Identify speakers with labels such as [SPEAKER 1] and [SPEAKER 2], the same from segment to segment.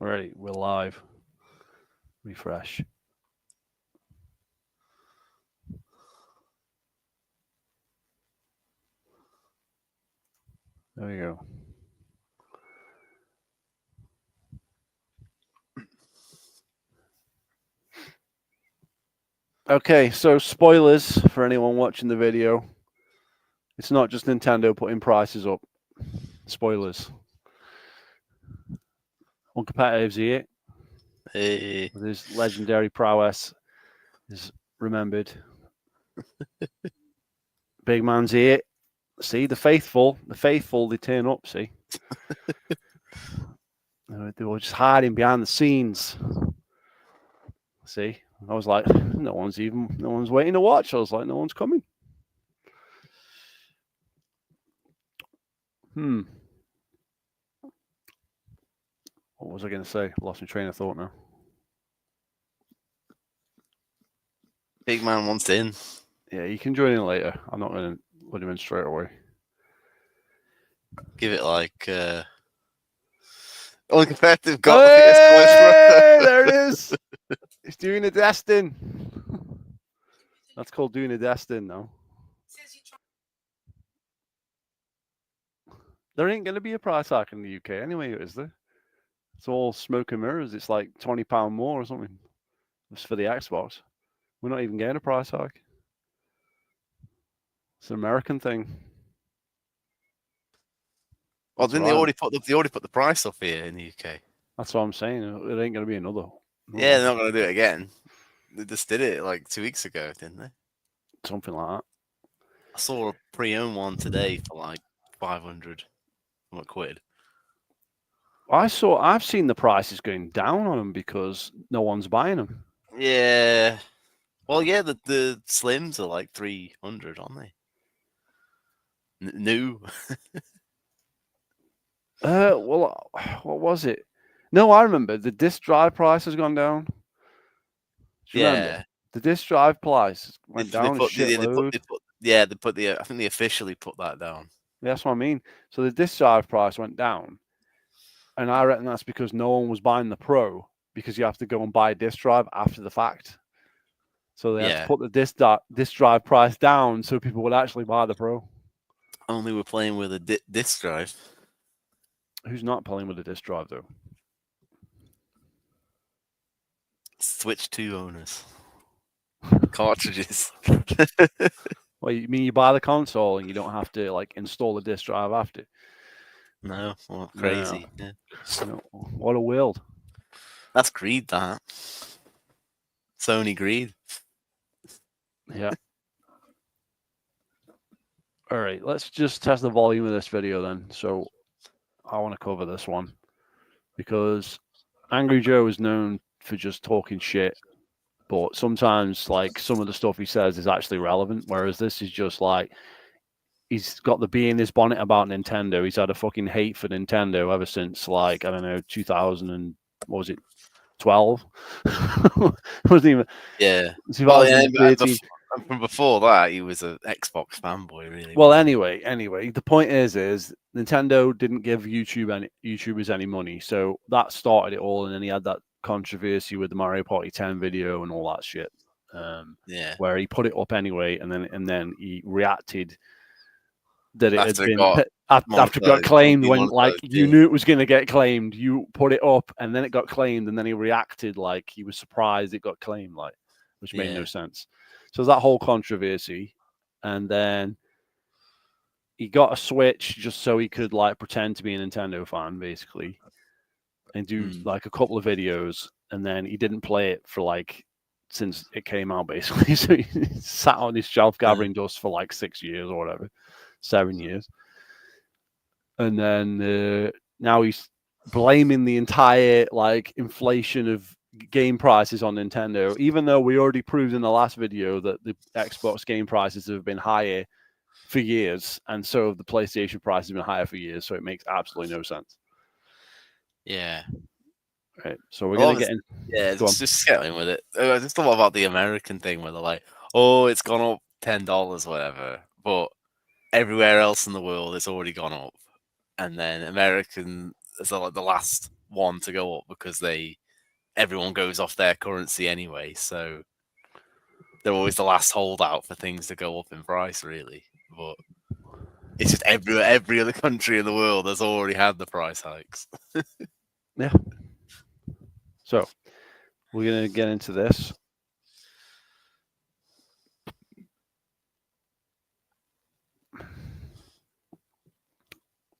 [SPEAKER 1] Alright, we're live. Refresh. There we go. Okay, so spoilers for anyone watching the video. It's not just Nintendo putting prices up. Spoilers. Uncompetitive's here.
[SPEAKER 2] Hey.
[SPEAKER 1] With his legendary prowess is remembered. Big man's here. See, the faithful, they turn up, see. They were just hiding behind the scenes. See, I was like, no one's waiting to watch. I was like, no one's coming. What was I going to say? Lost my train of thought now.
[SPEAKER 2] Big man wants in.
[SPEAKER 1] Yeah, you can join in later. I'm not going to let him in straight away.
[SPEAKER 2] Give it like uncompetitive.
[SPEAKER 1] Hey, there it is. He's doing a destin. That's called doing a destin now. There ain't going to be a price hike in the UK anyway, is there? It's all smoke and mirrors. It's like £20 more or something. It's for the Xbox. We're not even getting a price hike. It's an American thing.
[SPEAKER 2] Well, didn't they already put the price up here in the UK?
[SPEAKER 1] That's what I'm saying. It ain't going to be another.
[SPEAKER 2] Yeah, they're not going to do it again. They just did it like 2 weeks ago, didn't they?
[SPEAKER 1] Something like that.
[SPEAKER 2] I saw a pre-owned one today for like 500 quid.
[SPEAKER 1] I've seen the prices going down on them because no one's buying them.
[SPEAKER 2] Yeah. Well, yeah, the Slims are like 300, aren't they? New.
[SPEAKER 1] Well, what was it? No, I remember the disc drive price has gone down. Do you remember? The disc drive price went down a shitload.
[SPEAKER 2] I think they officially put that down.
[SPEAKER 1] Yeah, that's what I mean. So the disc drive price went down, and I reckon that's because no one was buying the Pro because you have to go and buy a disc drive after the fact. So they have to put the disc drive price down so people would actually buy the Pro.
[SPEAKER 2] Only we're playing with a disc drive.
[SPEAKER 1] Who's not playing with a disc drive though?
[SPEAKER 2] Switch 2 owners. Cartridges.
[SPEAKER 1] Well, you mean you buy the console and you don't have to like install the disc drive after?
[SPEAKER 2] No, well, crazy.
[SPEAKER 1] No. Yeah. What a world.
[SPEAKER 2] That's greed, that. Sony greed.
[SPEAKER 1] Yeah. All right, let's just test the volume of this video then. So I want to cover this one because Angry Joe is known for just talking shit, but sometimes like some of the stuff he says is actually relevant, whereas this is just like he's got the bee in his bonnet about Nintendo. He's had a fucking hate for Nintendo ever since like, I don't know, 2000 and what was it, 12? Wasn't even.
[SPEAKER 2] Yeah.
[SPEAKER 1] 2013.
[SPEAKER 2] From before that, he was an Xbox fanboy, really.
[SPEAKER 1] Well, anyway, the point is Nintendo didn't give YouTubers any money, so that started it all, and then he had that controversy with the Mario Party 10 video and all that shit. Where he put it up anyway, and then he reacted that it after it got claimed when like you knew it was going to get claimed. You put it up, and then it got claimed, and then he reacted like he was surprised it got claimed, like, which made no sense. So that whole controversy, and then he got a Switch just so he could like pretend to be a Nintendo fan, basically, and do like a couple of videos, and then he didn't play it for like since it came out, basically. So he sat on his shelf gathering dust for like 6 years or whatever, 7 years, and then now he's blaming the entire like inflation of game prices on Nintendo, even though we already proved in the last video that the Xbox game prices have been higher for years, and so have the PlayStation price has been higher for years, so it makes absolutely no sense.
[SPEAKER 2] Yeah.
[SPEAKER 1] Right. So we're gonna get in.
[SPEAKER 2] Yeah, just getting with it. I just thought about the American thing where they're like, oh, it's gone up $10, whatever, but everywhere else in the world it's already gone up. And then American is like the last one to go up because everyone goes off their currency anyway, so they're always the last holdout for things to go up in price, really. But it's just every other country in the world has already had the price hikes.
[SPEAKER 1] Yeah. So we're gonna get into this.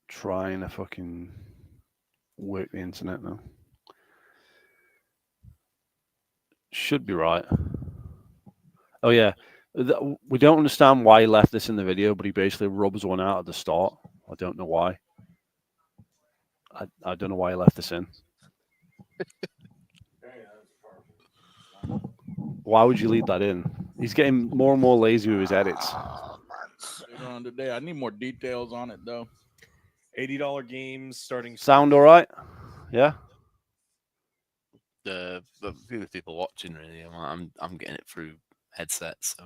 [SPEAKER 1] Trying to fucking work the internet now. Should be right. Oh yeah, we don't understand why he left this in the video, but he basically rubs one out at the start. I don't know why. I don't know why he left this in. Why would you leave that in? He's getting more and more lazy with his edits.
[SPEAKER 3] On today, I need more details on it though.
[SPEAKER 4] $80 games starting.
[SPEAKER 1] Sound all right? Yeah.
[SPEAKER 2] The people watching, really, I'm getting it through headsets. So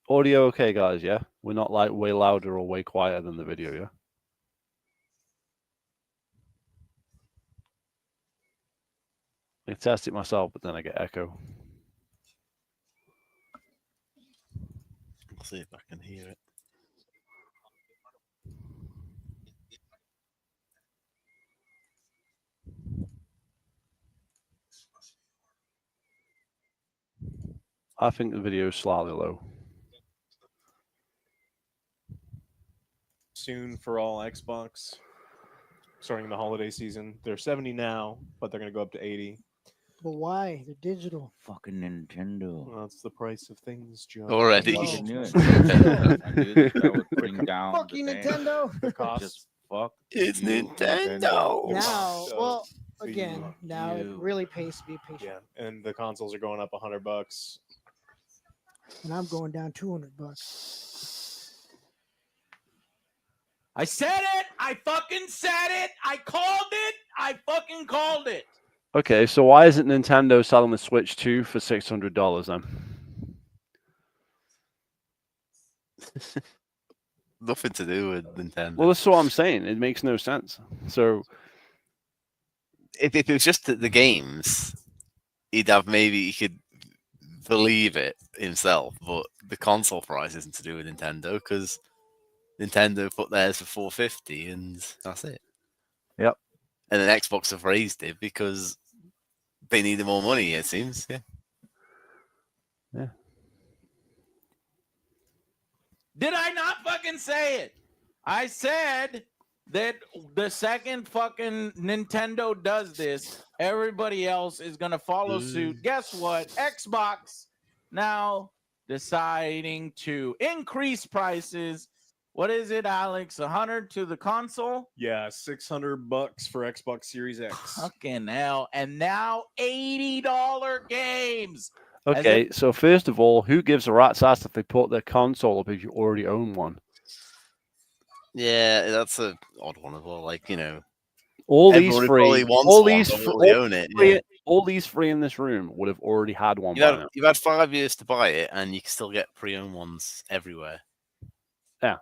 [SPEAKER 1] Audio okay, guys? Yeah. We're not like way louder or way quieter than the video. Yeah. I test it myself, but then I get echo.
[SPEAKER 2] I'll see if I can hear it.
[SPEAKER 1] I think the video is slightly low.
[SPEAKER 4] Soon for all Xbox, starting the holiday season. They're 70 now, but they're going to go up to 80.
[SPEAKER 5] But why? They're digital.
[SPEAKER 3] Fucking Nintendo.
[SPEAKER 4] Well, that's the price of things, Joe.
[SPEAKER 2] Already.
[SPEAKER 5] Oh.
[SPEAKER 3] I knew it. I knew that would bring down
[SPEAKER 5] Fuck
[SPEAKER 3] the
[SPEAKER 5] you,
[SPEAKER 3] thing.
[SPEAKER 5] Nintendo.
[SPEAKER 4] The cost.
[SPEAKER 3] Just fuck.
[SPEAKER 2] It's
[SPEAKER 3] you,
[SPEAKER 2] Nintendo.
[SPEAKER 5] Now,
[SPEAKER 4] So,
[SPEAKER 5] well, again,
[SPEAKER 4] fuck
[SPEAKER 5] now it
[SPEAKER 3] you.
[SPEAKER 5] really pays to be patient.
[SPEAKER 4] Yeah, and the consoles are going up $100.
[SPEAKER 5] And I'm going down $200.
[SPEAKER 3] I said it. I fucking said it. I called it. I fucking called it.
[SPEAKER 1] Okay, so why isn't Nintendo selling the Switch 2 for $600 then?
[SPEAKER 2] Nothing to do with Nintendo.
[SPEAKER 1] Well, that's what I'm saying. It makes no sense. So
[SPEAKER 2] if it was just the games, he could believe it himself. But the console price isn't to do with Nintendo because Nintendo put theirs for $450, and that's it.
[SPEAKER 1] Yep.
[SPEAKER 2] And then Xbox have raised it because they needed more money. It seems. Yeah.
[SPEAKER 1] Yeah.
[SPEAKER 3] Did I not fucking say it? I said that the second fucking Nintendo does this, everybody else is going to follow suit. Guess what? Xbox now deciding to increase prices. What is it, Alex? 100 to the console?
[SPEAKER 4] Yeah, $600 for Xbox Series X.
[SPEAKER 3] Fucking hell. And now $80 games.
[SPEAKER 1] okay, so first of all, who gives a rat's ass if they put their console up if you already own one?
[SPEAKER 2] Yeah, that's a odd one as well. Like,
[SPEAKER 1] All these
[SPEAKER 2] everybody
[SPEAKER 1] three,
[SPEAKER 2] probably wants
[SPEAKER 1] all
[SPEAKER 2] one,
[SPEAKER 1] these,
[SPEAKER 2] but
[SPEAKER 1] fr-
[SPEAKER 2] will they own it? Yeah.
[SPEAKER 1] all these three in this room would have already had one. by now.
[SPEAKER 2] You've had 5 years to buy it, and you can still get pre-owned ones everywhere.
[SPEAKER 1] Yeah.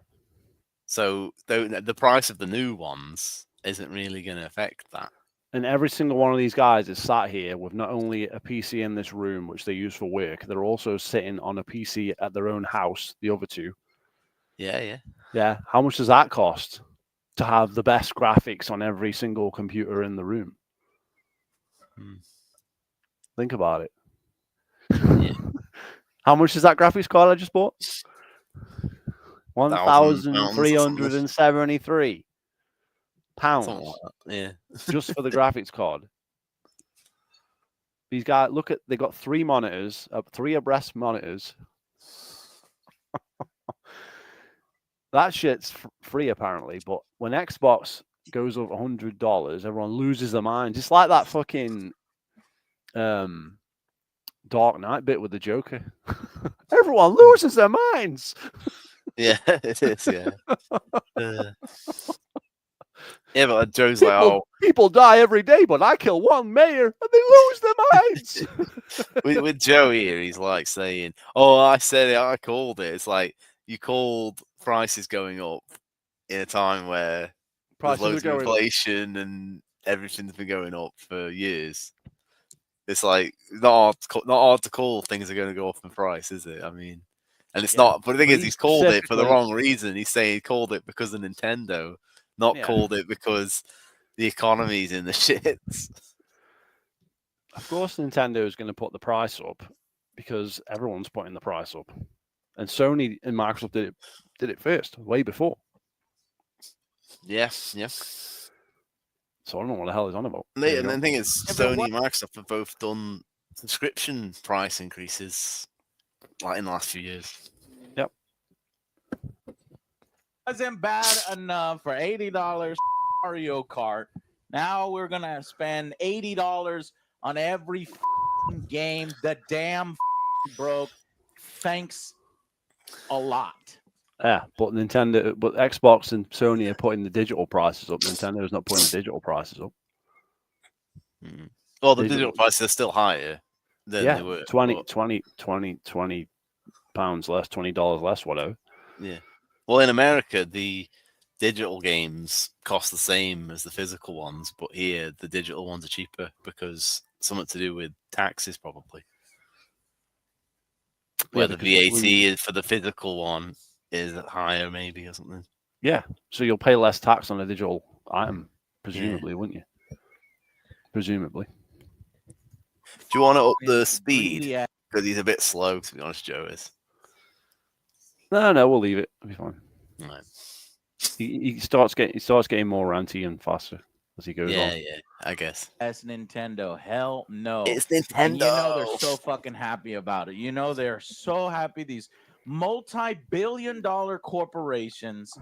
[SPEAKER 2] So the price of the new ones isn't really going to affect that.
[SPEAKER 1] And every single one of these guys is sat here with not only a PC in this room, which they use for work, they're also sitting on a PC at their own house, the other two.
[SPEAKER 2] Yeah.
[SPEAKER 1] Yeah. How much does that cost to have the best graphics on every single computer in the room? Think about it.
[SPEAKER 2] Yeah.
[SPEAKER 1] How much is that graphics card I just bought? 1,373 pounds
[SPEAKER 2] Something like that. Yeah.
[SPEAKER 1] just for the graphics card. These guys, look at, they got 3 monitors, 3 abreast monitors. That shit's free apparently, but when Xbox goes over $100, everyone loses their minds. It's like that fucking Dark Knight bit with the Joker. Everyone loses their minds.
[SPEAKER 2] Yeah, it is. Yeah. Yeah, but Joe's like, oh,
[SPEAKER 1] people die every day, but I kill one mayor and they lose their minds.
[SPEAKER 2] with Joe here, he's like saying, "Oh, I said it, I called it." It's like you called prices going up in a time where there's
[SPEAKER 1] Prices are
[SPEAKER 2] loads of
[SPEAKER 1] going up.
[SPEAKER 2] inflation and everything's been going up for years. It's like not hard to call things are going to go up in price, is it? I mean, and it's
[SPEAKER 1] Yeah,
[SPEAKER 2] not. But the thing
[SPEAKER 1] but
[SPEAKER 2] is,
[SPEAKER 1] he
[SPEAKER 2] he's called it for the
[SPEAKER 1] specifically-
[SPEAKER 2] wrong reason. He's saying he called it because of Nintendo, not
[SPEAKER 1] Yeah.
[SPEAKER 2] called it because the economy's in the shits.
[SPEAKER 1] Of course, Nintendo is going to put the price up because everyone's putting the price up, and Sony and Microsoft did it first, way before.
[SPEAKER 2] Yeah.
[SPEAKER 1] So I don't know what the hell he's on about.
[SPEAKER 2] And
[SPEAKER 1] There you
[SPEAKER 2] the
[SPEAKER 1] go.
[SPEAKER 2] thing is,
[SPEAKER 3] If it
[SPEAKER 2] Sony
[SPEAKER 3] wa-
[SPEAKER 2] and Microsoft have both done subscription price increases like in the last few years.
[SPEAKER 3] Wasn't bad enough for $80 Mario Kart. Now we're gonna spend $80 on every game. The damn broke. Thanks a lot.
[SPEAKER 1] Yeah, but Xbox and Sony are putting the digital prices up. Nintendo is not putting the digital prices up.
[SPEAKER 2] Well, the
[SPEAKER 1] Digital-
[SPEAKER 2] digital prices are still higher than
[SPEAKER 1] Yeah,
[SPEAKER 2] they were.
[SPEAKER 1] 20
[SPEAKER 2] but-
[SPEAKER 1] pounds less, $20 less, whatever.
[SPEAKER 2] Yeah. Well, in America, the digital games cost the same as the physical ones, but here the digital ones are cheaper because something to do with taxes, probably. Where the
[SPEAKER 1] because
[SPEAKER 2] VAT is for the physical one is higher, maybe, or something.
[SPEAKER 1] Yeah, so you'll pay less tax on a digital item, presumably, wouldn't you? Presumably.
[SPEAKER 2] Do you want to up the
[SPEAKER 3] Greedy
[SPEAKER 2] speed?
[SPEAKER 3] ass.
[SPEAKER 2] Because he's a bit slow, to be honest, Joe is.
[SPEAKER 1] No, we'll leave it. It'll be fine.
[SPEAKER 2] Right.
[SPEAKER 1] He starts getting more ranty and faster as he goes on.
[SPEAKER 2] Yeah, I guess.
[SPEAKER 3] That's Nintendo. Hell no.
[SPEAKER 2] It's
[SPEAKER 3] And
[SPEAKER 2] Nintendo.
[SPEAKER 3] you know they're so fucking happy about it. You know they're so happy. These multi-billion-dollar corporations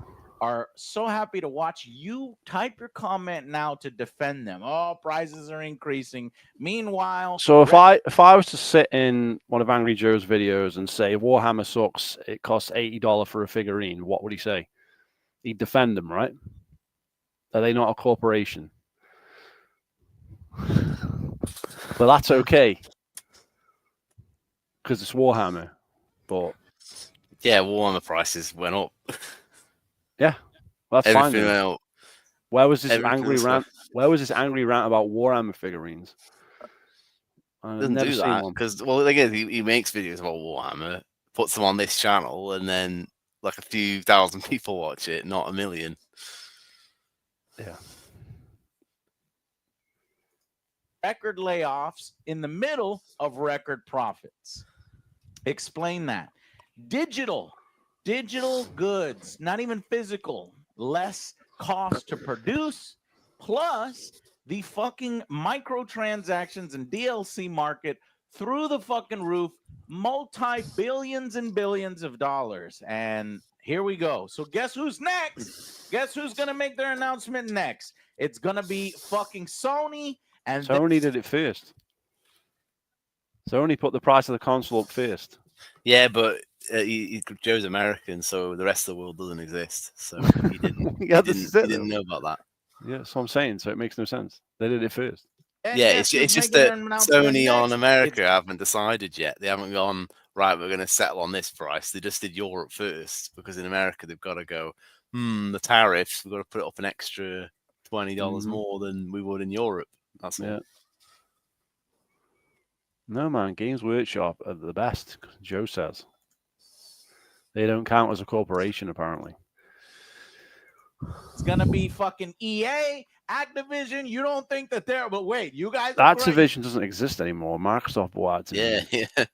[SPEAKER 3] are so happy to watch you type your comment now to defend them. Oh, prices are increasing. Meanwhile,
[SPEAKER 1] So if I was to sit in one of Angry Joe's videos and say Warhammer sucks, it costs $80 for a figurine, what would he say? He'd defend them, right? Are they not a corporation? But that's okay because it's Warhammer. But
[SPEAKER 2] Yeah, Warhammer prices went up.
[SPEAKER 1] that's fine.
[SPEAKER 2] Everything
[SPEAKER 1] Then.
[SPEAKER 2] went up.
[SPEAKER 1] Where was this
[SPEAKER 2] everything
[SPEAKER 1] angry
[SPEAKER 2] was
[SPEAKER 1] rant? Where was this angry rant about Warhammer figurines? I've
[SPEAKER 2] Doesn't
[SPEAKER 1] never
[SPEAKER 2] do
[SPEAKER 1] seen
[SPEAKER 2] that
[SPEAKER 1] one.
[SPEAKER 2] because, well, again, he makes videos about Warhammer, puts them on this channel, and then like a few thousand people watch it, not a million.
[SPEAKER 1] Yeah.
[SPEAKER 3] record layoffs in the middle of record profits. Explain that. Digital goods, not even physical, less cost to produce, plus the fucking microtransactions and DLC market through the fucking roof, multi-billions and billions of dollars. And here we go. So guess who's next? Guess who's going to make their announcement next? It's going to be fucking Sony. And
[SPEAKER 1] Sony did it first. Sony put the price of the console up first.
[SPEAKER 2] Yeah, but Joe's American, so the rest of the world doesn't exist. So he didn't.
[SPEAKER 1] Yeah,
[SPEAKER 2] he
[SPEAKER 1] this is
[SPEAKER 2] didn't,
[SPEAKER 1] it,
[SPEAKER 2] he didn't
[SPEAKER 1] though.
[SPEAKER 2] know about that.
[SPEAKER 1] Yeah, that's what I'm saying. So it makes no sense. They did it first.
[SPEAKER 2] Yeah,
[SPEAKER 3] guess
[SPEAKER 2] it's
[SPEAKER 3] who's
[SPEAKER 2] just
[SPEAKER 3] making
[SPEAKER 2] that
[SPEAKER 3] their announcement
[SPEAKER 2] Sony on
[SPEAKER 3] next?
[SPEAKER 2] America haven't decided yet. They haven't gone, right, we're going to settle on this price. They just did Europe first because in America they've got to go, the tariffs, we've got to put it up an extra $20 more than we would in Europe. That's all.
[SPEAKER 1] Yeah. No, man. Games Workshop are the best, Joe says. They don't count as a corporation, apparently.
[SPEAKER 3] It's gonna be fucking EA, Activision. You don't think that they're? But wait, you guys. Are crazy.
[SPEAKER 1] Activision doesn't exist anymore. Microsoft bought Activision.
[SPEAKER 2] Yeah.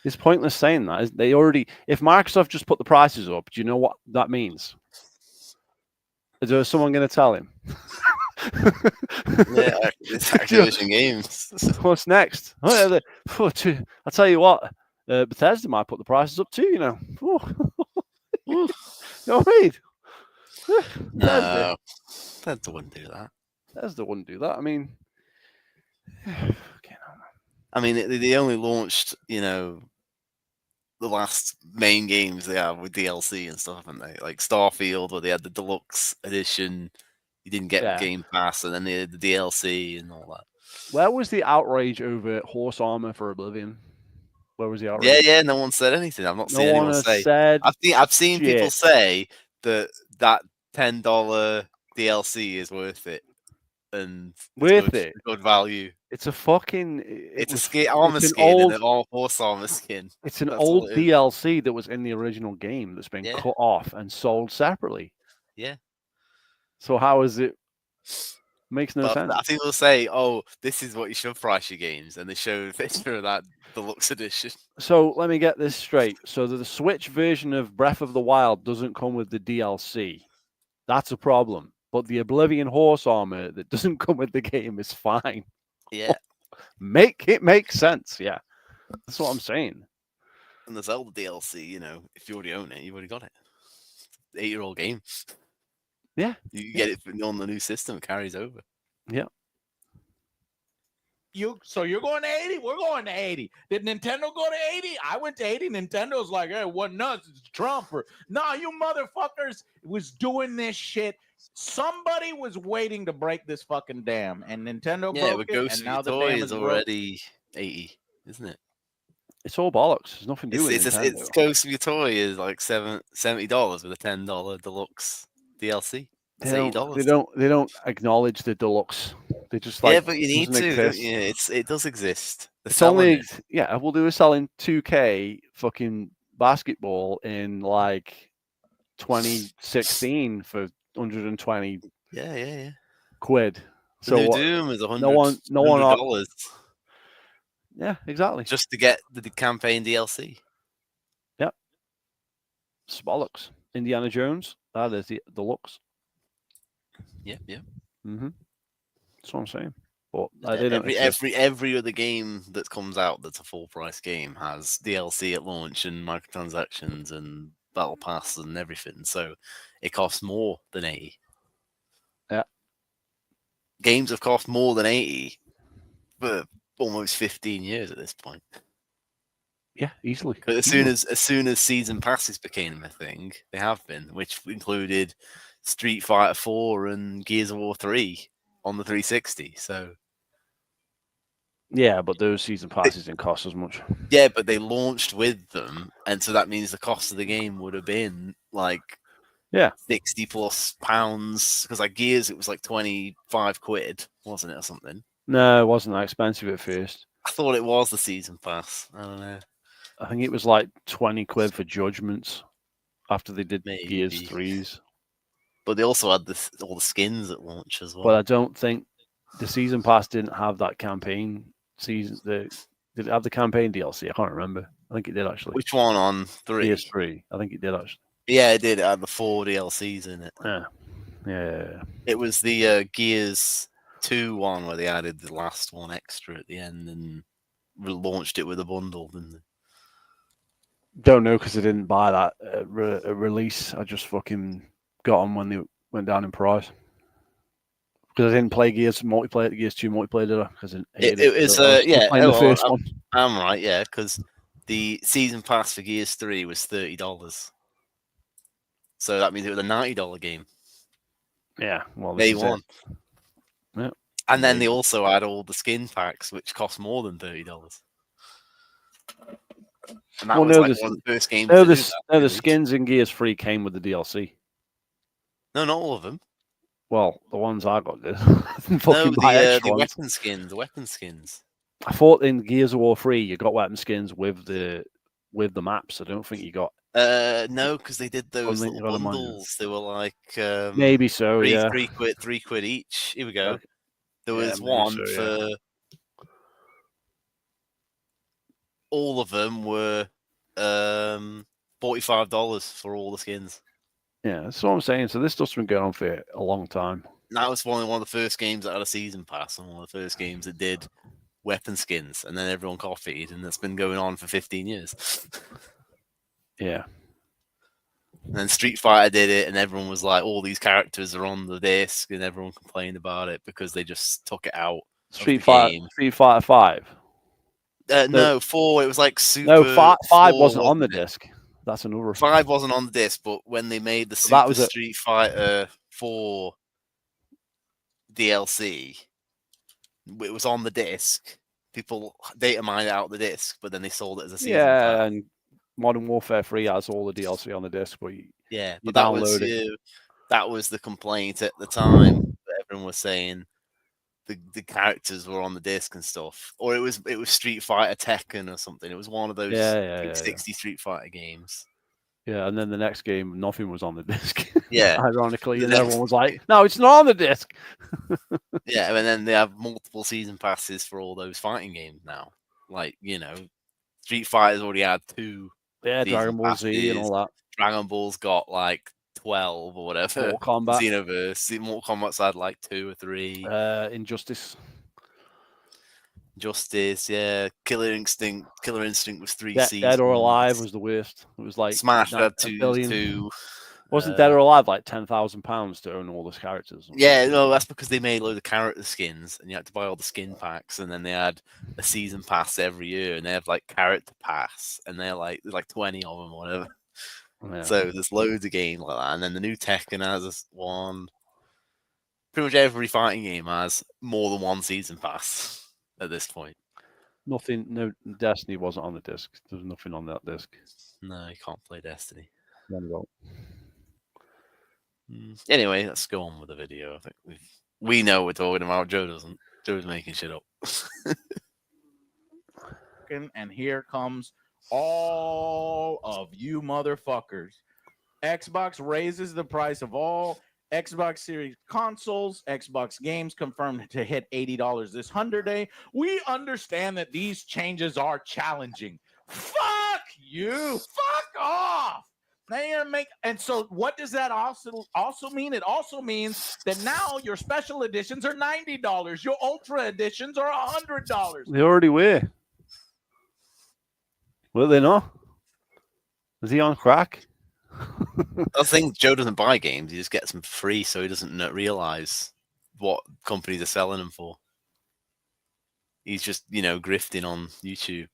[SPEAKER 1] It's pointless saying that. They already. If Microsoft just put the prices up, do you know what that means? Is there someone going to tell him?
[SPEAKER 2] Yeah, it's Activision games.
[SPEAKER 1] What's next? I'll tell you what. Bethesda might put the prices up too. You know. You know what I mean?
[SPEAKER 2] No, Bethesda wouldn't do that.
[SPEAKER 1] Bethesda wouldn't do that. I mean,
[SPEAKER 2] I mean, they only launched, the last main games they have with DLC and stuff, haven't they? Like Starfield, where they had the deluxe edition. You didn't get Game Pass, and then they had the DLC and all that.
[SPEAKER 1] where was the outrage over horse armor for Oblivion? Where was the outrage?
[SPEAKER 2] Yeah. No one said anything. I've not seen
[SPEAKER 1] No one
[SPEAKER 2] anyone
[SPEAKER 1] has
[SPEAKER 2] say.
[SPEAKER 1] said.
[SPEAKER 2] I've seen people
[SPEAKER 1] shit.
[SPEAKER 2] say that $10 DLC is worth it and
[SPEAKER 1] With it.
[SPEAKER 2] good value.
[SPEAKER 1] It's a fucking.
[SPEAKER 2] It's a skin, armor
[SPEAKER 1] it's an
[SPEAKER 2] skin,
[SPEAKER 1] old.
[SPEAKER 2] and an horse armor skin.
[SPEAKER 1] It's an
[SPEAKER 2] That's all
[SPEAKER 1] old
[SPEAKER 2] it is.
[SPEAKER 1] DLC that was in the original game that's been
[SPEAKER 2] Yeah.
[SPEAKER 1] cut off and sold separately.
[SPEAKER 2] Yeah.
[SPEAKER 1] So how is it? Makes no
[SPEAKER 2] But
[SPEAKER 1] sense.
[SPEAKER 2] I think they'll say, "Oh, this is what you should price your games," and they show a picture of that deluxe edition.
[SPEAKER 1] So let me get this straight. So the Switch version of Breath of the Wild doesn't come with the DLC. That's a problem. But the Oblivion horse armor that doesn't come with the game is fine.
[SPEAKER 2] Yeah,
[SPEAKER 1] Make it make sense. Yeah, that's what I'm saying.
[SPEAKER 2] and the Zelda DLC. If you already own it, you've already got it. 8-year-old game.
[SPEAKER 1] Yeah,
[SPEAKER 2] You get it on the new system. It carries over.
[SPEAKER 3] So you're going to 80? We're going to 80. Did Nintendo go to 80? I went to 80. Nintendo's like, hey, what nuts? It's Trump. Nah, you motherfuckers was doing this shit. Somebody was waiting to break this fucking dam, and Nintendo
[SPEAKER 2] Yeah,
[SPEAKER 3] broke
[SPEAKER 2] but
[SPEAKER 3] it,
[SPEAKER 2] Ghost
[SPEAKER 3] and now
[SPEAKER 2] of
[SPEAKER 3] the
[SPEAKER 2] Toy
[SPEAKER 3] dam
[SPEAKER 2] is
[SPEAKER 3] is broke.
[SPEAKER 2] already 80, isn't it?
[SPEAKER 1] it's all bollocks. There's nothing to do with Nintendo.
[SPEAKER 2] It's Ghost of Your Toy is like $70 with a $10 deluxe DLC. It's $80.
[SPEAKER 1] They don't acknowledge the deluxe. They just
[SPEAKER 2] Yeah,
[SPEAKER 1] like
[SPEAKER 2] but you need
[SPEAKER 1] doesn't
[SPEAKER 2] to. Don't
[SPEAKER 1] exist.
[SPEAKER 2] you? It does exist. They're
[SPEAKER 1] It's
[SPEAKER 2] selling
[SPEAKER 1] only
[SPEAKER 2] it.
[SPEAKER 1] yeah. Well, they were selling 2K fucking basketball in like 2016 for 120
[SPEAKER 2] Yeah.
[SPEAKER 1] quid.
[SPEAKER 2] The
[SPEAKER 1] So
[SPEAKER 2] new
[SPEAKER 1] what?
[SPEAKER 2] Doom is $100.
[SPEAKER 1] No one.
[SPEAKER 2] $100
[SPEAKER 1] Yeah, exactly.
[SPEAKER 2] just to get the campaign DLC.
[SPEAKER 1] It's bollocks. Indiana Jones. That is the deluxe.
[SPEAKER 2] Yeah.
[SPEAKER 1] Mm-hmm. That's what I'm saying. But they don't exist.
[SPEAKER 2] Every other game that comes out that's a full price game has DLC at launch and microtransactions and battle pass and everything. So it costs more than 80.
[SPEAKER 1] Yeah.
[SPEAKER 2] Games have cost more than 80 for almost 15 years at this point.
[SPEAKER 1] Yeah, easily.
[SPEAKER 2] But as soon as season passes became a thing, they have been, which included Street Fighter 4 and Gears of War 3 on the 360. So
[SPEAKER 1] Yeah, but those season passes didn't cost as much.
[SPEAKER 2] yeah, but they launched with them, and so that means the cost of the game would have been like £60+ because like Gears it was like 25 quid, wasn't it, or something?
[SPEAKER 1] No, it wasn't that expensive at first.
[SPEAKER 2] I thought it was the season pass. I don't know.
[SPEAKER 1] I think it was like 20 quid for Judgments after they did
[SPEAKER 2] Maybe.
[SPEAKER 1] Gears 3s.
[SPEAKER 2] But they also had all the skins at launch as well.
[SPEAKER 1] But I don't think the season pass didn't have that campaign season. Did it have the campaign DLC? I can't remember. I think it did actually.
[SPEAKER 2] Which one on 3?
[SPEAKER 1] Gears 3. I think it did actually.
[SPEAKER 2] Yeah, it did. It had the 4 DLCs in it.
[SPEAKER 1] Yeah.
[SPEAKER 2] It was the Gears 2 one where they added the last one extra at the end and launched it with a bundle, didn't they?
[SPEAKER 1] Don't know because I didn't buy that release. I just fucking got them when they went down in price. Because I didn't play Gears 2 multiplayer, did I? Because
[SPEAKER 2] it was
[SPEAKER 1] playing the first one.
[SPEAKER 2] I'm right, yeah, because the season pass for Gears 3 was $30. So that means it was a $90 game.
[SPEAKER 1] Yeah, well,
[SPEAKER 2] Day one.
[SPEAKER 1] Yeah.
[SPEAKER 2] And then they also had all the skin packs, which cost more than $30. And that was like one of the first games.
[SPEAKER 1] The skins in Gears 3 came with the DLC.
[SPEAKER 2] No, not all of them.
[SPEAKER 1] Well, the ones I got did.
[SPEAKER 2] The weapon skins. The weapon skins.
[SPEAKER 1] I thought in Gears of War 3 you got weapon skins with the maps. I don't think you got.
[SPEAKER 2] No, because they did those little bundles. They were like
[SPEAKER 1] maybe so.
[SPEAKER 2] $3 each. Here we go.
[SPEAKER 1] Okay.
[SPEAKER 2] There was one for. All of them were $45 for all the skins.
[SPEAKER 1] Yeah, that's what I'm saying. So this stuff's been going on for a long time.
[SPEAKER 2] That was one of the first games that had a season pass, and one of the first games that did weapon skins, and then everyone copied, and that's been going on for 15 years.
[SPEAKER 1] Yeah.
[SPEAKER 2] And then Street Fighter did it, and everyone was like, all these characters are on the disc, and everyone complained about it because they just took it out.
[SPEAKER 1] Street Fighter 5.
[SPEAKER 2] No, 4. It was like Super.
[SPEAKER 1] No, 5 wasn't on the disc. That's another.
[SPEAKER 2] 5 wasn't on the disc, but when they made the Super Street Fighter 4 DLC, it was on the disc. People data mined out the disc, but then they sold it as a season pass.
[SPEAKER 1] And Modern Warfare 3 has all the DLC on the disc, but
[SPEAKER 2] that was the complaint at the time that everyone was saying. the characters were on the disc and stuff, or it was Street Fighter Tekken or something. It was one of those
[SPEAKER 1] Yeah.
[SPEAKER 2] 60 Street Fighter games.
[SPEAKER 1] Yeah, and then the next game, nothing was on the disc.
[SPEAKER 2] Yeah.
[SPEAKER 1] Ironically,
[SPEAKER 2] The
[SPEAKER 1] and
[SPEAKER 2] next-
[SPEAKER 1] everyone was like, "No, it's not on the disc."
[SPEAKER 2] Yeah, and then they have multiple season passes for all those fighting games now. Like, Street Fighter's already had 2
[SPEAKER 1] Yeah,
[SPEAKER 2] season
[SPEAKER 1] Dragon Ball Z and
[SPEAKER 2] passes.
[SPEAKER 1] all that.
[SPEAKER 2] Dragon Ball's got like 12 or whatever.
[SPEAKER 1] Mortal Kombat.
[SPEAKER 2] Xenoverse. Mortal Kombat's had like 2 or 3.
[SPEAKER 1] Injustice.
[SPEAKER 2] Justice, yeah. Killer Instinct was 3 seasons.
[SPEAKER 1] Dead or Alive was the worst. It was like
[SPEAKER 2] Smash had
[SPEAKER 1] $1
[SPEAKER 2] 2.
[SPEAKER 1] billion. Wasn't Dead or Alive like £10,000 to own all those characters?
[SPEAKER 2] Yeah, no, that's because they made a load of character skins, and you had to buy all the skin packs, and then they had a season pass every year, and they have like character pass, and there's like 20 of them or whatever.
[SPEAKER 1] Yeah.
[SPEAKER 2] So there's loads of games like that, and then the new Tekken has one. Pretty much every fighting game has more than one season pass at this point.
[SPEAKER 1] Nothing. No, Destiny wasn't on the disc. There was nothing on that disc.
[SPEAKER 2] No, you can't play Destiny.
[SPEAKER 1] Well,
[SPEAKER 2] Anyway, let's go on with the video. I think we know what we're talking about. Joe doesn't. Joe's making shit up.
[SPEAKER 3] And here comes all of you motherfuckers. Xbox raises the price of all Xbox Series consoles. Xbox games confirmed to hit $80 this 100-day. We understand that these changes are challenging. Fuck you. Fuck off. Now you're gonna make, and so what does that also mean? It also means that now your special editions are $90. Your ultra editions are $100.
[SPEAKER 1] they already were. Were they not? Is he on crack?
[SPEAKER 2] I think Joe doesn't buy games; he just gets them for free, so he doesn't realize what companies are selling them for. He's just, grifting on YouTube.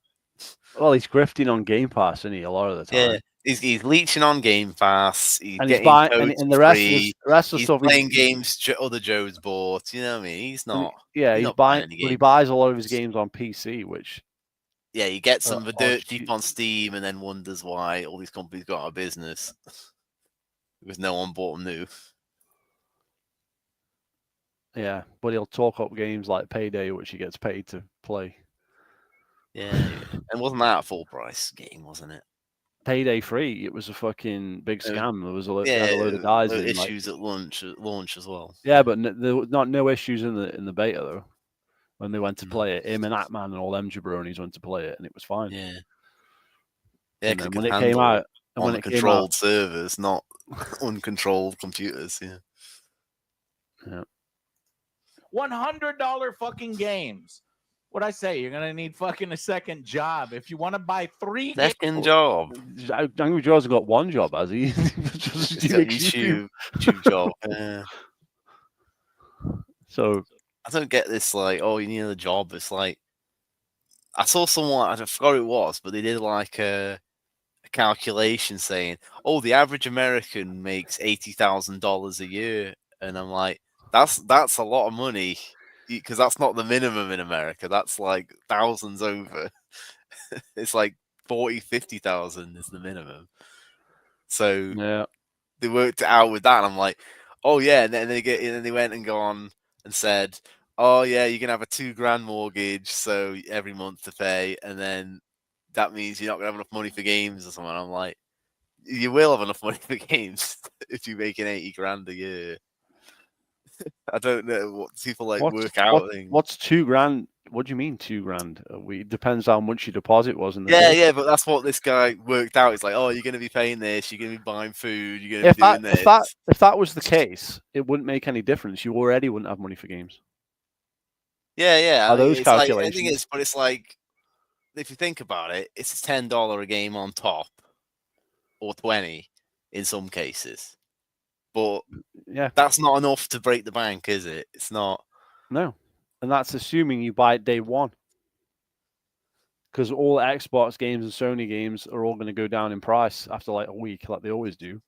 [SPEAKER 1] Well, he's grifting on Game Pass, isn't he? A lot of the time.
[SPEAKER 2] Yeah, he's leeching on Game Pass. He's
[SPEAKER 1] and
[SPEAKER 2] getting
[SPEAKER 1] he's buying,
[SPEAKER 2] codes
[SPEAKER 1] and the rest
[SPEAKER 2] free.
[SPEAKER 1] of the rest of the
[SPEAKER 2] He's
[SPEAKER 1] stuff.
[SPEAKER 2] playing games other Joe's bought. You know what I mean? He's not.
[SPEAKER 1] Yeah,
[SPEAKER 2] he's
[SPEAKER 1] he's
[SPEAKER 2] not
[SPEAKER 1] buying,
[SPEAKER 2] any
[SPEAKER 1] but he
[SPEAKER 2] games.
[SPEAKER 1] buys a lot of his games on PC, which
[SPEAKER 2] Yeah, he gets them for
[SPEAKER 1] are
[SPEAKER 2] dirt cheap on Steam, and then wonders why all these companies got out of business because no one bought them new.
[SPEAKER 1] yeah. But he'll talk up games like Payday, which he gets paid to play.
[SPEAKER 2] Yeah, and wasn't that a full price game? Wasn't it?
[SPEAKER 1] Payday free. It was a fucking big scam. There was a,
[SPEAKER 2] Yeah,
[SPEAKER 1] had a load of guys in,
[SPEAKER 2] issues at launch as well.
[SPEAKER 1] Yeah, but there were no issues in the beta though. When they went to play it, him and Atman and all them jabronis went to play it, and it was fine.
[SPEAKER 2] Yeah,
[SPEAKER 1] And then when it came out, and
[SPEAKER 2] on
[SPEAKER 1] when it came
[SPEAKER 2] controlled
[SPEAKER 1] out,
[SPEAKER 2] servers, not uncontrolled computers. Yeah.
[SPEAKER 3] $100 fucking games. What'd I say? You're gonna need fucking a second job if you want to buy 3
[SPEAKER 2] Second job.
[SPEAKER 1] Angry Joe's got one job, has he?
[SPEAKER 2] Just a YouTube job. Yeah.
[SPEAKER 1] So
[SPEAKER 2] I don't get this. Like, oh, you need a job. It's like I saw someone. I forgot who it was, but they did like a calculation saying, oh, the average American makes $80,000 a year, and I'm like, that's a lot of money. Because that's not the minimum in America. That's like thousands over. It's like 40, 50,000 is the minimum. So
[SPEAKER 1] yeah,
[SPEAKER 2] they worked it out with that. And I'm like, oh yeah. And then they went and gone and said, oh yeah, you can have a $2,000 mortgage, so every month to pay, and then that means you're not gonna have enough money for games or something. I'm like, you will have enough money for games if you're making $80,000 a year. I don't know what people work out.
[SPEAKER 1] What's $2,000? What do you mean $2,000? It depends how much your deposit was in the
[SPEAKER 2] Yeah, but that's what this guy worked out. He's like, oh, you're going to be paying this, you're going to be buying food, you're going to be doing this.
[SPEAKER 1] If that was the case, it wouldn't make any difference. You already wouldn't have money for games.
[SPEAKER 2] Yeah.
[SPEAKER 1] Are those calculations?
[SPEAKER 2] Like, the thing is, but it's like, if you think about it, it's a $10 a game on top, or 20 in some cases. But
[SPEAKER 1] yeah,
[SPEAKER 2] that's not enough to break the bank, is it? It's not.
[SPEAKER 1] No, and that's assuming you buy it day one. Because all Xbox games and Sony games are all going to go down in price after like a week, like they always do.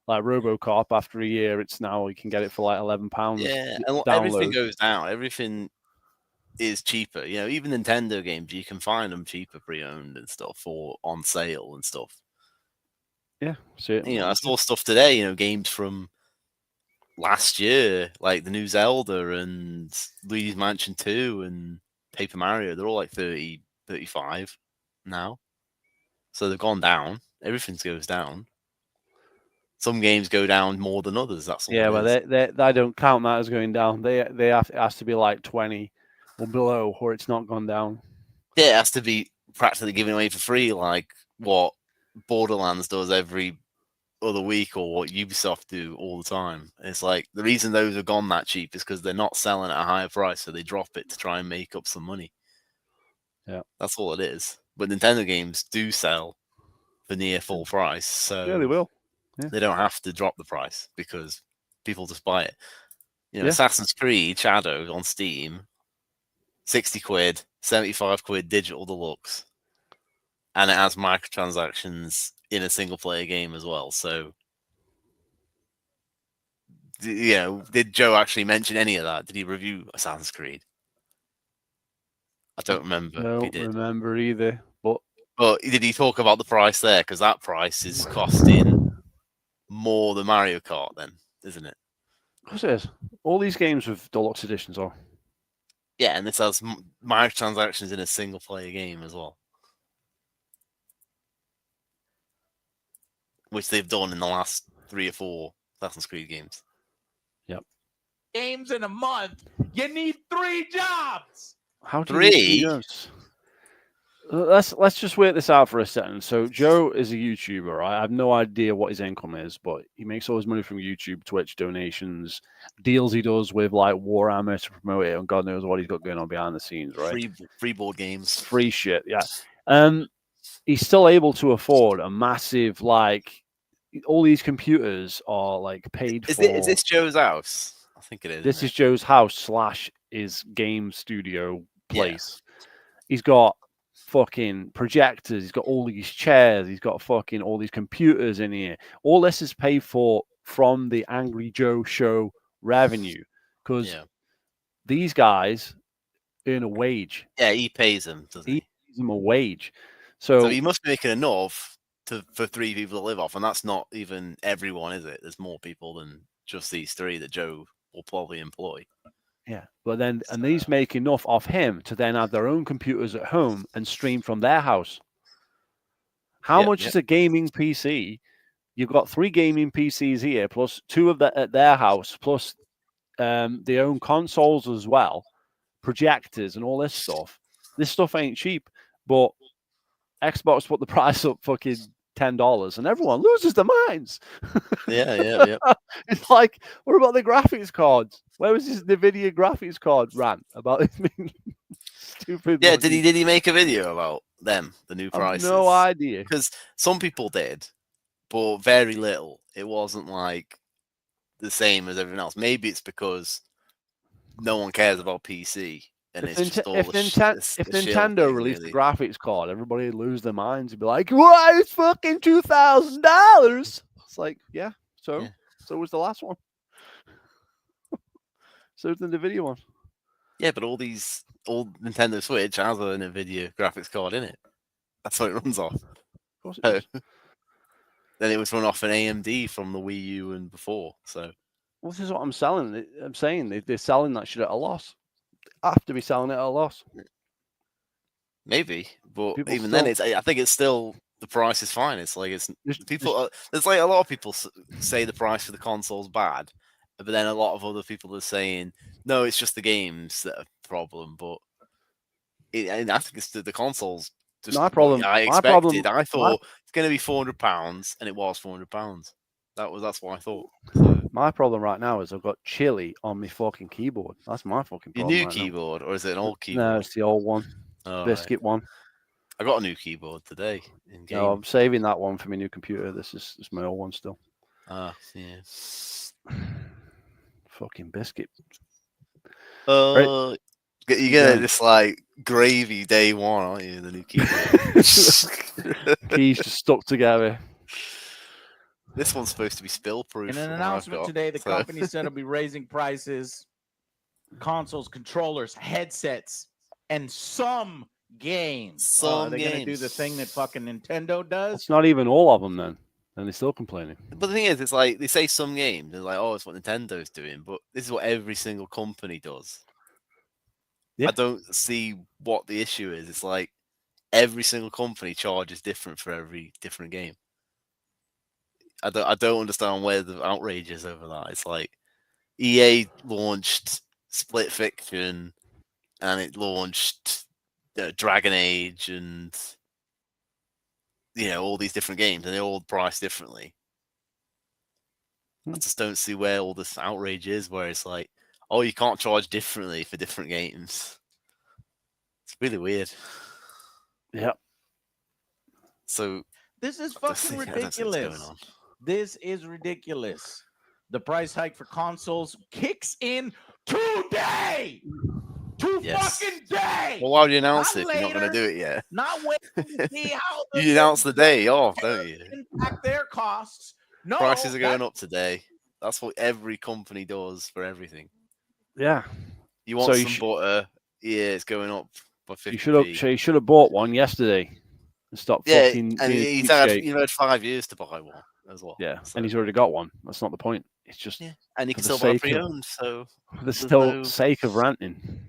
[SPEAKER 1] Like RoboCop, after a year, it's now you can get it for like £11.
[SPEAKER 2] Yeah, and everything goes down. Everything is cheaper. Even Nintendo games, you can find them cheaper pre-owned and stuff, or on sale and stuff.
[SPEAKER 1] Yeah, certainly.
[SPEAKER 2] I saw stuff today. Games from last year, like the new Zelda and Luigi's Mansion 2 and Paper Mario, they're all like 30, 35 now. So they've gone down. Everything goes down. Some games go down more than others. That's all.
[SPEAKER 1] Yeah,
[SPEAKER 2] it
[SPEAKER 1] but
[SPEAKER 2] is.
[SPEAKER 1] they don't count that as going down. They have it has to be like 20 or below, or it's not gone down.
[SPEAKER 2] Yeah, it has to be practically given away for free, like what Borderlands does every other week, or what Ubisoft do all the time. It's like the reason those are gone that cheap is because they're not selling at a higher price, so they drop it to try and make up some money.
[SPEAKER 1] Yeah,
[SPEAKER 2] that's all it is. But Nintendo games do sell for near full price, so
[SPEAKER 1] yeah, they will.
[SPEAKER 2] they don't have to drop the price because people just buy it. You know,
[SPEAKER 1] Yeah.
[SPEAKER 2] Assassin's Creed Shadow on Steam, 60 quid, 75 quid digital deluxe, and it has microtransactions in a single player game as well. So, you know, did Joe actually mention any of that? Did he review Assassin's Creed? I don't remember if he
[SPEAKER 1] Don't
[SPEAKER 2] did.
[SPEAKER 1] remember either.
[SPEAKER 2] But did he talk about the price there? Because that price is costing more than Mario Kart, then, isn't it?
[SPEAKER 1] Of course it is. All these games with deluxe editions are.
[SPEAKER 2] Yeah, and this has microtransactions in a single player game as well, which they've done in the last 3 or 4 Assassin's Creed games.
[SPEAKER 3] Games in a month. You need 3 jobs.
[SPEAKER 1] How do you need 3
[SPEAKER 2] 3?
[SPEAKER 1] jobs? Let's just wait this out for a second. So Joe is a YouTuber, right? I have no idea what his income is, but he makes all his money from YouTube, Twitch donations, deals he does with like Warhammer to promote it, and God knows what he's got going on behind the scenes, right?
[SPEAKER 2] Free board games.
[SPEAKER 1] Free shit, yeah. He's still able to afford a massive, like, all these computers are like paid for.
[SPEAKER 2] Is this Joe's house? I think it is.
[SPEAKER 1] This is Joe's house / his game studio place.
[SPEAKER 2] Yeah.
[SPEAKER 1] He's got fucking projectors. He's got all these chairs. He's got fucking all these computers in here. All this is paid for from the Angry Joe Show revenue because these guys earn a wage.
[SPEAKER 2] Yeah, he pays them, doesn't he?
[SPEAKER 1] He pays them a wage.
[SPEAKER 2] So
[SPEAKER 1] So
[SPEAKER 2] he must be making enough for 3 people to live off, and that's not even everyone, is it? There's more people than just these 3 that Joe will probably employ.
[SPEAKER 1] yeah, but then and these make enough off him to then have their own computers at home and stream from their house. How much is a gaming PC? You've got 3 gaming PCs here, plus 2 of that at their house, plus their own consoles as well, projectors and all this stuff. This stuff ain't cheap, but Xbox put the price up fucking $10, and everyone loses their minds.
[SPEAKER 2] Yeah.
[SPEAKER 1] It's like, what about the graphics cards? Where was this NVIDIA graphics card rant about it being stupid?
[SPEAKER 2] Yeah, did he make a video about them, the new prices?
[SPEAKER 1] No idea.
[SPEAKER 2] Because some people did, but very little. It wasn't like the same as everyone else. Maybe it's because no one cares about PC. And
[SPEAKER 1] If
[SPEAKER 2] Nintendo
[SPEAKER 1] released the graphics card, everybody would lose their minds and be like, "Why it's fucking $2,000?" It's like, yeah. So was the last one. So was the NVIDIA one.
[SPEAKER 2] Yeah, but all Nintendo Switch has a NVIDIA graphics card in it. That's what it runs off.
[SPEAKER 1] Of course it does.
[SPEAKER 2] Then it was run off an AMD from the Wii U and before. So,
[SPEAKER 1] well, this is what I'm selling. I'm saying they're selling that shit at a loss. Have to be selling it at a loss.
[SPEAKER 2] Maybe, but
[SPEAKER 1] People
[SPEAKER 2] even
[SPEAKER 1] still...
[SPEAKER 2] then, I think it's still the price is fine. It's like there's like a lot of people say the price for the console's bad, but then a lot of other people are saying no, it's just the games that are the problem. But I think it's the consoles. Just
[SPEAKER 1] my problem.
[SPEAKER 2] I expected. I thought it's going to be £400, and it was £400. That's what I thought. So,
[SPEAKER 1] my problem right now is I've got chili on my fucking keyboard. That's my fucking problem.
[SPEAKER 2] Your new keyboard, or is it an old keyboard?
[SPEAKER 1] No, it's the old one. Biscuit one.
[SPEAKER 2] I got a new keyboard today in game.
[SPEAKER 1] No, I'm saving that one for my new computer. This is my old one still.
[SPEAKER 2] Ah, yeah.
[SPEAKER 1] Fucking biscuit.
[SPEAKER 2] You're gonna just like gravy day one, aren't you? The new keyboard.
[SPEAKER 1] Keys just stuck together.
[SPEAKER 2] This one's supposed to be spill proof.
[SPEAKER 3] In an announcement today, the company said it'll be raising prices, consoles, controllers, headsets, and some games. They're going to do the thing that fucking Nintendo does.
[SPEAKER 1] It's not even all of them then. and they're still complaining.
[SPEAKER 2] But the thing is, it's like they say some games, they're like, "Oh, it's what Nintendo's doing," but this is what every single company does.
[SPEAKER 1] Yeah.
[SPEAKER 2] I don't see what the issue is. It's like every single company charges different for every different game. I don't understand where the outrage is over that. It's like EA launched Split Fiction, and it launched Dragon Age, and all these different games, and they're all priced differently. I just don't see where all this outrage is, where it's like, oh, you can't charge differently for different games. It's really weird.
[SPEAKER 1] Yeah.
[SPEAKER 2] So
[SPEAKER 3] This is
[SPEAKER 2] I don't see-
[SPEAKER 3] fucking
[SPEAKER 2] I don't see what's going
[SPEAKER 3] ridiculous.
[SPEAKER 2] on.
[SPEAKER 3] This is ridiculous. The price hike for consoles kicks in today.
[SPEAKER 2] Yes.
[SPEAKER 3] Fucking day.
[SPEAKER 2] Well, why would you announce
[SPEAKER 3] Not
[SPEAKER 2] it if you're not going to
[SPEAKER 3] later.
[SPEAKER 2] do it yet?
[SPEAKER 3] Not waiting to see how
[SPEAKER 2] You announce the day off, don't you?
[SPEAKER 3] impact their costs. No,
[SPEAKER 2] Prices are going
[SPEAKER 3] that-
[SPEAKER 2] up today. That's what every company does for everything.
[SPEAKER 1] Yeah.
[SPEAKER 2] You want
[SPEAKER 1] So you
[SPEAKER 2] some
[SPEAKER 1] sh-
[SPEAKER 2] butter? Yeah, it's going up by 50p.
[SPEAKER 1] You should have bought one yesterday and stopped fucking
[SPEAKER 2] and
[SPEAKER 1] being a
[SPEAKER 2] he's had
[SPEAKER 1] cheapskate.
[SPEAKER 2] 5 years to buy one as well.
[SPEAKER 1] Yeah,
[SPEAKER 2] so-
[SPEAKER 1] and he's already got one. That's not the point. It's just
[SPEAKER 2] Yeah, and you
[SPEAKER 1] for
[SPEAKER 2] can
[SPEAKER 1] the
[SPEAKER 2] still buy
[SPEAKER 1] sake of-
[SPEAKER 2] pre-owned. So
[SPEAKER 1] for the
[SPEAKER 2] there's
[SPEAKER 1] still
[SPEAKER 2] no-
[SPEAKER 1] sake of ranting.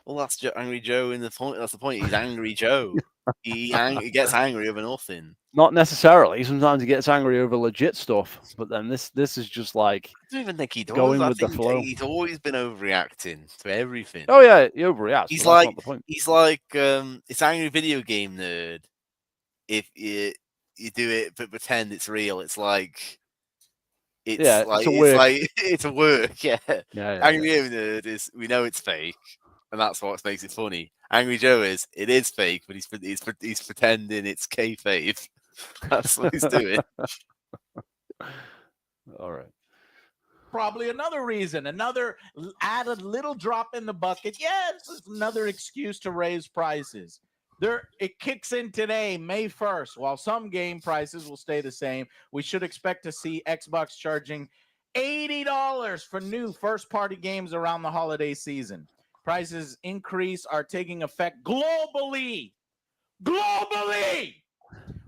[SPEAKER 2] Well, that's Angry Joe in the point. That's the point. He's Angry Joe. He gets angry over nothing.
[SPEAKER 1] Not necessarily. Sometimes he gets angry over legit stuff, but then this is just like,
[SPEAKER 2] I don't even think he does.
[SPEAKER 1] Going
[SPEAKER 2] I
[SPEAKER 1] with the
[SPEAKER 2] think
[SPEAKER 1] flow.
[SPEAKER 2] he's always been overreacting to everything.
[SPEAKER 1] oh yeah, he overreacts.
[SPEAKER 2] He's
[SPEAKER 1] but that's
[SPEAKER 2] like-
[SPEAKER 1] not the point.
[SPEAKER 2] He's like it's Angry Video Game Nerd. If you do it but pretend it's real, it's like it's
[SPEAKER 1] Yeah,
[SPEAKER 2] like
[SPEAKER 1] it's a work.
[SPEAKER 2] it's a work. Yeah,
[SPEAKER 1] Yeah,
[SPEAKER 2] Angry Video Nerd is we know it's fake, and that's what makes it funny. Angry Joe is fake, but he's pretending it's kayfabe. That's what he's doing.
[SPEAKER 1] All right.
[SPEAKER 3] probably another reason, add a little drop in the bucket. Yes, it's another excuse to raise prices. It kicks in today, May 1st. While some game prices will stay the same, we should expect to see Xbox charging $80 for new first-party games around the holiday season. Prices increase are taking effect globally,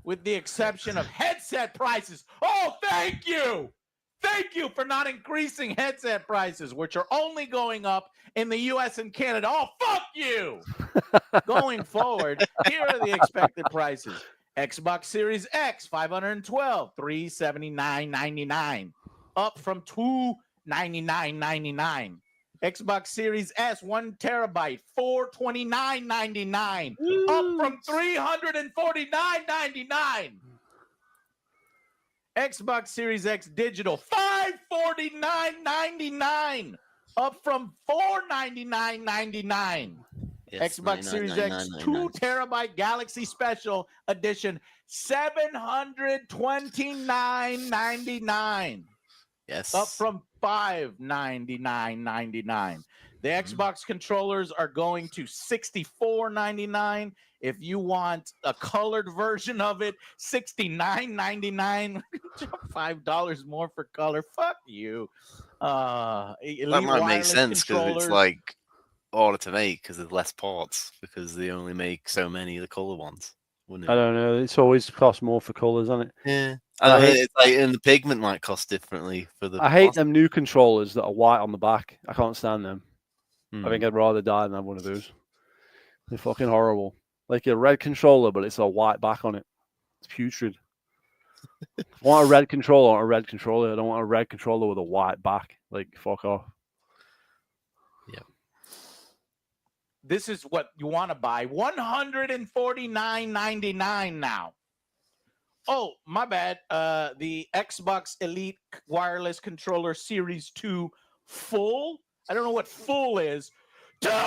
[SPEAKER 3] with the exception of headset prices. Oh, thank you. Thank you for not increasing headset prices, which are only going up in the U.S. and Canada. Oh, fuck you. Going forward, here are the expected prices. Xbox Series X, $512, $379.99, up from $299.99. Xbox Series S, 1 terabyte, $429.99, up from $349.99. Xbox Series X Digital, $549.99, up from $499.99.
[SPEAKER 2] Yes,
[SPEAKER 3] Xbox Series X 2 terabyte Galaxy Special Edition, $729.99.
[SPEAKER 2] Yes,
[SPEAKER 3] Up from $599.99. The Xbox controllers are going to $64.99. If you want a colored version of it, $69.99. $5 more for color. Fuck you.
[SPEAKER 2] that might make sense because it's like harder to make because there's less parts because they only make so many of the color ones. Wouldn't it?
[SPEAKER 1] I don't know. It's always cost more for colours, isn't it?
[SPEAKER 2] Yeah,
[SPEAKER 1] I hate-
[SPEAKER 2] it's like, and the pigment might cost differently for the.
[SPEAKER 1] I hate
[SPEAKER 2] plastic.
[SPEAKER 1] them new controllers that are white on the back. I can't stand them.
[SPEAKER 2] Hmm.
[SPEAKER 1] I think I'd rather die than have one of those. They're fucking horrible. Like a red controller, but it's a white back on it. It's putrid. I want a red controller. I want a red controller. I don't want a red controller with a white back. Like, fuck off.
[SPEAKER 3] This is what you want to buy. $149.99 now. Oh, my bad. The Xbox Elite Wireless Controller Series 2 full. I don't know what full is. $200.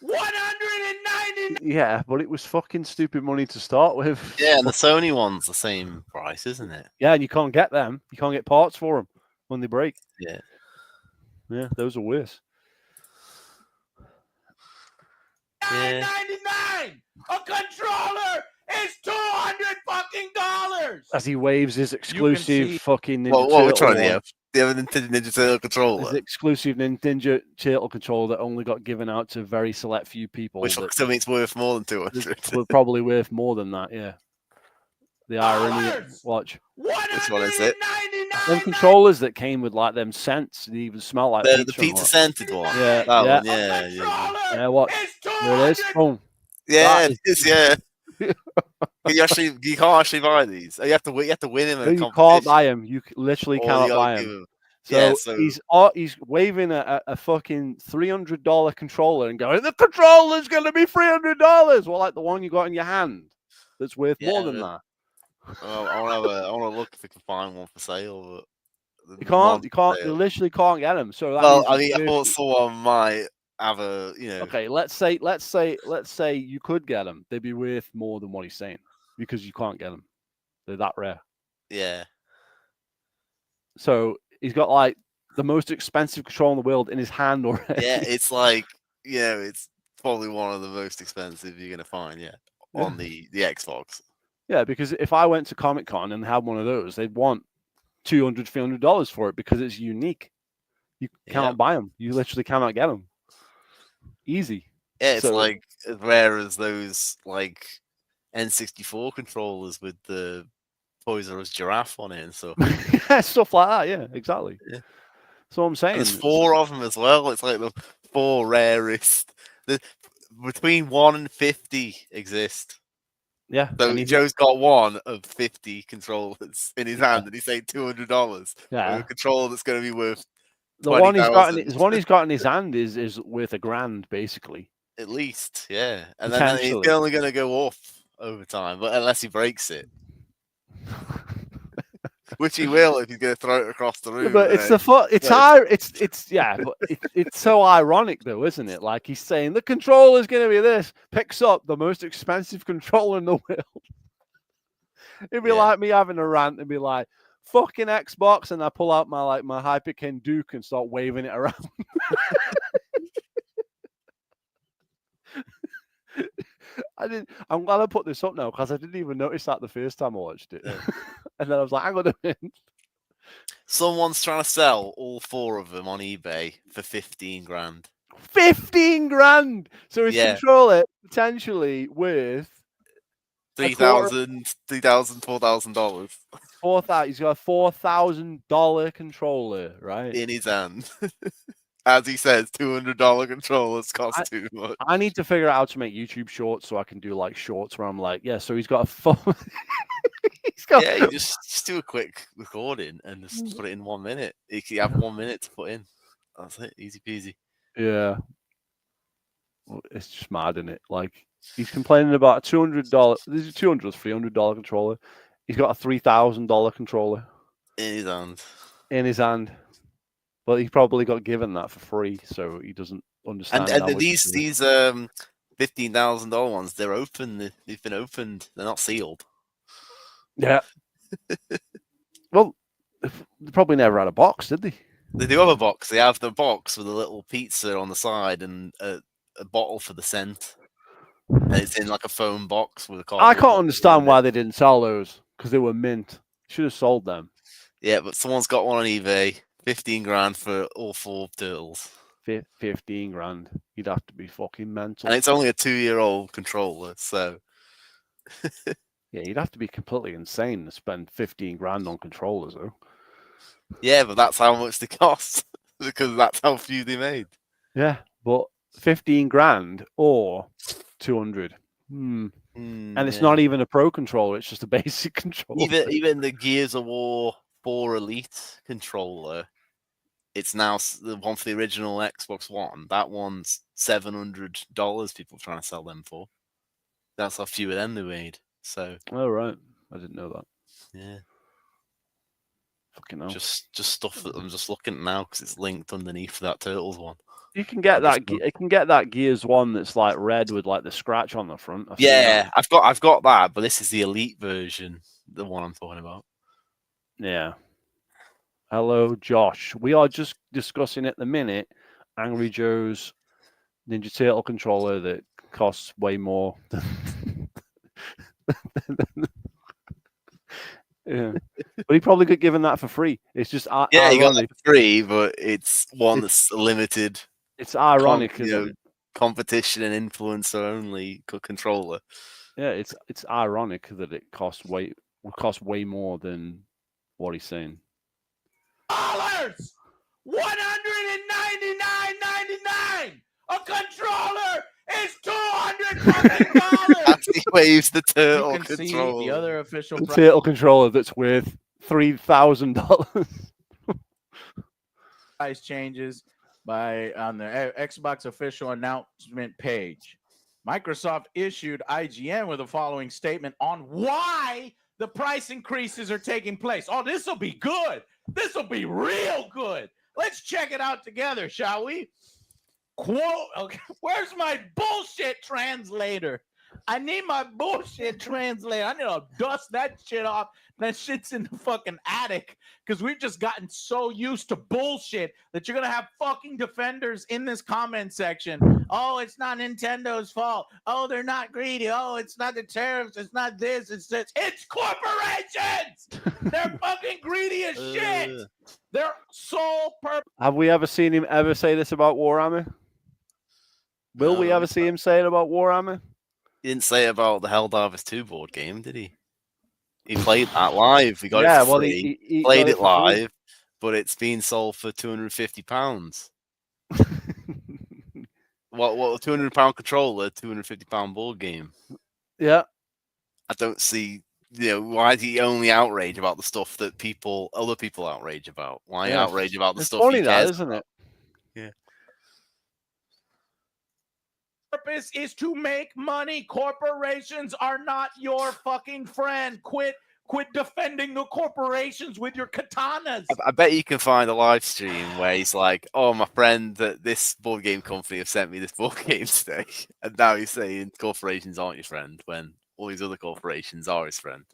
[SPEAKER 3] $199.
[SPEAKER 1] Yeah, but it was fucking stupid money to start with.
[SPEAKER 2] Yeah, and the Sony one's the same price, isn't it?
[SPEAKER 1] Yeah, and you can't get them. You can't get parts for them when they break.
[SPEAKER 2] Yeah.
[SPEAKER 1] Yeah, those are worse.
[SPEAKER 2] Yeah.
[SPEAKER 3] $9.99. A controller is $200 fucking dollars.
[SPEAKER 1] As he waves his
[SPEAKER 3] see-
[SPEAKER 1] exclusive fucking Ninja
[SPEAKER 2] What we're
[SPEAKER 1] Turtle
[SPEAKER 2] trying to
[SPEAKER 1] one.
[SPEAKER 2] do? The other Ninja Turtle
[SPEAKER 1] His
[SPEAKER 2] controller,
[SPEAKER 1] exclusive Ninja Turtle controller that only got given out to very select few people.
[SPEAKER 2] which
[SPEAKER 1] that
[SPEAKER 2] something's worth more than 200.
[SPEAKER 1] were probably worth more than that. Yeah. The irony.
[SPEAKER 3] Dollars!
[SPEAKER 1] Watch.
[SPEAKER 2] Which one is it?
[SPEAKER 1] Them controllers that came with like them scents, they even smell like
[SPEAKER 2] The
[SPEAKER 1] pizza.
[SPEAKER 2] pizza scented one.
[SPEAKER 1] Yeah,
[SPEAKER 2] That
[SPEAKER 1] yeah.
[SPEAKER 2] one. Yeah.
[SPEAKER 1] Yeah, watch. There it is. Boom.
[SPEAKER 2] Yeah,
[SPEAKER 1] That
[SPEAKER 2] it is, yeah. You can't actually buy these. You have to win. You have to win him in
[SPEAKER 1] No,
[SPEAKER 2] a
[SPEAKER 1] you
[SPEAKER 2] competition.
[SPEAKER 1] can't buy them. You literally
[SPEAKER 2] or you
[SPEAKER 1] cannot
[SPEAKER 2] gotta
[SPEAKER 1] buy
[SPEAKER 2] give
[SPEAKER 1] them.
[SPEAKER 2] him-
[SPEAKER 1] So,
[SPEAKER 2] Yeah, so-
[SPEAKER 1] he's waving a fucking $300 controller and going, the controller's going to be $300. Well, like the one you got in your hand that's worth more
[SPEAKER 2] Yeah,
[SPEAKER 1] than that.
[SPEAKER 2] I want to look if I can find one for sale. But
[SPEAKER 1] You
[SPEAKER 2] one's
[SPEAKER 1] can't,
[SPEAKER 2] for
[SPEAKER 1] you
[SPEAKER 2] sale.
[SPEAKER 1] literally can't get them. So that
[SPEAKER 2] Well,
[SPEAKER 1] means
[SPEAKER 2] I
[SPEAKER 1] it's
[SPEAKER 2] mean, I thought
[SPEAKER 1] worth-
[SPEAKER 2] someone might have a,
[SPEAKER 1] okay, let's say you could get them. They'd be worth more than what he's saying because you can't get them. They're that rare.
[SPEAKER 2] Yeah.
[SPEAKER 1] So he's got like the most expensive controller in the world in his hand already.
[SPEAKER 2] Yeah, it's like, it's probably one of the most expensive you're gonna find. Yeah, on the Xbox.
[SPEAKER 1] Yeah, because if I went to Comic Con and had one of those, they'd want $200, $300 for it because it's unique. You cannot buy them. You literally cannot get them. Easy.
[SPEAKER 2] Yeah, it's
[SPEAKER 1] So-
[SPEAKER 2] like as rare as those like N64 controllers with the Toys R Us giraffe on it and stuff.
[SPEAKER 1] Yeah, stuff like that. Yeah, exactly.
[SPEAKER 2] Yeah.
[SPEAKER 1] So I'm saying
[SPEAKER 2] And there's 4 of them as well. It's like the 4 rarest. Between 1 and 50 exist.
[SPEAKER 1] Yeah.
[SPEAKER 2] So
[SPEAKER 1] and
[SPEAKER 2] Joe's got one of 50 controllers in his hand, and he's saying $200 for
[SPEAKER 1] Yeah.
[SPEAKER 2] a controller that's going to be worth
[SPEAKER 1] the one he's got in
[SPEAKER 2] 20,000.
[SPEAKER 1] his one he's got in his hand is worth $1,000 basically.
[SPEAKER 2] At least, yeah. And then it's
[SPEAKER 1] Potentially.
[SPEAKER 2] only going to go up over time, but unless he breaks it, which he will if he's going to throw it across the room.
[SPEAKER 1] But it's it's so ironic though, isn't it? Like he's saying the controller's going to be this, picks up the most expensive controller in the world. It'd be
[SPEAKER 2] Yeah.
[SPEAKER 1] like me having a rant and be like, fucking Xbox, and I pull out my Hyperkin Duke and start waving it around. I'm glad I put this up now because I didn't even notice that the first time I watched it. And then I was like, hang on a minute.
[SPEAKER 2] Someone's trying to sell all 4 of them on eBay for 15 grand.
[SPEAKER 1] 15 grand. So his
[SPEAKER 2] Yeah.
[SPEAKER 1] controller potentially worth
[SPEAKER 2] $3,000, $4,000
[SPEAKER 1] $4,000. He's got a $4,000 controller, right?
[SPEAKER 2] in his hand. As he says, $200 controllers cost too much.
[SPEAKER 1] I need to figure out how to make YouTube shorts so I can do like shorts where I'm like, yeah, so he's got a phone.
[SPEAKER 2] Yeah, you just do a quick recording and just put it in 1 minute. You have 1 minute to put in. That's it, easy peasy.
[SPEAKER 1] Yeah. Well, it's just mad, isn't it? Like he's complaining about a $200. This is $200, $300 controller. He's got a $3,000 controller
[SPEAKER 2] In his hand.
[SPEAKER 1] in his hand. But he probably got given that for free, so he doesn't understand.
[SPEAKER 2] And
[SPEAKER 1] how much
[SPEAKER 2] these
[SPEAKER 1] it's
[SPEAKER 2] $15,000 ones, they're open. They've been opened. They're not sealed.
[SPEAKER 1] yeah. Well, they probably never had a box, did they?
[SPEAKER 2] They do have a box. They have the box with a little pizza on the side and a bottle for the scent. And it's in like a foam box with a
[SPEAKER 1] I
[SPEAKER 2] cardboard
[SPEAKER 1] can't
[SPEAKER 2] box
[SPEAKER 1] understand
[SPEAKER 2] in
[SPEAKER 1] why
[SPEAKER 2] it.
[SPEAKER 1] they didn't sell those because they were mint. Should have sold them.
[SPEAKER 2] Yeah, but someone's got one on eBay. 15 grand for all 4 turtles.
[SPEAKER 1] 15 grand. You'd have to be fucking mental.
[SPEAKER 2] And it's only a 2-year-old controller, so
[SPEAKER 1] Yeah, you'd have to be completely insane to spend 15 grand on controllers, though.
[SPEAKER 2] yeah, but that's how much they cost because that's how few they made.
[SPEAKER 1] Yeah, but 15 grand or 200. And it's not even a pro controller; it's just a basic controller.
[SPEAKER 2] Even the Gears of War 4 Elite controller. It's now the one for the original Xbox One. That one's $700. People trying to sell them for. That's how few of them they made. So,
[SPEAKER 1] Oh right, I didn't know that.
[SPEAKER 2] yeah,
[SPEAKER 1] Fucking hell.
[SPEAKER 2] just stuff that I'm just looking at now because it's linked underneath that Turtles one.
[SPEAKER 1] You can get
[SPEAKER 2] I
[SPEAKER 1] that.
[SPEAKER 2] just
[SPEAKER 1] You can get that Gears one that's like red with like the scratch on the front. I've seen
[SPEAKER 2] Yeah,
[SPEAKER 1] that.
[SPEAKER 2] I've got that, but this is the Elite version, the one I'm talking about.
[SPEAKER 1] Yeah. Hello, Josh. We are just discussing at the minute Angry Joe's Ninja Turtle controller that costs way more. Yeah, but he probably got given that for free. It's just
[SPEAKER 2] Yeah, you got
[SPEAKER 1] ironic.
[SPEAKER 2] that for free, but it's one that's limited
[SPEAKER 1] It's ironic,
[SPEAKER 2] you
[SPEAKER 1] isn't
[SPEAKER 2] know,
[SPEAKER 1] it?
[SPEAKER 2] competition and influencer only controller.
[SPEAKER 1] Yeah, it's ironic that it costs way would cost way more than what he's saying.
[SPEAKER 3] $199.99. A controller is $200.
[SPEAKER 2] As he waves the
[SPEAKER 3] You
[SPEAKER 2] turtle
[SPEAKER 3] can see
[SPEAKER 2] controller.
[SPEAKER 3] the other official
[SPEAKER 1] The
[SPEAKER 3] price.
[SPEAKER 1] turtle controller that's worth $3,000.
[SPEAKER 3] Price changes on the Xbox official announcement page. Microsoft issued IGN with the following statement on why the price increases are taking place. Oh, this will be good. This will be real good. Let's check it out together, shall we? Quote, okay, where's my bullshit translator? I need my bullshit translator. I need to dust that shit off. That shit's in the fucking attic because we've just gotten so used to bullshit that you're going to have fucking defenders in this comment section. Oh, it's not Nintendo's fault. Oh, they're not greedy. Oh, it's not the tariffs. It's not this. It's this. It's corporations. They're fucking greedy as shit. Their sole purpose.
[SPEAKER 1] Have we ever seen him ever say this about Warhammer? Will we
[SPEAKER 2] No.
[SPEAKER 1] ever see him say it about Warhammer?
[SPEAKER 2] He didn't say it about the Helldiver's 2 board game, did he? He played that live. He got it for free.
[SPEAKER 1] he
[SPEAKER 2] Played
[SPEAKER 1] got
[SPEAKER 2] it
[SPEAKER 1] for free.
[SPEAKER 2] live, but it's being sold for £250. What £200 controller, £250 board game?
[SPEAKER 1] Yeah.
[SPEAKER 2] I don't see. Why is he only outraged about the stuff that other people outrage about? Why
[SPEAKER 1] Yeah.
[SPEAKER 2] outrage about the
[SPEAKER 1] It's
[SPEAKER 2] stuff
[SPEAKER 1] funny
[SPEAKER 2] he
[SPEAKER 1] that,
[SPEAKER 2] cares
[SPEAKER 1] isn't
[SPEAKER 2] about?
[SPEAKER 1] it?
[SPEAKER 3] Purpose is to make money. Corporations are not your fucking friend. Quit defending the corporations with your katanas.
[SPEAKER 2] I bet you can find a live stream where he's like, "Oh, my friend at this board game company have sent me this board game today," and now he's saying corporations aren't your friend when all these other corporations are his friend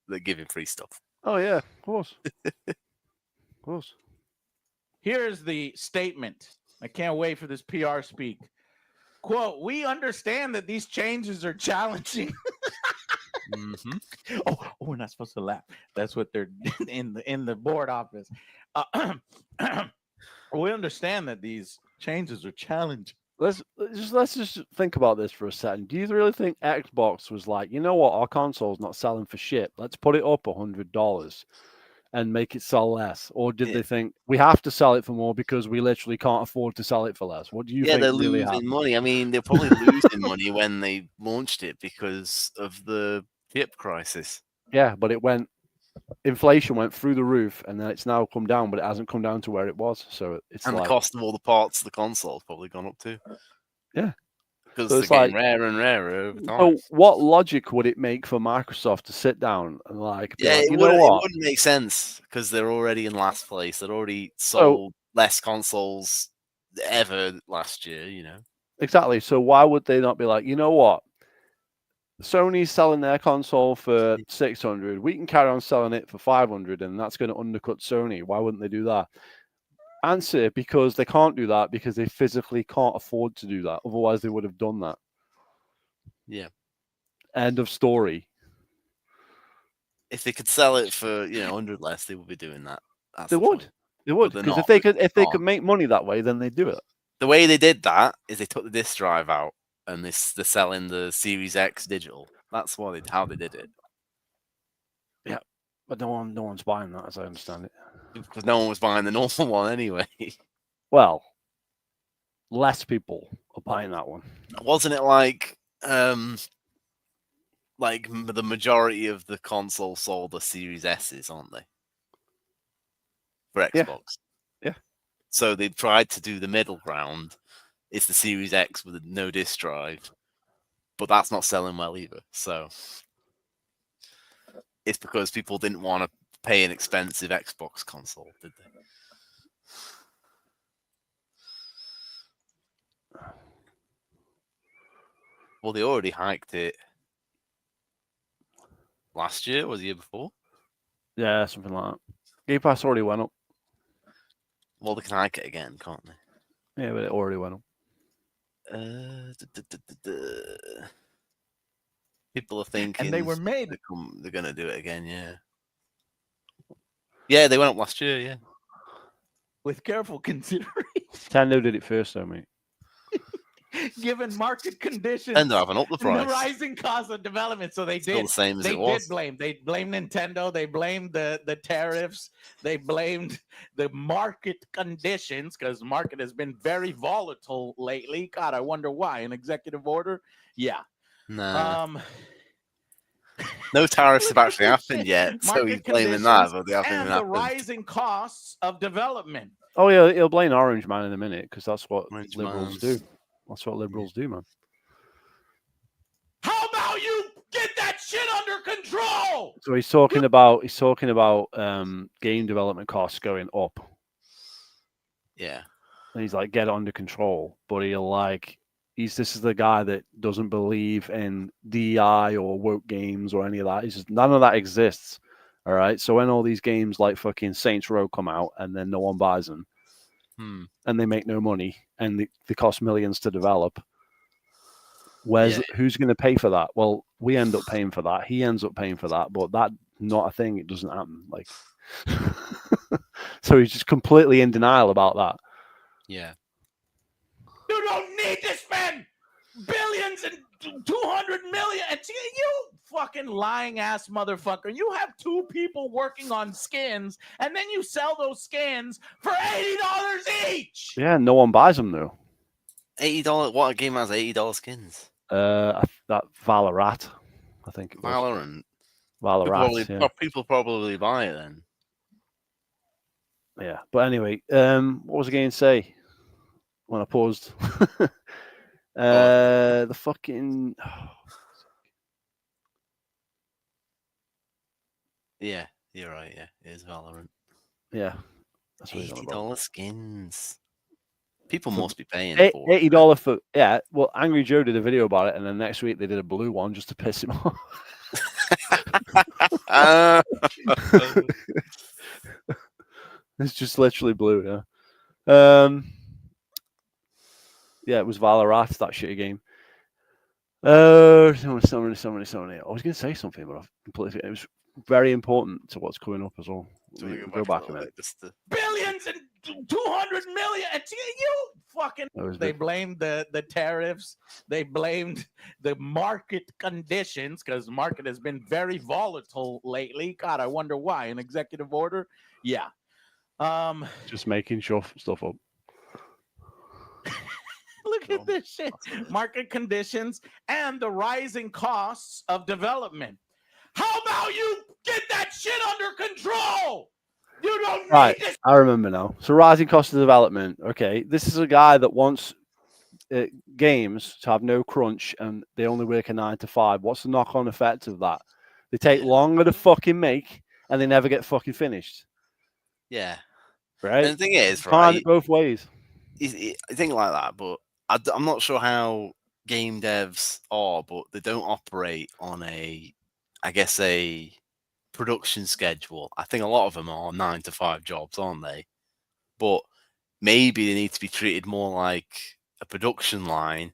[SPEAKER 2] that give him free stuff.
[SPEAKER 1] Oh yeah, of course. Of course.
[SPEAKER 3] Here's the statement. I can't wait for this PR speak. Quote, we understand that these changes are challenging.
[SPEAKER 2] Mm-hmm.
[SPEAKER 3] Oh, we're not supposed to laugh. That's what they're in the board office. We understand that these changes are challenging.
[SPEAKER 1] Let's just think about this for a second. Do you really think Xbox was like, you know what, our console's not selling for shit. Let's put it up $100 and make it sell less? Or did they think we have to sell it for more because we literally can't afford to sell it for less? What do you think
[SPEAKER 2] they're
[SPEAKER 1] really
[SPEAKER 2] losing
[SPEAKER 1] happened?
[SPEAKER 2] money. I mean, they're probably losing money when they launched it because of the chip crisis.
[SPEAKER 1] Yeah, but inflation went through the roof, and then it's now come down, but it hasn't come down to where it was. So it's
[SPEAKER 2] And
[SPEAKER 1] like,
[SPEAKER 2] the cost of all the parts of the console's probably gone up too.
[SPEAKER 1] Yeah.
[SPEAKER 2] Because
[SPEAKER 1] So
[SPEAKER 2] they're
[SPEAKER 1] it's
[SPEAKER 2] getting
[SPEAKER 1] like-
[SPEAKER 2] rarer and rarer over time.
[SPEAKER 1] so what logic would it make for Microsoft to sit down and like, be
[SPEAKER 2] Yeah,
[SPEAKER 1] like,
[SPEAKER 2] it
[SPEAKER 1] you know
[SPEAKER 2] wouldn't,
[SPEAKER 1] what?
[SPEAKER 2] it wouldn't make sense because they're already in last place. They'd already sold less consoles ever last year,
[SPEAKER 1] Exactly. So why would they not be like, you know what? Sony's selling their console for 600. We can carry on selling it for 500, and that's going to undercut Sony. Why wouldn't they do that? Answer: because they can't do that because they physically can't afford to do that. Otherwise, they would have done that.
[SPEAKER 2] Yeah.
[SPEAKER 1] End of story.
[SPEAKER 2] If they could sell it for 100 less, they would be doing that. That's
[SPEAKER 1] They
[SPEAKER 2] the
[SPEAKER 1] would.
[SPEAKER 2] point.
[SPEAKER 1] They would,
[SPEAKER 2] they're
[SPEAKER 1] because
[SPEAKER 2] not.
[SPEAKER 1] if they
[SPEAKER 2] They
[SPEAKER 1] could make money that way, then they'd do it.
[SPEAKER 2] The way they did that is they took the disc drive out and they're selling the Series X digital. That's how they did it.
[SPEAKER 1] But no one's buying that, as I understand it.
[SPEAKER 2] Because no one was buying the normal one anyway.
[SPEAKER 1] Well, less people are buying that one.
[SPEAKER 2] Wasn't it like the majority of the console sold the Series S's, aren't they? For Xbox.
[SPEAKER 1] Yeah.
[SPEAKER 2] So they tried to do the middle ground. It's the Series X with no disc drive. But that's not selling well either. So it's because people didn't want to pay an expensive Xbox console, did they? Well, they already hiked it last year or the year before.
[SPEAKER 1] Yeah, something like that. Game Pass already went up.
[SPEAKER 2] Well, they can hike it again, can't they?
[SPEAKER 1] Yeah, but it already went up.
[SPEAKER 2] People are thinking
[SPEAKER 3] And they were made.
[SPEAKER 2] they're going to do it again, yeah. Yeah, they went up last year, yeah.
[SPEAKER 3] With careful consideration.
[SPEAKER 1] Nintendo did it first, though, mate.
[SPEAKER 3] given market conditions
[SPEAKER 2] And they're having up the
[SPEAKER 3] and the
[SPEAKER 2] price.
[SPEAKER 3] rising cost of development. So they
[SPEAKER 2] Still
[SPEAKER 3] did.
[SPEAKER 2] the same as
[SPEAKER 3] They
[SPEAKER 2] it was.
[SPEAKER 3] did blame. They blamed Nintendo. They blamed the tariffs. They blamed the market conditions because the market has been very volatile lately. God, I wonder why. An executive order? Yeah.
[SPEAKER 2] Nah. No tariffs have actually happened yet, so he's
[SPEAKER 3] Market
[SPEAKER 2] blaming that,
[SPEAKER 3] conditions
[SPEAKER 2] but they haven't even
[SPEAKER 3] and the
[SPEAKER 2] happened.
[SPEAKER 3] rising costs of development.
[SPEAKER 1] Oh yeah, he'll blame Orange Man in a minute because that's what
[SPEAKER 2] Orange
[SPEAKER 1] liberals
[SPEAKER 2] Man.
[SPEAKER 1] do. That's what liberals do, man.
[SPEAKER 3] How about you get that shit under control?
[SPEAKER 1] So he's talking about game development costs going up.
[SPEAKER 2] Yeah.
[SPEAKER 1] And he's like, get it under control. But this is the guy that doesn't believe in DEI or woke games or any of that. He's just, none of that exists. All right. So when all these games like fucking Saints Row come out and then no one buys them and they make no money and they cost millions to develop, who's going to pay for that? Well, we end up paying for that. He ends up paying for that, but that's not a thing. It doesn't happen. Like, so he's just completely in denial about that.
[SPEAKER 2] Yeah.
[SPEAKER 3] You don't need to spend billions and 200 million. And you fucking lying ass motherfucker. You have 2 people working on skins, and then you sell those skins for $80 each.
[SPEAKER 1] Yeah, no one buys them though.
[SPEAKER 2] $80. What a game has $80 skins?
[SPEAKER 1] That Valorant, I think it was.
[SPEAKER 2] Valorant.
[SPEAKER 1] Valorant.
[SPEAKER 2] People probably buy it then.
[SPEAKER 1] Yeah, but anyway, what was I going to say when I paused? The fucking.
[SPEAKER 2] Yeah, you're right. Yeah, it is Valorant.
[SPEAKER 1] Yeah, that's what he's on about.
[SPEAKER 2] $80 skins. People must be paying for
[SPEAKER 1] $80 for Well, Angry Joe did a video about it, and then next week they did a blue one just to piss him off. It's just literally blue. Yeah. Yeah, it was Valorant, that shitty game. So many. I was going to say something, but I've completely. It was very important to what's coming up as well. Go back a minute.
[SPEAKER 3] Billions and 200 million. And you fucking. They blamed the tariffs. They blamed the market conditions because the market has been very volatile lately. God, I wonder why. An executive order? Yeah.
[SPEAKER 1] Just making stuff up.
[SPEAKER 3] Look at this shit. Market conditions and the rising costs of development. How about you get that shit under control? You don't need this.
[SPEAKER 1] I remember now. So rising cost of development. Okay, this is a guy that wants games to have no crunch and they only work a 9 to 5. What's the knock-on effect of that? They take longer to fucking make and they never get fucking finished.
[SPEAKER 2] Yeah.
[SPEAKER 1] Right.
[SPEAKER 2] And the thing is,
[SPEAKER 1] find it both ways.
[SPEAKER 2] I think like that, but I'm not sure how game devs are, but they don't operate on a production schedule. I think a lot of them are 9 to 5 jobs, aren't they? But maybe they need to be treated more like a production line,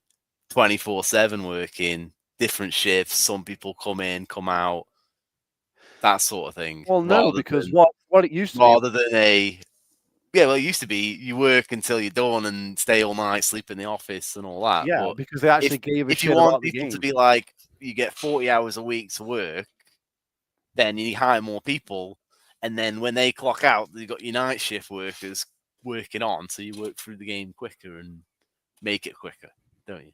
[SPEAKER 2] 24/7 working, different shifts. Some people come in, come out, that sort of thing.
[SPEAKER 1] Well, no, because what it used to
[SPEAKER 2] rather than it used to be you work until you're done and stay all night, sleep in the office and all that.
[SPEAKER 1] Yeah,
[SPEAKER 2] but
[SPEAKER 1] because they actually gave a shit
[SPEAKER 2] if you want
[SPEAKER 1] about the
[SPEAKER 2] people
[SPEAKER 1] game.
[SPEAKER 2] to be like, you get 40 hours a week to work, then you hire more people, and then when they clock out, you've got your night shift workers working on, so you work through the game quicker and make it quicker, don't you?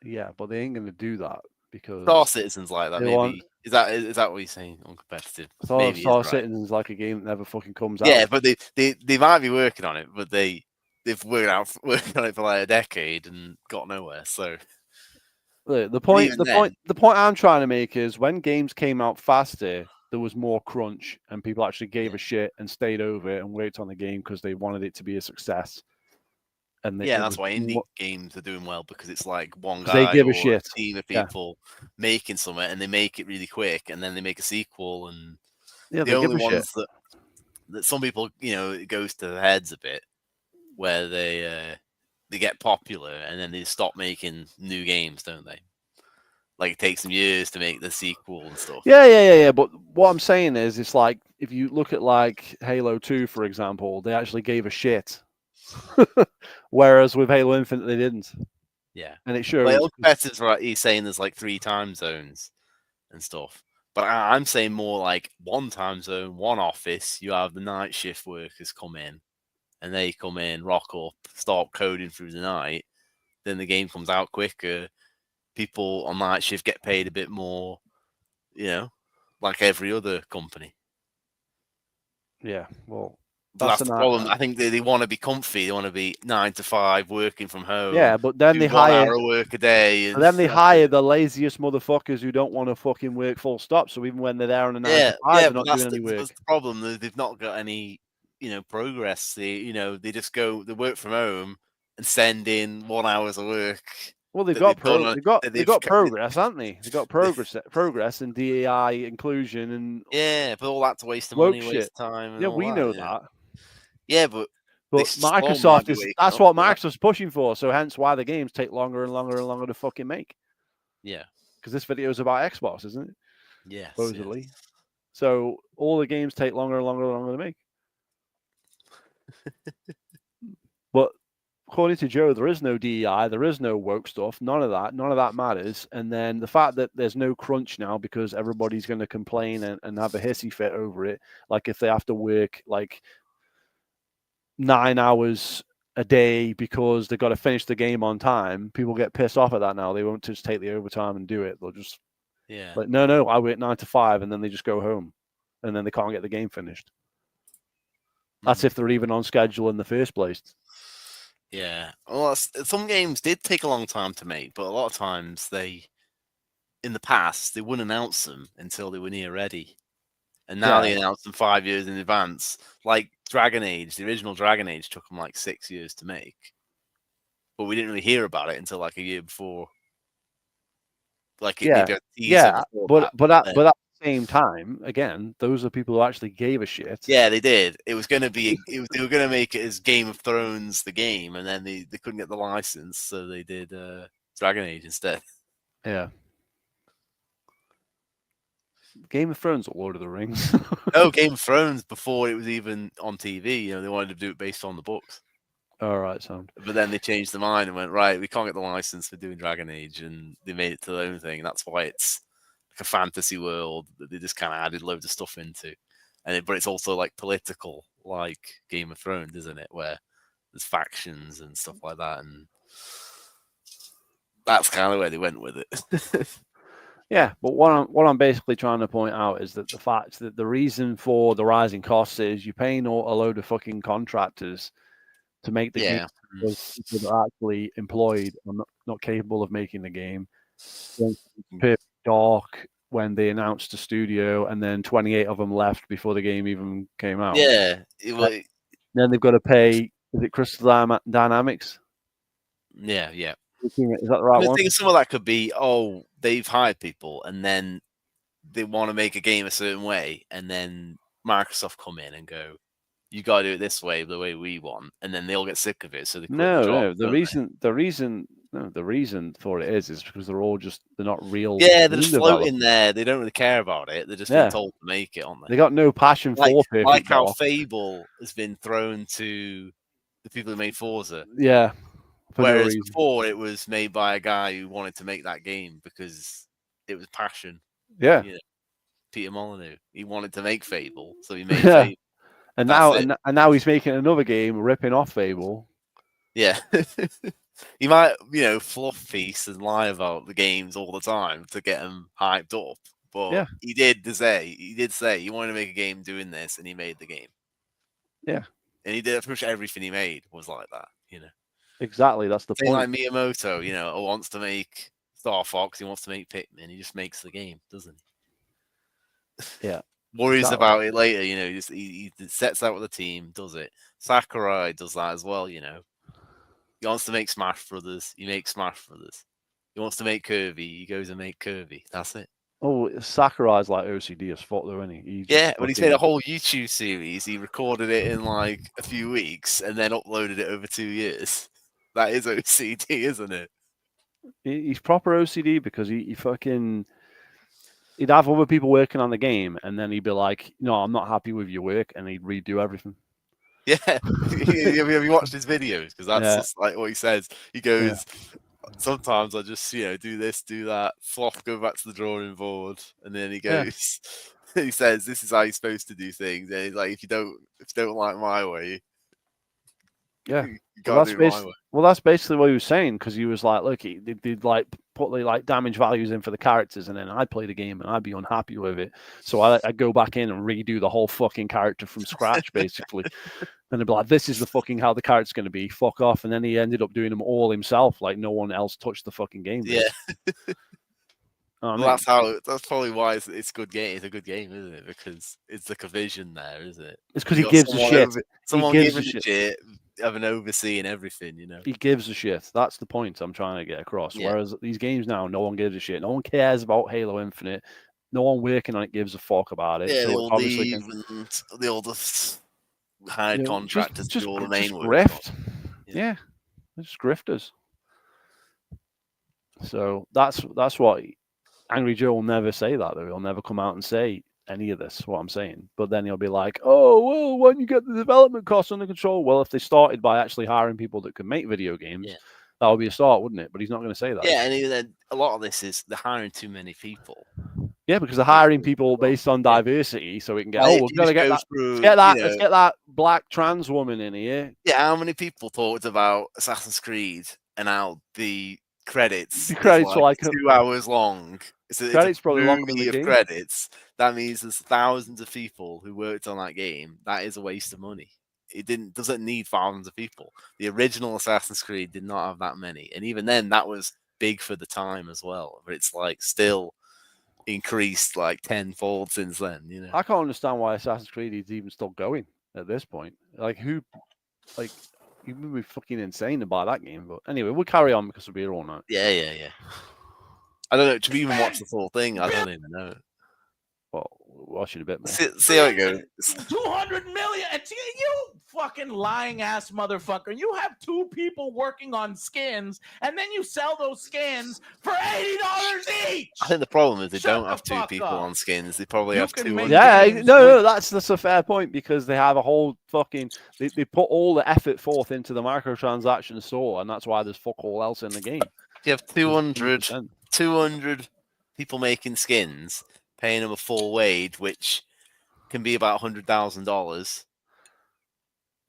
[SPEAKER 1] Yeah, but they ain't going to do that because
[SPEAKER 2] Star Citizen's like that. Maybe is that what you're saying? Uncompetitive.
[SPEAKER 1] Maybe Star Citizen's like a game that never fucking comes out.
[SPEAKER 2] Yeah, but they might be working on it, but they've worked on it for like a decade and got nowhere. So
[SPEAKER 1] the point I'm trying to make is when games came out faster, there was more crunch and people actually gave a shit and stayed over it and worked on the game because they wanted it to be a success. And
[SPEAKER 2] that's why indie games are doing well, because it's like one guy
[SPEAKER 1] they give
[SPEAKER 2] or
[SPEAKER 1] a shit.
[SPEAKER 2] Team of people making something, and they make it really quick, and then they make a sequel. And the only ones that some people, it goes to their heads a bit, where they get popular and then they stop making new games, don't they? Like it takes them years to make the sequel and stuff.
[SPEAKER 1] Yeah. But what I'm saying is, it's like if you look at like Halo 2, for example, they actually gave a shit. Whereas with Halo Infinite, they didn't.
[SPEAKER 2] Yeah.
[SPEAKER 1] and it
[SPEAKER 2] Like,
[SPEAKER 1] shows.
[SPEAKER 2] all competitors, right? He's saying there's like 3 time zones and stuff. But I'm saying more like 1 time zone, 1 office. You have the night shift workers come in, and they come in, rock up, start coding through the night. Then the game comes out quicker. People on night shift get paid a bit more, like every other company.
[SPEAKER 1] Yeah, well,
[SPEAKER 2] But that's the
[SPEAKER 1] an
[SPEAKER 2] problem. I think they want to be comfy. They want to be 9 to 5, working from home.
[SPEAKER 1] yeah, but then
[SPEAKER 2] do
[SPEAKER 1] they
[SPEAKER 2] 1
[SPEAKER 1] hire
[SPEAKER 2] hour work a day. And
[SPEAKER 1] then they hire the laziest motherfuckers who don't want to fucking work full stop. So even when they're there on a 9 to 5, they're
[SPEAKER 2] but
[SPEAKER 1] not doing any work.
[SPEAKER 2] that's the problem. They've not got any, progress. They just go, they work from home and send in 1 hours of work.
[SPEAKER 1] Well, they've
[SPEAKER 2] that
[SPEAKER 1] got
[SPEAKER 2] they've done
[SPEAKER 1] they've got progress, haven't they? They've got progress in DEI inclusion and
[SPEAKER 2] Yeah, but all that's a waste of
[SPEAKER 1] woke
[SPEAKER 2] money,
[SPEAKER 1] shit.
[SPEAKER 2] waste of time. And
[SPEAKER 1] Yeah,
[SPEAKER 2] all
[SPEAKER 1] we
[SPEAKER 2] that,
[SPEAKER 1] know that.
[SPEAKER 2] Yeah, but
[SPEAKER 1] Microsoft is that's what
[SPEAKER 2] Microsoft
[SPEAKER 1] Microsoft's pushing for. So hence why the games take longer and longer and longer to fucking make.
[SPEAKER 2] Yeah,
[SPEAKER 1] because this video is about Xbox, isn't it?
[SPEAKER 2] Yes,
[SPEAKER 1] Supposedly.
[SPEAKER 2] yes.
[SPEAKER 1] So all the games take longer and longer and longer to make. But according to Joe, there is no DEI, there is no woke stuff, none of that matters. And then the fact that there's no crunch now because everybody's going to complain and have a hissy fit over it, like if they have to work like 9 hours a day because they've got to finish the game on time, people get pissed off at that now. They won't just take the overtime and do it. They'll just like, no, I work 9 to 5, and then they just go home, and then they can't get the game finished. That's if they're even on schedule in the first place.
[SPEAKER 2] Yeah. Well, some games did take a long time to make, but a lot of times in the past, they wouldn't announce them until they were near ready. And now they announce them 5 years in advance. Like Dragon Age, the original Dragon Age took them like 6 years to make. But we didn't really hear about it until like a year before. Like
[SPEAKER 1] but at the same time, again, those are people who actually gave a shit.
[SPEAKER 2] Yeah, they did. It was going to be. They were going to make it as Game of Thrones the game, and then they couldn't get the license, so they did Dragon Age instead.
[SPEAKER 1] Yeah. Game of Thrones or Lord of the Rings?
[SPEAKER 2] No, Game of Thrones before it was even on TV. They wanted to do it based on the books.
[SPEAKER 1] All right, sound.
[SPEAKER 2] But then they changed their mind and went, right, we can't get the license for doing Dragon Age, and they made it to their own thing. And that's why it's like a fantasy world that they just kind of added loads of stuff into. But it's also like political, like Game of Thrones, isn't it? Where there's factions and stuff like that, and that's kind of where they went with it.
[SPEAKER 1] Yeah, but what I'm basically trying to point out is that the fact that the reason for the rising costs is you're paying a load of fucking contractors to make the game because people that are actually employed are not capable of making the game. Perfect Dark when they announced the studio, and then 28 of them left before the game even came out.
[SPEAKER 2] Yeah.
[SPEAKER 1] Then they've got to pay. Is it Crystal Dynamics?
[SPEAKER 2] Yeah.
[SPEAKER 1] Is that the right one?
[SPEAKER 2] I think some of that could be, they've hired people, and then they want to make a game a certain way, and then Microsoft come in and go, you got to do it this way, the way we want, and then they'll get sick of it, so they quit the job.
[SPEAKER 1] The reason for it is because they're not real.
[SPEAKER 2] Yeah, they're just floating there. They don't really care about it. They're just being told to make it, aren't they?
[SPEAKER 1] They got no passion for Perfect
[SPEAKER 2] like how
[SPEAKER 1] Dark.
[SPEAKER 2] Fable has been thrown to the people who made Forza.
[SPEAKER 1] Yeah.
[SPEAKER 2] Whereas before it was made by a guy who wanted to make that game because it was passion.
[SPEAKER 1] Yeah.
[SPEAKER 2] Peter Molyneux. He wanted to make Fable, so he made Fable.
[SPEAKER 1] And now he's making another game ripping off Fable.
[SPEAKER 2] Yeah. He might, fluff piece and lie about the games all the time to get them hyped up. But he did say he wanted to make a game doing this, and he made the game.
[SPEAKER 1] Yeah.
[SPEAKER 2] And he did pretty much everything he made was like that,
[SPEAKER 1] Exactly, that's the point.
[SPEAKER 2] Like Miyamoto, wants to make Star Fox, he wants to make Pikmin, he just makes the game, doesn't
[SPEAKER 1] he? Yeah.
[SPEAKER 2] Worries about it later, he sets out with the team, does it. Sakurai does that as well, He wants to make Smash Brothers, he makes Smash Brothers. He wants to make Kirby, he goes and make Kirby. That's it.
[SPEAKER 1] Oh, Sakurai's like OCD as fuck, though, isn't he?
[SPEAKER 2] But he's made a whole YouTube series. He recorded it in like a few weeks and then uploaded it over 2 years. That is OCD, isn't it?
[SPEAKER 1] He's proper OCD because he'd have other people working on the game, and then he'd be like, "No, I'm not happy with your work," and he'd redo everything.
[SPEAKER 2] Yeah, have you watched his videos? Because that's just like what he says. He goes, sometimes I just do this, do that, flop, go back to the drawing board, and then he
[SPEAKER 1] Yeah.
[SPEAKER 2] goes, he says, "This is how you're supposed to do things." And he's like, "If you don't like my way,
[SPEAKER 1] Yeah.
[SPEAKER 2] you
[SPEAKER 1] Well,
[SPEAKER 2] can't do it my way."
[SPEAKER 1] that's basically what he was saying, because he was like, look, they'd like put the like damage values in for the characters, and then I'd play the game and I'd be unhappy with it. So I'd go back in and redo the whole fucking character from scratch, basically. And they'd be like, this is the fucking how the character's going to be. Fuck off. And then he ended up doing them all himself. Like no one else touched the fucking game.
[SPEAKER 2] Yeah.
[SPEAKER 1] I mean,
[SPEAKER 2] Well, that's probably why it's a good game. It's a good game, isn't it? Because it's like a vision there, isn't it?
[SPEAKER 1] it's because he gives a shit.
[SPEAKER 2] Someone
[SPEAKER 1] gives
[SPEAKER 2] giving
[SPEAKER 1] a
[SPEAKER 2] a shit, having overseeing everything,
[SPEAKER 1] He gives a shit. That's the point I'm trying to get across.
[SPEAKER 2] Yeah.
[SPEAKER 1] Whereas these games now, no one gives a shit. No one cares about Halo Infinite. No one working on it gives a fuck about it.
[SPEAKER 2] Yeah,
[SPEAKER 1] So
[SPEAKER 2] they
[SPEAKER 1] it's
[SPEAKER 2] all
[SPEAKER 1] obviously
[SPEAKER 2] leave and they all just hired contractors to
[SPEAKER 1] just
[SPEAKER 2] do all the main work.
[SPEAKER 1] grift.
[SPEAKER 2] Yeah.
[SPEAKER 1] Yeah, they're just grifters. So that's what Angry Joe will never say that. Though. He'll never come out and say any of this. What I'm saying, but then he'll be like, "Oh, well, when you get the development costs under control." Well, if they started by actually hiring people that could make video games,
[SPEAKER 2] Yeah.
[SPEAKER 1] that would be a start, wouldn't it? But he's not going to say that.
[SPEAKER 2] Yeah, and then a lot of this is they're hiring too many people.
[SPEAKER 1] Yeah, because they're hiring people based on diversity, so we can get.
[SPEAKER 2] Like,
[SPEAKER 1] We've got to get that.
[SPEAKER 2] through,
[SPEAKER 1] Let's get that black trans woman in here.
[SPEAKER 2] Yeah, how many people talked about Assassin's Creed and how the credits?
[SPEAKER 1] The credits
[SPEAKER 2] were like
[SPEAKER 1] are
[SPEAKER 2] 2 hours long. It's
[SPEAKER 1] Credits
[SPEAKER 2] a
[SPEAKER 1] probably longer than
[SPEAKER 2] movie
[SPEAKER 1] the
[SPEAKER 2] of
[SPEAKER 1] game.
[SPEAKER 2] credits. That means there's thousands of people who worked on that game. That is a waste of money. It doesn't need thousands of people. The original Assassin's Creed did not have that many, and even then, that was big for the time as well. But it's like still increased like tenfold since then.
[SPEAKER 1] I can't understand why Assassin's Creed is even still going at this point. Like who, like you would be fucking insane to buy that game. But anyway, we'll carry on because we'll be here all night.
[SPEAKER 2] Yeah. I don't know. To even watch the full thing, I don't even know.
[SPEAKER 1] Well, we'll watch it a bit more.
[SPEAKER 2] See how it goes.
[SPEAKER 3] 200 million. You fucking lying ass motherfucker. You have 2 people working on skins, and then you sell those skins for $80 each.
[SPEAKER 2] I think the problem is they
[SPEAKER 3] Shut
[SPEAKER 2] don't
[SPEAKER 3] the
[SPEAKER 2] have 2
[SPEAKER 3] fuck
[SPEAKER 2] people
[SPEAKER 3] up.
[SPEAKER 2] on skins. They probably
[SPEAKER 3] You
[SPEAKER 2] have
[SPEAKER 3] can
[SPEAKER 2] 2
[SPEAKER 3] make-
[SPEAKER 2] on.
[SPEAKER 1] Yeah,
[SPEAKER 3] games
[SPEAKER 1] no, that's a fair point because they have a whole fucking. They put all the effort forth into the microtransaction store, and that's why there's fuck all else in the game.
[SPEAKER 2] You have 200
[SPEAKER 1] 100%.
[SPEAKER 2] people making skins, paying them a full wage, which can be about $100,000.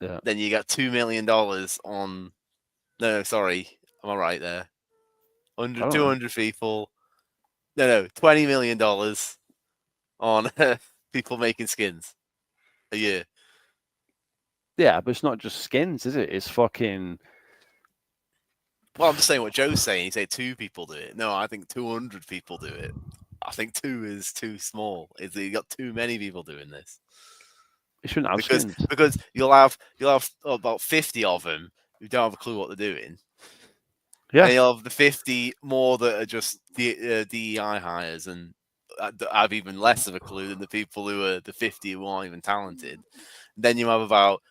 [SPEAKER 1] Yeah.
[SPEAKER 2] Then you got $2 million on. No, sorry, am I right there? 200 people. No, $20 million on people making skins a year.
[SPEAKER 1] Yeah, but it's not just skins, is it? It's fucking.
[SPEAKER 2] Well, I'm just saying what Joe's saying. He said 2 people do it. No, I think 200 people do it. I think 2 is too small. You got too many people doing this.
[SPEAKER 1] It shouldn't have skins.
[SPEAKER 2] Because you'll have about 50 of them who don't have a clue what they're doing.
[SPEAKER 1] Yeah.
[SPEAKER 2] And you'll have the 50 more that are just DEI hires and have even less of a clue than the people who are the 50 who aren't even talented. Then you have about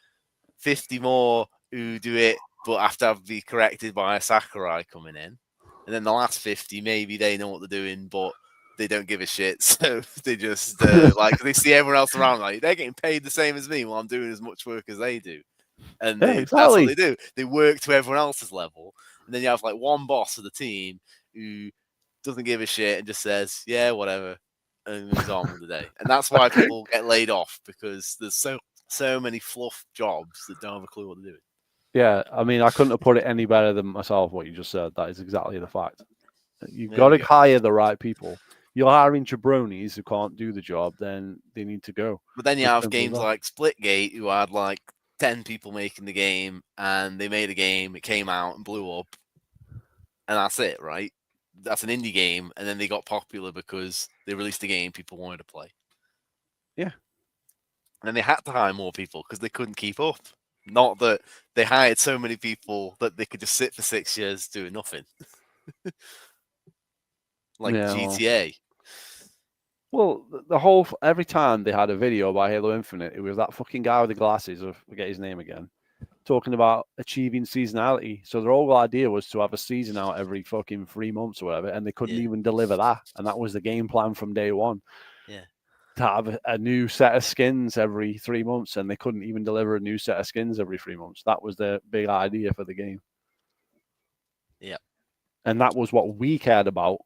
[SPEAKER 2] 50 more who do it but have to be corrected by a Sakurai coming in. And then the last 50, maybe they know what they're doing, but they don't give a shit. So they just, they see everyone else around, like, they're getting paid the same as me while I'm doing as much work as they do. And that's what they do. They work to everyone else's level. And then you have, like, one boss of the team who doesn't give a shit and just says, yeah, whatever, and moves on with the day. And that's why people get laid off, because there's so many fluff jobs that don't have a clue what they're doing.
[SPEAKER 1] Yeah, I mean, I couldn't have put it any better than myself, what you just said. That is exactly the fact. You've got to hire the right people. You're hiring jabronis who can't do the job, then they need to go.
[SPEAKER 2] But then you have games like Splitgate, who had like 10 people making the game, and they made a game, it came out and blew up, and that's it, right? That's an indie game, and then they got popular because they released a game people wanted to play.
[SPEAKER 1] Yeah.
[SPEAKER 2] And then they had to hire more people because they couldn't keep up. Not that they hired so many people that they could just sit for 6 years doing nothing. Like GTA.
[SPEAKER 1] Well, the whole every time they had a video by Halo Infinite, it was that fucking guy with the glasses. I forget his name again. Talking about achieving seasonality. So their whole idea was to have a season out every fucking 3 months or whatever, and they couldn't even deliver that. And that was the game plan from day one.
[SPEAKER 2] Yeah.
[SPEAKER 1] To have a new set of skins every 3 months, and they couldn't even deliver a new set of skins every 3 months. That was the big idea for the game.
[SPEAKER 2] Yeah.
[SPEAKER 1] And that was what we cared about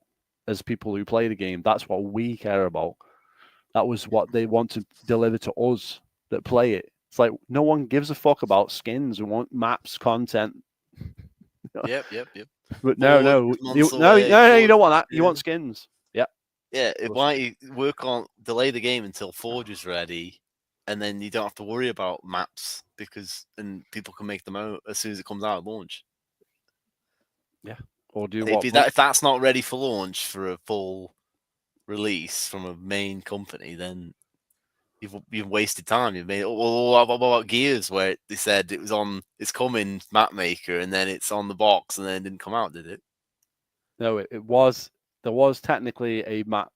[SPEAKER 1] as people who play the game. That's what we care about. That was what they want to deliver to us that play it. It's like no one gives a fuck about skins. We want maps, content.
[SPEAKER 2] Yep.
[SPEAKER 1] But no,
[SPEAKER 2] Forge, months
[SPEAKER 1] no,
[SPEAKER 2] away,
[SPEAKER 1] you don't want that. You
[SPEAKER 2] yeah.
[SPEAKER 1] want skins. Yeah.
[SPEAKER 2] Yeah,
[SPEAKER 1] course.
[SPEAKER 2] why don't you delay the game until Forge is ready, and then you don't have to worry about maps and people can make them out as soon as it comes out at launch.
[SPEAKER 1] Or do
[SPEAKER 2] If that's not ready for launch for a full release from a main company, then you've wasted time. You've made. What about Gears, where they said it's coming map maker, and then it's on the box, and then it didn't come out, did it?
[SPEAKER 1] No, it was. There was technically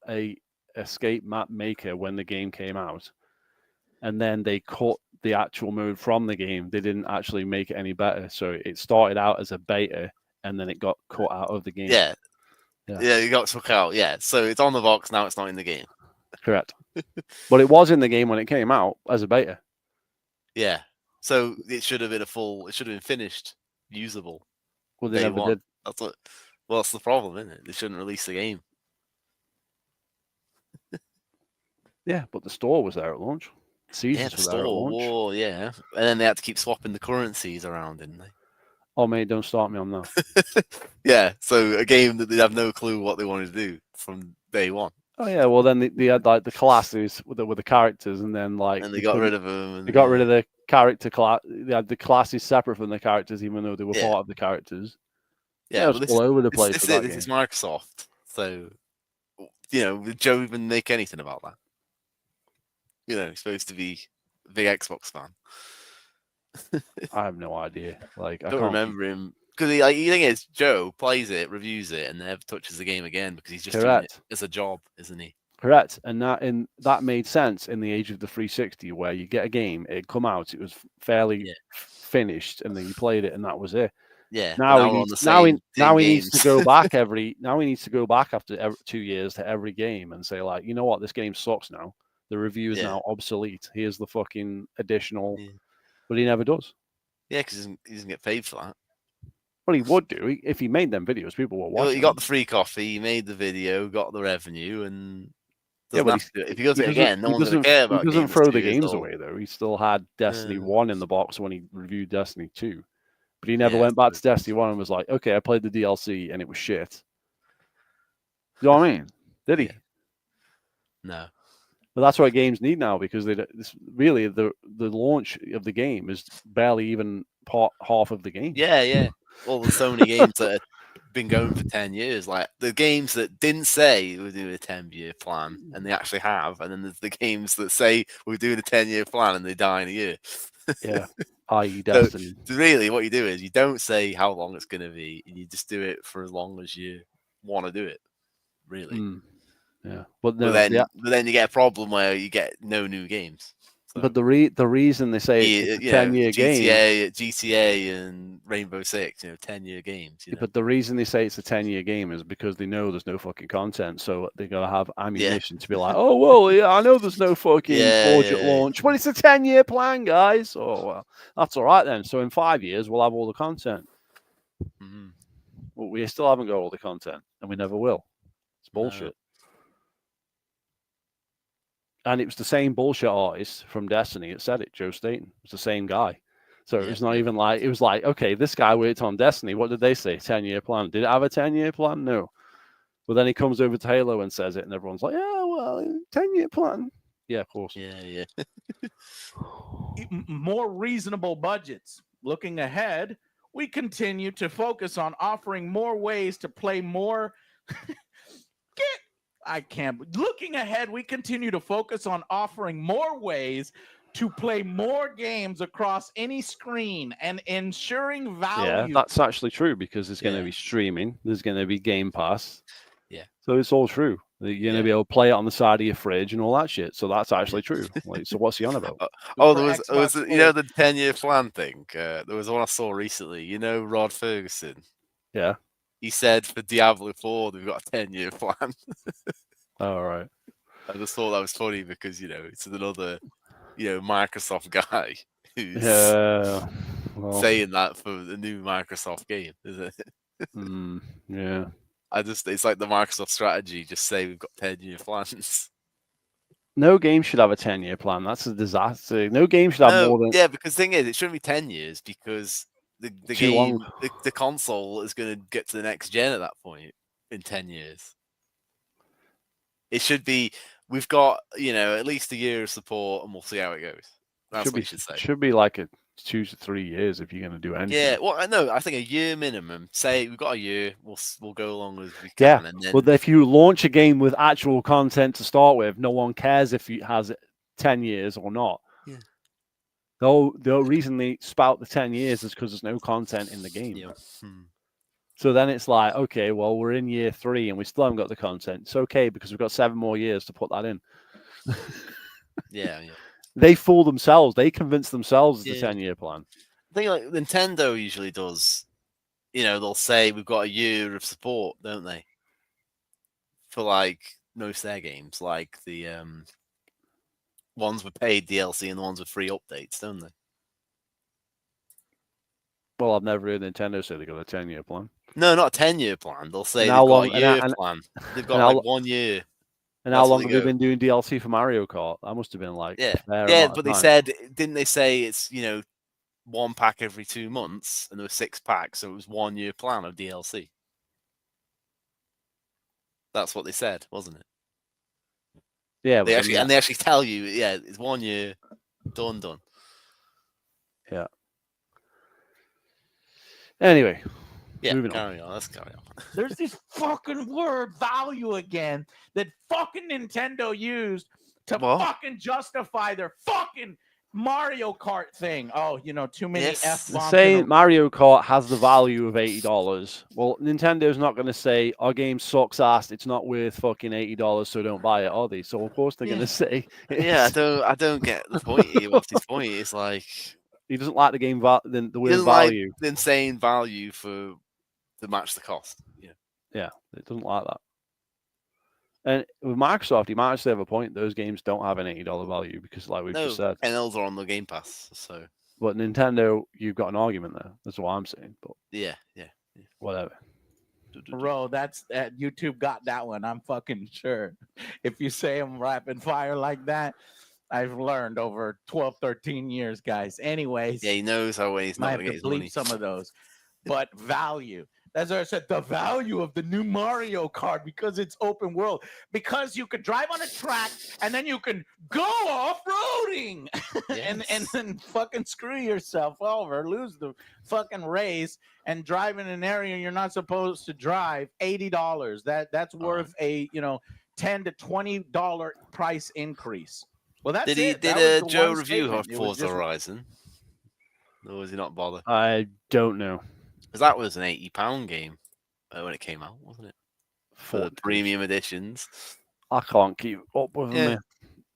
[SPEAKER 1] a escape map maker when the game came out, and then they cut the actual mode from the game. They didn't actually make it any better, so it started out as a beta, and then it got cut out of the game.
[SPEAKER 2] Yeah, it got took out. Yeah, so it's on the box now. It's not in the game.
[SPEAKER 1] Correct. But it was in the game when it came out as a beta.
[SPEAKER 2] Yeah, so it should have been it should have been finished, usable.
[SPEAKER 1] Well, they
[SPEAKER 2] Day
[SPEAKER 1] never
[SPEAKER 2] one.
[SPEAKER 1] did.
[SPEAKER 2] That's the problem, isn't it? They shouldn't release the game.
[SPEAKER 1] Yeah, but the store was there at launch. Seasons
[SPEAKER 2] The
[SPEAKER 1] were there at
[SPEAKER 2] store,
[SPEAKER 1] launch.
[SPEAKER 2] yeah. And then they had to keep swapping the currencies around, didn't they?
[SPEAKER 1] Oh, mate, don't start me on that.
[SPEAKER 2] Yeah, so a game that they have no clue what they wanted to do from day one.
[SPEAKER 1] Oh, yeah, well, then they had, like, the classes with the characters, and then, like...
[SPEAKER 2] And they got rid of them.
[SPEAKER 1] They got rid of the character class. They had the classes separate from the characters, even though they were part of the characters.
[SPEAKER 2] Yeah,
[SPEAKER 1] it was all over the place.
[SPEAKER 2] This is Microsoft, so would Joe even make anything about that? He's supposed to be a big Xbox fan.
[SPEAKER 1] I have no idea. Like, I
[SPEAKER 2] don't
[SPEAKER 1] can't
[SPEAKER 2] remember him because the thing is, Joe plays it, reviews it, and never touches the game again because he's just doing it as a job, isn't he?
[SPEAKER 1] Correct, and that made sense in the age of the 360, where you get a game, it come out, it was fairly finished, and then you played it, and that was it.
[SPEAKER 2] Yeah.
[SPEAKER 1] Now he needs to go back after 2 years to every game and say, like, you know what, this game sucks now. The review is now obsolete. Here's the fucking additional, but he never does.
[SPEAKER 2] Yeah, because he doesn't get paid for that.
[SPEAKER 1] Well, he would do if he made them videos. People were watching.
[SPEAKER 2] He got the free coffee. He made the video, got the revenue, and
[SPEAKER 1] but
[SPEAKER 2] if he does it again, no one's going to care about.
[SPEAKER 1] He doesn't throw the games away though. He still had Destiny 1 in the box when he reviewed Destiny 2, but he never went back to Destiny 1 and was like, "Okay, I played the DLC and it was shit." You know what I mean? Did he?
[SPEAKER 2] No.
[SPEAKER 1] But that's what games need now, because really the launch of the game is barely even half of the game.
[SPEAKER 2] Yeah. All the Sony games that have been going for 10 years, like the games that didn't say we're doing a 10-year plan and they actually have, and then there's the games that say we're doing a 10-year plan and they die in a year.
[SPEAKER 1] Yeah, i.e. Destiny.
[SPEAKER 2] So really, what you do is you don't say how long it's going to be, and you just do it for as long as you want to do it. Really.
[SPEAKER 1] Yeah,
[SPEAKER 2] but then you get a problem where you get no new games. So,
[SPEAKER 1] but the reason they say it's a 10-year game,
[SPEAKER 2] GTA and Rainbow Six, 10-year games.
[SPEAKER 1] But the reason they say it's a 10-year game is because they know there's no fucking content, so they're gonna have ammunition to be like, oh well, yeah, I know there's no fucking Forge at launch, but it's a 10-year plan, guys. Oh well, that's all right then. So in 5 years we'll have all the content. But we still haven't got all the content, and we never will. It's bullshit. No. And it was the same bullshit artist from Destiny that said it, Joe Staten. It's the same guy. So it's not even like, it was like, okay, this guy worked on Destiny. What did they say? 10-year plan. Did it have a 10-year plan? No. But then he comes over to Halo and says it, and everyone's like, yeah, well, 10-year plan. Yeah, of course.
[SPEAKER 2] Yeah.
[SPEAKER 3] More reasonable budgets. Looking ahead, we continue to focus on offering more ways to play more. Looking ahead, we continue to focus on offering more ways to play more games across any screen and ensuring value.
[SPEAKER 1] Yeah, that's actually true, because there's going to be streaming. There's going to be Game Pass.
[SPEAKER 2] Yeah.
[SPEAKER 1] So it's all true. You're going to be able to play it on the side of your fridge and all that shit. So that's actually true. Like, so what's he on about?
[SPEAKER 2] There was the 10-year plan thing. There was one I saw recently. Rod Ferguson.
[SPEAKER 1] Yeah.
[SPEAKER 2] He said for Diablo 4, they've got a 10-year plan.
[SPEAKER 1] All right.
[SPEAKER 2] I just thought that was funny because, it's another, Microsoft guy who's saying that for the new Microsoft game, isn't it?
[SPEAKER 1] Yeah.
[SPEAKER 2] It's like the Microsoft strategy. Just say we've got 10-year plans.
[SPEAKER 1] No game should have a 10-year plan. That's a disaster. No game should have
[SPEAKER 2] No,
[SPEAKER 1] more than
[SPEAKER 2] yeah, because the thing is, it shouldn't be 10 years because the
[SPEAKER 1] too long.
[SPEAKER 2] game, the console is going to get to the next gen at that point in 10 years. It should be, we've got, at least a year of support and we'll see how it goes. That's what you should say.
[SPEAKER 1] Should be like a 2 to 3 years if you're going to do anything.
[SPEAKER 2] Yeah, well, I know. I think a year minimum. Say we've got a year, we'll go along as we
[SPEAKER 1] Yeah,
[SPEAKER 2] can. And then,
[SPEAKER 1] but if you launch a game with actual content to start with, no one cares if it has 10 years or not.
[SPEAKER 2] Yeah.
[SPEAKER 1] The reason they spout the 10 years is because there's no content in the game.
[SPEAKER 2] Yeah.
[SPEAKER 1] So then it's like, okay, well, we're in year 3 and we still haven't got the content. It's okay because we've got 7 more years to put that in.
[SPEAKER 2] Yeah.
[SPEAKER 1] They fool themselves. They convince themselves it's a 10-year plan.
[SPEAKER 2] I think like Nintendo usually does, they'll say we've got a year of support, don't they? For like most of their games, like the ones with paid DLC and the ones with free updates, don't they?
[SPEAKER 1] Well, I've never heard Nintendo say they got a 10-year plan.
[SPEAKER 2] No, not a 10-year plan. They'll say
[SPEAKER 1] And
[SPEAKER 2] they've
[SPEAKER 1] how
[SPEAKER 2] got
[SPEAKER 1] long-
[SPEAKER 2] a
[SPEAKER 1] and-
[SPEAKER 2] year
[SPEAKER 1] and-
[SPEAKER 2] plan. They've
[SPEAKER 1] and
[SPEAKER 2] got
[SPEAKER 1] how
[SPEAKER 2] like 1 year.
[SPEAKER 1] And
[SPEAKER 2] That's
[SPEAKER 1] how
[SPEAKER 2] what
[SPEAKER 1] long
[SPEAKER 2] they
[SPEAKER 1] have they
[SPEAKER 2] go.
[SPEAKER 1] been doing DLC for Mario Kart? That must have been like
[SPEAKER 2] Yeah,
[SPEAKER 1] a fair
[SPEAKER 2] yeah,
[SPEAKER 1] amount of
[SPEAKER 2] but they
[SPEAKER 1] time.
[SPEAKER 2] said, didn't they say it's 1 pack every 2 months, and there were 6 packs, so it was 1 year plan of DLC. That's what they said, wasn't it?
[SPEAKER 1] Yeah,
[SPEAKER 2] They
[SPEAKER 1] but
[SPEAKER 2] actually and they actually tell you, yeah, it's 1 year, done.
[SPEAKER 1] Yeah. Anyway,
[SPEAKER 2] Yeah,
[SPEAKER 1] moving on.
[SPEAKER 2] carry on. Let's carry on.
[SPEAKER 3] There's this fucking word value again that fucking Nintendo used to
[SPEAKER 2] What?
[SPEAKER 3] fucking justify their fucking Mario Kart thing. Oh, too many
[SPEAKER 2] Yes.
[SPEAKER 3] F bombs.
[SPEAKER 1] Saying Mario Kart has the value of $80. Well, Nintendo's not going to say our game sucks ass. It's not worth fucking $80, so don't buy it, are they? So of course they're going to say.
[SPEAKER 2] Yeah, I don't get the point here. What's his point? It's like
[SPEAKER 1] He doesn't like the game the
[SPEAKER 2] he
[SPEAKER 1] word
[SPEAKER 2] doesn't
[SPEAKER 1] value.
[SPEAKER 2] like the insane value to match the cost. Yeah.
[SPEAKER 1] Yeah, it doesn't like that. And with Microsoft, you might actually have a point. Those games don't have an $80 value because, like we've just said.
[SPEAKER 2] NLs are on the Game Pass, so.
[SPEAKER 1] But Nintendo, you've got an argument there. That's what I'm saying. But
[SPEAKER 2] Yeah.
[SPEAKER 1] whatever.
[SPEAKER 3] Bro, that's YouTube got that one. I'm fucking sure. If you say I'm rapid fire like that, I've learned over 12, 13 years, guys. Anyways,
[SPEAKER 2] Yeah, he knows how he's
[SPEAKER 3] might
[SPEAKER 2] not
[SPEAKER 3] have
[SPEAKER 2] going to
[SPEAKER 3] to
[SPEAKER 2] get his
[SPEAKER 3] bleep
[SPEAKER 2] money.
[SPEAKER 3] some of those. But value. That's what I said. The value of the new Mario Kart because it's open world. Because you could drive on a track and then you can go off-roading and then fucking screw yourself over, lose the fucking race and drive in an area you're not supposed to drive. $80. That's worth a $10 to $20 price increase. Well, that's it.
[SPEAKER 2] Did Joe review of Forza Horizon? Or was he not bothered?
[SPEAKER 1] I don't know.
[SPEAKER 2] Because that was an £80 game when it came out, wasn't it? For the premium editions.
[SPEAKER 1] I can't keep up with them.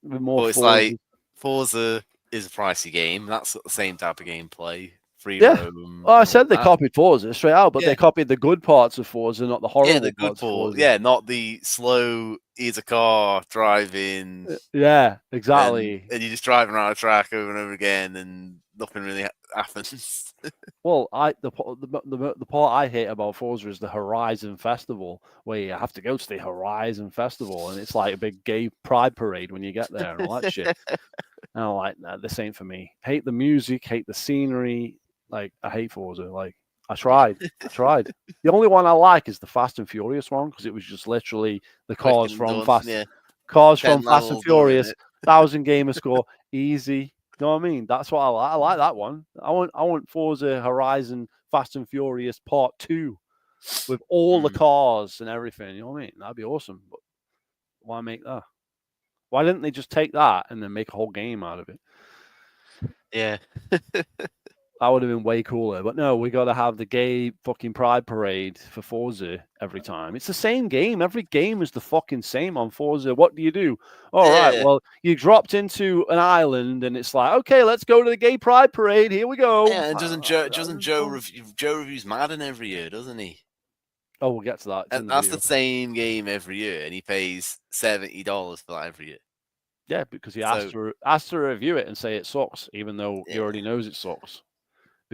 [SPEAKER 1] With more
[SPEAKER 2] but it's like Forza is a pricey game. That's the same type of gameplay. Free roam.
[SPEAKER 1] Oh, I said they copied Forza straight out, but they copied the good parts of Forza, not the horrible
[SPEAKER 2] the good
[SPEAKER 1] parts of Forza.
[SPEAKER 2] Yeah, not the slow, here's a car driving.
[SPEAKER 1] Yeah, exactly.
[SPEAKER 2] And you're just driving around a track over and over again, and nothing really happens.
[SPEAKER 1] Well, the part I hate about Forza is the Horizon Festival, where you have to go to the Horizon Festival, and it's like a big gay pride parade when you get there and all that shit. And I'm like, nah, this ain't for me. Hate the music, hate the scenery. Like, I hate Forza. Like, I tried. The only one I like is the Fast and Furious one because it was just literally the cars from Fast and Furious, 1,000 gamer score, easy. You know what I mean? That's what I like. I like that one. I want Forza Horizon Fast and Furious Part 2 with all the cars and everything. You know what I mean? That'd be awesome. But why make that? Why didn't they just take that and then make a whole game out of it?
[SPEAKER 2] Yeah.
[SPEAKER 1] That would have been way cooler. But no, we got to have the gay fucking pride parade for Forza every time. It's the same game. Every game is the fucking same on Forza. What do you do? All right, well, you dropped into an island and it's like, okay, let's go to the gay pride parade. Here we go.
[SPEAKER 2] Yeah, and doesn't Joe reviews Madden every year, doesn't he?
[SPEAKER 1] Oh, we'll get to that.
[SPEAKER 2] And that's the same game every year, and he pays $70 for that every year.
[SPEAKER 1] Yeah, because he has to review it and say it sucks, even though he already knows it sucks.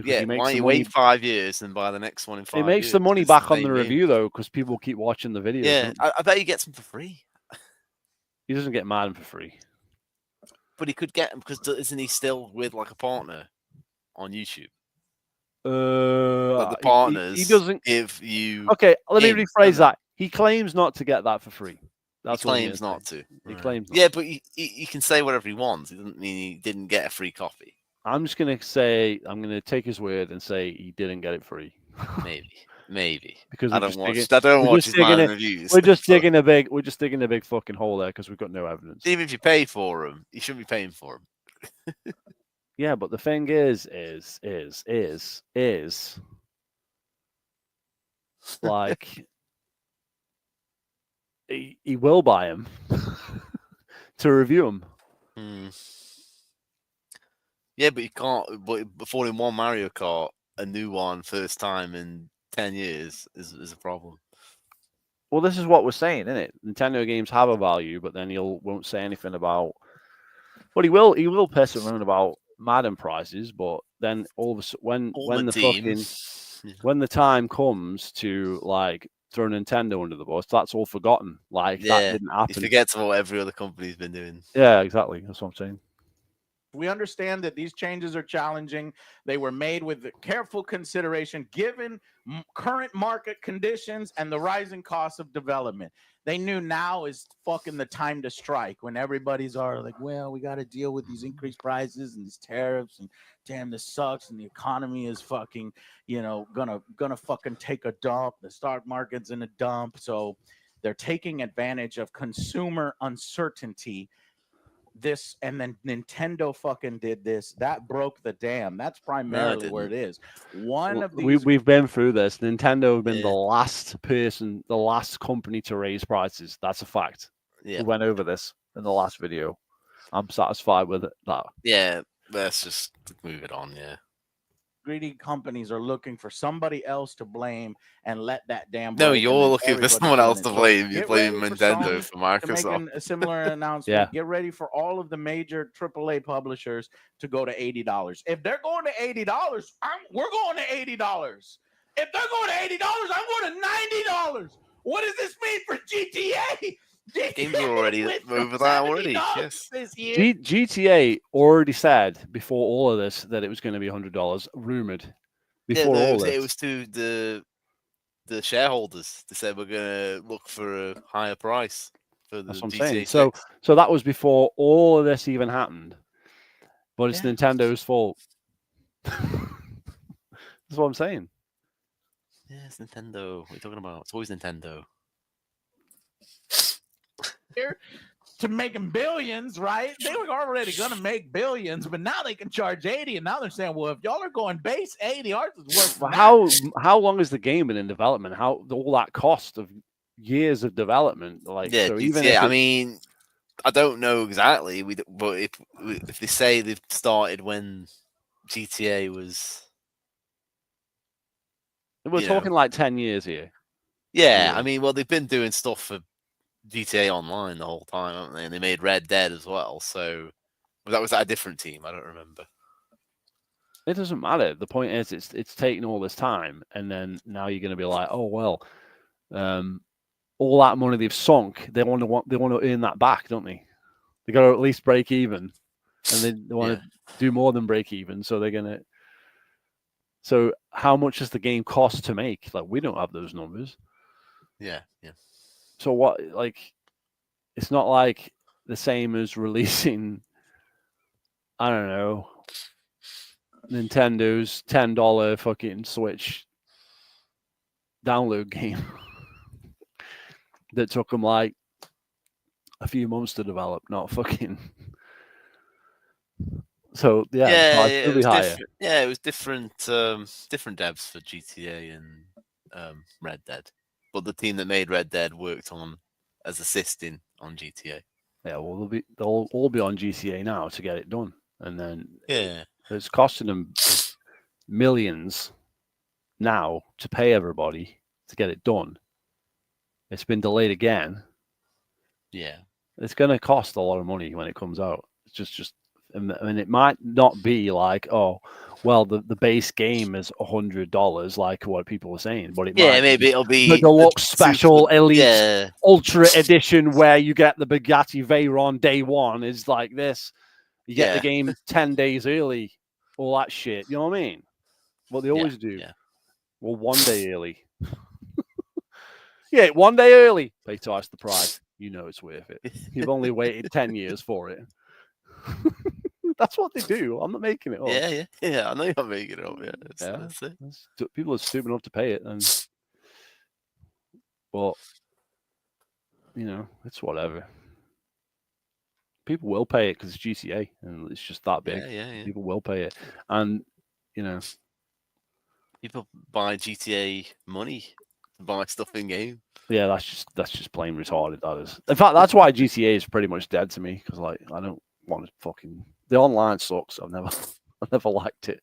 [SPEAKER 1] because
[SPEAKER 2] Yeah,
[SPEAKER 1] he
[SPEAKER 2] why
[SPEAKER 1] makes
[SPEAKER 2] don't
[SPEAKER 1] the
[SPEAKER 2] you
[SPEAKER 1] money.
[SPEAKER 2] wait 5 years and buy the next one in 5
[SPEAKER 1] He
[SPEAKER 2] years?
[SPEAKER 1] makes the money
[SPEAKER 2] It's
[SPEAKER 1] back on
[SPEAKER 2] same
[SPEAKER 1] the
[SPEAKER 2] game.
[SPEAKER 1] review though, because people keep watching the videos.
[SPEAKER 2] Yeah,
[SPEAKER 1] don't they?
[SPEAKER 2] I bet he gets them for free.
[SPEAKER 1] He doesn't get Madden for free.
[SPEAKER 2] But he could get them because isn't he still with like a partner on YouTube? Like the
[SPEAKER 1] He
[SPEAKER 2] partners
[SPEAKER 1] doesn't.
[SPEAKER 2] give you.
[SPEAKER 1] Okay, let me
[SPEAKER 2] in,
[SPEAKER 1] rephrase
[SPEAKER 2] don't they?
[SPEAKER 1] that. He claims not to get that for free. That's
[SPEAKER 2] He
[SPEAKER 1] what
[SPEAKER 2] claims not to.
[SPEAKER 1] He
[SPEAKER 2] Right.
[SPEAKER 1] claims not.
[SPEAKER 2] Yeah, but he can say whatever he wants. It doesn't mean he didn't get a free copy.
[SPEAKER 1] I'm just gonna say I'm gonna take his word and say he didn't get it free.
[SPEAKER 2] Maybe.
[SPEAKER 1] Because
[SPEAKER 2] I
[SPEAKER 1] we're
[SPEAKER 2] don't
[SPEAKER 1] just
[SPEAKER 2] watch.
[SPEAKER 1] digging,
[SPEAKER 2] I don't
[SPEAKER 1] we're
[SPEAKER 2] watch
[SPEAKER 1] just
[SPEAKER 2] his
[SPEAKER 1] digging
[SPEAKER 2] Madden
[SPEAKER 1] it-
[SPEAKER 2] reviews.
[SPEAKER 1] we're just
[SPEAKER 2] so
[SPEAKER 1] digging a big fucking hole there because we've got no evidence.
[SPEAKER 2] even if you pay for him, you shouldn't be paying for him.
[SPEAKER 1] Yeah, but the thing is like he will buy him to review him.
[SPEAKER 2] Hmm. Yeah, but you can't. But before in one Mario Kart, a new one first time in 10 years is a problem.
[SPEAKER 1] Well, this is what we're saying, isn't it? Nintendo games have a value, but then won't say anything about. But he will piss around about Madden prices, but then all of a sudden, when the
[SPEAKER 2] team.
[SPEAKER 1] fucking when the time comes to like throw Nintendo under the bus, that's all forgotten. Like that didn't
[SPEAKER 2] He
[SPEAKER 1] happen.
[SPEAKER 2] forgets what every other company's been doing.
[SPEAKER 1] Yeah, exactly. That's what I'm saying.
[SPEAKER 3] We understand that these changes are challenging. They were made with careful consideration given current market conditions and the rising costs of development. They knew now is fucking the time to strike when everybody's all like, well, we got to deal with these increased prices and these tariffs and damn, this sucks and the economy is fucking, gonna fucking take a dump. The stock market's in a dump. So they're taking advantage of consumer uncertainty. This and then Nintendo fucking did this. That broke the dam. That's primarily where it is. One of these
[SPEAKER 1] We've been through this. Nintendo have been
[SPEAKER 2] Yeah.
[SPEAKER 1] the last company to raise prices. That's a fact.
[SPEAKER 2] Yeah.
[SPEAKER 1] We went over this in the last video. I'm satisfied with it. That.
[SPEAKER 2] Yeah, let's just move it on. Yeah.
[SPEAKER 3] greedy companies are looking for somebody else to blame and let that dam
[SPEAKER 2] No,
[SPEAKER 3] break, and
[SPEAKER 2] you're
[SPEAKER 3] then
[SPEAKER 2] looking for
[SPEAKER 3] everybody's
[SPEAKER 2] someone
[SPEAKER 3] doing
[SPEAKER 2] else
[SPEAKER 3] it.
[SPEAKER 2] to
[SPEAKER 3] So
[SPEAKER 2] blame. You're
[SPEAKER 3] get
[SPEAKER 2] blaming
[SPEAKER 3] ready for
[SPEAKER 2] Nintendo
[SPEAKER 3] Sony
[SPEAKER 2] for
[SPEAKER 3] to make
[SPEAKER 2] Microsoft.
[SPEAKER 3] a similar announcement.
[SPEAKER 1] Yeah.
[SPEAKER 3] Get ready for all of the major AAA publishers to go to $80. If they're going to $80, we're going to $80. If they're going to $80, I'm going to $90. What does this mean for GTA?
[SPEAKER 2] Games are already
[SPEAKER 3] went from
[SPEAKER 2] over that already.
[SPEAKER 3] $70
[SPEAKER 2] Yes.
[SPEAKER 3] this year.
[SPEAKER 1] GTA already said before all of this that it was going to be $100. Rumored before
[SPEAKER 2] Yeah,
[SPEAKER 1] all this.
[SPEAKER 2] it was to the shareholders. They said we're gonna look for a higher price for the
[SPEAKER 1] That's what I'm
[SPEAKER 2] GTA
[SPEAKER 1] saying.
[SPEAKER 2] 6.
[SPEAKER 1] So that was before all of this even happened. But it's
[SPEAKER 3] Yeah.
[SPEAKER 1] Nintendo's fault. That's what I'm saying.
[SPEAKER 2] Yeah, it's Nintendo. What are you talking about? It's always Nintendo.
[SPEAKER 3] To making billions, right? They were already going to make billions, but now they can charge 80, and now they're saying, well, if y'all are going base 80, ours is worth
[SPEAKER 1] But
[SPEAKER 3] that.
[SPEAKER 1] how long has the game been in development? How all that cost of years of development? Like
[SPEAKER 2] Yeah,
[SPEAKER 1] so, even
[SPEAKER 2] GTA.
[SPEAKER 1] if
[SPEAKER 2] I mean, I don't know exactly. But if they say they've started when GTA was,
[SPEAKER 1] we're talking like 10 years here.
[SPEAKER 2] yeah.
[SPEAKER 1] Yeah.
[SPEAKER 2] I mean, well, they've been doing stuff for GTA Online the whole time, haven't they? And they made Red Dead as well. So was that a different team? I don't remember.
[SPEAKER 1] It doesn't matter. The point is, it's taken all this time, and then now you're going to be like, oh well, all that money they've sunk, they want to earn that back, don't they? They got to at least break even, and they want to do more than break even. So they're gonna. So how much does the game cost to make? Like we don't have those numbers.
[SPEAKER 2] Yeah.
[SPEAKER 1] So what? Like, it's not like the same as releasing. I don't know. Nintendo's $10 fucking Switch download game that took them like a few months to develop, not fucking. So yeah,
[SPEAKER 2] it
[SPEAKER 1] be
[SPEAKER 2] was
[SPEAKER 1] higher.
[SPEAKER 2] different. Yeah, it was different. Different devs for GTA and Red Dead, but the team that made Red Dead worked on as assisting on GTA.
[SPEAKER 1] Yeah, well they'll all be on GTA now to get it done, and then
[SPEAKER 2] Yeah,
[SPEAKER 1] it's costing them millions now to pay everybody to get it done. It's been delayed again.
[SPEAKER 2] yeah.
[SPEAKER 1] It's going to cost a lot of money when it comes out. It's just and it might not be like, oh, well, the base game is $100, like what people are saying, but it
[SPEAKER 2] Yeah,
[SPEAKER 1] might
[SPEAKER 2] maybe
[SPEAKER 1] be
[SPEAKER 2] it'll be
[SPEAKER 1] the deluxe
[SPEAKER 2] super-
[SPEAKER 1] special elite
[SPEAKER 2] Yeah,
[SPEAKER 1] ultra edition where you get the Bugatti Veyron day one is like this. You get the
[SPEAKER 2] Yeah.
[SPEAKER 1] game 10 days early, all that shit. You know what I mean? What they always do.
[SPEAKER 2] yeah.
[SPEAKER 1] Well, 1 day early. Yeah, 1 day early. Pay twice the price. You know it's worth it. You've only waited 10 years for it. That's what they do. I'm not making it up.
[SPEAKER 2] Yeah. I know you're making it up. Yeah,
[SPEAKER 1] Yeah.
[SPEAKER 2] that's it.
[SPEAKER 1] People are stupid enough to pay it, but you know, it's whatever. People will pay it because it's GTA and it's just that big.
[SPEAKER 2] Yeah.
[SPEAKER 1] People will pay it, and you know,
[SPEAKER 2] People buy GTA money to buy stuff in game.
[SPEAKER 1] yeah, that's just plain retarded. That is. In fact, that's why GTA is pretty much dead to me because like I don't want to fucking. The online sucks. I've never liked it.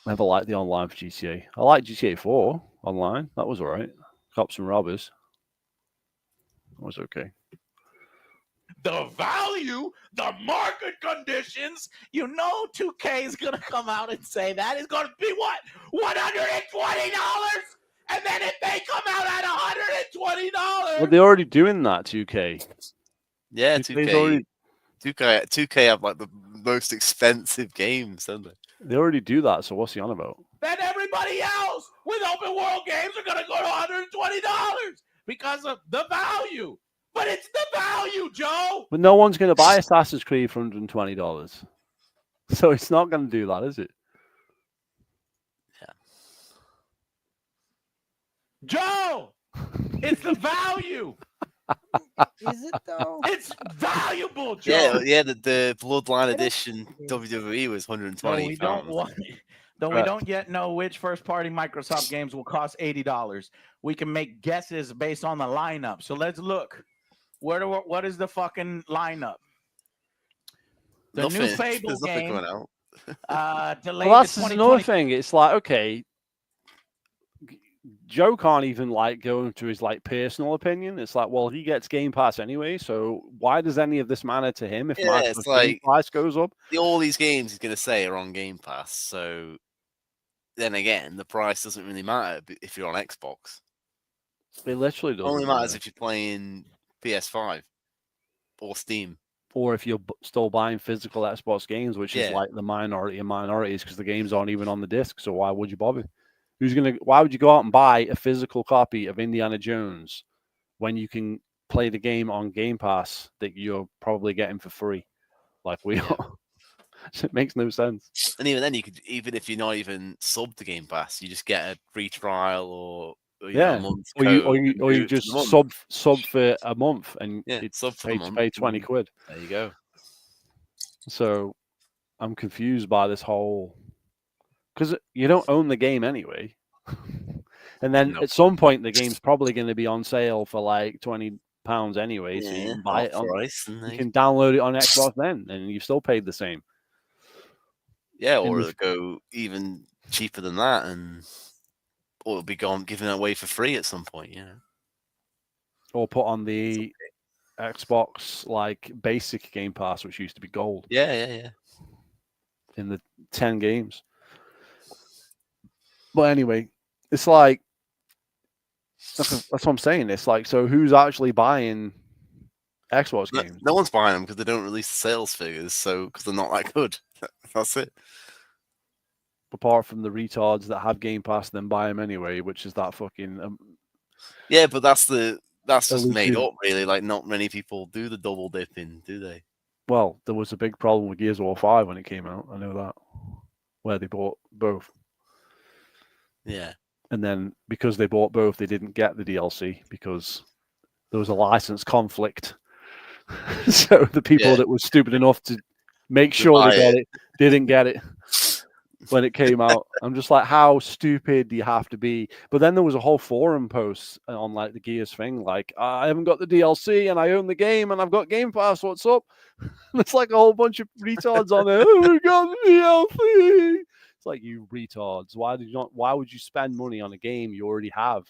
[SPEAKER 1] Never liked the online for GTA. I like GTA 4 online. That was alright. Cops and robbers. That was okay.
[SPEAKER 3] The value, the market conditions. You know 2K is going to come out and say that is going to be what? $120? And then if they come out at $120.
[SPEAKER 1] Well, they're already doing that, 2K.
[SPEAKER 2] Yeah,
[SPEAKER 1] 2K's
[SPEAKER 2] 2K.
[SPEAKER 1] already-
[SPEAKER 2] 2K have like the most expensive games, don't they?
[SPEAKER 1] They already do that, so what's he on about?
[SPEAKER 3] Then everybody else with open world games are going to go to $120 because of the value. But it's the value, Joe.
[SPEAKER 1] But no one's going to buy Assassin's Creed for $120. So it's not going to do that, is it?
[SPEAKER 3] Joe, it's the value.
[SPEAKER 5] Is it though?
[SPEAKER 3] It's valuable, Joe.
[SPEAKER 2] Yeah. The Bloodline Edition WWE was
[SPEAKER 3] Though
[SPEAKER 2] £120.
[SPEAKER 3] we don't want, though we don't yet know which first-party Microsoft games will cost $80. We can make guesses based on the lineup. So let's look. What is the fucking lineup? The
[SPEAKER 2] Nothing.
[SPEAKER 3] new Fable
[SPEAKER 2] There's nothing
[SPEAKER 3] game.
[SPEAKER 2] coming out.
[SPEAKER 3] Delayed
[SPEAKER 1] Well,
[SPEAKER 3] to
[SPEAKER 1] that's another
[SPEAKER 3] 2020.
[SPEAKER 1] thing. It's like, okay, Joe can't even like go into his like personal opinion. It's like, well, he gets Game Pass anyway, so why does any of this matter to him if
[SPEAKER 2] Yeah, it's
[SPEAKER 1] Microsoft's
[SPEAKER 2] like-
[SPEAKER 1] price goes up?
[SPEAKER 2] All these games he's going to say are on Game Pass, so then again, the price doesn't really matter if you're on Xbox.
[SPEAKER 1] It literally
[SPEAKER 2] It
[SPEAKER 1] doesn't.
[SPEAKER 2] only matters
[SPEAKER 1] matter.
[SPEAKER 2] if you're playing PS5 or Steam.
[SPEAKER 1] Or if you're still buying physical Xbox games, which is
[SPEAKER 2] Yeah.
[SPEAKER 1] like the minority of minorities, because the games aren't even on the disc. So why would you bother? Why would you go out and buy a physical copy of Indiana Jones when you can play the game on Game Pass that you're probably getting for free, like we are? It makes no sense.
[SPEAKER 2] And even then, you could, even if you're not even sub to Game Pass, you just get a free trial or you know, a month
[SPEAKER 1] Or you
[SPEAKER 2] code and do it for
[SPEAKER 1] just
[SPEAKER 2] the month.
[SPEAKER 1] sub for a month and
[SPEAKER 2] Yeah,
[SPEAKER 1] it's
[SPEAKER 2] sub for the month.
[SPEAKER 1] pay 20 quid.
[SPEAKER 2] There you go.
[SPEAKER 1] So I'm confused by this whole, because you don't own the game anyway. And then
[SPEAKER 2] No.
[SPEAKER 1] at some point the game's probably going to be on sale for like £20 anyway, so you can buy it on.
[SPEAKER 2] price, and
[SPEAKER 1] You can download it on Xbox then, and you've still paid the same.
[SPEAKER 2] yeah,
[SPEAKER 1] in
[SPEAKER 2] or
[SPEAKER 1] the-
[SPEAKER 2] it'll go even cheaper than that, and or it'll be given away for free at some point. You know,
[SPEAKER 1] Or put on the Xbox like basic Game Pass, which used to be gold,
[SPEAKER 2] yeah.
[SPEAKER 1] in the 10 games. But anyway, it's like that's what I'm saying. It's like, so who's actually buying Xbox
[SPEAKER 2] No,
[SPEAKER 1] games?
[SPEAKER 2] no one's buying them because they don't release the sales figures, so because they're not that good. That's it.
[SPEAKER 1] Apart from the retards that have Game Pass, then buy them anyway, which is that fucking
[SPEAKER 2] Yeah, but that's just made
[SPEAKER 1] elusive-
[SPEAKER 2] up, really. Like, not many people do the double dipping, do they?
[SPEAKER 1] Well, there was a big problem with Gears of War 5 when it came out. I know that, where they bought both.
[SPEAKER 2] Yeah.
[SPEAKER 1] And then because they bought both, they didn't get the DLC because there was a license conflict. So the people
[SPEAKER 2] Yeah.
[SPEAKER 1] that were stupid enough to make
[SPEAKER 2] To
[SPEAKER 1] sure
[SPEAKER 2] buy
[SPEAKER 1] they got it didn't get it when it came out. I'm just like, how stupid do you have to be? But then there was a whole forum post on like the Gears thing, like, I haven't got the DLC and I own the game and I've got Game Pass. What's up? It's like a whole bunch of retards on there. Oh, we got the DLC. It's like, you retards. Why would you spend money on a game you already have?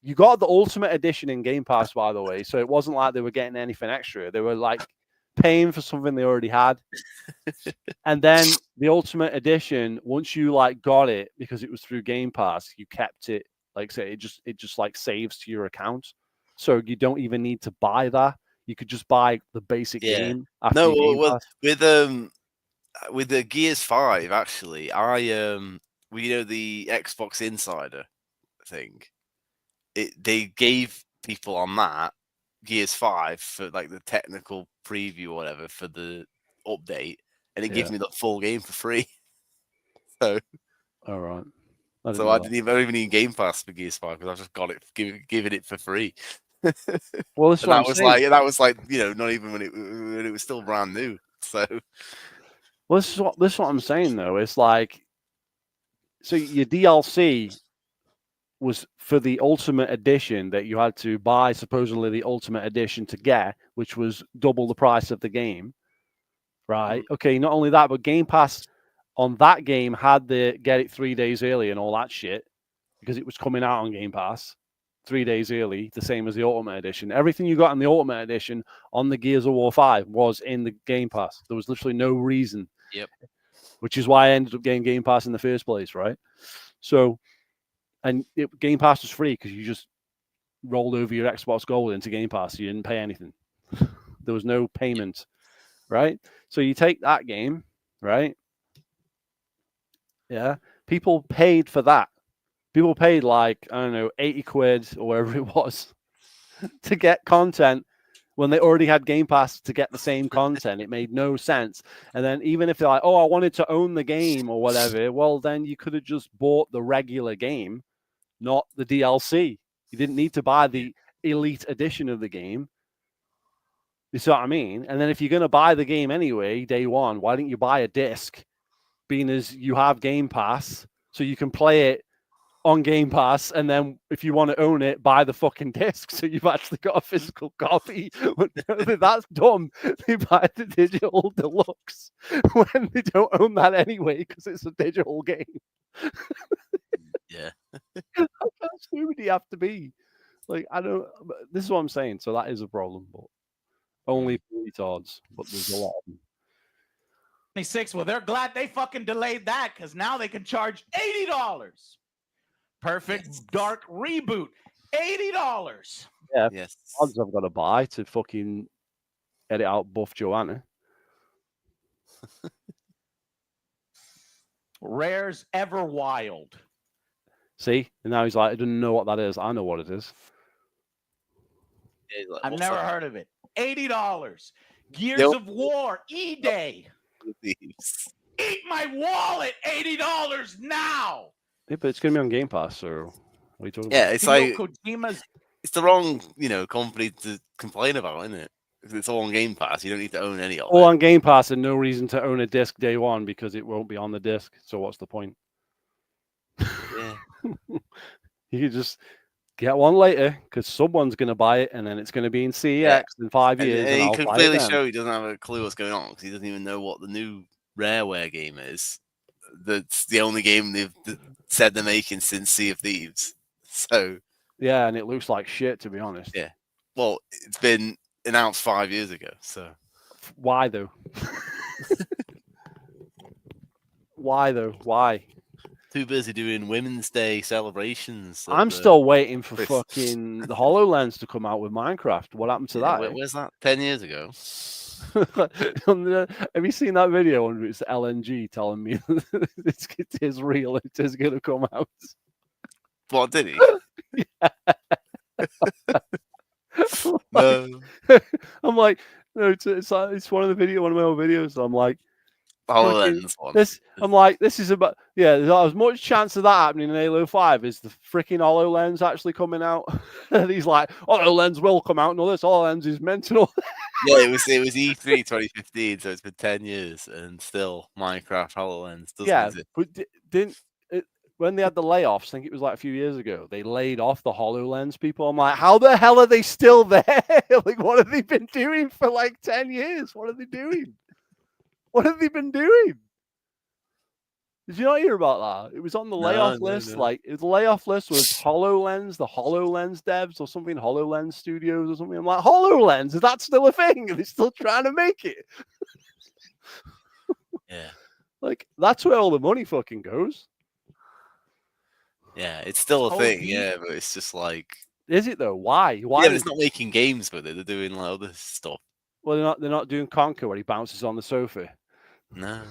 [SPEAKER 1] You got the Ultimate Edition in Game Pass, by the way, so it wasn't like they were getting anything extra. They were like paying for something they already had. And then the Ultimate Edition, once you like got it because it was through Game Pass, you kept it. Like say, it just like saves to your account, so you don't even need to buy that. You could just buy the basic
[SPEAKER 2] Yeah.
[SPEAKER 1] game after
[SPEAKER 2] No,
[SPEAKER 1] your Game
[SPEAKER 2] well,
[SPEAKER 1] Pass.
[SPEAKER 2] with the Gears 5, actually, I we the Xbox Insider thing. They gave people on that Gears 5 for like the technical preview or whatever for the update, and it gives me the full game for free. So,
[SPEAKER 1] All right. I
[SPEAKER 2] don't even need Game Pass for Gears 5 because I just got it, given it for free.
[SPEAKER 1] Well, this is what I'm saying.
[SPEAKER 2] that was like not even when it was still brand new. So,
[SPEAKER 1] Well, this is what I'm saying though. It's like, so your DLC was for the Ultimate Edition that you had to buy, supposedly the Ultimate Edition to get, which was double the price of the game, right? Okay, not only that, but Game Pass on that game had the get it 3 days early and all that shit because it was coming out on Game Pass 3 days early, the same as the Ultimate Edition. Everything you got in the Ultimate Edition on the Gears of War 5 was in the Game Pass. There was literally no reason.
[SPEAKER 2] Yep.
[SPEAKER 1] Which is why I ended up getting Game Pass in the first place, right? So, and Game Pass was free because you just rolled over your Xbox Gold into Game Pass. You didn't pay anything. There was no payment, right? So you take that game, right? Yeah. People paid for that. People paid like, I don't know, 80 quid or whatever it was to get content when they already had Game Pass to get the same content. It made no sense. And then even if they're like, oh, I wanted to own the game or whatever, well, then you could have just bought the regular game, not the DLC. You didn't need to buy the Elite Edition of the game. You see what I mean? And then if you're going to buy the game anyway, day one, why didn't you buy a disc, being as you have Game Pass, so you can play it on Game Pass, and then if you want to own it, buy the fucking disc, so you've actually got a physical copy. That's dumb. They buy the digital deluxe when they don't own that anyway because it's a digital game.
[SPEAKER 2] yeah.
[SPEAKER 1] How stupid do you have to be? Like, I don't. This is what I'm saying. So that is a problem, but only for retards. But there's a lot of them.
[SPEAKER 3] 26. Well, they're glad they fucking delayed that because now they can charge $80. Perfect Dark Reboot, $80.
[SPEAKER 1] Yeah,
[SPEAKER 2] Yes.
[SPEAKER 1] odds I've got to buy to fucking edit out Buff Joanna.
[SPEAKER 3] Rare's Ever Wild.
[SPEAKER 1] See, and now he's like, I don't know what that is. I know what it is.
[SPEAKER 2] Yeah, like,
[SPEAKER 3] I've
[SPEAKER 2] what's
[SPEAKER 3] never
[SPEAKER 2] that?
[SPEAKER 3] heard of it. $80. Gears
[SPEAKER 2] Nope.
[SPEAKER 3] of War, E-Day.
[SPEAKER 2] Thieves.
[SPEAKER 3] Eat my wallet, $80 now.
[SPEAKER 1] Yeah, but it's going to be on Game Pass, so what are you talking
[SPEAKER 2] Yeah,
[SPEAKER 1] about?
[SPEAKER 2] it's
[SPEAKER 3] Hideo
[SPEAKER 2] like
[SPEAKER 3] Kojima's
[SPEAKER 2] it's the wrong company to complain about, isn't it? Because it's all on Game Pass. You don't need to own any of
[SPEAKER 1] All
[SPEAKER 2] it.
[SPEAKER 1] on Game Pass and no reason to own a disc day one because it won't be on the disc. So what's the point?
[SPEAKER 2] Yeah.
[SPEAKER 1] You could just get one later because someone's going to buy it and then it's going to be in CEX in 5 years. And
[SPEAKER 2] he
[SPEAKER 1] I'll
[SPEAKER 2] can
[SPEAKER 1] buy
[SPEAKER 2] clearly
[SPEAKER 1] it then.
[SPEAKER 2] show he doesn't have a clue what's going on because he doesn't even know what the new Rareware game is. That's the only game they've said they're making since Sea of Thieves. So
[SPEAKER 1] Yeah, and it looks like shit, to be honest.
[SPEAKER 2] Yeah. Well, it's been announced 5 years ago. So
[SPEAKER 1] Why though? Why though? Why?
[SPEAKER 2] too busy doing Women's Day celebrations.
[SPEAKER 1] I'm still waiting for fucking the HoloLens to come out with Minecraft. What happened to that?
[SPEAKER 2] Where's that? 10 years ago.
[SPEAKER 1] Have you seen that video on it's LNG telling me it is real? It is going to come out.
[SPEAKER 2] What did he?
[SPEAKER 1] Like,
[SPEAKER 2] No.
[SPEAKER 1] I'm like, no, it's one of my old videos. I'm like,
[SPEAKER 2] HoloLens one.
[SPEAKER 1] I'm like, this is about there's as much chance of that happening in Halo 5 as the freaking HoloLens actually coming out. And he's like, HoloLens will come out, and all this HoloLens is mental.
[SPEAKER 2] Yeah, it was E3 2015, so it's been 10 years, and still Minecraft HoloLens doesn't exist.
[SPEAKER 1] But didn't when they had the layoffs, I think it was like a few years ago, they laid off the HoloLens people. I'm like, how the hell are they still there? Like, what have they been doing for like 10 years? What are they doing? What have they been doing? Did you not hear about that? It was on the
[SPEAKER 2] No,
[SPEAKER 1] layoff
[SPEAKER 2] no,
[SPEAKER 1] list.
[SPEAKER 2] no.
[SPEAKER 1] Like the layoff list was HoloLens, the HoloLens devs or something, HoloLens Studios or something. I'm like, HoloLens, is that still a thing? And they're still trying to make it.
[SPEAKER 2] Yeah.
[SPEAKER 1] Like, that's where all the money fucking goes.
[SPEAKER 2] Yeah, it's still a
[SPEAKER 3] So
[SPEAKER 2] thing,
[SPEAKER 3] deep.
[SPEAKER 2] yeah, but it's just like
[SPEAKER 1] Is it though? Why? Why?
[SPEAKER 2] yeah, but it's not making games with it. They're doing like other stuff.
[SPEAKER 1] Well, they're not doing Conquer where he bounces on the sofa.
[SPEAKER 2] No,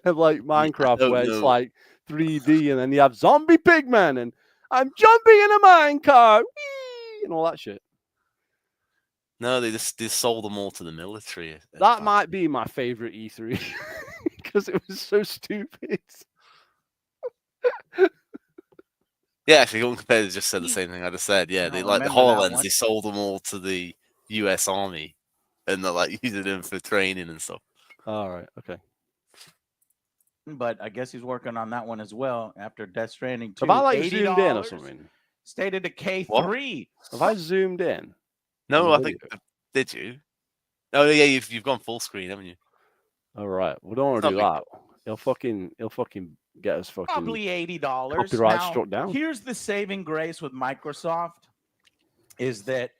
[SPEAKER 1] And like
[SPEAKER 2] I
[SPEAKER 1] Minecraft
[SPEAKER 2] don't
[SPEAKER 1] where it's
[SPEAKER 2] know.
[SPEAKER 1] like 3D and then you have zombie pigmen and I'm jumping in a minecart whee, and all that shit.
[SPEAKER 2] No, they sold them all to the military.
[SPEAKER 1] That might be my favorite E3 because it was so stupid.
[SPEAKER 2] Yeah, actually, Golden Competitors just said the same thing I just said. Yeah,
[SPEAKER 3] I
[SPEAKER 2] they
[SPEAKER 3] don't
[SPEAKER 2] like the
[SPEAKER 3] remember that
[SPEAKER 2] HoloLens.
[SPEAKER 3] one.
[SPEAKER 2] They sold them all to the U.S. Army, and they're like using them for training and stuff.
[SPEAKER 1] All right, okay.
[SPEAKER 3] But I guess he's working on that one as well after Death Stranding 2.
[SPEAKER 1] Have I like
[SPEAKER 3] $80
[SPEAKER 1] zoomed in or something?
[SPEAKER 3] stated to K3.
[SPEAKER 1] Have I zoomed in?
[SPEAKER 2] No,
[SPEAKER 1] On
[SPEAKER 2] I
[SPEAKER 1] the
[SPEAKER 2] think
[SPEAKER 1] video?
[SPEAKER 2] did you? Oh yeah, you've gone full screen, haven't you?
[SPEAKER 1] All right, we don't want
[SPEAKER 2] It's
[SPEAKER 1] to do
[SPEAKER 2] not
[SPEAKER 1] that. He'll fucking get us fucking
[SPEAKER 3] Probably $80.
[SPEAKER 1] copyright
[SPEAKER 3] Now,
[SPEAKER 1] struck down.
[SPEAKER 3] here's the saving grace with Microsoft is that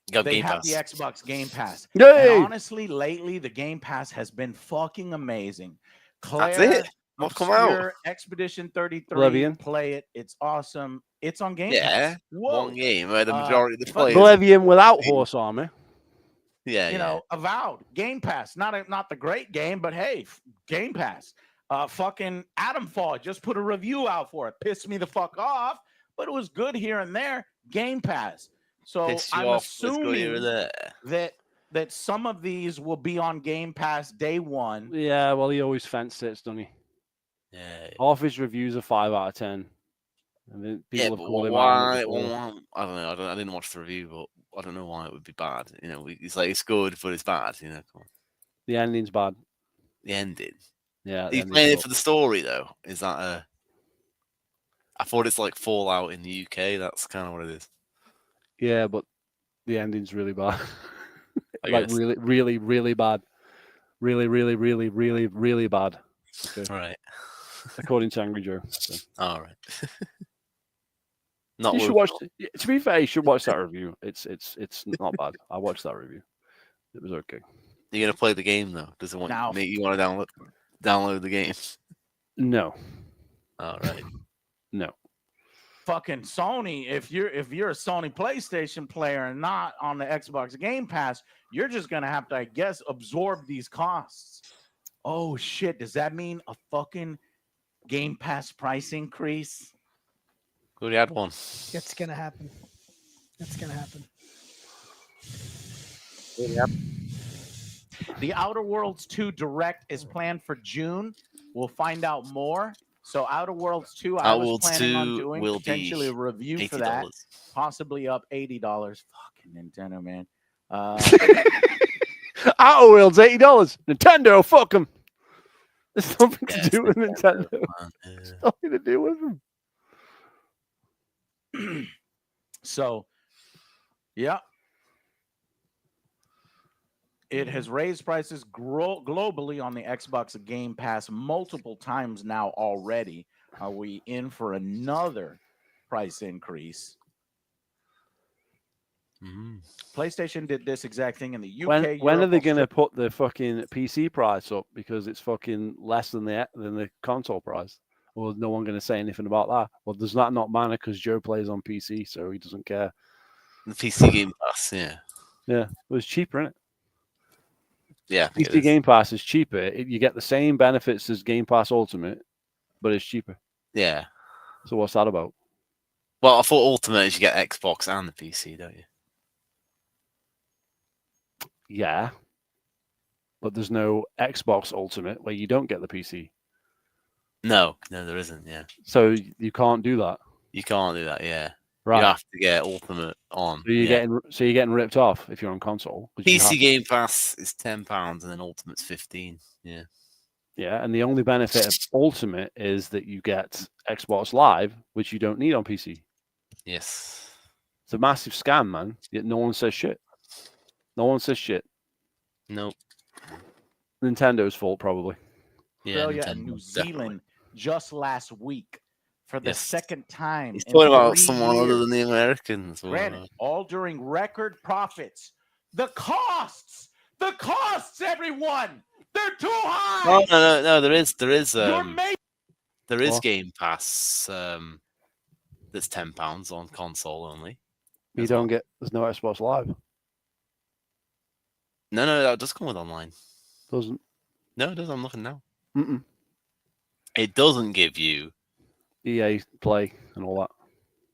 [SPEAKER 2] You got
[SPEAKER 3] they
[SPEAKER 2] Game
[SPEAKER 3] have
[SPEAKER 2] Pass.
[SPEAKER 3] the Xbox Game Pass.
[SPEAKER 1] Yay!
[SPEAKER 3] And honestly, lately the Game Pass has been fucking amazing.
[SPEAKER 2] That's
[SPEAKER 3] Claire,
[SPEAKER 2] it. What's come out?
[SPEAKER 3] Obscure, Expedition 33,
[SPEAKER 1] Oblivion.
[SPEAKER 3] play it. It's awesome. It's on Game
[SPEAKER 2] Yeah,
[SPEAKER 3] Pass. Whoa.
[SPEAKER 2] one game where the majority of the
[SPEAKER 3] but-
[SPEAKER 2] players.
[SPEAKER 1] Oblivion without horse armor.
[SPEAKER 2] Yeah,
[SPEAKER 3] You know, Avowed, Game Pass. Not the great game, but hey, Game Pass. Fucking Atomfall just put a review out for it. Pissed me the fuck off, but it was good here and there. Game Pass. So
[SPEAKER 2] Piss you
[SPEAKER 3] I'm
[SPEAKER 2] off. Let's go here
[SPEAKER 3] assuming
[SPEAKER 2] or there.
[SPEAKER 3] that some of these will be on Game Pass day one.
[SPEAKER 1] Yeah, well, he always fence sits, doesn't he?
[SPEAKER 2] Yeah.
[SPEAKER 1] Half his reviews are 5 out of 10. And then people
[SPEAKER 2] Yeah,
[SPEAKER 1] have
[SPEAKER 2] but
[SPEAKER 1] called him out on
[SPEAKER 2] why?
[SPEAKER 1] it before.
[SPEAKER 2] I don't know. I didn't watch the review, but I don't know why it would be bad. You know, it's like it's good, but it's bad. You know, come on.
[SPEAKER 1] The ending's bad.
[SPEAKER 2] The ending.
[SPEAKER 1] Yeah,
[SPEAKER 2] Are
[SPEAKER 1] the
[SPEAKER 2] you
[SPEAKER 1] ending's
[SPEAKER 2] playing it
[SPEAKER 1] rough.
[SPEAKER 2] for the story though? Is that a? I thought it's like Fallout in the UK. That's kind of what it is.
[SPEAKER 1] Yeah, but the ending's really bad.
[SPEAKER 2] I
[SPEAKER 1] Like
[SPEAKER 2] guess.
[SPEAKER 1] really, really, really bad. Really, really, really, really, really bad. Okay.
[SPEAKER 2] Right.
[SPEAKER 1] According to Angry Joe. So.
[SPEAKER 2] All right. Not
[SPEAKER 1] You should
[SPEAKER 2] worth
[SPEAKER 1] watch. To be fair, you should watch that review. It's not bad. I watched that review. It was okay.
[SPEAKER 2] You're gonna play the game though. Does it want
[SPEAKER 3] Now-
[SPEAKER 2] make you want to download the game?
[SPEAKER 1] No,
[SPEAKER 2] All right.
[SPEAKER 1] no.
[SPEAKER 3] Fucking Sony, if you're a Sony PlayStation player and not on the Xbox Game Pass, you're just gonna have to, I guess, absorb these costs. Oh shit, does that mean a fucking Game Pass price increase?
[SPEAKER 2] We already had one.
[SPEAKER 5] It's gonna happen. It's gonna happen.
[SPEAKER 3] The Outer Worlds 2 Direct is planned for June. We'll find out more. So Outer Worlds 2, I
[SPEAKER 2] Outer
[SPEAKER 3] was
[SPEAKER 2] Worlds
[SPEAKER 3] planning on
[SPEAKER 2] 2
[SPEAKER 3] doing
[SPEAKER 2] will
[SPEAKER 3] potentially
[SPEAKER 2] be
[SPEAKER 3] a review for that,
[SPEAKER 2] $80.
[SPEAKER 3] possibly up $80. Fucking Nintendo, man.
[SPEAKER 1] Outer Worlds, $80. Nintendo, fuck them. There's nothing
[SPEAKER 2] Yeah,
[SPEAKER 1] to do with Nintendo.
[SPEAKER 2] Man, yeah.
[SPEAKER 1] There's nothing to do with them.
[SPEAKER 3] So, yeah. It has raised prices globally on the Xbox Game Pass multiple times now already. Are we in for another price increase?
[SPEAKER 2] Mhm.
[SPEAKER 3] PlayStation did this exact thing in the UK.
[SPEAKER 1] When are
[SPEAKER 3] Europe,
[SPEAKER 1] they going to
[SPEAKER 3] Australia.
[SPEAKER 1] put the fucking PC price up because it's fucking less than the console price? Or is no one going to say anything about that? Well, does that not matter because Joe plays on PC, so he doesn't care.
[SPEAKER 2] The PC Game Pass, yeah.
[SPEAKER 1] Yeah, it was cheaper, isn't it?
[SPEAKER 2] Yeah, I think it
[SPEAKER 1] PC
[SPEAKER 2] is.
[SPEAKER 1] Game Pass is cheaper. You get the same benefits as Game Pass Ultimate, but it's cheaper.
[SPEAKER 2] Yeah.
[SPEAKER 1] So what's that about?
[SPEAKER 2] Well, I thought Ultimate is you get Xbox and the PC, don't you?
[SPEAKER 1] Yeah, but there's no Xbox Ultimate where you don't get the PC,
[SPEAKER 2] No, there isn't. Yeah,
[SPEAKER 1] so you can't do that.
[SPEAKER 2] you can't do that. Yeah,
[SPEAKER 1] Right?
[SPEAKER 2] you have to get Ultimate on.
[SPEAKER 1] So you're
[SPEAKER 2] yeah.
[SPEAKER 1] getting ripped off if you're on console. 'Cause you have
[SPEAKER 2] PC
[SPEAKER 1] to.
[SPEAKER 2] Game Pass is £10 and then Ultimate's 15. Yeah,
[SPEAKER 1] Yeah, and the only benefit of Ultimate is that you get Xbox Live, which you don't need on PC.
[SPEAKER 2] yes.
[SPEAKER 1] It's a massive scam, man. Yet no one says shit. No one says shit.
[SPEAKER 2] Nope.
[SPEAKER 1] Nintendo's fault, probably.
[SPEAKER 3] Australia, and
[SPEAKER 2] Nintendo,
[SPEAKER 3] New
[SPEAKER 2] definitely.
[SPEAKER 3] Zealand just last week for the
[SPEAKER 2] Yes.
[SPEAKER 3] second time.
[SPEAKER 2] He's
[SPEAKER 3] in
[SPEAKER 2] talking about
[SPEAKER 3] 3
[SPEAKER 2] someone other
[SPEAKER 3] years.
[SPEAKER 2] than the Americans.
[SPEAKER 3] Granted, all during record profits. The costs, everyone, they're too high.
[SPEAKER 2] No. There is
[SPEAKER 3] You're making
[SPEAKER 2] There is Game Pass that's £10 on console only.
[SPEAKER 1] You
[SPEAKER 2] as
[SPEAKER 1] don't
[SPEAKER 2] well.
[SPEAKER 1] get. There's no Xbox Live.
[SPEAKER 2] No, that does come with online.
[SPEAKER 1] Doesn't.
[SPEAKER 2] No, it does. I'm looking now.
[SPEAKER 1] Mm-mm.
[SPEAKER 2] It doesn't give you.
[SPEAKER 1] EA Play and all that.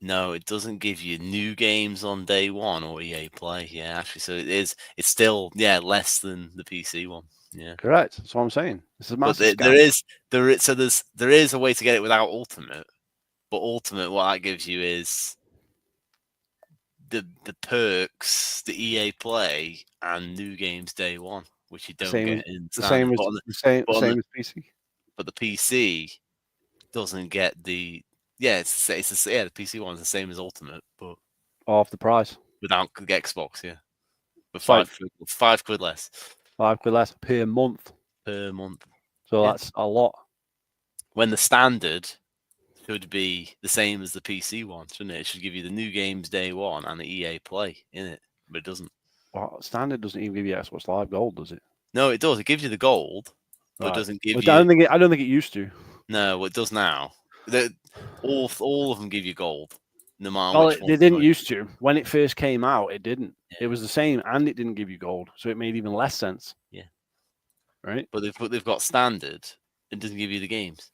[SPEAKER 2] No, it doesn't give you new games on day one or EA Play. Yeah, actually, so it is. It's still less than the PC one. Yeah,
[SPEAKER 1] Correct. That's what I'm saying. It's a
[SPEAKER 2] but
[SPEAKER 1] massive
[SPEAKER 2] there
[SPEAKER 1] scam.
[SPEAKER 2] there is a way to get it without Ultimate. But Ultimate, what that gives you is the perks, the EA Play, and new games day one, which you don't
[SPEAKER 1] Same
[SPEAKER 2] get in
[SPEAKER 1] the
[SPEAKER 2] standard.
[SPEAKER 1] same as the same as PC.
[SPEAKER 2] But the PC doesn't get the it's the PC one is the same as Ultimate, but
[SPEAKER 1] Half the price.
[SPEAKER 2] without the Xbox, but
[SPEAKER 1] It's like
[SPEAKER 2] £5 less
[SPEAKER 1] £5 less per month.
[SPEAKER 2] per month.
[SPEAKER 1] So
[SPEAKER 2] Yeah.
[SPEAKER 1] that's a lot.
[SPEAKER 2] When the standard should be the same as the PC one, shouldn't it? It should give you the new games day one and the EA Play in it, but it doesn't.
[SPEAKER 1] Well, standard doesn't even give you Xbox Live Gold, does it?
[SPEAKER 2] No, it does. It gives you the gold, but
[SPEAKER 1] Right.
[SPEAKER 2] it doesn't give
[SPEAKER 1] Well,
[SPEAKER 2] you.
[SPEAKER 1] I don't think it used to.
[SPEAKER 2] No, it does now. All of them give you gold, no matter
[SPEAKER 1] Well,
[SPEAKER 2] which one.
[SPEAKER 1] they didn't used to. When it first came out, it didn't.
[SPEAKER 2] Yeah.
[SPEAKER 1] It was the same, and it didn't give you gold, so it made even less sense.
[SPEAKER 2] Yeah.
[SPEAKER 1] Right.
[SPEAKER 2] But they've got standard. It doesn't give you the games.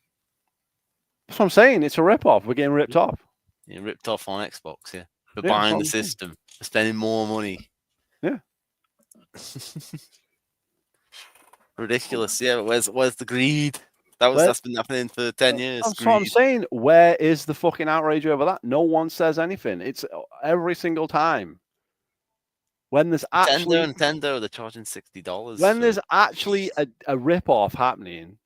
[SPEAKER 1] That's what I'm saying. It's a rip-off. We're getting ripped off.
[SPEAKER 2] Ripped off on Xbox, yeah. For
[SPEAKER 1] Yeah,
[SPEAKER 2] buying the
[SPEAKER 1] that's what I'm saying.
[SPEAKER 2] system, for spending more money.
[SPEAKER 1] Yeah.
[SPEAKER 2] Ridiculous. Yeah, but where's the greed? That's been happening for 10 years.
[SPEAKER 1] That's what I'm saying. Where is the fucking outrage over that? No one says anything. It's every single time. When there's actually
[SPEAKER 2] Nintendo, they're charging $60.
[SPEAKER 1] when there's actually a rip-off happening,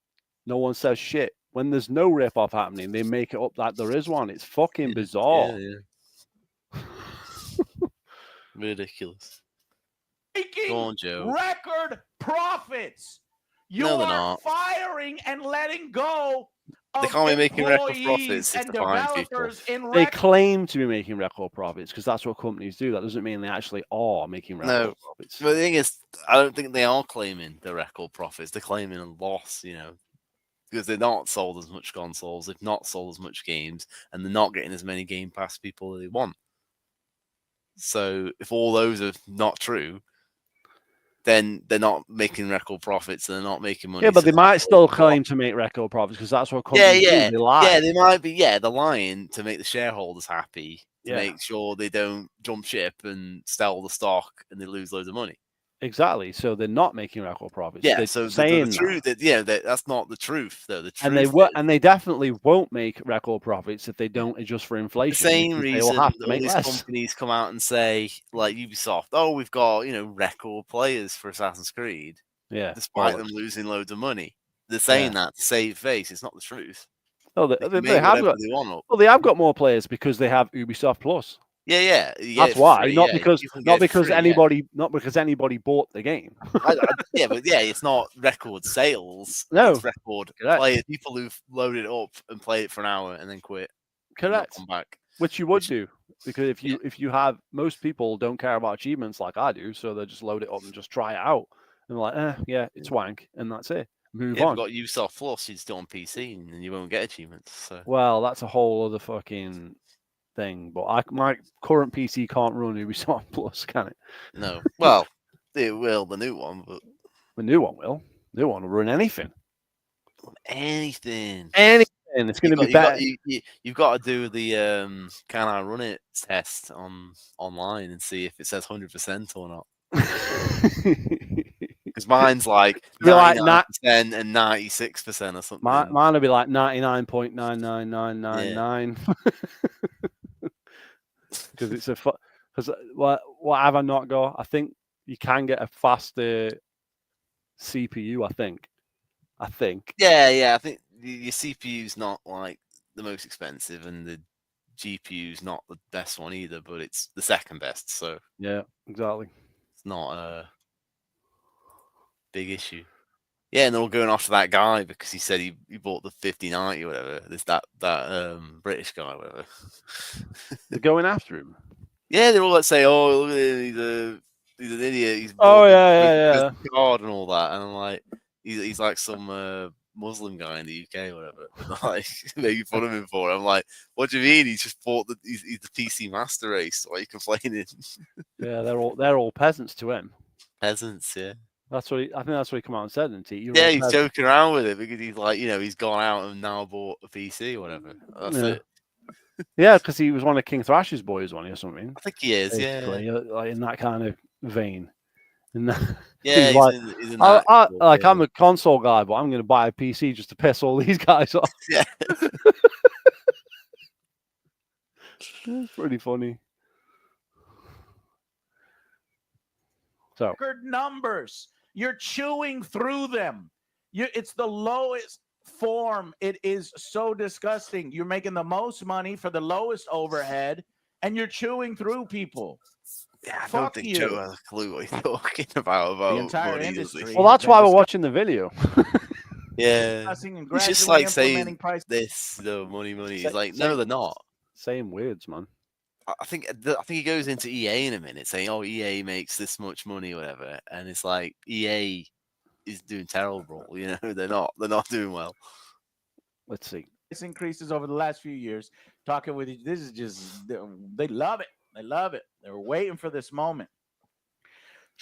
[SPEAKER 1] no one says shit. When there's no rip-off happening, they make it up that there is one. It's fucking bizarre.
[SPEAKER 2] Yeah. Ridiculous.
[SPEAKER 3] making
[SPEAKER 2] Go on, Joe.
[SPEAKER 3] record profits. You
[SPEAKER 2] No, they're
[SPEAKER 3] are
[SPEAKER 2] not.
[SPEAKER 3] firing and letting go of
[SPEAKER 2] They can't be making record
[SPEAKER 3] employees
[SPEAKER 2] profits if
[SPEAKER 3] and
[SPEAKER 2] they're buying people.
[SPEAKER 3] developers in
[SPEAKER 1] They
[SPEAKER 3] record.
[SPEAKER 1] claim to be making record profits because that's what companies do. That doesn't mean they actually are making record profits.
[SPEAKER 2] But the thing is, I don't think they are claiming the record profits. They're claiming a loss, because they're not sold as much consoles, they've not sold as much games, and they're not getting as many Game Pass people as they want. So if all those are not true, then they're not making record profits. They're not making money.
[SPEAKER 1] Yeah, but they might still claim to make record profits because that's what companies do. They lie.
[SPEAKER 2] Yeah, they might be. Yeah, they're lying to make the shareholders happy, to
[SPEAKER 1] Yeah.
[SPEAKER 2] make sure they don't jump ship and sell the stock and they lose loads of money.
[SPEAKER 1] Exactly. So they're not making record profits.
[SPEAKER 2] Yeah,
[SPEAKER 1] They're
[SPEAKER 2] so
[SPEAKER 1] saying
[SPEAKER 2] the truth, that's not the truth, though. The truth,
[SPEAKER 1] and they definitely won't make record profits if they don't adjust for
[SPEAKER 2] the
[SPEAKER 1] inflation.
[SPEAKER 2] same
[SPEAKER 1] because
[SPEAKER 2] reason
[SPEAKER 1] they will have to
[SPEAKER 2] all
[SPEAKER 1] make
[SPEAKER 2] these
[SPEAKER 1] less.
[SPEAKER 2] companies come out and say, like Ubisoft, oh, we've got record players for Assassin's Creed,
[SPEAKER 1] Yeah,
[SPEAKER 2] despite them losing loads of money. They're saying that to save face. It's not the truth.
[SPEAKER 1] Oh,
[SPEAKER 2] They
[SPEAKER 1] they
[SPEAKER 2] can
[SPEAKER 1] have
[SPEAKER 2] make whatever
[SPEAKER 1] got.
[SPEAKER 2] they want up.
[SPEAKER 1] Well, they have got more players because they have Ubisoft Plus.
[SPEAKER 2] Yeah.
[SPEAKER 1] That's why,
[SPEAKER 2] free,
[SPEAKER 1] not
[SPEAKER 2] yeah.
[SPEAKER 1] because
[SPEAKER 2] You can get it free,
[SPEAKER 1] not because anybody bought the game.
[SPEAKER 2] But it's not record sales.
[SPEAKER 1] No.
[SPEAKER 2] It's record
[SPEAKER 1] Correct.
[SPEAKER 2] players, people who've loaded it up and played it for an hour and then quit. and not
[SPEAKER 1] Correct.
[SPEAKER 2] Come back.
[SPEAKER 1] Which you would do because if you have most people don't care about achievements like I do, so they just load it up and just try it out and they're like, it's wank, and that's it. Move on.
[SPEAKER 2] You've got Ubisoft Plus, you just do it on PC and you won't get achievements. So
[SPEAKER 1] Well, that's a whole other fucking thing. But my current PC can't run Ubisoft Plus, can it?
[SPEAKER 2] no. Well, it will, the new one, but
[SPEAKER 1] The new one will. The new one will run anything.
[SPEAKER 2] anything.
[SPEAKER 1] It's going to be better.
[SPEAKER 2] You've got to do the can I run it test online and see if it says 100% or not. Because mine's like 99% and 96% or something.
[SPEAKER 1] Mine will be like 99.99999. Because it's because what have I not got? I think you can get a faster CPU. I think.
[SPEAKER 2] Yeah. I think your CPU's not like the most expensive, and the GPU's not the best one either, but it's the second best. So
[SPEAKER 1] yeah, exactly.
[SPEAKER 2] It's not a big issue. Yeah, and they're all going after that guy because he said he bought the 5090 or whatever. That British guy, or whatever.
[SPEAKER 1] They're going after him.
[SPEAKER 2] Yeah, they're all like say, "Oh, look at him, he's an idiot. He's
[SPEAKER 1] Oh,
[SPEAKER 2] bought the
[SPEAKER 1] yeah.
[SPEAKER 2] card and all that." And I'm like, he's like some Muslim guy in the UK or whatever. And they're like making fun of him for it. I'm like, what do you mean? He's just bought he's the PC Master Race. Why are you complaining?
[SPEAKER 1] Yeah, they're all peasants to him.
[SPEAKER 2] Peasants, yeah.
[SPEAKER 1] That's what I think that's what he come out and said, didn't he?
[SPEAKER 2] Yeah, he's joking around with it because he's like, he's gone out and now bought a PC or whatever. That's it.
[SPEAKER 1] Yeah, because he was one of King Thrash's boys, wasn't he, or something?
[SPEAKER 2] I think he is,
[SPEAKER 1] basically, like in that kind of vein.
[SPEAKER 2] Yeah, he's in
[SPEAKER 1] I'm
[SPEAKER 2] that.
[SPEAKER 1] a console guy, but I'm going to buy a PC just to piss all these guys off.
[SPEAKER 2] Yeah.
[SPEAKER 1] It's pretty funny. So
[SPEAKER 3] record numbers. You're chewing through them. It's the lowest form. It is so disgusting. You're making the most money for the lowest overhead, and you're chewing through people.
[SPEAKER 2] Yeah, I don't think Joe has a clue what he's talking about
[SPEAKER 3] the entire industry.
[SPEAKER 1] Well, that's why we're watching the video.
[SPEAKER 2] Yeah, it's just like saying this, money. He's like, no, they're not.
[SPEAKER 1] Same words, man.
[SPEAKER 2] I think he goes into EA in a minute, saying, "Oh, EA makes this much money, or whatever," and it's like EA is doing terrible. They're not doing well.
[SPEAKER 1] Let's see.
[SPEAKER 3] This increases over the last few years. Talking with you, this is just they love it. They love it. They were waiting for this moment.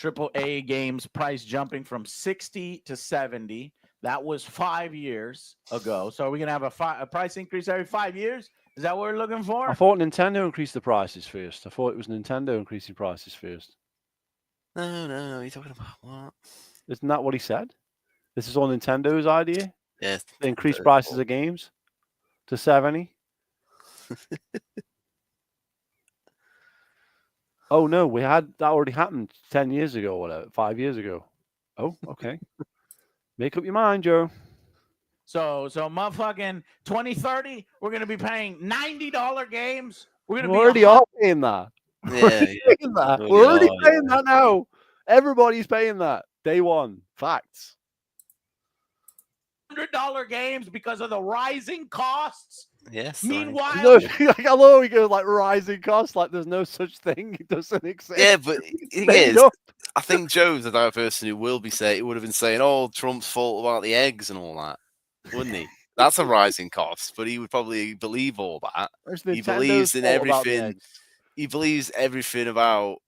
[SPEAKER 3] AAA games price jumping from 60 to 70. That was 5 years ago. So are we gonna have a price increase every 5 years? Is that what we're looking for?
[SPEAKER 1] I thought Nintendo increased the prices first. I thought it was Nintendo increasing prices first.
[SPEAKER 2] No. You're talking about what?
[SPEAKER 1] Isn't that what he said? This is all Nintendo's idea?
[SPEAKER 2] Yes.
[SPEAKER 1] They increase prices of games to 70. Oh no, that already happened 10 years ago or whatever, 5 years ago. Oh, okay. Make up your mind, Joe.
[SPEAKER 3] So motherfucking 2030, we're gonna be paying $90 games. We're
[SPEAKER 1] already all paying that.
[SPEAKER 2] Yeah,
[SPEAKER 1] We're already paying that now. Everybody's paying that. Day one. Facts.
[SPEAKER 3] $100 games because of the rising costs.
[SPEAKER 2] Yes.
[SPEAKER 3] Meanwhile,
[SPEAKER 1] I love he goes like rising costs, like there's no such thing. It doesn't exist.
[SPEAKER 2] Yeah, but the thing is, I think Joe's the type of person who would have been saying, "Oh, Trump's fault about the eggs and all that," wouldn't he? That's a rising cost, but he would probably believe all that. He believes in everything. He believes everything about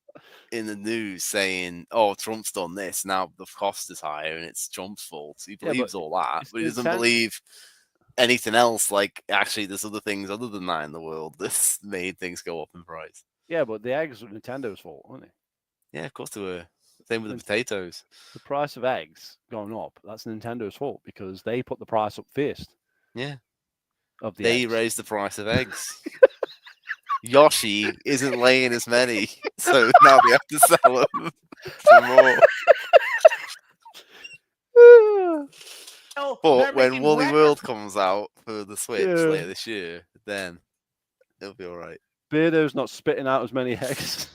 [SPEAKER 2] in the news saying, "Oh, Trump's done this. Now the cost is higher, and it's Trump's fault." He believes all that, but he doesn't believe anything else. Like, actually, there's other things other than that in the world that's made things go up in price.
[SPEAKER 1] Yeah, but the eggs were Nintendo's fault, weren't they?
[SPEAKER 2] Yeah, of course they were. Same with the potatoes.
[SPEAKER 1] The price of eggs going up, that's Nintendo's fault because they put the price up first.
[SPEAKER 2] Yeah.
[SPEAKER 1] They
[SPEAKER 2] raised the price of eggs. Yoshi isn't laying as many, so now they have to sell them for more. But when Woolly World comes out for the Switch later this year, then it'll be all right.
[SPEAKER 1] Beardo's not spitting out as many eggs.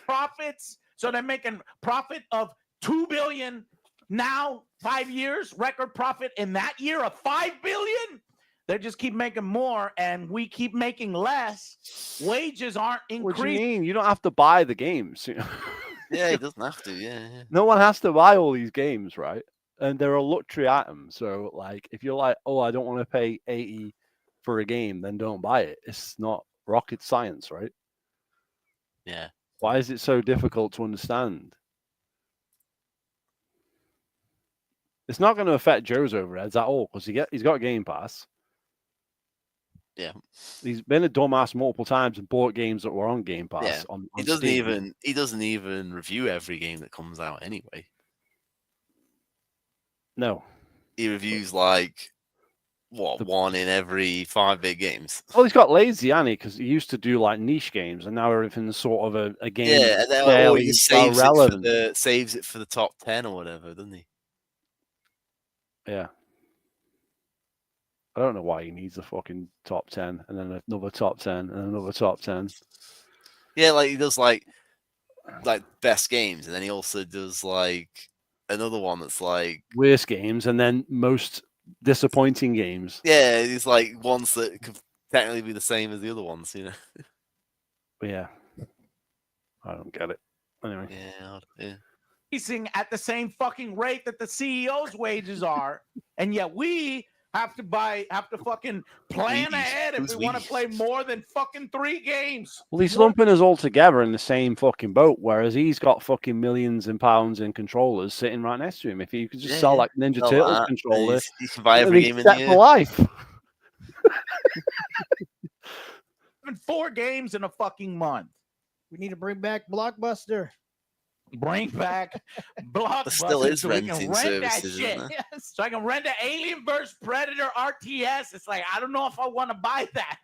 [SPEAKER 3] Profits. So they're making profit of $2 billion now, 5 years, record profit in that year of $5 billion. They just keep making more, and we keep making less. Wages aren't increasing.
[SPEAKER 1] What do you mean? You don't have to buy the games.
[SPEAKER 2] Yeah, he doesn't have to. Yeah.
[SPEAKER 1] No one has to buy all these games, right? And they're a luxury item. So, like, if you're like, "Oh, I don't want to pay $80 for a game," then don't buy it. It's not rocket science, right?
[SPEAKER 2] Yeah.
[SPEAKER 1] Why is it so difficult to understand? It's not going to affect Joe's overheads at all because he's got a Game Pass.
[SPEAKER 2] Yeah,
[SPEAKER 1] he's been a dumbass multiple times and bought games that were on Game Pass.
[SPEAKER 2] Yeah.
[SPEAKER 1] On
[SPEAKER 2] he doesn't even review every game that comes out anyway.
[SPEAKER 1] No,
[SPEAKER 2] he reviews like one in every 5 big games.
[SPEAKER 1] Well, he's got lazy, hasn't he? Because he used to do like niche games, and now everything's sort of a game.
[SPEAKER 2] Yeah, and then he saves it for the top 10 or whatever, doesn't he?
[SPEAKER 1] Yeah. I don't know why he needs a fucking top 10 and then another top 10 and another top 10.
[SPEAKER 2] Yeah, like he does like best games, and then he also does like another one that's like
[SPEAKER 1] worst games and then most disappointing games.
[SPEAKER 2] yeah, it's like ones that could technically be the same as the other ones, you know.
[SPEAKER 1] But yeah, I don't get it. Anyway,
[SPEAKER 2] Yeah.
[SPEAKER 3] Increasing at the same fucking rate that the CEO's wages are, and yet we have to fucking plan
[SPEAKER 2] We?
[SPEAKER 3] ahead if
[SPEAKER 2] Who's
[SPEAKER 3] we want
[SPEAKER 2] we?
[SPEAKER 3] to play more than fucking 3 games.
[SPEAKER 1] well, he's lumping us all together in the same fucking boat, whereas he's got fucking millions and pounds in controllers sitting right next to him. If he could just sell that Ninja
[SPEAKER 2] Sell
[SPEAKER 1] Turtles
[SPEAKER 2] that,
[SPEAKER 1] controller,
[SPEAKER 2] you can buy
[SPEAKER 1] and
[SPEAKER 2] every
[SPEAKER 1] he's
[SPEAKER 2] game in the
[SPEAKER 1] set for
[SPEAKER 2] year.
[SPEAKER 1] life.
[SPEAKER 3] 4 games in a fucking month.
[SPEAKER 5] We need to bring back Blockbuster.
[SPEAKER 3] Bring back Blockbuster
[SPEAKER 2] There still is
[SPEAKER 3] so we can
[SPEAKER 2] renting
[SPEAKER 3] rent that
[SPEAKER 2] services,
[SPEAKER 3] shit.
[SPEAKER 2] isn't there?
[SPEAKER 5] Yes.
[SPEAKER 3] So I can rent an Alien vs. Predator RTS. It's like, I don't know if I want to buy that.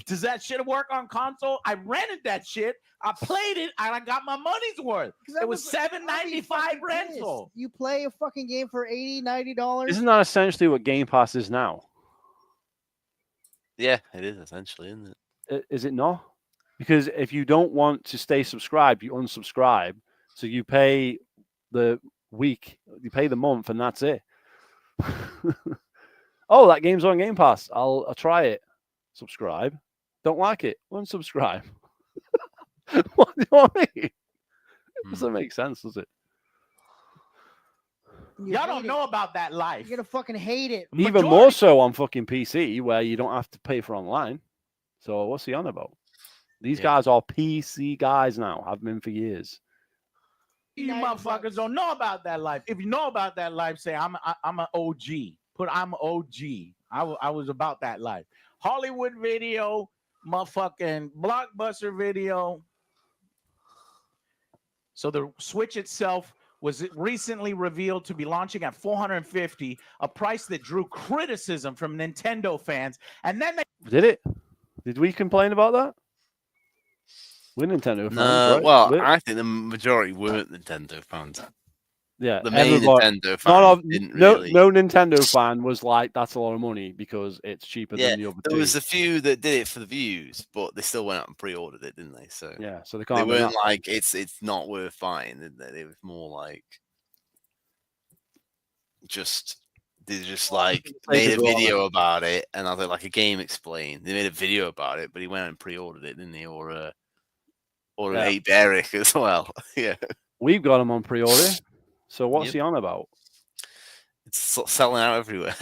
[SPEAKER 3] Does that shit work on console? I rented that shit. I played it, and I got my money's worth. It was $7.95 rental.
[SPEAKER 5] You play a fucking game for $80, $90.
[SPEAKER 1] Isn't that essentially what Game Pass is now?
[SPEAKER 2] Yeah, it is essentially, isn't it?
[SPEAKER 1] Is it not? Because if you don't want to stay subscribed, you unsubscribe. So you pay the week, you pay the month, and that's it. Oh, that game's on Game Pass. I'll try it. Subscribe. Don't like it. Unsubscribe. What do you want I mean? Doesn't make sense, does it?
[SPEAKER 3] Y'all don't know about that life.
[SPEAKER 5] You're gonna fucking hate it.
[SPEAKER 1] Even more so on fucking PC, where you don't have to pay for online. So what's he on about? These guys are PC guys now. Have been for years.
[SPEAKER 3] You motherfuckers don't know about that life. If you know about that life, say I'm an OG. I'm OG. I was about that life. Hollywood Video, motherfucking Blockbuster Video. So the Switch itself was recently revealed to be launching at $450, a price that drew criticism from Nintendo fans. And then they
[SPEAKER 1] Did it? Did we complain about that? We're Nintendo fans, right?
[SPEAKER 2] Well, I think the majority weren't Nintendo fans.
[SPEAKER 1] Yeah,
[SPEAKER 2] The main Nintendo fans
[SPEAKER 1] no Nintendo fan was like, that's a lot of money because it's cheaper than the other two.
[SPEAKER 2] There was a few that did it for the views, but they still went out and pre-ordered it, didn't they? So
[SPEAKER 1] yeah, so
[SPEAKER 2] they weren't like it's not worth buying. It was more like they just like made a video about it, and I was like a game explained. They made a video about it, but he went out and pre-ordered it, didn't he? Or an 8 Eric as well. Yeah,
[SPEAKER 1] we've got him on pre-order. So what's he on about?
[SPEAKER 2] It's selling out everywhere.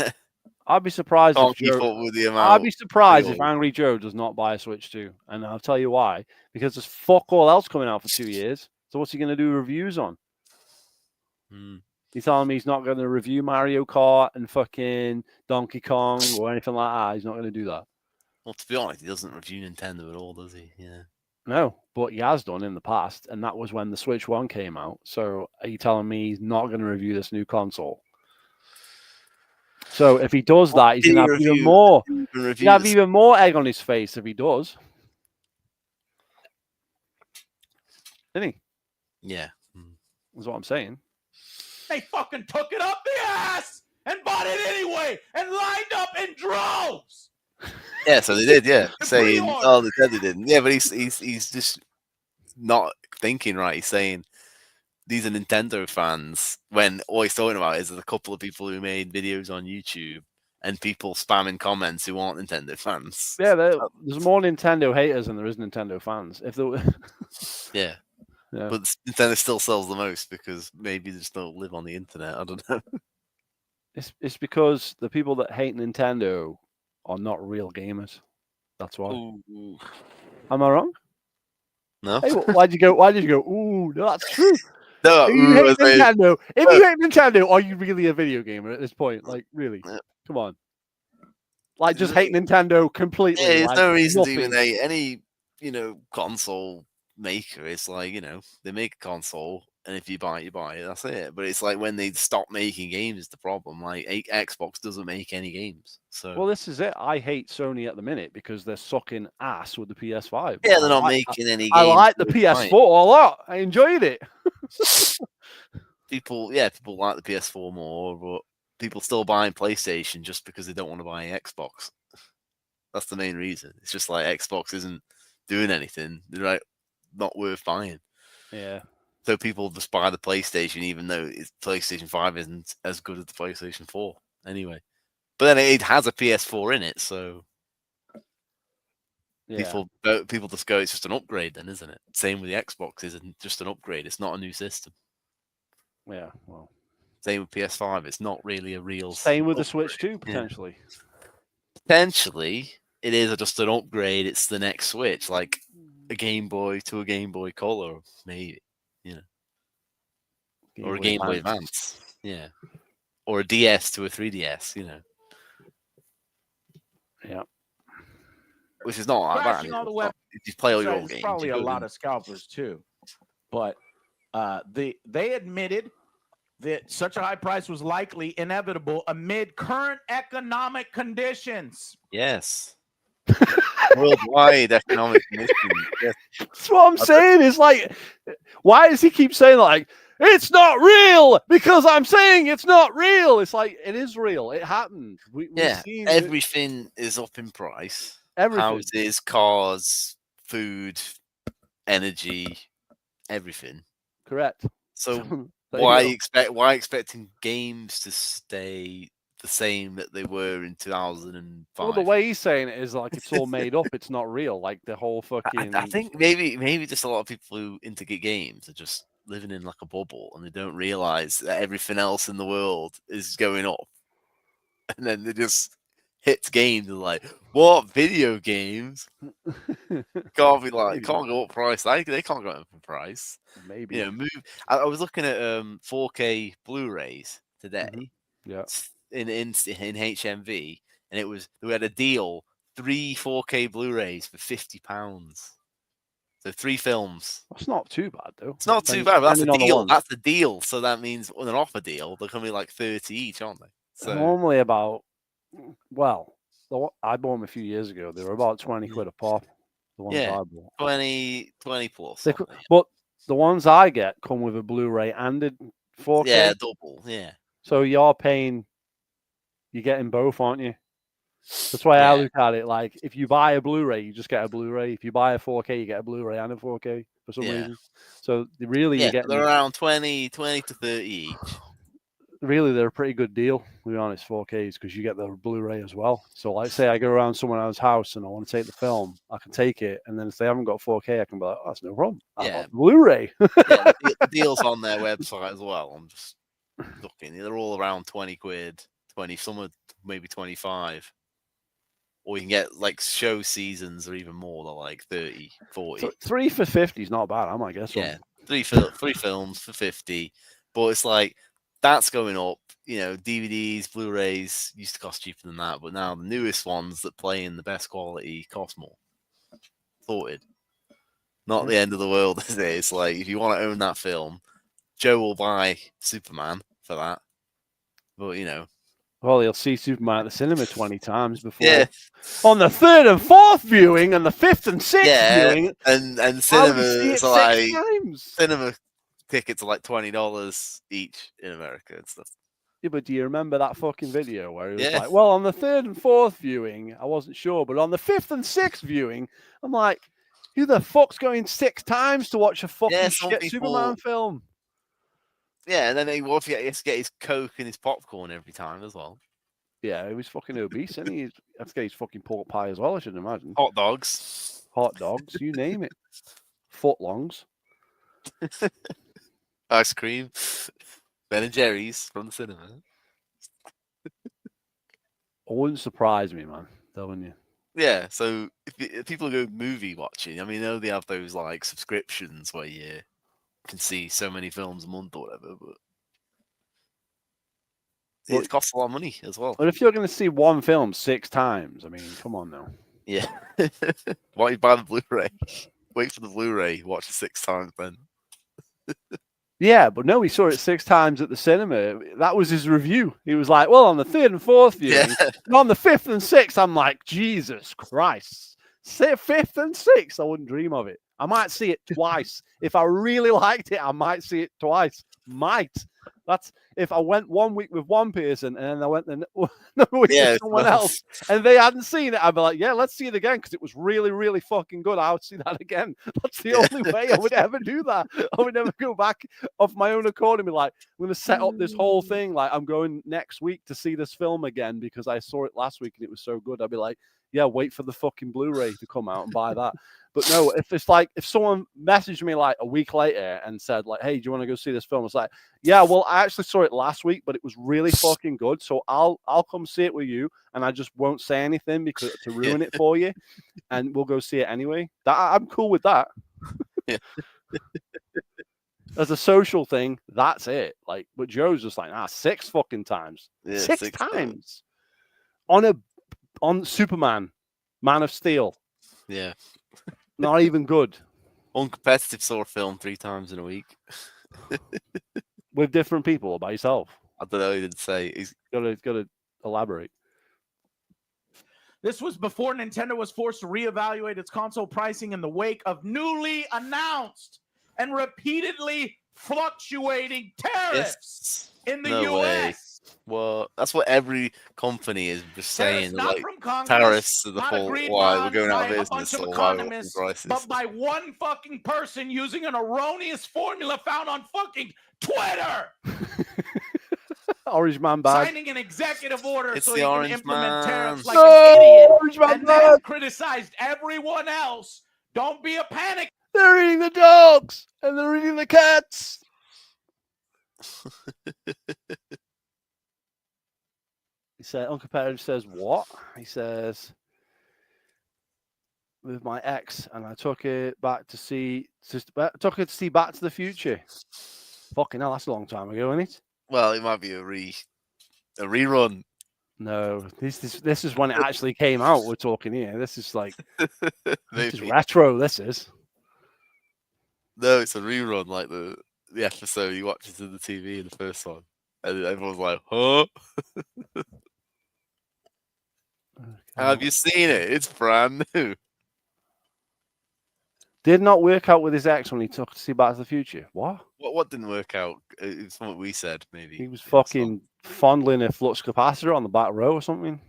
[SPEAKER 1] I'd be surprised if Angry Joe does not buy a Switch 2. And I'll tell you why. Because there's fuck all else coming out for 2 years. So what's he going to do reviews on? He's telling me he's not going to review Mario Kart and fucking Donkey Kong or anything like that. He's not going to do that.
[SPEAKER 2] Well, to be honest, he doesn't review Nintendo at all, does he? Yeah.
[SPEAKER 1] No, but he has done in the past, and that was when the Switch 1 came out. So are you telling me he's not going to review this new console? So if he does that, he's going to have even more. He's have even more egg on his face if he does. Didn't he?
[SPEAKER 2] Yeah.
[SPEAKER 1] That's what I'm saying.
[SPEAKER 3] They fucking took it up the ass and bought it anyway and lined up in droves.
[SPEAKER 2] Yeah, so they did, yeah. Saying, oh, they said they didn't. Yeah, but he's just not thinking right. He's saying these are Nintendo fans when all he's talking about is a couple of people who made videos on YouTube and people spamming comments who aren't Nintendo fans.
[SPEAKER 1] Yeah, there's more Nintendo haters than there is Nintendo fans. If there were...
[SPEAKER 2] yeah. But Nintendo still sells the most because maybe they just don't live on the internet. I don't know.
[SPEAKER 1] It's because the people that hate Nintendo are not real gamers. That's why.
[SPEAKER 2] Ooh.
[SPEAKER 1] Am I wrong?
[SPEAKER 2] No.
[SPEAKER 1] Hey, why'd you go? Ooh, no, that's true.
[SPEAKER 2] No,
[SPEAKER 1] if you hate Nintendo, you hate Nintendo, are you really a video gamer at this point? Like, really? Come on. Like, just hate Nintendo completely.
[SPEAKER 2] Yeah, there's
[SPEAKER 1] like,
[SPEAKER 2] no reason to even hate any, console maker. It's like, they make a console, and if you buy it, you buy it. That's it. But it's like when they stop making games is the problem. Like, Xbox doesn't make any games. So
[SPEAKER 1] well, this is it. I hate Sony at the minute because they're sucking ass with the PS5.
[SPEAKER 2] Yeah, they're not making any games.
[SPEAKER 1] I like the PS4 a lot. I enjoyed it.
[SPEAKER 2] People like the PS4 more, but people still buying PlayStation just because they don't want to buy an Xbox. That's the main reason. It's just like Xbox isn't doing anything. They're like not worth buying.
[SPEAKER 1] Yeah.
[SPEAKER 2] So people just buy the PlayStation, even though PlayStation 5 isn't as good as the PlayStation 4 anyway. But then it has a PS4 in it, so
[SPEAKER 1] Yeah.
[SPEAKER 2] people just go, it's just an upgrade then, isn't it? Same with the Xbox, isn't just an upgrade. It's not a new system.
[SPEAKER 1] Yeah. Well,
[SPEAKER 2] Same with PS5. It's not really a real.
[SPEAKER 1] same with the
[SPEAKER 2] upgrade.
[SPEAKER 1] Switch too, potentially.
[SPEAKER 2] Potentially, it is just an upgrade. It's the next Switch, like a Game Boy to a Game Boy Color, maybe, or a Game Boy Advance, yeah, or a DS to a 3DS,
[SPEAKER 1] Yeah.
[SPEAKER 2] which is not like that.
[SPEAKER 3] Crashing all the web.
[SPEAKER 2] If you play all your own
[SPEAKER 3] There's
[SPEAKER 2] games,
[SPEAKER 3] probably
[SPEAKER 2] you
[SPEAKER 3] a
[SPEAKER 2] go
[SPEAKER 3] lot
[SPEAKER 2] to-
[SPEAKER 3] of scalpers too, but they admitted that such a high price was likely inevitable amid current economic conditions.
[SPEAKER 2] Yes. Worldwide economic conditions. Yes.
[SPEAKER 1] That's what I'm saying. It's like, why does he keep saying like it's not real? Because I'm saying it's not real. It's like it is real. It happened. We've seen
[SPEAKER 2] Everything is up in price.
[SPEAKER 1] everything.
[SPEAKER 2] Houses, cars, food, energy, everything.
[SPEAKER 1] Correct.
[SPEAKER 2] So
[SPEAKER 1] There you
[SPEAKER 2] why
[SPEAKER 1] go.
[SPEAKER 2] expecting games to stay the same that they were in 2005?
[SPEAKER 1] Well, the way he's saying it is like it's all made up. It's not real. Like the whole fucking.
[SPEAKER 2] I think maybe just a lot of people who into games are just living in like a bubble and they don't realize that everything else in the world is going up, and then they just hit games and like, what video games can't be like
[SPEAKER 1] Maybe.
[SPEAKER 2] can't go up price? They can't go up in price.
[SPEAKER 1] Maybe.
[SPEAKER 2] I was looking at 4K Blu-rays today.
[SPEAKER 1] Yeah.
[SPEAKER 2] In HMV, and we had a deal, 3 4K Blu-rays for £50. So 3 films.
[SPEAKER 1] That's not too bad though.
[SPEAKER 2] It's not too bad, but that's a
[SPEAKER 1] Depending on the
[SPEAKER 2] deal.
[SPEAKER 1] ones.
[SPEAKER 2] That's the deal. So that means on an offer deal, they're gonna be like 30 each, aren't they? So
[SPEAKER 1] Normally about, well, I bought them a few years ago. They were about 20 quid a pop. The ones
[SPEAKER 2] Yeah.
[SPEAKER 1] I bought.
[SPEAKER 2] 20 plus.
[SPEAKER 1] They
[SPEAKER 2] aren't they?
[SPEAKER 1] But the ones I get come with a Blu-ray and a 4K.
[SPEAKER 2] Yeah, double. Yeah.
[SPEAKER 1] So you're getting both, aren't you? That's why I look at it. Like, if you buy a Blu-ray, you just get a Blu-ray. If you buy a 4K, you get a Blu-ray and a 4K for some reason. So really, you get
[SPEAKER 2] they're around 20 to 30 each.
[SPEAKER 1] Really, they're a pretty good deal, to be honest, 4Ks, because you get the Blu-ray as well. So, like, say I go around someone else's house and I want to take the film, I can take it, and then if they haven't got 4K, I can be like, oh, that's no problem. I got the Blu-ray.
[SPEAKER 2] The deals on their website as well. I'm just looking. They're all around 20 quid, 20, some are maybe 25. Or you can get like show seasons or even more, they're like 30, 40.
[SPEAKER 1] 3 for 50 is not bad. I might guess.
[SPEAKER 2] Yeah, 3 films for 50. But it's like, that's going up. DVDs, Blu-rays used to cost cheaper than that, but now the newest ones that play in the best quality cost more. Sorted. Not the end of the world, is it? It's like, if you want to own that film, Joe will buy Superman for that. But,
[SPEAKER 1] Well, you'll see Superman at the cinema 20 times before.
[SPEAKER 2] Yeah.
[SPEAKER 1] On the 3rd and 4th viewing and the 5th and 6th viewing.
[SPEAKER 2] And cinema is like,
[SPEAKER 1] times.
[SPEAKER 2] cinema tickets are like $20 each in America and stuff.
[SPEAKER 1] Yeah, but do you remember that fucking video where it was like, well, on the 3rd and 4th viewing, I wasn't sure, but on the 5th and 6th viewing, I'm like, who the fuck's going 6 times to watch a fucking shit Superman film?
[SPEAKER 2] Yeah, and then he has to get his Coke and his popcorn every time as well.
[SPEAKER 1] Yeah, he was fucking obese, and he has to get his fucking pork pie as well, I should imagine.
[SPEAKER 2] Hot dogs,
[SPEAKER 1] you name it. Footlongs.
[SPEAKER 2] ice cream, Ben and Jerry's from the cinema.
[SPEAKER 1] It wouldn't surprise me, man. Telling you.
[SPEAKER 2] Yeah, so if people go movie watching, I mean, I know they have those like subscriptions where you can see so many films a month or whatever, but it costs a lot of money as well.
[SPEAKER 1] But if you're going to see one film 6 times, I mean, come on now.
[SPEAKER 2] Yeah. Why don't you buy the Blu-ray? Wait for the Blu-ray, watch it 6 times then.
[SPEAKER 1] Yeah, but no, he saw it 6 times at the cinema. That was his review. He was like, well, on the 3rd and 4th viewing, and on the 5th and 6th, I'm like, Jesus Christ. 5th and 6th, I wouldn't dream of it. I might see it twice. If I really liked it, I might see it twice. Might. That's if I went 1 week with one person and then I went another week
[SPEAKER 2] Yeah,
[SPEAKER 1] with someone else and they hadn't seen it, I'd be like, yeah, let's see it again because it was really, really fucking good. I would see that again. That's the only way I would ever do that. I would never go back off my own accord and be like, I'm going to set up this whole thing. Like, I'm going next week to see this film again because I saw it last week and it was so good. I'd be like, yeah, wait for the fucking Blu-ray to come out and buy that. But no, if it's like, if someone messaged me like a week later and said like, hey, do you want to go see this film? It's like, yeah, well, I actually saw it last week, but it was really fucking good. So I'll come see it with you and I just won't say anything because to ruin it for you. And we'll go see it anyway. I'm cool with that.
[SPEAKER 2] Yeah.
[SPEAKER 1] As a social thing, that's it. Like, but Joe's just like, 6 fucking times.
[SPEAKER 2] Yeah,
[SPEAKER 1] 6 times. On Superman, Man of Steel.
[SPEAKER 2] Yeah.
[SPEAKER 1] Not even good.
[SPEAKER 2] Uncompetitive saw a film 3 times in a week.
[SPEAKER 1] With different people or by yourself.
[SPEAKER 2] I don't know. He didn't say. He's
[SPEAKER 1] Got to elaborate.
[SPEAKER 3] This was before Nintendo was forced to reevaluate its console pricing in the wake of newly announced and repeatedly fluctuating tariffs in the
[SPEAKER 2] No way.
[SPEAKER 3] US.
[SPEAKER 2] Well, that's what every company is just saying.
[SPEAKER 3] Not
[SPEAKER 2] Like,
[SPEAKER 3] from Congress,
[SPEAKER 2] tariffs are the
[SPEAKER 3] not
[SPEAKER 2] fault
[SPEAKER 3] agreed
[SPEAKER 2] why we're
[SPEAKER 3] on
[SPEAKER 2] going out
[SPEAKER 3] by
[SPEAKER 2] of
[SPEAKER 3] a bunch
[SPEAKER 2] business
[SPEAKER 3] of
[SPEAKER 2] or why we're upping
[SPEAKER 3] economists,
[SPEAKER 2] prices.
[SPEAKER 3] but by one fucking person using an erroneous formula found on fucking Twitter.
[SPEAKER 1] Orange Man bad.
[SPEAKER 3] Signing an executive order
[SPEAKER 2] It's
[SPEAKER 3] so
[SPEAKER 2] the
[SPEAKER 3] he can
[SPEAKER 2] Orange
[SPEAKER 3] implement
[SPEAKER 2] Man.
[SPEAKER 3] tariffs like
[SPEAKER 1] No,
[SPEAKER 3] an idiot,
[SPEAKER 1] Orange Man
[SPEAKER 3] and then
[SPEAKER 1] bad.
[SPEAKER 3] criticized everyone else. Don't be a panic.
[SPEAKER 1] They're eating the dogs and they're eating the cats. He said, Uncompetitive says, what? He says, with my ex, and I took it back to see, took it to see Back to the Future. Fucking hell, that's a long time ago, isn't it?
[SPEAKER 2] Well, it might be a rerun.
[SPEAKER 1] No, this is when it actually came out. We're talking here. This is like this is
[SPEAKER 2] Maybe.
[SPEAKER 1] retro. This is.
[SPEAKER 2] No, it's a rerun, like the episode you watch it on the TV in the first one. And everyone's like, huh? Have you seen it? It's brand new.
[SPEAKER 1] Did not work out with his ex when he took to see Back to the Future. What?
[SPEAKER 2] What didn't work out? It's what we said, maybe.
[SPEAKER 1] He was fucking fondling a flux capacitor on the back row or something.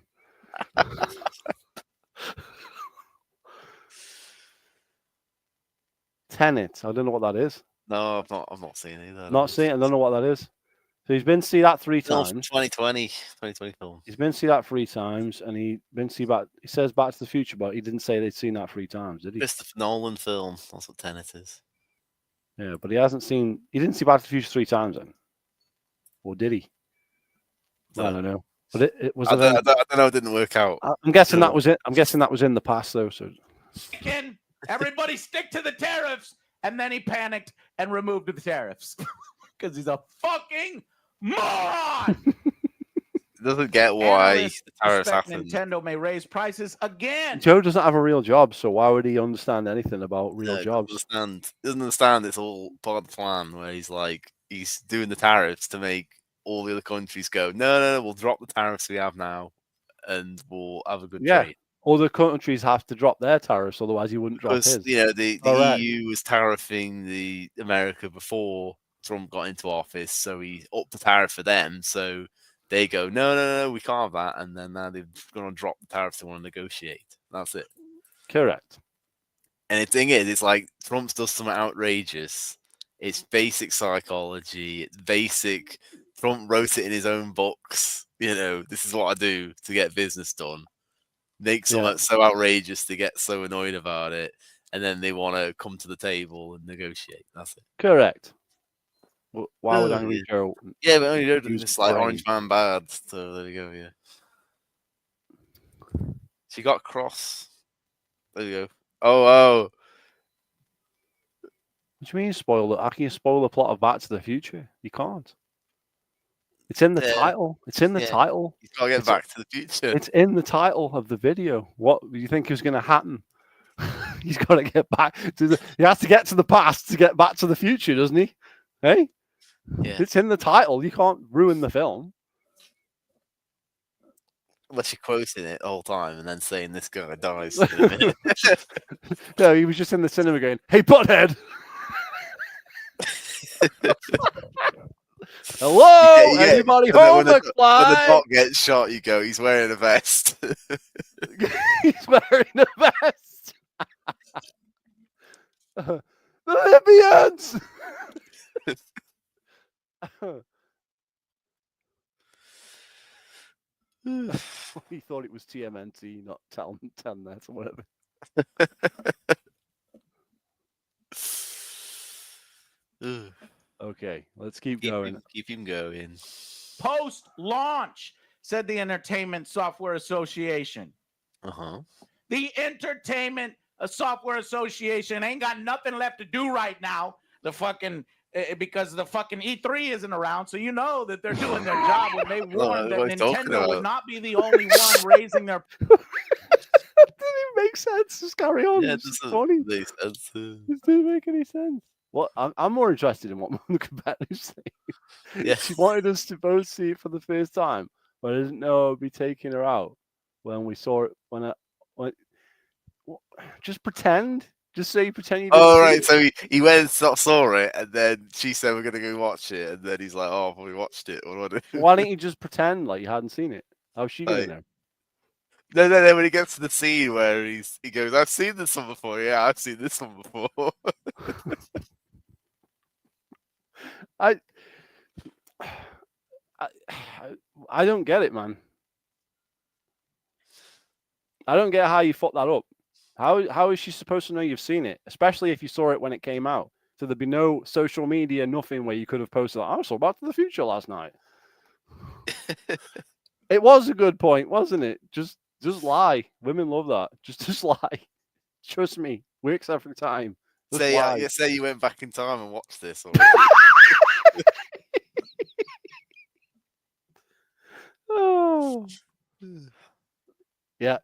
[SPEAKER 1] Tenet. I don't know what that is.
[SPEAKER 2] No, I've not seen it either.
[SPEAKER 1] Not seen it. I don't know what that is. So he's been to see that 3
[SPEAKER 2] Film
[SPEAKER 1] times.
[SPEAKER 2] 2020 film.
[SPEAKER 1] He's been to see that 3 times, and he been to see back. He says Back to the Future, but he didn't say they'd seen that 3 times, did he?
[SPEAKER 2] Christopher Nolan film. That's what Tenet is.
[SPEAKER 1] Yeah, but he hasn't seen. He didn't see Back to the Future 3 times, then, or did he? I don't know. But it was.
[SPEAKER 2] I don't know. It didn't work out.
[SPEAKER 1] I'm guessing that was it. I'm guessing that was in the past, though. So
[SPEAKER 3] Everybody stick to the tariffs, and then he panicked and removed the tariffs because he's a fucking moron.
[SPEAKER 2] Doesn't get why
[SPEAKER 3] Analysts
[SPEAKER 2] the tariffs
[SPEAKER 3] suspect
[SPEAKER 2] happened.
[SPEAKER 3] Nintendo may raise prices again.
[SPEAKER 1] Joe doesn't have a real job, so why would he understand anything about real
[SPEAKER 2] Yeah,
[SPEAKER 1] jobs?
[SPEAKER 2] Doesn't understand it's all part of the plan where he's doing the tariffs to make all the other countries go, no, we'll drop the tariffs we have now and we'll have a good trade.
[SPEAKER 1] Other countries have to drop their tariffs, otherwise he wouldn't drop his.
[SPEAKER 2] You know, the
[SPEAKER 1] Correct.
[SPEAKER 2] EU was tariffing the America before Trump got into office, so he upped the tariff for them. So they go, no, we can't have that, and then now they're going to drop the tariffs they want to negotiate. That's it.
[SPEAKER 1] Correct.
[SPEAKER 2] And the thing is, it's like Trump does something outrageous. It's basic psychology. It's basic. Trump wrote it in his own books. You know, this is what I do to get business done. Make something so outrageous to get so annoyed about it, and then they want to come to the table and negotiate. That's it.
[SPEAKER 1] Correct. Why would Angry Joe?
[SPEAKER 2] Yeah, but you
[SPEAKER 1] use
[SPEAKER 2] just like
[SPEAKER 1] brain?
[SPEAKER 2] Orange Man bad. So there you go. Yeah. She got cross. There you go. Oh.
[SPEAKER 1] What do you mean spoil it? How can you spoil the plot of Back to the Future? You can't. It's in the title. It's in the title.
[SPEAKER 2] He's got to get back to the future.
[SPEAKER 1] It's in the title of the video. What do you think is going to happen? He's got to get back to the. He has to get to the past to get back to the future, doesn't he? Hey, it's in the title. You can't ruin the film.
[SPEAKER 2] Unless you're quoting it the whole time and then saying this guy dies in a minute.
[SPEAKER 1] No, he was just in the cinema going, "Hey, butthead." Hello,
[SPEAKER 2] Yeah,
[SPEAKER 1] anybody
[SPEAKER 2] and then
[SPEAKER 1] home,
[SPEAKER 2] when the
[SPEAKER 1] McFly?
[SPEAKER 2] dog gets shot, you go, he's wearing a vest.
[SPEAKER 1] He's wearing a vest. The Libyans. He thought it was TMNT, not Telnet or whatever. Okay, let's keep going.
[SPEAKER 2] Keep him going.
[SPEAKER 3] Post-launch, said the Entertainment Software Association.
[SPEAKER 2] Uh-huh.
[SPEAKER 3] The Entertainment Software Association ain't got nothing left to do right now. The fucking because the fucking E3 isn't around, so you know that they're doing their job when they warned that
[SPEAKER 2] what are you talking
[SPEAKER 3] Nintendo would
[SPEAKER 2] about?
[SPEAKER 3] not be the only one raising their.
[SPEAKER 1] That didn't make sense. Just carry on.
[SPEAKER 2] Yeah,
[SPEAKER 1] It's funny.
[SPEAKER 2] This
[SPEAKER 1] This didn't make any sense. Well, I'm more interested in what Monica Bellucci's saying.
[SPEAKER 2] Yes.
[SPEAKER 1] She wanted us to both see it for the first time, but I didn't know I'd be taking her out when we saw it. Just pretend. Just say you pretend you didn't
[SPEAKER 2] Oh,
[SPEAKER 1] see
[SPEAKER 2] right.
[SPEAKER 1] it.
[SPEAKER 2] So he went and saw it, and then she said, we're going to go watch it. And then he's like, oh, we watched it. Or what?
[SPEAKER 1] Why don't you just pretend like you hadn't seen it? How's she going to know?
[SPEAKER 2] No. When he gets to the scene where he goes, I've seen this one before. Yeah, I've seen this one before.
[SPEAKER 1] I don't get it, man. I don't get how you fucked that up. How is she supposed to know you've seen it, especially if you saw it when it came out? So there'd be no social media, nothing where you could have posted, I saw Back to the Future last night. It was a good point, wasn't it? Just lie. Women love that. Just lie. Trust me, works every time. Just lie.
[SPEAKER 2] Say you went back in time and watched this. Or
[SPEAKER 1] Oh. Yeah.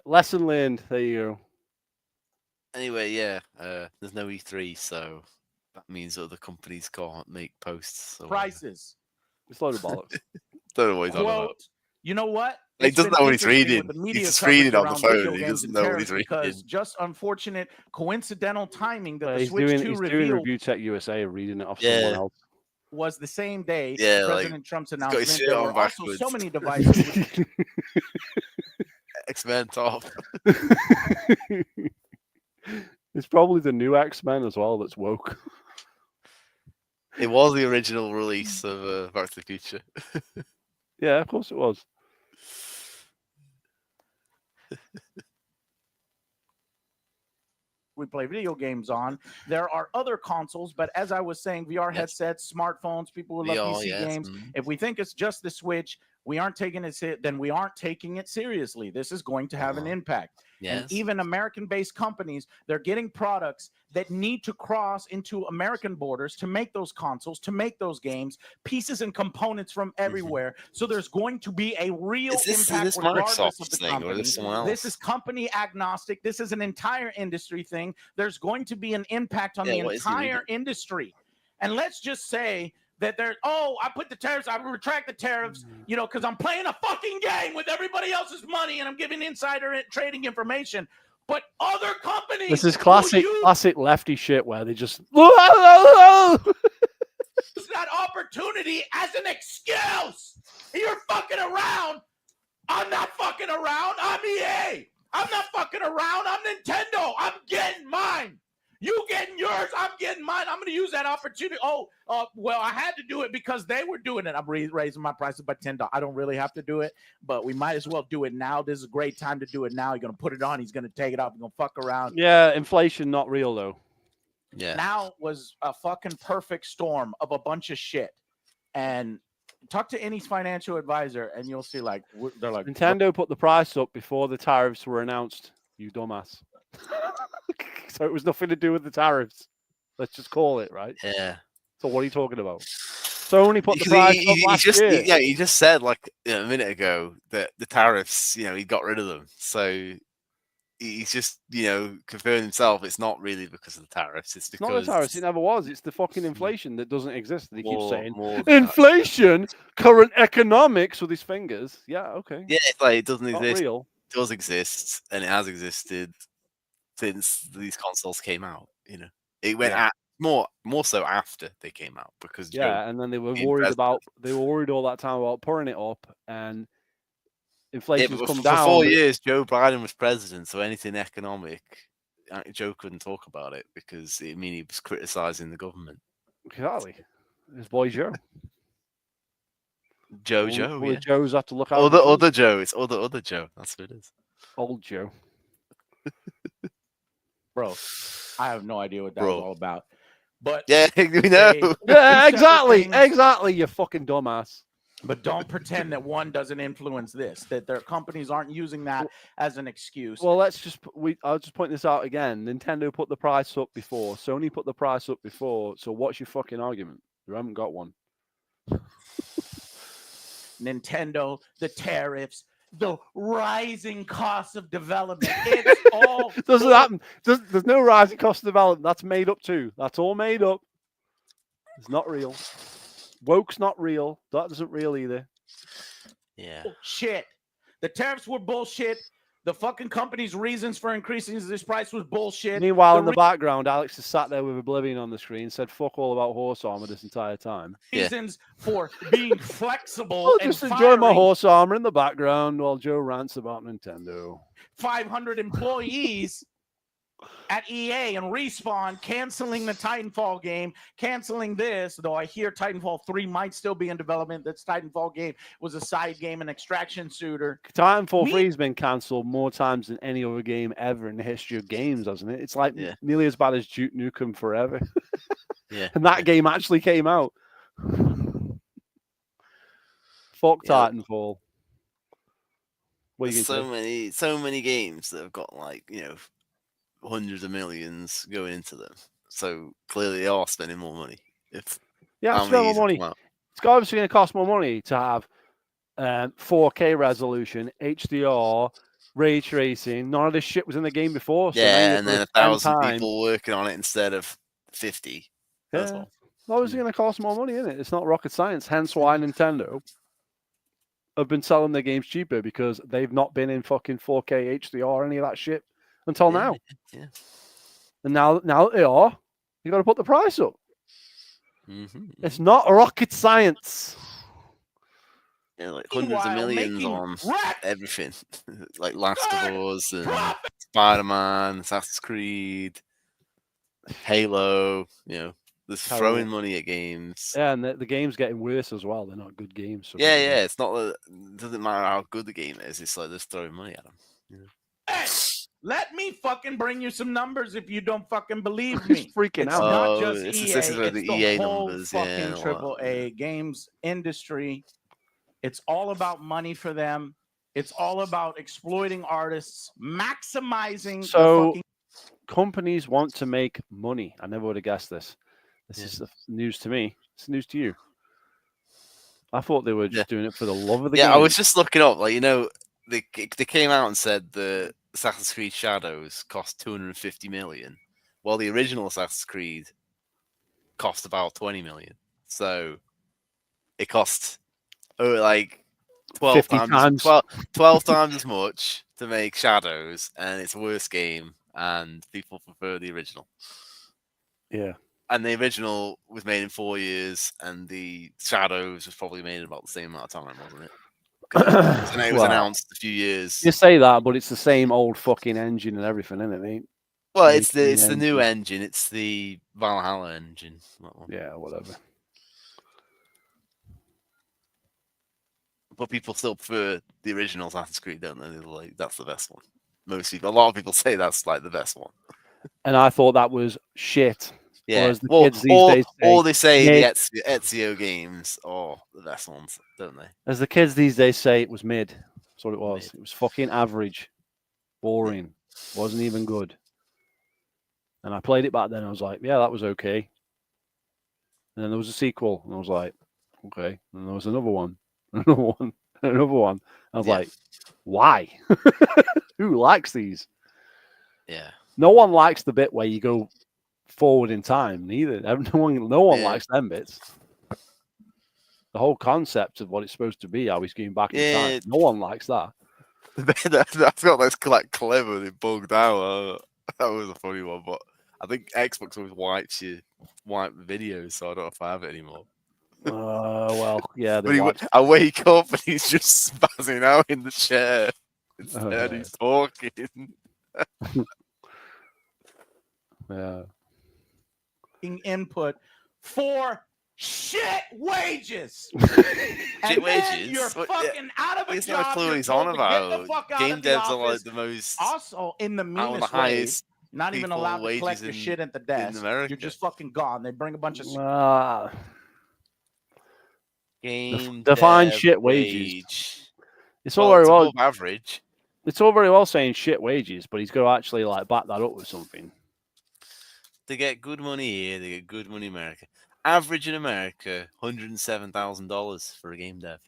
[SPEAKER 1] Lesson learned. There you go.
[SPEAKER 2] Anyway, yeah, there's no E3, so that means other companies can't make posts. Or
[SPEAKER 3] Prices.
[SPEAKER 1] It's a load of bollocks.
[SPEAKER 2] Don't know what he's on about.
[SPEAKER 3] Quote, you know what?
[SPEAKER 2] He
[SPEAKER 3] It's
[SPEAKER 2] doesn't
[SPEAKER 3] been
[SPEAKER 2] know what he's
[SPEAKER 3] interesting
[SPEAKER 2] reading.
[SPEAKER 3] with the media
[SPEAKER 2] He's just
[SPEAKER 3] coverage
[SPEAKER 2] reading on the
[SPEAKER 3] around
[SPEAKER 2] phone.
[SPEAKER 3] video
[SPEAKER 2] He
[SPEAKER 3] games
[SPEAKER 2] doesn't
[SPEAKER 3] and
[SPEAKER 2] know what
[SPEAKER 3] tariffs
[SPEAKER 2] he's reading.
[SPEAKER 3] because just unfortunate coincidental timing that the
[SPEAKER 1] He's
[SPEAKER 3] Switch 2
[SPEAKER 1] doing
[SPEAKER 3] reveal
[SPEAKER 1] Review Tech USA, reading it off
[SPEAKER 2] Yeah.
[SPEAKER 1] someone else.
[SPEAKER 3] was the same day
[SPEAKER 2] Yeah, like,
[SPEAKER 3] President Trump's
[SPEAKER 2] got his
[SPEAKER 3] announcement.
[SPEAKER 2] shirt
[SPEAKER 3] There
[SPEAKER 2] on
[SPEAKER 3] were also
[SPEAKER 2] backwards.
[SPEAKER 3] so many devices.
[SPEAKER 2] X-Men top.
[SPEAKER 1] It's probably the new X-Men as well that's woke.
[SPEAKER 2] It was the original release of Back to the Future.
[SPEAKER 1] Yeah, of course it was.
[SPEAKER 3] We play video games on. There are other consoles, but as I was saying, VR
[SPEAKER 2] Yes.
[SPEAKER 3] headsets, smartphones, people who love
[SPEAKER 2] VR,
[SPEAKER 3] PC
[SPEAKER 2] yes,
[SPEAKER 3] games. If we think it's just the Switch, we aren't taking it. Then we aren't taking it seriously. This is going to have an impact.
[SPEAKER 2] Yes.
[SPEAKER 3] And even American-based companies, they're getting products that need to cross into American borders to make those consoles, to make those games, pieces and components from everywhere. So there's going to be a real impact regardless of
[SPEAKER 2] Microsoft's
[SPEAKER 3] the
[SPEAKER 2] thing,
[SPEAKER 3] company.
[SPEAKER 2] or is this someone else?
[SPEAKER 3] This is company agnostic. This is an entire industry thing. There's going to be an impact on the
[SPEAKER 2] what is he
[SPEAKER 3] entire
[SPEAKER 2] reading?
[SPEAKER 3] industry. And let's just say that I put the tariffs, I retract the tariffs, because I'm playing a fucking game with everybody else's money and I'm giving insider trading information. But other companies,
[SPEAKER 1] This is classic lefty shit where they just
[SPEAKER 3] use that opportunity as an excuse. You're fucking around. I'm not fucking around. I'm EA. I'm not fucking around. I'm Nintendo. I'm getting mine. You getting yours, I'm getting mine. I'm going to use that opportunity. Well, I had to do it because they were doing it. I'm raising my prices by $10. I don't really have to do it, but we might as well do it now. This is a great time to do it now. You're going to put it on. He's going to take it off. He's going to fuck around.
[SPEAKER 1] Yeah, inflation not real though.
[SPEAKER 2] Yeah.
[SPEAKER 3] Now was a fucking perfect storm of a bunch of shit. And talk to any financial advisor and you'll see they're like
[SPEAKER 1] Nintendo put the price up before the tariffs were announced. You dumbass. So it was nothing to do with the tariffs. Let's just call it, right?
[SPEAKER 2] Yeah.
[SPEAKER 1] So what are you talking about? Sony put the price up last year.
[SPEAKER 2] He just said a minute ago that the tariffs, he got rid of them. So he's just, confirmed himself. It's not really because of the tariffs. It's because
[SPEAKER 1] not the tariffs. It never was. It's the fucking inflation that doesn't exist. That he keeps saying
[SPEAKER 2] inflation,
[SPEAKER 1] current economics with his fingers. Yeah, okay.
[SPEAKER 2] Yeah, it's like it doesn't
[SPEAKER 1] Not
[SPEAKER 2] exist.
[SPEAKER 1] real.
[SPEAKER 2] It does exist, and it has existed since these consoles came out. It went more so after they came out because Joe,
[SPEAKER 1] Yeah, and then they were
[SPEAKER 2] being
[SPEAKER 1] worried
[SPEAKER 2] president.
[SPEAKER 1] they were worried all that time about pouring it up, and
[SPEAKER 2] Yeah,
[SPEAKER 1] inflation's
[SPEAKER 2] but
[SPEAKER 1] come
[SPEAKER 2] for
[SPEAKER 1] down.
[SPEAKER 2] 4
[SPEAKER 1] but-
[SPEAKER 2] years, Joe Biden was president, so anything economic, Joe couldn't talk about it because it mean he was criticizing the government.
[SPEAKER 1] Exactly. His boy Joe.
[SPEAKER 2] Joe,
[SPEAKER 1] All
[SPEAKER 2] yeah.
[SPEAKER 1] the Joes have to look out.
[SPEAKER 2] Other Joe. It's other Joe. That's what it is.
[SPEAKER 1] Old Joe.
[SPEAKER 3] Bro, I have no idea what that was all about. But
[SPEAKER 2] Yeah, we know.
[SPEAKER 3] They-
[SPEAKER 1] Yeah,
[SPEAKER 3] separate
[SPEAKER 1] exactly.
[SPEAKER 3] things.
[SPEAKER 1] Exactly, you fucking dumbass.
[SPEAKER 3] But don't pretend that one doesn't influence this, that their companies aren't using that as an excuse.
[SPEAKER 1] Well, I'll just point this out again. Nintendo put the price up before. Sony put the price up before. So what's your fucking argument? You haven't got one.
[SPEAKER 3] Nintendo, the tariffs, the rising cost of development. It's all
[SPEAKER 1] Doesn't happen. There's no rising cost of development. That's made up too. That's all made up. It's not real. Woke's not real. That isn't real either.
[SPEAKER 2] Yeah.
[SPEAKER 3] shit. The tariffs were bullshit. The fucking company's reasons for increasing this price was bullshit.
[SPEAKER 1] Meanwhile, in the background, Alex is sat there with Oblivion on the screen, said fuck all about horse armor this entire time.
[SPEAKER 3] Reasons for being flexible
[SPEAKER 1] I'll
[SPEAKER 3] and
[SPEAKER 1] just enjoy my
[SPEAKER 3] firing
[SPEAKER 1] horse armor in the background while Joe rants about Nintendo.
[SPEAKER 3] 500 employees at EA and Respawn canceling the Titanfall game, canceling this, though I hear Titanfall 3 might still be in development. This Titanfall game was a side game, an extraction shooter.
[SPEAKER 1] Titanfall 3 has been cancelled more times than any other game ever in the history of games, hasn't it? It's like nearly as bad as Duke Nukem Forever.
[SPEAKER 2] Yeah.
[SPEAKER 1] And that game actually came out. Fuck Titanfall. What are you
[SPEAKER 2] There's
[SPEAKER 1] gonna say?
[SPEAKER 2] so many games that have got like, hundreds of millions going into them. So clearly they are spending more money.
[SPEAKER 1] Yeah, spend more money. It's obviously going to cost more money to have 4K resolution, HDR, ray tracing. None of this shit was in the game before. So
[SPEAKER 2] yeah, and then 1,000 people working on it instead of 50. That's all.
[SPEAKER 1] Obviously going to cost more money, isn't it? It's not rocket science. Hence why Nintendo have been selling their games cheaper because they've not been in fucking 4K HDR or any of that shit until now.
[SPEAKER 2] Yeah.
[SPEAKER 1] And now that they are, you got to put the price up.
[SPEAKER 2] Mm-hmm.
[SPEAKER 1] It's not rocket science.
[SPEAKER 2] Yeah, like hundreds of millions on everything, like Last of Us and Spider-Man, Assassin's Creed, Halo. There's throwing money at games.
[SPEAKER 1] Yeah, and the game's getting worse as well. They're not good games. So
[SPEAKER 2] yeah. It's not. It doesn't matter how good the game is. It's like they're throwing money at them.
[SPEAKER 3] Hey, let me fucking bring you some numbers if you don't fucking believe me.
[SPEAKER 1] He's freaking
[SPEAKER 3] It's
[SPEAKER 1] out.
[SPEAKER 3] not just EA.
[SPEAKER 2] This is where
[SPEAKER 3] it's
[SPEAKER 2] the
[SPEAKER 3] the
[SPEAKER 2] EA
[SPEAKER 3] whole
[SPEAKER 2] numbers,
[SPEAKER 3] fucking AAA games industry. It's all about money for them. It's all about exploiting artists, maximizing.
[SPEAKER 1] So companies want to make money. I never would have guessed this. This is news to me. It's news to you. I thought they were just doing it for the love of the game.
[SPEAKER 2] Yeah, I was just looking up. Like, they came out and said the Assassin's Creed Shadows cost 250 million, while the original Assassin's Creed cost about 20 million. So it cost like 12 times 12 times as much to make Shadows, and it's a worse game, and people prefer the original.
[SPEAKER 1] Yeah.
[SPEAKER 2] And the original was made in 4 years, and the Shadows was probably made in about the same amount of time, wasn't it? It was announced a few years.
[SPEAKER 1] You say that, but it's the same old fucking engine and everything, isn't it, mate?
[SPEAKER 2] Well, it's the new engine. It's the Valhalla engine.
[SPEAKER 1] Yeah, whatever.
[SPEAKER 2] But people still prefer the original Assassin's Creed, don't they? They're like, that's the best one. A lot of people say that's like the best one.
[SPEAKER 1] And I thought that was shit.
[SPEAKER 2] Yeah.
[SPEAKER 1] The kids these days
[SPEAKER 2] or they say the Ezio games are the best ones, don't they?
[SPEAKER 1] As the kids these days say, it was mid. That's what it was. It was fucking average. Boring. Wasn't even good. And I played it back then. I was like, yeah, that was okay. And then there was a sequel. And I was like, okay. And there was another one. Another one. Another one. I was like, why? Who likes these?
[SPEAKER 2] Yeah.
[SPEAKER 1] No one likes the bit where you go forward in time. Neither. No one likes them bits. The whole concept of what it's supposed to be, how he's going back in time. No one likes that.
[SPEAKER 2] That's got this like clever and bugged out. That was a funny one, but I think Xbox always wipe the videos, so I don't know if I have it anymore.
[SPEAKER 1] Well, yeah.
[SPEAKER 2] But I wake up and he's just spazzing out in the chair. Instead, he's talking.
[SPEAKER 1] Yeah.
[SPEAKER 3] Input for shit wages.
[SPEAKER 2] Shit
[SPEAKER 3] And then
[SPEAKER 2] wages?
[SPEAKER 3] you're
[SPEAKER 2] What-
[SPEAKER 3] fucking out of a
[SPEAKER 2] He's
[SPEAKER 3] job.
[SPEAKER 2] not a clue
[SPEAKER 3] You're
[SPEAKER 2] he's on
[SPEAKER 3] told to get the
[SPEAKER 2] about.
[SPEAKER 3] fuck out
[SPEAKER 2] Game
[SPEAKER 3] of the
[SPEAKER 2] devs are like
[SPEAKER 3] office.
[SPEAKER 2] the most
[SPEAKER 3] Also, in the
[SPEAKER 2] out of
[SPEAKER 3] meanest
[SPEAKER 2] the
[SPEAKER 3] way,
[SPEAKER 2] highest
[SPEAKER 3] not even
[SPEAKER 2] people
[SPEAKER 3] allowed to
[SPEAKER 2] wages
[SPEAKER 3] collect your
[SPEAKER 2] in-
[SPEAKER 3] shit at the desk.
[SPEAKER 2] America.
[SPEAKER 3] You're just fucking gone. They bring a bunch of
[SPEAKER 2] game
[SPEAKER 1] define
[SPEAKER 2] dev
[SPEAKER 1] shit wages.
[SPEAKER 2] wage.
[SPEAKER 1] It's
[SPEAKER 2] Well,
[SPEAKER 1] all very
[SPEAKER 2] it's
[SPEAKER 1] well.
[SPEAKER 2] above average.
[SPEAKER 1] It's all very well saying shit wages, but he's got to actually like back that up with something.
[SPEAKER 2] They get good money here. They get good money in America. Average in America, $107,000 for a game dev.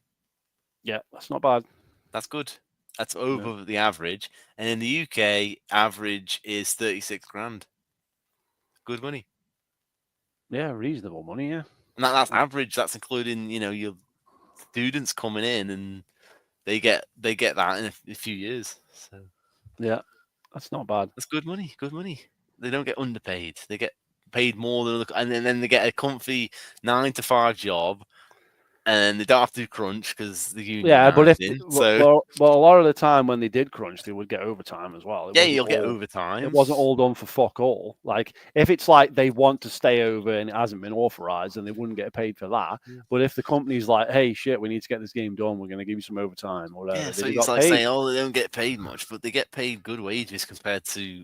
[SPEAKER 1] Yeah, that's not bad.
[SPEAKER 2] That's good. That's over the average. And in the UK, average is 36 grand. Good money.
[SPEAKER 1] Yeah, reasonable money. Yeah.
[SPEAKER 2] And that's average. That's including, your students coming in, and they get that in a few years. So
[SPEAKER 1] Yeah, that's not bad.
[SPEAKER 2] that's good money. Good money. They don't get underpaid. They get paid more than and then they get a comfy 9 to 5 job, and they don't have to do crunch because the union.
[SPEAKER 1] Yeah, but if
[SPEAKER 2] in,
[SPEAKER 1] well, a lot of the time when they did crunch, they would get overtime as well.
[SPEAKER 2] Yeah, you'll get overtime.
[SPEAKER 1] It wasn't all done for fuck all. Like if it's like they want to stay over and it hasn't been authorized, then they wouldn't get paid for that. But if the company's like, hey, shit, we need to get this game done, we're going to give you some overtime or whatever.
[SPEAKER 2] Yeah, so it's like saying, oh, they don't get paid much, but they get paid good wages compared to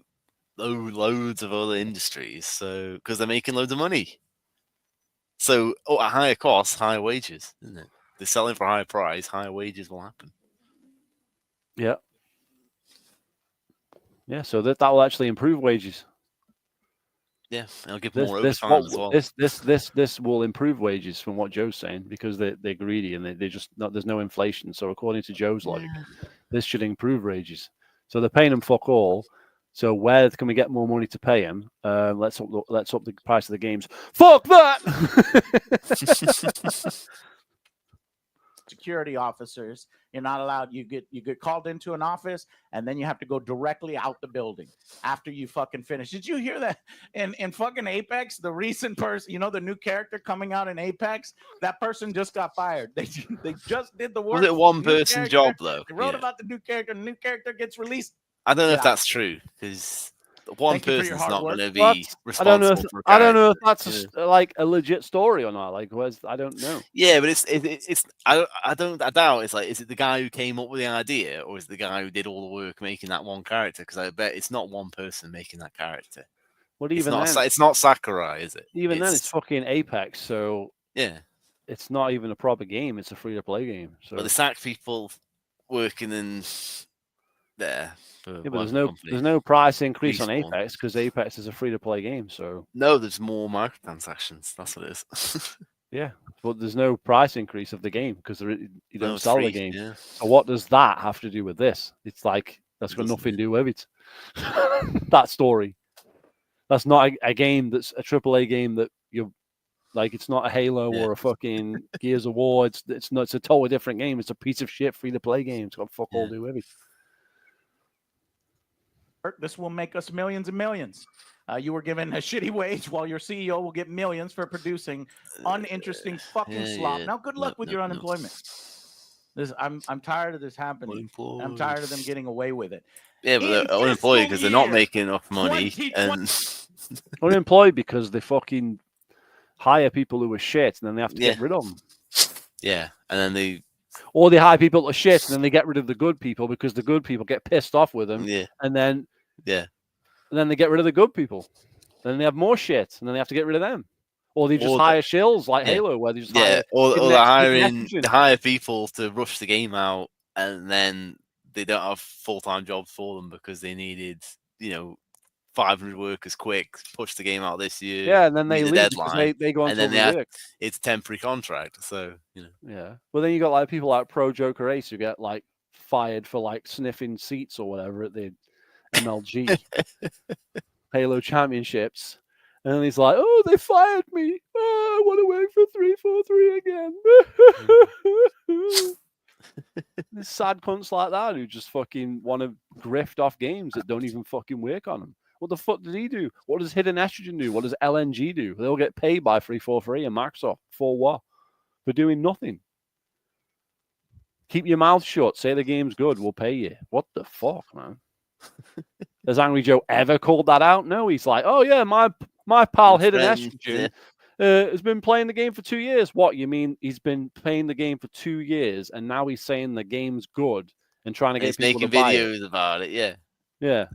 [SPEAKER 2] loads of other industries. So because they're making loads of money. So at higher costs, higher wages, isn't it? They're selling for a higher price, higher wages will happen.
[SPEAKER 1] Yeah. Yeah, so that will actually improve wages.
[SPEAKER 2] Yeah, it'll give more overtime as well.
[SPEAKER 1] This will improve wages from what Joe's saying because they're greedy and they just there's no inflation. So according to Joe's logic, this should improve wages. So they're paying them fuck all. So where can we get more money to pay him? Let's up the price of the games. Fuck that.
[SPEAKER 3] security officers. You're not allowed. You get called into an office, and then you have to go directly out the building after you fucking finish. Did you hear that in fucking Apex? The recent person, the new character coming out in Apex, that person just got fired. They just did the work.
[SPEAKER 2] Was it one person job though?
[SPEAKER 3] They wrote about the new character. The new character gets released.
[SPEAKER 2] I don't know if that's true because one person's not going to be responsible for a character.
[SPEAKER 1] I don't know if that's like a legit story or not. Like, I don't know.
[SPEAKER 2] Yeah, but it's I doubt it's like, is it the guy who came up with the idea or is it the guy who did all the work making that one character? Because I bet it's not one person making that character.
[SPEAKER 1] Well, even
[SPEAKER 2] it's not Sakurai, is it?
[SPEAKER 1] Even then, it's fucking Apex. So
[SPEAKER 2] yeah,
[SPEAKER 1] it's not even a proper game. It's a free-to-play game. So
[SPEAKER 2] but the sack people working in there.
[SPEAKER 1] Yeah, but there's no price increase on Apex because Apex is a free-to-play game. So
[SPEAKER 2] no, there's more microtransactions. That's what it is.
[SPEAKER 1] Yeah, but there's no price increase of the game because you don't sell the game.
[SPEAKER 2] Yeah.
[SPEAKER 1] So what does that have to do with this? It's like that's got nothing to do with it. That story. That's not a game that's a AAA game that you're like. It's not a Halo or a fucking Gears of War. It's not. It's a totally different game. It's a piece of shit free-to-play game. It's got fuck all to do with it.
[SPEAKER 3] This will make us millions and millions. You were given a shitty wage while your CEO will get millions for producing uninteresting fucking slop. Now, good luck with your unemployment. I'm tired of this happening. I'm tired of them getting away with it.
[SPEAKER 2] Yeah, but they're unemployed because they're not making enough money. And
[SPEAKER 1] unemployed because they fucking hire people who are shit and then they have to get rid of them.
[SPEAKER 2] Yeah, and then they
[SPEAKER 1] hire people who are shit and then they get rid of the good people because the good people get pissed off with them.
[SPEAKER 2] Yeah.
[SPEAKER 1] And then
[SPEAKER 2] and
[SPEAKER 1] then they get rid of the good people. Then they have more shit, and then they have to get rid of them. Or they just hire shills like Halo, where they just hire...
[SPEAKER 2] or they hire people to rush the game out, and then they don't have full-time jobs for them because they needed, 500 workers quick, push the game out this year.
[SPEAKER 1] Yeah, and then they leave
[SPEAKER 2] deadline,
[SPEAKER 1] they go on
[SPEAKER 2] and then it's temporary contract. So,
[SPEAKER 1] Yeah. Well, then you got like people like Pro Joker Ace who get like fired for like sniffing seats or whatever at the MLG Halo Championships, and then he's like, "Oh, they fired me. Oh, I want to wait for 343 again." There's sad cunts like that who just fucking want to grift off games that don't even fucking work on them. What the fuck did he do? What does hidden estrogen do? What does LNG do? They'll get paid by 343 and Microsoft for what? For doing nothing. Keep your mouth shut. Say the game's good. We'll pay you. What the fuck, man? Has Angry Joe ever called that out? No, he's like, oh yeah, my pal Hidden Estrogen has been playing the game for 2 years. What, you mean he's been playing the game for 2 years and now he's saying the game's good and trying to get people to buy it?
[SPEAKER 2] He's making videos about it, yeah.
[SPEAKER 1] Yeah.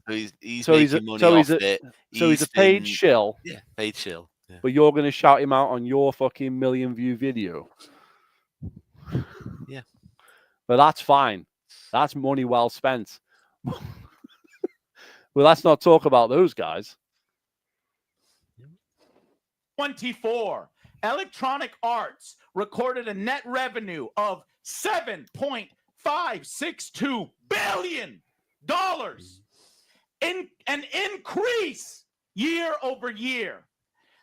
[SPEAKER 2] So he's making money off it.
[SPEAKER 1] So he's a paid shill.
[SPEAKER 2] Yeah, paid shill. Yeah.
[SPEAKER 1] But you're going to shout him out on your fucking million-view video.
[SPEAKER 2] Yeah.
[SPEAKER 1] But that's fine. That's money well spent. Well, let's not talk about those guys.
[SPEAKER 3] 24. Electronic Arts recorded a net revenue of $7.562 billion. In an increase year over year.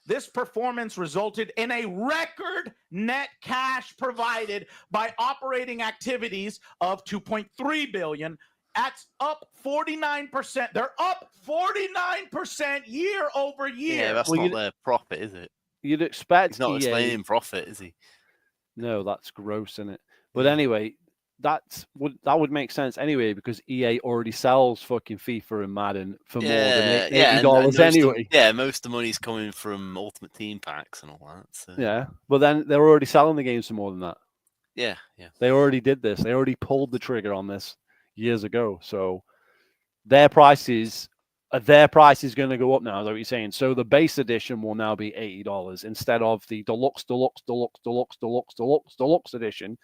[SPEAKER 3] This performance resulted in a record net cash provided by operating activities of $2.3 billion. That's up 49%. They're up 49% year over year.
[SPEAKER 2] Yeah, that's not their profit, is it?
[SPEAKER 1] You'd expect
[SPEAKER 2] he's not
[SPEAKER 1] EA...
[SPEAKER 2] explaining profit, is he?
[SPEAKER 1] No, that's gross, isn't it? But anyway, that would make sense anyway because EA already sells fucking FIFA and Madden for more than $80 anyway.
[SPEAKER 2] Most of the money's coming from Ultimate Team packs and all that. So.
[SPEAKER 1] Yeah, but then they're already selling the games for more than that.
[SPEAKER 2] Yeah.
[SPEAKER 1] They already did this. They already pulled the trigger on this years ago. So their price is going to go up now, is what you're saying. So the base edition will now be $80 instead of the deluxe edition.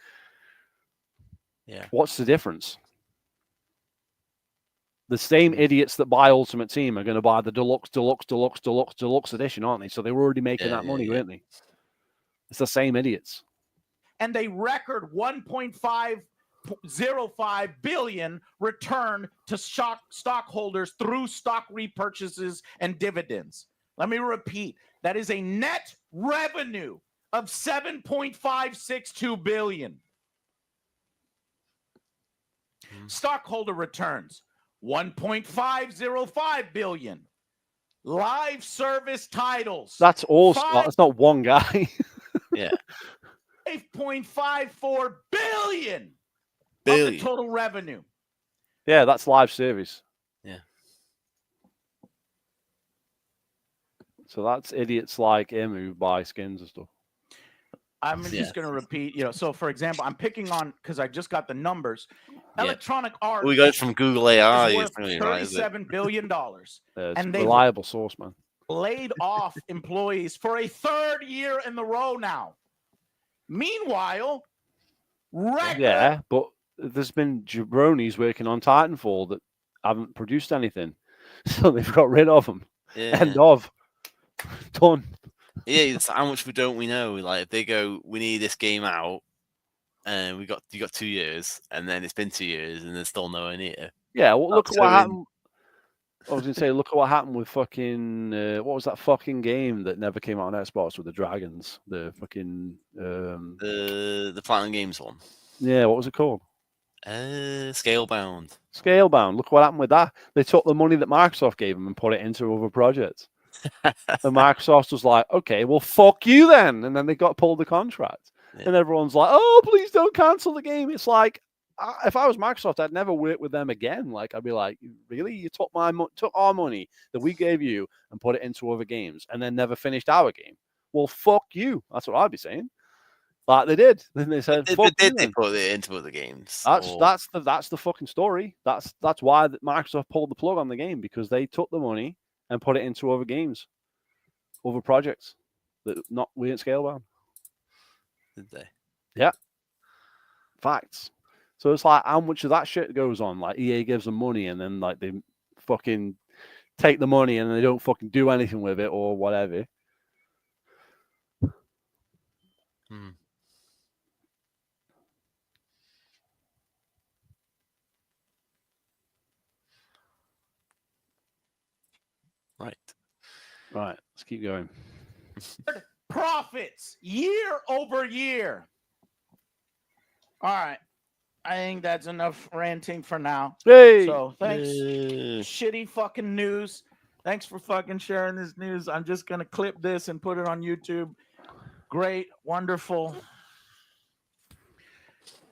[SPEAKER 2] Yeah.
[SPEAKER 1] What's the difference? The same idiots that buy Ultimate Team are going to buy the deluxe edition, aren't they? So they were already making that money, weren't they? It's the same idiots.
[SPEAKER 3] And a record $1.505 billion returned to stockholders through stock repurchases and dividends. Let me repeat. That is a net revenue of $7.562 billion. Stockholder returns, $1.505 billion. Live service titles.
[SPEAKER 1] That's all. That's not one guy.
[SPEAKER 2] Yeah.
[SPEAKER 3] $5.54 billion of the total revenue.
[SPEAKER 1] Yeah, that's live service.
[SPEAKER 2] Yeah.
[SPEAKER 1] So that's idiots like him who buy skins and stuff.
[SPEAKER 3] I'm just going to repeat, so for example, I'm picking on, because I just got the numbers. Electronic Arts.
[SPEAKER 2] We got it from Google AI.
[SPEAKER 3] Worth $37 billion.
[SPEAKER 1] And they reliable source, man.
[SPEAKER 3] Laid off employees for a third year in the row now. Meanwhile,
[SPEAKER 1] yeah, but there's been jabronis working on Titanfall that haven't produced anything. So they've got rid of them.
[SPEAKER 2] Yeah.
[SPEAKER 1] End of. Done.
[SPEAKER 2] Yeah, it's how much don't we know? Like if they go, we need this game out, and you got 2 years, and then it's been 2 years, and there's still nowhere near.
[SPEAKER 1] Yeah, well, look at what happened. I was going to say, look at what happened with fucking what was that fucking game that never came out on Xbox with the dragons? The fucking
[SPEAKER 2] the Platinum Games one.
[SPEAKER 1] Yeah, what was it called?
[SPEAKER 2] Scalebound.
[SPEAKER 1] Scalebound. Look what happened with that. They took the money that Microsoft gave them and put it into other projects. And Microsoft was like, okay, well, fuck you then. And then they got pulled the contract. Yeah. And everyone's like, oh, please don't cancel the game. It's like, if I was Microsoft, I'd never work with them again. Like, I'd be like, really? You took our money that we gave you and put it into other games and then never finished our game. Well, fuck you. That's what I'd be saying. Like they did. Then they said,
[SPEAKER 2] they put it into other games?
[SPEAKER 1] That's the fucking story. That's why Microsoft pulled the plug on the game, because they took the money and put it into other games, other projects that we didn't scale down.
[SPEAKER 2] Did they?
[SPEAKER 1] Yeah. Facts. So it's like how much of that shit goes on. Like EA gives them money and then like they fucking take the money and they don't fucking do anything with it or whatever. Right. Let's keep going.
[SPEAKER 3] Profits year over year. All right. I think that's enough ranting for now.
[SPEAKER 1] Hey.
[SPEAKER 3] So thanks. Shitty fucking news. Thanks for fucking sharing this news. I'm just gonna clip this and put it on YouTube. Great, wonderful.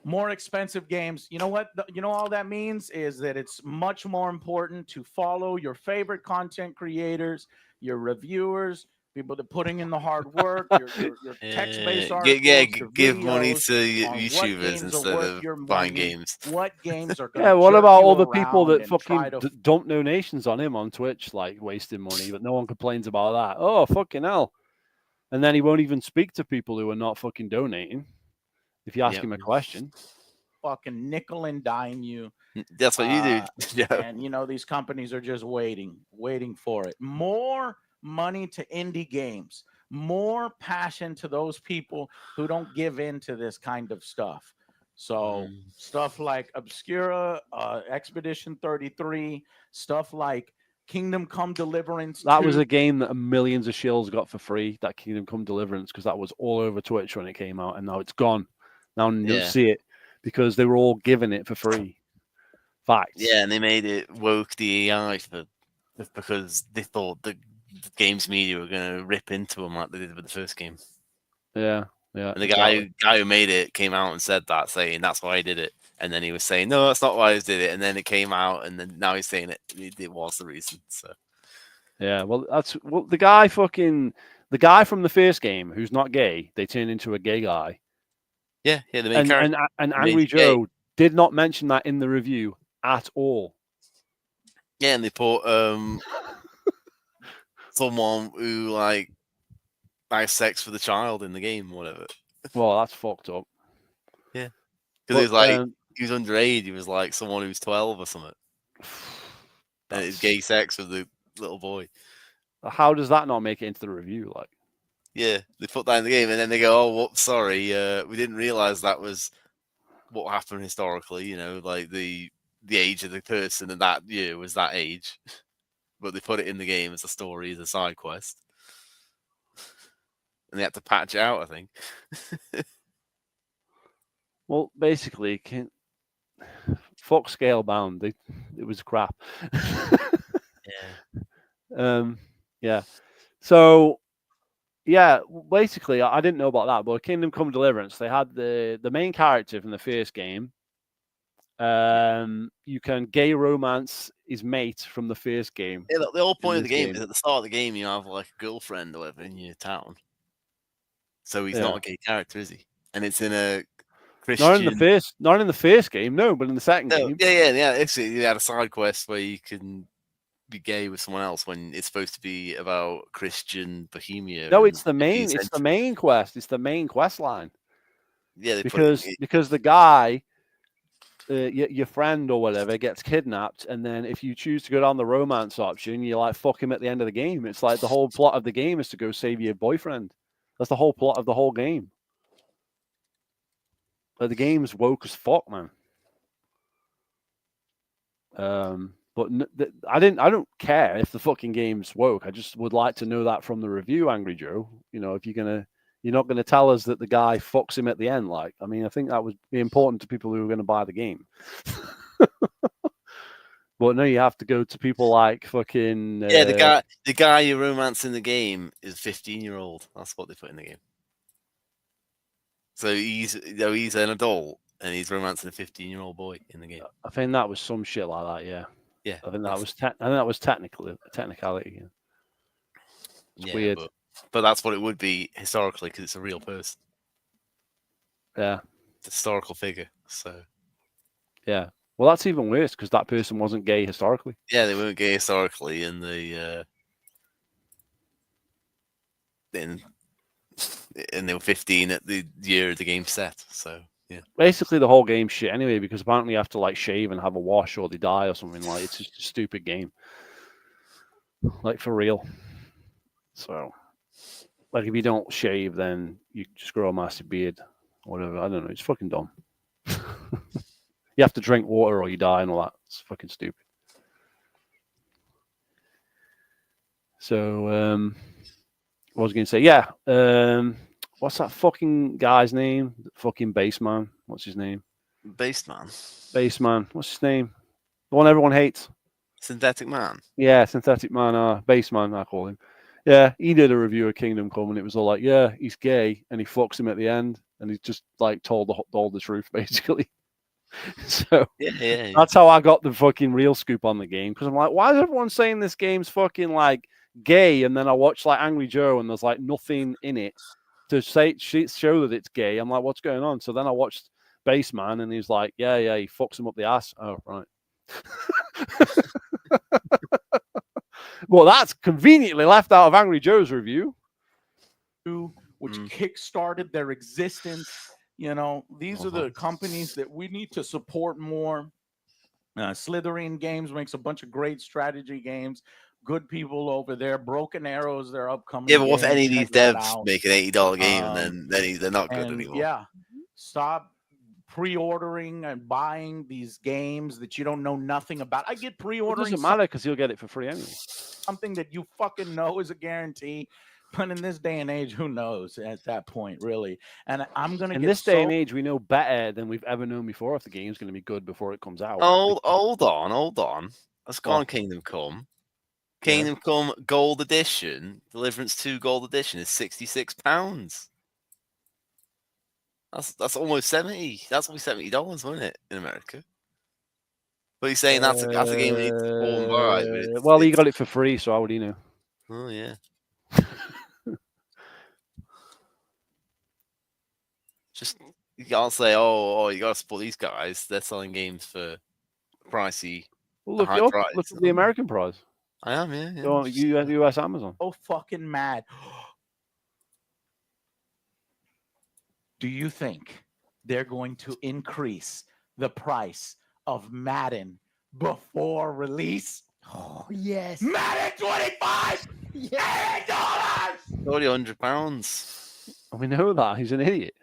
[SPEAKER 3] More expensive games. You know what? You know all that means is that it's much more important to follow your favorite content creators, your reviewers, people that putting in the hard work, your text-based articles, your
[SPEAKER 2] give money
[SPEAKER 3] videos
[SPEAKER 2] to
[SPEAKER 3] on what
[SPEAKER 2] YouTubers
[SPEAKER 3] games are
[SPEAKER 2] instead
[SPEAKER 3] worth
[SPEAKER 2] of
[SPEAKER 3] your
[SPEAKER 2] buying
[SPEAKER 3] money,
[SPEAKER 2] games.
[SPEAKER 3] what games are going
[SPEAKER 1] Yeah,
[SPEAKER 3] to
[SPEAKER 1] what
[SPEAKER 3] jerk
[SPEAKER 1] about
[SPEAKER 3] you
[SPEAKER 1] all the people
[SPEAKER 3] around
[SPEAKER 1] that
[SPEAKER 3] and try
[SPEAKER 1] fucking
[SPEAKER 3] to
[SPEAKER 1] dump donations on him on Twitch, like wasting money, but no one complains about that? Oh, fucking hell. And then he won't even speak to people who are not fucking donating if you ask
[SPEAKER 2] Yep.
[SPEAKER 1] him a question.
[SPEAKER 3] fucking nickel and dime you.
[SPEAKER 2] That's what you do. Yeah.
[SPEAKER 3] And, you know, these companies are just waiting for it. More money to indie games, more passion to those people who don't give in to this kind of stuff. So stuff like Obscura, Expedition 33, stuff like Kingdom Come Deliverance.
[SPEAKER 1] That
[SPEAKER 3] 2.
[SPEAKER 1] was a game that millions of shills got for free, that Kingdom Come Deliverance, because that was all over Twitch when it came out, and now it's gone. Now you don't see it because they were all giving it for free. Facts.
[SPEAKER 2] Yeah, and they made it woke the AI because they thought the games media were going to rip into them like they did with the first game.
[SPEAKER 1] Yeah, yeah.
[SPEAKER 2] And the guy who made it came out and said that, saying that's why I did it. And then he was saying, no, that's not why I did it. And then it came out, and then now he's saying it was the reason. So
[SPEAKER 1] yeah, well, the guy from the first game who's not gay, they turned into a gay guy.
[SPEAKER 2] Yeah, the main character.
[SPEAKER 1] And Angry Joe did not mention that in the review at all.
[SPEAKER 2] Yeah, and they put someone who like has sex with a child in the game, whatever.
[SPEAKER 1] Well, that's fucked up.
[SPEAKER 2] Yeah, because it was like he was underage. He was like someone who's 12 or something. And it's gay sex with the little boy.
[SPEAKER 1] How does that not make it into the review? Like,
[SPEAKER 2] yeah, they put that in the game, and then they go, "Oh, well, sorry, we didn't realize that was what happened historically. You know, like the age of the person in that year was that age." But they put it in the game as a story, as a side quest, and they had to patch it out, I think.
[SPEAKER 1] well, basically, fuck Scalebound. It was crap. Yeah. So, yeah, basically, I didn't know about that, but Kingdom Come Deliverance, they had the main character from the first game. You can gay romance his mate from the first game.
[SPEAKER 2] Yeah, the whole point of the game is at the start of the game you have like a girlfriend or whatever in your town. So he's not a gay character, is he? And it's in a Christian.
[SPEAKER 1] Not in the first game, no, but in the second game.
[SPEAKER 2] Yeah. You had a side quest where you can be gay with someone else when it's supposed to be about Christian Bohemia.
[SPEAKER 1] No, it's the main. It's the main quest. It's the main quest line.
[SPEAKER 2] Yeah,
[SPEAKER 1] because the guy, your friend or whatever, gets kidnapped, and then if you choose to go down the romance option, you like fuck him at the end of the game. It's like the whole plot of the game is to go save your boyfriend. That's the whole plot of the whole game. But the game's woke as fuck, man. But I don't care if the fucking game's woke. I just would like to know that from the review, Angry Joe. You know, if you're not gonna tell us that the guy fucks him at the end. Like, I mean, I think that would be important to people who are gonna buy the game. But no, you have to go to people like fucking.
[SPEAKER 2] The guy you romance in the game is 15-year-old. That's what they put in the game. So he's an adult and he's romancing a 15-year-old boy in the game.
[SPEAKER 1] I think that was some shit like that. Yeah.
[SPEAKER 2] Yeah.
[SPEAKER 1] I think that was technicality. It's weird.
[SPEAKER 2] But that's what it would be historically because it's a real person.
[SPEAKER 1] Yeah.
[SPEAKER 2] It's a historical figure. So.
[SPEAKER 1] Yeah. Well, that's even worse because that person wasn't gay historically.
[SPEAKER 2] Yeah, they weren't gay historically, and they were 15 at the year of the game set. So yeah.
[SPEAKER 1] Basically, the whole game's shit anyway because apparently you have to like shave and have a wash or they die or something. Like, it's just a stupid game. Like, for real. So, like, if you don't shave, then you just grow a massive beard or whatever. I don't know. It's fucking dumb. You have to drink water or you die and all that. It's fucking stupid. So, what was I going to say? Yeah. What's that fucking guy's name? Fucking Bassman. What's his name?
[SPEAKER 2] Bassman.
[SPEAKER 1] What's his name? The one everyone hates.
[SPEAKER 2] Synthetic Man.
[SPEAKER 1] Yeah, Synthetic Man, Baseman, I call him. Yeah, he did a review of Kingdom Come, and it was all like, yeah, he's gay, and he fucks him at the end, and he's just like told the truth, basically. So
[SPEAKER 2] Yeah.
[SPEAKER 1] that's how I got the fucking real scoop on the game, because I'm like, why is everyone saying this game's fucking like gay? And then I watch like Angry Joe, and there's like nothing in it to show that it's gay. I'm like, what's going on? So then I watched Baseman, and he's like, yeah, he fucks him up the ass. Oh, right. Well, that's conveniently left out of Angry Joe's review.
[SPEAKER 3] Which kickstarted their existence. You know, these are the companies that we need to support more. Slytherin Games makes a bunch of great strategy games. Good people over there. Broken Arrows, their upcoming.
[SPEAKER 2] Yeah, but what if
[SPEAKER 3] game,
[SPEAKER 2] any of these
[SPEAKER 3] check that
[SPEAKER 2] devs
[SPEAKER 3] out.
[SPEAKER 2] make an $80 game and then they're not good
[SPEAKER 3] And
[SPEAKER 2] anymore?
[SPEAKER 3] yeah, stop pre-ordering and buying these games that you don't know nothing about. I get
[SPEAKER 1] It
[SPEAKER 3] pre-ordering
[SPEAKER 1] doesn't matter because you'll get it for free anyway.
[SPEAKER 3] something that you fucking know is a guarantee. But in this day and age, who knows at that point, really? And I'm going to
[SPEAKER 1] In
[SPEAKER 3] get
[SPEAKER 1] this day and age, we know better than we've ever known before if the game's going to be good before it comes out.
[SPEAKER 2] Hold on. Let's go
[SPEAKER 1] What?
[SPEAKER 2] on Kingdom Come. Kingdom Come Gold Edition, Deliverance 2 Gold Edition is £66. That's almost 70. That's only $70, wasn't it, in America? But he's saying that's a game we need to support and buy. But
[SPEAKER 1] Well, he got it for free, so how would he know?
[SPEAKER 2] Oh yeah. Just you can't say, oh, you gotta support these guys. They're selling games for pricey.
[SPEAKER 1] Well, look,
[SPEAKER 2] high price.
[SPEAKER 1] look at the American price.
[SPEAKER 2] I am, yeah.
[SPEAKER 1] Go on, US Amazon.
[SPEAKER 3] so fucking mad. Do you think they're going to increase the price of Madden before release?
[SPEAKER 5] Oh, yes.
[SPEAKER 3] Madden 25!
[SPEAKER 5] Yes.
[SPEAKER 3] $8!
[SPEAKER 2] Already £100.
[SPEAKER 1] We know that. He's an idiot.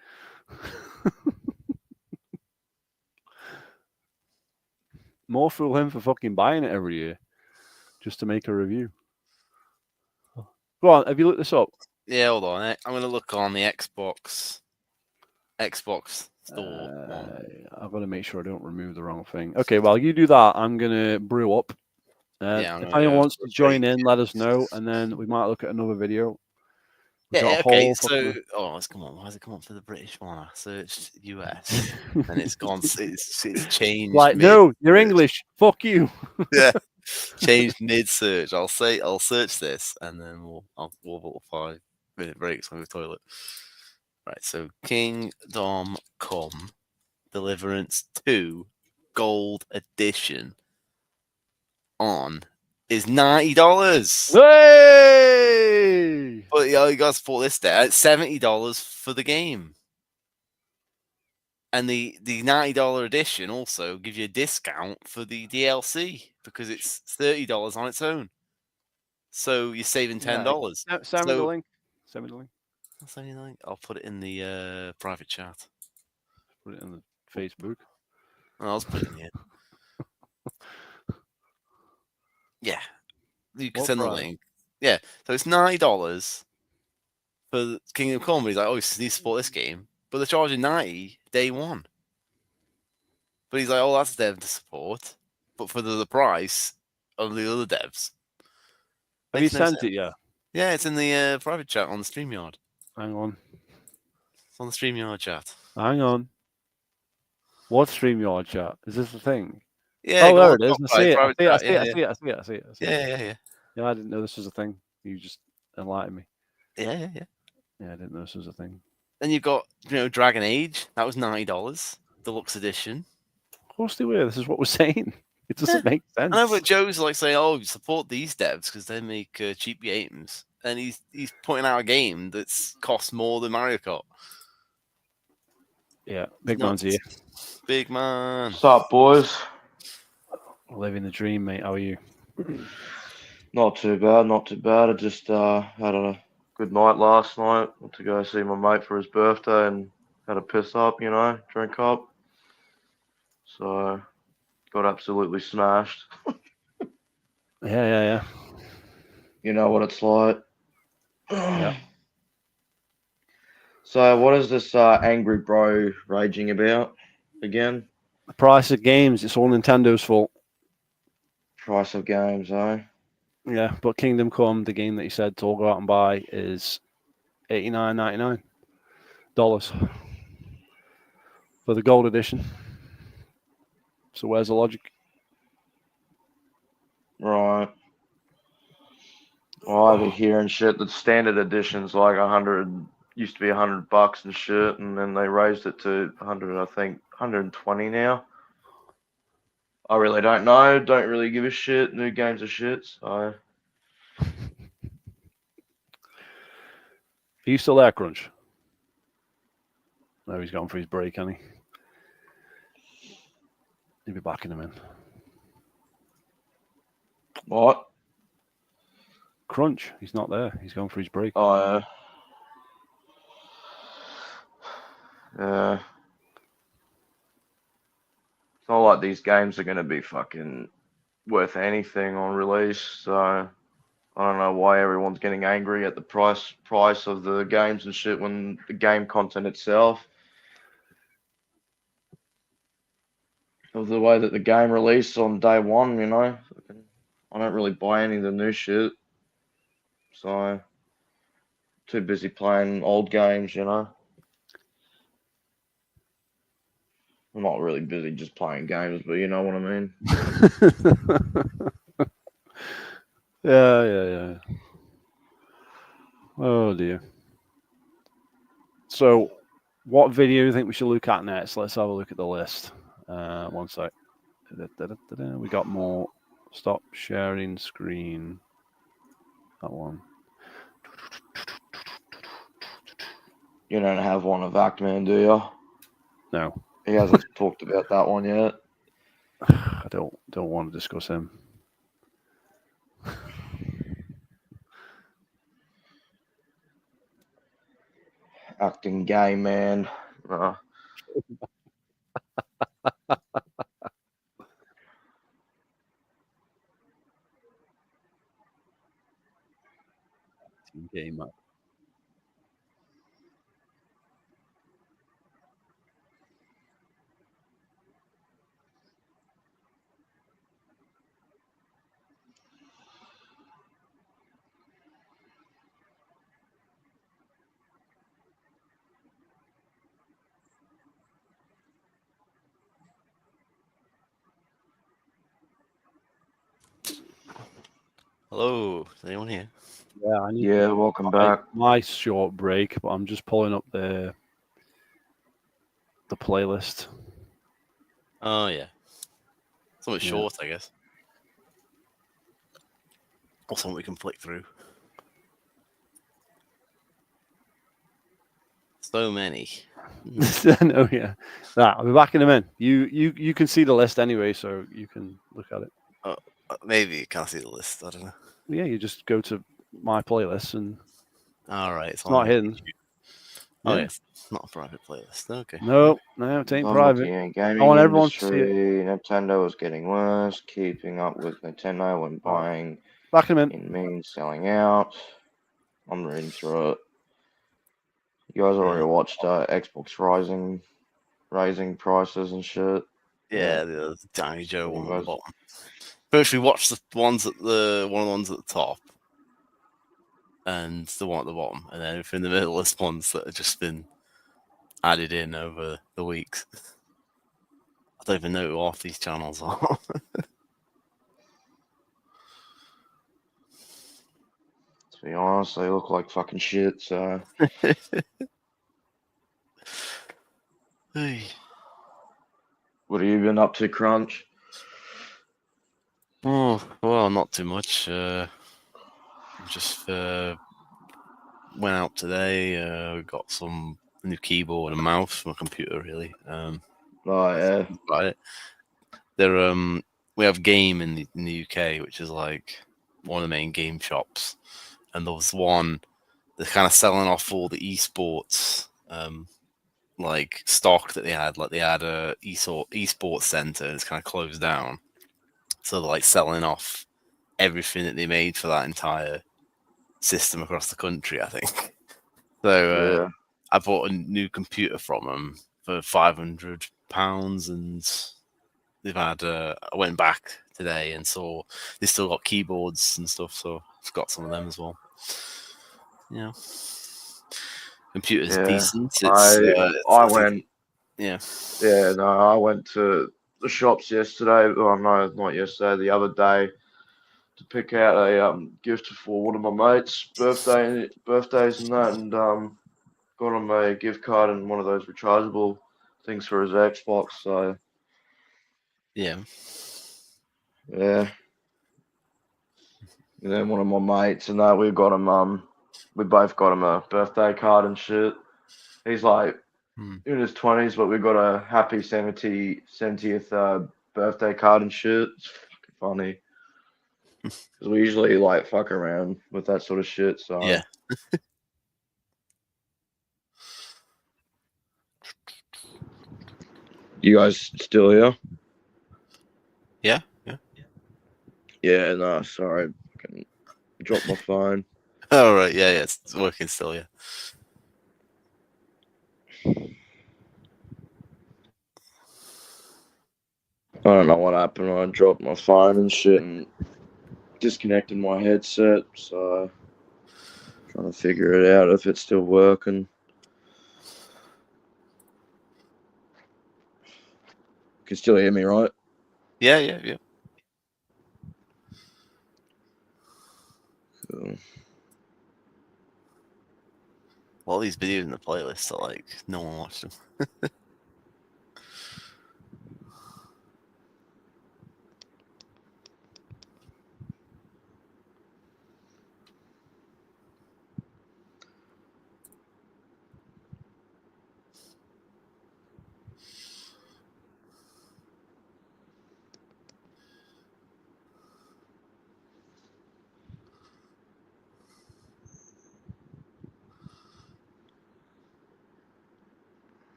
[SPEAKER 1] More fool him for fucking buying it every year just to make a review. Go on, have you looked this up?
[SPEAKER 2] Yeah, hold on. I'm gonna look on the Xbox store.
[SPEAKER 1] I've got to make sure I don't remove the wrong thing. Okay, well, you do that. I'm going to brew up. If anyone wants to join in, let us know, and then we might look at another video.
[SPEAKER 2] Yeah, okay. So, it's come on. Why has it come up for the British one? I searched US, and it's gone. It's changed.
[SPEAKER 1] Like, no, you're English. Fuck you.
[SPEAKER 2] Yeah, changed mid search. I'll search this, and then we'll 5-minute breaks on the toilet. Right. So, Kingdom Come Deliverance 2 Gold Edition is $90.
[SPEAKER 1] Hey!
[SPEAKER 2] But you gotta support this there. It's $70 for the game. And the $90 edition also gives you a discount for the DLC because it's $30 on its own. So you're saving $10.
[SPEAKER 1] Send me the link. Send me the link.
[SPEAKER 2] I'll put it in the private chat.
[SPEAKER 1] Put it in the Facebook.
[SPEAKER 2] I'll just put it in here. Yeah. You can send the link. Yeah. So it's $90 for Kingdom Come. He's like, oh, you need to support this game. But they're charging $90 day one. But he's like, oh, that's dev to support. But for the price of the other devs.
[SPEAKER 1] Have you sent it yet?
[SPEAKER 2] Yeah, it's in the private chat on the StreamYard.
[SPEAKER 1] Hang on.
[SPEAKER 2] It's on the StreamYard chat.
[SPEAKER 1] Hang on. What StreamYard chat? Is this the thing?
[SPEAKER 2] Yeah,
[SPEAKER 1] there it is. I see it. I see it.
[SPEAKER 2] Yeah.
[SPEAKER 1] Yeah, I didn't know this was a thing. You just enlightened me.
[SPEAKER 2] Yeah.
[SPEAKER 1] Yeah, I didn't know this was a thing.
[SPEAKER 2] Then you've got, Dragon Age. That was $90. Deluxe edition.
[SPEAKER 1] Of course they were. This is what we're saying. It doesn't make sense.
[SPEAKER 2] I know, but Joe's like saying, "Oh, support these devs because they make cheap games," and he's pointing out a game that's cost more than Mario Kart.
[SPEAKER 1] Yeah, big man's here.
[SPEAKER 2] Big man.
[SPEAKER 6] What's up, boys?
[SPEAKER 1] Living the dream, mate. How are you?
[SPEAKER 6] Not too bad. I just had a good night last night. Went to go see my mate for his birthday and had a piss up, drink up. So got absolutely smashed.
[SPEAKER 1] Yeah.
[SPEAKER 6] You know what it's like.
[SPEAKER 1] Yeah.
[SPEAKER 6] So what is this angry bro raging about again?
[SPEAKER 1] The price of games. It's all Nintendo's fault.
[SPEAKER 6] Price of games, eh?
[SPEAKER 1] Yeah, but Kingdom Come, the game that you said to all go out and buy, is $89.99 for the gold edition. So where's the logic?
[SPEAKER 6] Right. Well, I've been hearing shit that standard edition's like 100, used to be $100 and shit, and then they raised it to 100, I think, 120 now. I really don't know. Don't really give a shit. New games are shit. So
[SPEAKER 1] Are you still there, Crunch? No, he's gone for his break, hasn't he? He'll be back in a minute.
[SPEAKER 6] what?
[SPEAKER 1] Crunch, he's not there. He's gone for his break.
[SPEAKER 6] Oh yeah. It's not like these games are gonna be fucking worth anything on release. So I don't know why everyone's getting angry at the price of the games and shit when the game content itself, of the way that the game released on day one, you know. I don't really buy any of the new shit. So too busy playing old games, you know. I'm not really busy just playing games, but you know what I mean.
[SPEAKER 1] Yeah. Oh dear. So, what video do you think we should look at next? Let's have a look at the list. One sec. We got more. Stop sharing screen. That one.
[SPEAKER 6] You don't have one of Actman, do you?
[SPEAKER 1] No,
[SPEAKER 6] He hasn't talked about that one yet.
[SPEAKER 1] I don't want to discuss him.
[SPEAKER 6] Acting gay, man.
[SPEAKER 1] Game.
[SPEAKER 2] Hello, is anyone here?
[SPEAKER 1] Yeah, I need
[SPEAKER 6] Yeah, welcome back.
[SPEAKER 1] my short break, but I'm just pulling up the playlist.
[SPEAKER 2] Oh yeah, something
[SPEAKER 1] Yeah.
[SPEAKER 2] short, I guess. Or something we can flick through. So many.
[SPEAKER 1] No, yeah. I'll be back in a minute. You can see the list anyway, so you can look at it.
[SPEAKER 2] Maybe you can't see the list. I don't know.
[SPEAKER 1] Yeah, you just go to my playlist and
[SPEAKER 2] All right,
[SPEAKER 1] it's not hidden.
[SPEAKER 2] YouTube. Oh,
[SPEAKER 1] Yeah.
[SPEAKER 2] yes, not a private playlist. Okay.
[SPEAKER 1] No, it ain't private.
[SPEAKER 6] Gaming
[SPEAKER 1] I want everyone to see
[SPEAKER 6] industry. Nintendo is getting worse. Keeping up with Nintendo when buying
[SPEAKER 1] Back in a minute.
[SPEAKER 6] in means selling out. I'm reading through it. You guys already watched Xbox raising prices and shit.
[SPEAKER 2] Yeah, the Danny Joe one at the
[SPEAKER 6] Anyways.
[SPEAKER 2] bottom. First, we watched one of the ones at the top, and the one at the bottom, and then in the middle is ones that have just been added in over the weeks. I don't even know who half these channels are.
[SPEAKER 6] To be honest, they look like fucking shit. So
[SPEAKER 2] Hey.
[SPEAKER 6] what have you been up to, Crunch?
[SPEAKER 2] Oh, well, not too much. Just went out today. Got some new keyboard and mouse for my computer. Really.
[SPEAKER 6] Oh yeah.
[SPEAKER 2] Right. We have Game in the UK, which is like one of the main game shops, and there was one that's kind of selling off all the esports like stock that they had. Like they had a esports center, and it's kind of closed down, so they're like selling off everything that they made for that entire system across the country, I think. So
[SPEAKER 6] Yeah.
[SPEAKER 2] I bought a new computer from them for £500, and they've had. I went back today and saw they still got keyboards and stuff, so I've got some of them as well. Yeah, computer's
[SPEAKER 6] Yeah,
[SPEAKER 2] decent.
[SPEAKER 6] I went.
[SPEAKER 2] Yeah.
[SPEAKER 6] Yeah, no, I went to the shops yesterday. Oh no, not yesterday. The other day to pick out a gift for one of my mates' birthdays and that, and got him a gift card and one of those rechargeable things for his Xbox. So
[SPEAKER 2] Yeah.
[SPEAKER 6] yeah, and then one of my mates and that we got him. We both got him a birthday card and shit. He's like in his 20s, but we got a happy 70th birthday card and shit. It's fucking funny. Because we usually like fuck around with that sort of shit. So
[SPEAKER 2] Yeah.
[SPEAKER 6] You guys still here?
[SPEAKER 2] Yeah. Yeah.
[SPEAKER 6] Yeah, no, sorry. Fucking dropped my phone.
[SPEAKER 2] Oh right. Yeah. Yeah. It's working still. Yeah.
[SPEAKER 6] I don't know what happened. I dropped my phone and shit and disconnected my headset. So trying to figure it out if it's still working. You can still hear me, right?
[SPEAKER 2] Yeah. Yeah. Yeah.
[SPEAKER 6] Cool.
[SPEAKER 2] All these videos in the playlist are like no one watched them.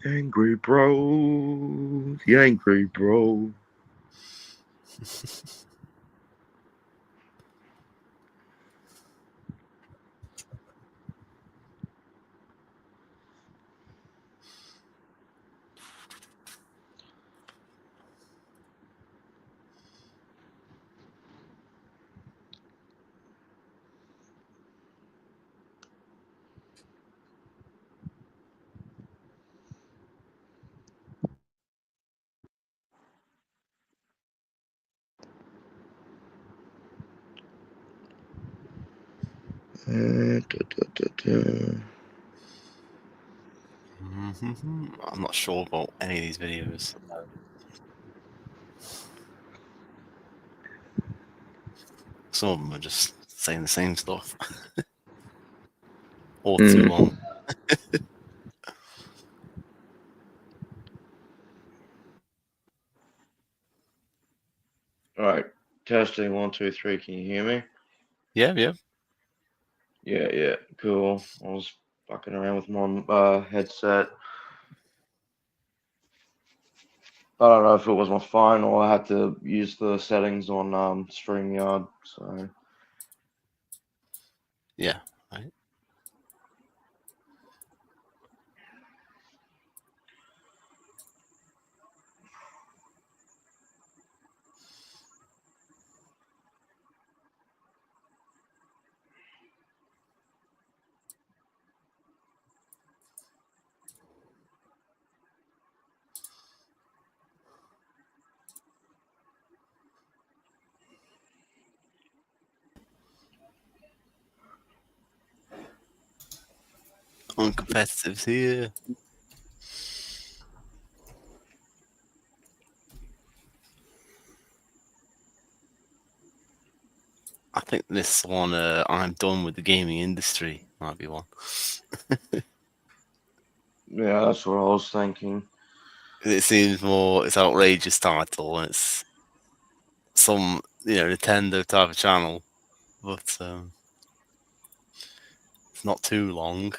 [SPEAKER 6] Angry bro. The angry bro.
[SPEAKER 2] I'm not sure about any of these videos. Some of them are just saying the same stuff. Or too long.
[SPEAKER 6] All right, testing 1, 2, 3. Can you hear me?
[SPEAKER 2] Yeah, yeah.
[SPEAKER 6] Yeah, cool. I was fucking around with my headset. I don't know if it was my phone or I had to use the settings on StreamYard. So
[SPEAKER 2] Yeah. Right. Uncompetitives here. I think this one, I'm done with the gaming industry, might be one.
[SPEAKER 6] yeah, that's what I was thinking.
[SPEAKER 2] It seems more, it's outrageous title, and it's some, Nintendo type of channel, but it's not too long.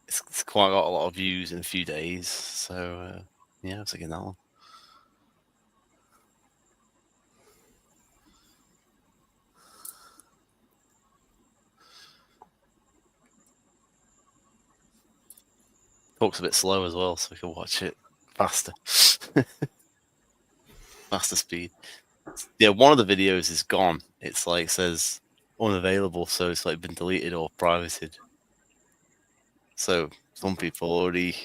[SPEAKER 2] It's quite got a lot of views in a few days, so yeah, I was thinking that one. Talks a bit slow as well, so we can watch it faster. Faster speed. Yeah, one of the videos is gone. It's like says unavailable, so it's like been deleted or privated. So some people already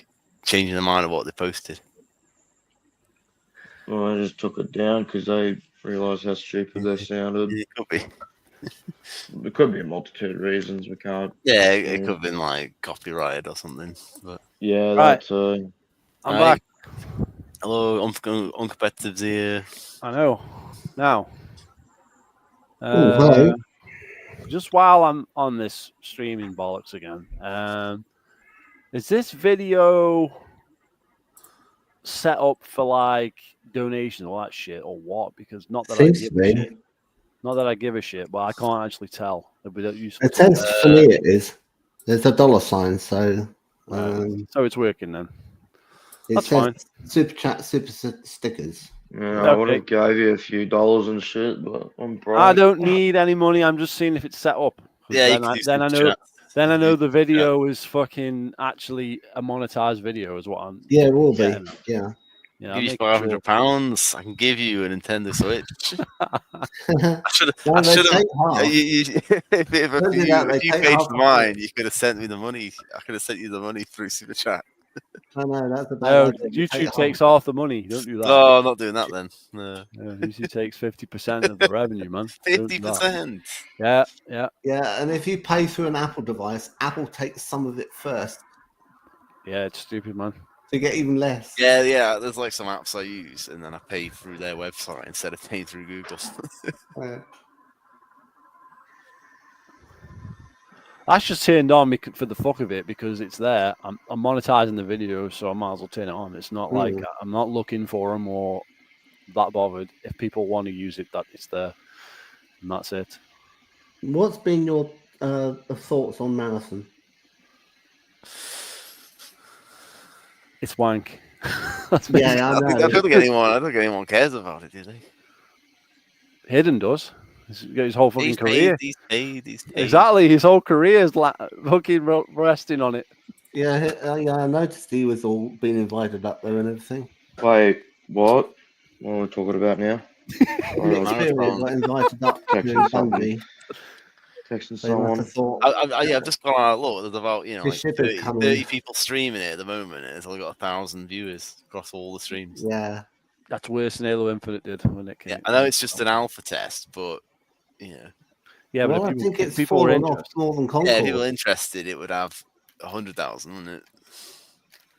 [SPEAKER 2] changing their mind of what they posted.
[SPEAKER 6] Well, I just took it down because they realised how stupid they sounded.
[SPEAKER 2] It could be.
[SPEAKER 6] There could be a multitude of reasons we can't.
[SPEAKER 2] Yeah, it could have been like copyrighted or something. But
[SPEAKER 6] Yeah,
[SPEAKER 1] Right.
[SPEAKER 6] that's
[SPEAKER 1] I'm
[SPEAKER 2] Hi.
[SPEAKER 1] back.
[SPEAKER 2] Hello, uncompetitives here.
[SPEAKER 1] I know. Now,
[SPEAKER 7] hello.
[SPEAKER 1] just while I'm on this streaming bollocks again, is this video set up for like donation all that shit or what? Because not that
[SPEAKER 7] Seems
[SPEAKER 1] I
[SPEAKER 7] to
[SPEAKER 1] give a
[SPEAKER 7] be.
[SPEAKER 1] shit. Not that I give a shit, but I can't actually tell. It'd be useful.
[SPEAKER 7] It tends for me it is. There's a dollar sign, so
[SPEAKER 1] So it's working then.
[SPEAKER 7] it
[SPEAKER 1] That's
[SPEAKER 7] says
[SPEAKER 1] fine.
[SPEAKER 7] super chat, stickers.
[SPEAKER 6] yeah. I would have gave you a few dollars and shit, but I'm broke.
[SPEAKER 1] I don't need any money. I'm just seeing if it's set up. 'Cause
[SPEAKER 2] Yeah,
[SPEAKER 1] then I know the video is fucking actually a monetized video is what I'm.
[SPEAKER 7] Yeah, it will be.
[SPEAKER 1] getting at.
[SPEAKER 7] Yeah.
[SPEAKER 1] Yeah,
[SPEAKER 2] Give you
[SPEAKER 1] I'm making sure.
[SPEAKER 2] £500. I can give you a Nintendo Switch. I should have.
[SPEAKER 7] No,
[SPEAKER 2] I
[SPEAKER 7] they
[SPEAKER 2] should have.
[SPEAKER 7] take half.
[SPEAKER 2] If you
[SPEAKER 7] take
[SPEAKER 2] paid
[SPEAKER 7] half
[SPEAKER 2] for
[SPEAKER 7] of
[SPEAKER 2] mine, you could have sent me the money. I could have sent you the money through Super Chat.
[SPEAKER 7] I know that's a bad
[SPEAKER 1] No,
[SPEAKER 7] idea. They take
[SPEAKER 1] YouTube takes
[SPEAKER 7] half.
[SPEAKER 1] half the money. Don't do that.
[SPEAKER 2] No, I'm not doing that then. No.
[SPEAKER 1] Yeah, YouTube takes 50% of the revenue, man. Don't do that.
[SPEAKER 2] 50%.
[SPEAKER 1] Yeah.
[SPEAKER 7] Yeah, and if you pay through an Apple device, Apple takes some of it first
[SPEAKER 1] Yeah, it's stupid, man.
[SPEAKER 7] to get even less.
[SPEAKER 2] Yeah. There's like some apps I use, and then I pay through their website instead of paying through Google.
[SPEAKER 1] That's just turned on for the fuck of it because it's there. I'm monetizing the video, so I might as well turn it on. It's not like I'm not looking for them or that bothered. If people want to use it, that it's there, and that's it.
[SPEAKER 7] What's been your thoughts on Marathon?
[SPEAKER 1] It's wank.
[SPEAKER 7] Yeah, I know.
[SPEAKER 2] I don't think anyone cares about it, do they?
[SPEAKER 1] Hidden does. He's got his whole fucking
[SPEAKER 2] He's
[SPEAKER 1] career.
[SPEAKER 2] He's paid.
[SPEAKER 1] Exactly, his whole carear is fucking resting on it.
[SPEAKER 7] Yeah, I noticed he was all being invited up there and everything.
[SPEAKER 6] Wait, what? What are we talking about now?
[SPEAKER 7] Nick Fury got invited up to Bungie.
[SPEAKER 6] Texting
[SPEAKER 7] So you must
[SPEAKER 6] someone.
[SPEAKER 7] have thought,
[SPEAKER 2] I've just gone out and looked. There's about
[SPEAKER 7] His
[SPEAKER 2] like
[SPEAKER 7] ship is
[SPEAKER 2] 30,
[SPEAKER 7] coming.
[SPEAKER 2] 30 people streaming it at the moment, and it's only got 1,000 viewers across all the streams.
[SPEAKER 7] yeah.
[SPEAKER 1] That's worse than Halo Infinite did when it came.
[SPEAKER 2] Yeah, I know it's just an alpha test, but yeah,
[SPEAKER 1] Yeah,
[SPEAKER 7] Well,
[SPEAKER 1] but
[SPEAKER 7] I think it's
[SPEAKER 1] people are
[SPEAKER 7] fallen off
[SPEAKER 1] interested.
[SPEAKER 7] more than Concord.
[SPEAKER 2] yeah. If people are interested, it would have 100,000, wouldn't it?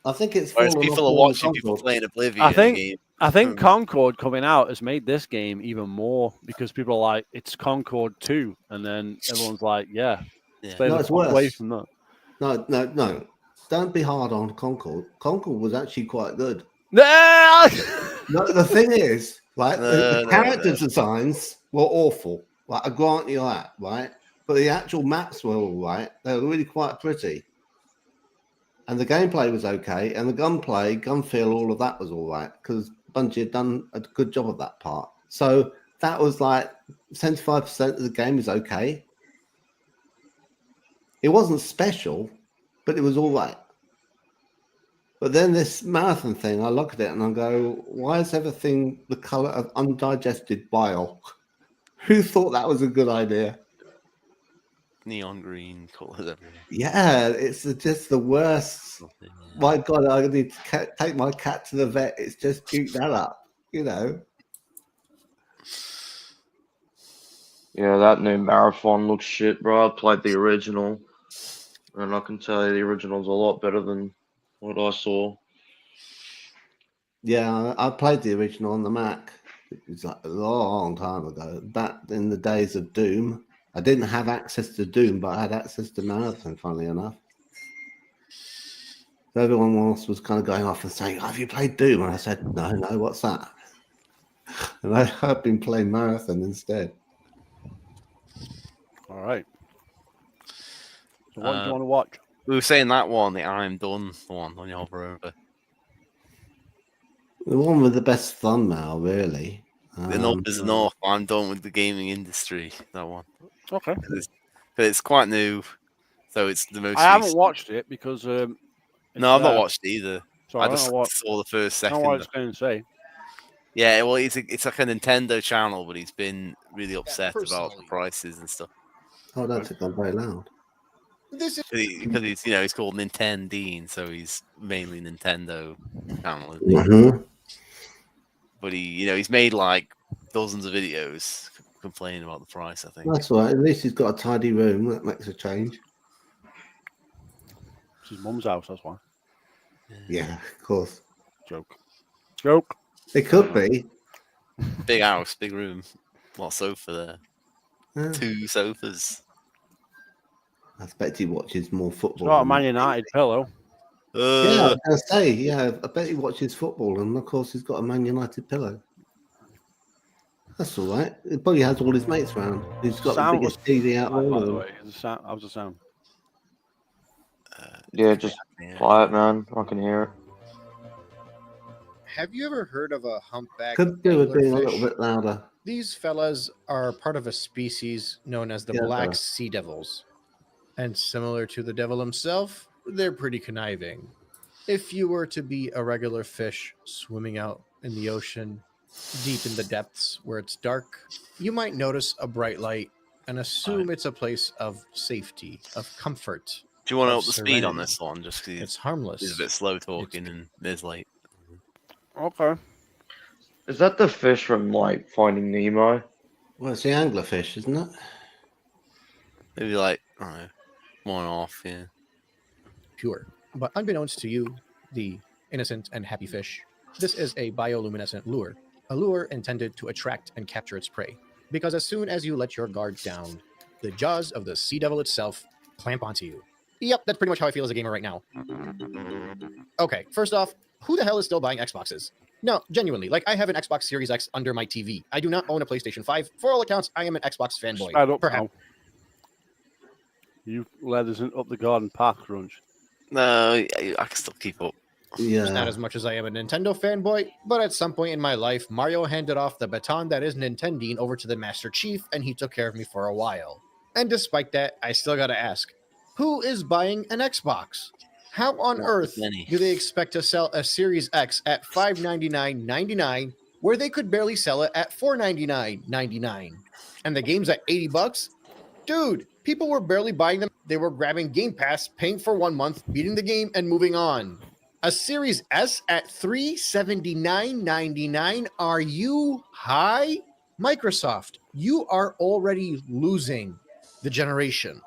[SPEAKER 7] I think it's
[SPEAKER 2] Whereas
[SPEAKER 7] fallen
[SPEAKER 2] people
[SPEAKER 7] off
[SPEAKER 2] are
[SPEAKER 7] more than
[SPEAKER 2] watching people
[SPEAKER 7] Concord.
[SPEAKER 2] playing Oblivion.
[SPEAKER 1] I think-
[SPEAKER 2] game.
[SPEAKER 1] I think Concord coming out has made this game even more because people are like, it's Concord 2, and then everyone's like, yeah,
[SPEAKER 2] Yeah.
[SPEAKER 1] stay
[SPEAKER 7] No,
[SPEAKER 1] the
[SPEAKER 7] it's
[SPEAKER 1] fuck away
[SPEAKER 7] worse.
[SPEAKER 1] from that.
[SPEAKER 7] No. Don't be hard on Concord. Concord was actually quite good.
[SPEAKER 1] No!
[SPEAKER 7] No, the thing is, right, the
[SPEAKER 2] No,
[SPEAKER 7] character
[SPEAKER 2] no.
[SPEAKER 7] designs were awful. Like, I grant you that, right? But the actual maps were all right. They were really quite pretty. And the gameplay was okay. And the gunplay, gun feel, all of that was all right. Because Bungie had done a good job of that part. So that was like 75% of the game is okay. It wasn't special, but it was all right. But then this Marathon thing, I look at it and I go, why is everything the color of undigested bile? Who thought that was a good idea?
[SPEAKER 2] Neon green colours everywhere.
[SPEAKER 7] Yeah, it's just the worst.
[SPEAKER 2] Something, yeah.
[SPEAKER 7] My God, I need to take my cat to the vet. It's just shoot that up, you know.
[SPEAKER 6] Yeah, that new Marathon looks shit, bro. I played the original, and I can tell you the original's a lot better than what I saw.
[SPEAKER 7] Yeah, I played the original on the Mac. It was like a long time ago. Back in the days of Doom. I didn't have access to Doom, but I had access to Marathon, funnily enough. So everyone else was kind of going off and saying, have you played Doom? And I said, no, what's that? And I've been playing Marathon instead.
[SPEAKER 1] All right. So what do you want to watch?
[SPEAKER 2] We were saying that one, the I'm Done one on your over.
[SPEAKER 7] The one with the best thumbnail, really.
[SPEAKER 2] Enough is enough. I'm done with the gaming industry. That one.
[SPEAKER 1] Okay.
[SPEAKER 2] But it's quite new, so it's the most.
[SPEAKER 1] I haven't
[SPEAKER 2] recent.
[SPEAKER 1] watched it because
[SPEAKER 2] No, I've not watched it either.
[SPEAKER 1] So
[SPEAKER 2] I
[SPEAKER 1] I don't
[SPEAKER 2] just
[SPEAKER 1] know what,
[SPEAKER 2] saw the first
[SPEAKER 1] I don't know what
[SPEAKER 2] second.
[SPEAKER 1] it's going to say.
[SPEAKER 2] Yeah, well, it's like a Nintendo channel, but he's been really upset about the
[SPEAKER 8] personally.
[SPEAKER 2] prices and stuff.
[SPEAKER 7] Oh, that's gone very loud.
[SPEAKER 8] This is
[SPEAKER 2] Because he's he's called NintenDeen, so he's mainly Nintendo channel, isn't he?
[SPEAKER 7] Mm-hmm.
[SPEAKER 2] But he's made like dozens of videos complaining about the price. I think.
[SPEAKER 7] That's all right. At least he's got a tidy room. That makes a change.
[SPEAKER 1] It's his mum's house, that's why.
[SPEAKER 7] Yeah, of course.
[SPEAKER 1] Joke.
[SPEAKER 7] It could be.
[SPEAKER 2] Big house, big room, lot of sofa there,
[SPEAKER 7] Yeah.
[SPEAKER 2] 2 sofas.
[SPEAKER 7] I expect he watches more
[SPEAKER 1] It's
[SPEAKER 7] football.
[SPEAKER 1] got a
[SPEAKER 7] than
[SPEAKER 1] Man
[SPEAKER 7] that.
[SPEAKER 1] United pillow.
[SPEAKER 7] Yeah, I
[SPEAKER 2] Uh,
[SPEAKER 7] was going to say, yeah, I bet he watches football, and of course he's got a Man United pillow. That's all right. He probably has all his mates around. He's got
[SPEAKER 1] Sound
[SPEAKER 7] the biggest TV out of
[SPEAKER 1] By
[SPEAKER 7] all of
[SPEAKER 1] the
[SPEAKER 7] them.
[SPEAKER 1] way, how's the sound?
[SPEAKER 6] Yeah, just
[SPEAKER 2] yeah.
[SPEAKER 6] quiet, man. I can hear it.
[SPEAKER 8] have you ever heard of a humpback
[SPEAKER 7] Could do with being a little
[SPEAKER 8] anglerfish?
[SPEAKER 7] bit louder.
[SPEAKER 8] These fellas are part of a species known as the
[SPEAKER 7] Yeah,
[SPEAKER 8] black
[SPEAKER 7] better.
[SPEAKER 8] sea devils. And similar to the devil himself, they're pretty conniving. If you were to be a regular fish swimming out in the ocean, deep in the depths where it's dark, you might notice a bright light and assume it's a place of safety, of comfort.
[SPEAKER 2] Do you want to
[SPEAKER 8] of
[SPEAKER 2] up the speed on
[SPEAKER 8] serenity.
[SPEAKER 2] this one? Just because
[SPEAKER 8] It's harmless.
[SPEAKER 2] he's a bit slow talking and there's late.
[SPEAKER 1] Okay.
[SPEAKER 6] Is that the fish from like Finding Nemo?
[SPEAKER 7] Well, it's the anglerfish, isn't it?
[SPEAKER 2] Maybe like I don't know, 1.5. Yeah.
[SPEAKER 8] Pure. But unbeknownst to you, the innocent and happy fish, this is a bioluminescent lure, a lure intended to attract and capture its prey. Because as soon as you let your guard down, the jaws of the sea devil itself clamp onto you. Yep, that's pretty much how I feel as a gamer right now. Okay, first off, who the hell is still buying Xboxes? No, genuinely, like I have an Xbox Series X under my TV. I do not own a PlayStation 5. For all accounts, I am an Xbox fanboy.
[SPEAKER 1] Sped up
[SPEAKER 8] Perhaps.
[SPEAKER 1] now. You led us up the garden path, Crunch.
[SPEAKER 2] No, I can still keep up.
[SPEAKER 8] Not
[SPEAKER 7] Yeah.
[SPEAKER 8] as much as I am a Nintendo fanboy, but at some point in my life, Mario handed off the baton that is NintenDeen over to the Master Chief, and he took care of me for a while. And despite that, I still gotta ask, who is buying an Xbox? How on
[SPEAKER 2] Not
[SPEAKER 8] earth
[SPEAKER 2] many.
[SPEAKER 8] do they expect to sell a Series X at $599.99 where they could barely sell it at $499.99? And the game's at $80? Dude, people were barely buying them. They were grabbing Game Pass, paying for 1 month, beating the game, and moving on. A Series S at $379.99? Are you high? Microsoft, you are already losing the generation.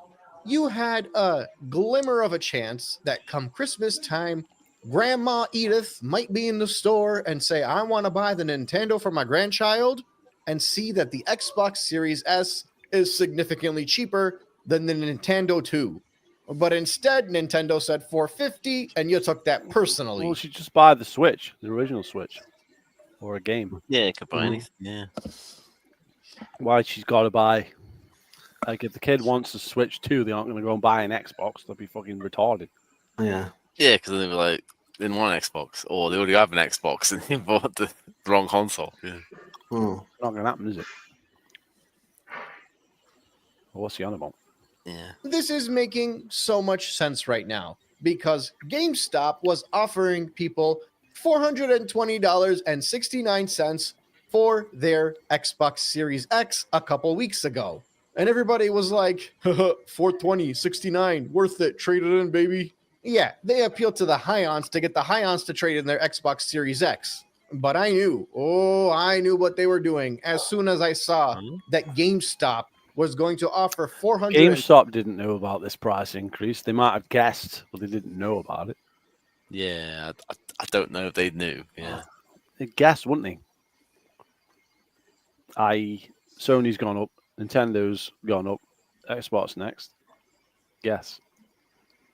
[SPEAKER 8] You had a glimmer of a chance that come Christmas time, Grandma Edith might be in the store and say, I want to buy the Nintendo for my grandchild, and see that the Xbox Series S is significantly cheaper than the Nintendo 2. But instead, Nintendo said $450, and you took that personally.
[SPEAKER 1] Well, she just buy the Switch, the original Switch, or a game.
[SPEAKER 2] Yeah, you could buy
[SPEAKER 7] Mhm.
[SPEAKER 2] anything. Yeah.
[SPEAKER 1] Why she's got to buy? Like, if the kid wants to Switch 2, they aren't going to go and buy an Xbox. They'll be fucking retarded.
[SPEAKER 7] Yeah.
[SPEAKER 2] Yeah, because they were like, they didn't want an Xbox, or they already have an Xbox and they bought the wrong console. Yeah.
[SPEAKER 7] Oh.
[SPEAKER 1] Not going to happen, is it? Well, what's he on about?
[SPEAKER 2] Yeah.
[SPEAKER 8] This is making so much sense right now because GameStop was offering people $420.69 for their Xbox Series X a couple weeks ago. And everybody was like, $420.69, worth it, trade it in, baby. Yeah, they appealed to the Hions to get the Hions to trade in their Xbox Series X. But I knew what they were doing as soon as I saw that GameStop was going to offer $400.
[SPEAKER 1] GameStop didn't know about this price increase. They might have guessed, but they didn't know about it.
[SPEAKER 2] Yeah, I don't know if they knew. Yeah.
[SPEAKER 1] They'd guess, wouldn't they? Sony's gone up, Nintendo's gone up, Xbox next. Guess.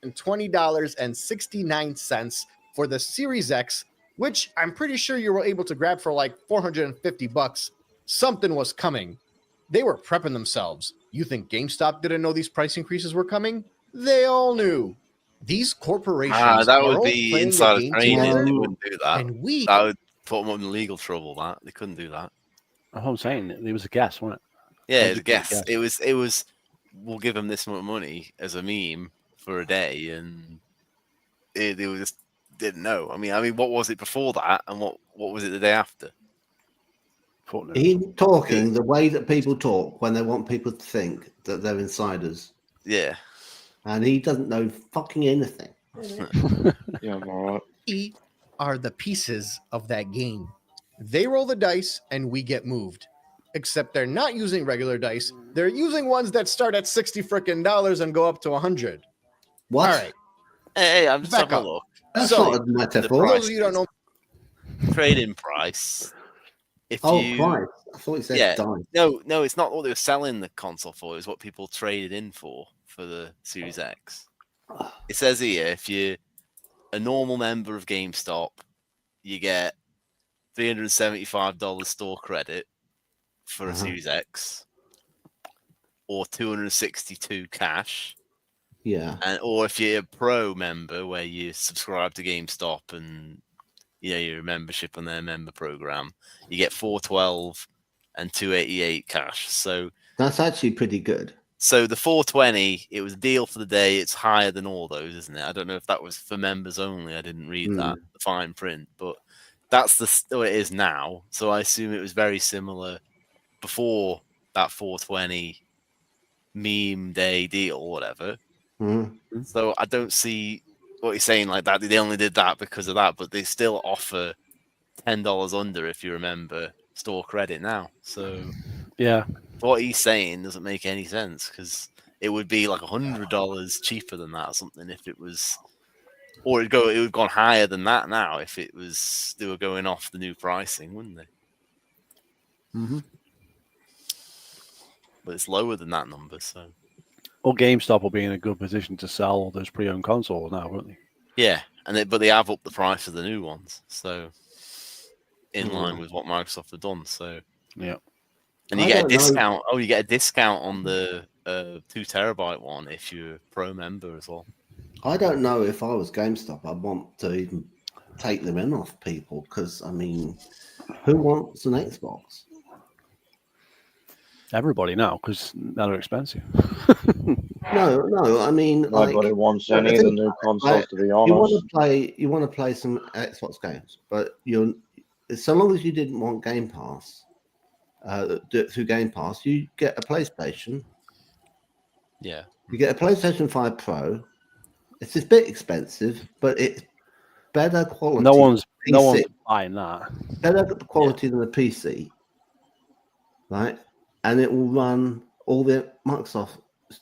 [SPEAKER 8] And $20.69 for the Series X, which I'm pretty sure you were able to grab for like $450. Something was coming. They were prepping themselves. You think GameStop didn't know these price increases were coming? They all knew. These corporations
[SPEAKER 2] That
[SPEAKER 8] are
[SPEAKER 2] would
[SPEAKER 8] all
[SPEAKER 2] be
[SPEAKER 8] playing
[SPEAKER 2] insider
[SPEAKER 8] a game
[SPEAKER 2] trading.
[SPEAKER 8] together,
[SPEAKER 2] They wouldn't do that.
[SPEAKER 8] and we
[SPEAKER 2] That would put them in legal trouble. That they couldn't do that.
[SPEAKER 1] That's what I'm saying. It was a guess, wasn't it?
[SPEAKER 2] Yeah,
[SPEAKER 1] They
[SPEAKER 2] it's a
[SPEAKER 1] did do a
[SPEAKER 2] guess.
[SPEAKER 1] guess.
[SPEAKER 2] It was. We'll give them this much money as a meme for a day, and they were just didn't know. I mean, what was it before that, and what was it the day after?
[SPEAKER 1] Footnote.
[SPEAKER 7] He's talking the way that people talk when they want people to think that they're insiders,
[SPEAKER 2] Yeah,
[SPEAKER 7] and he doesn't know fucking anything.
[SPEAKER 6] Yeah, I'm alright.
[SPEAKER 8] We are the pieces of that game. They roll the dice and we get moved. Except they're not using regular dice. They're using ones that start at $60 frickin' and go up to 100.
[SPEAKER 7] What?
[SPEAKER 8] All right.
[SPEAKER 2] hey, I'm just
[SPEAKER 8] Back
[SPEAKER 2] having
[SPEAKER 8] up.
[SPEAKER 2] a look.
[SPEAKER 7] That's
[SPEAKER 8] So,
[SPEAKER 7] not a metaphor.
[SPEAKER 8] For those of you who don't know,
[SPEAKER 2] Trade-in price. If
[SPEAKER 7] Oh,
[SPEAKER 2] you
[SPEAKER 7] price. I thought you said
[SPEAKER 2] Yeah.
[SPEAKER 7] dice.
[SPEAKER 2] no, it's not what they were selling the console for. It's what people traded in for the Series X. It says here, if you're a normal member of GameStop, you get $375 store credit for a Series X, or $262 cash.
[SPEAKER 7] Yeah.
[SPEAKER 2] Or if you're a pro member where you subscribe to GameStop and your membership on their member program, you get $412 and $288 cash. So
[SPEAKER 7] That's actually pretty good.
[SPEAKER 2] So the 420, it was a deal for the day. It's higher than all those, isn't it? I don't know if that was for members only. I didn't read that, the fine print, but that's the way it is now. So I assume it was very similar before that 420 meme day deal or whatever.
[SPEAKER 7] Mm-hmm.
[SPEAKER 2] So I don't see what you're saying like that. They only did that because of that, but they still offer $10 under if you remember store credit now. So
[SPEAKER 1] Yeah.
[SPEAKER 2] what he's saying doesn't make any sense because it would be like $100 cheaper than that or something if it was, or it would have gone higher than that now if it was they were going off the new pricing, wouldn't they?
[SPEAKER 1] Mm-hmm.
[SPEAKER 2] But it's lower than that number, so.
[SPEAKER 1] Well, GameStop will be in a good position to sell those pre-owned consoles now, won't they?
[SPEAKER 2] Yeah, but they have upped the price of the new ones, so in line with what Microsoft have done. So
[SPEAKER 1] yeah.
[SPEAKER 2] And you get a discount. Oh, you get a discount on the 2 terabyte one if you're a pro member as well.
[SPEAKER 7] I don't know if I was GameStop, I'd want to even take them in off people because, I mean, who wants an Xbox?
[SPEAKER 1] Everybody now because they're expensive.
[SPEAKER 7] No. I mean,
[SPEAKER 6] Nobody wants any of the new consoles, to be honest.
[SPEAKER 7] You want to play some Xbox games, but so long as you didn't want Game Pass, do it through Game Pass, you get a PlayStation.
[SPEAKER 2] Yeah.
[SPEAKER 7] You get a PlayStation 5 Pro. It's a bit expensive, but it's better quality.
[SPEAKER 1] No one's buying that.
[SPEAKER 7] Better quality than a PC, right? And it will run all the Microsoft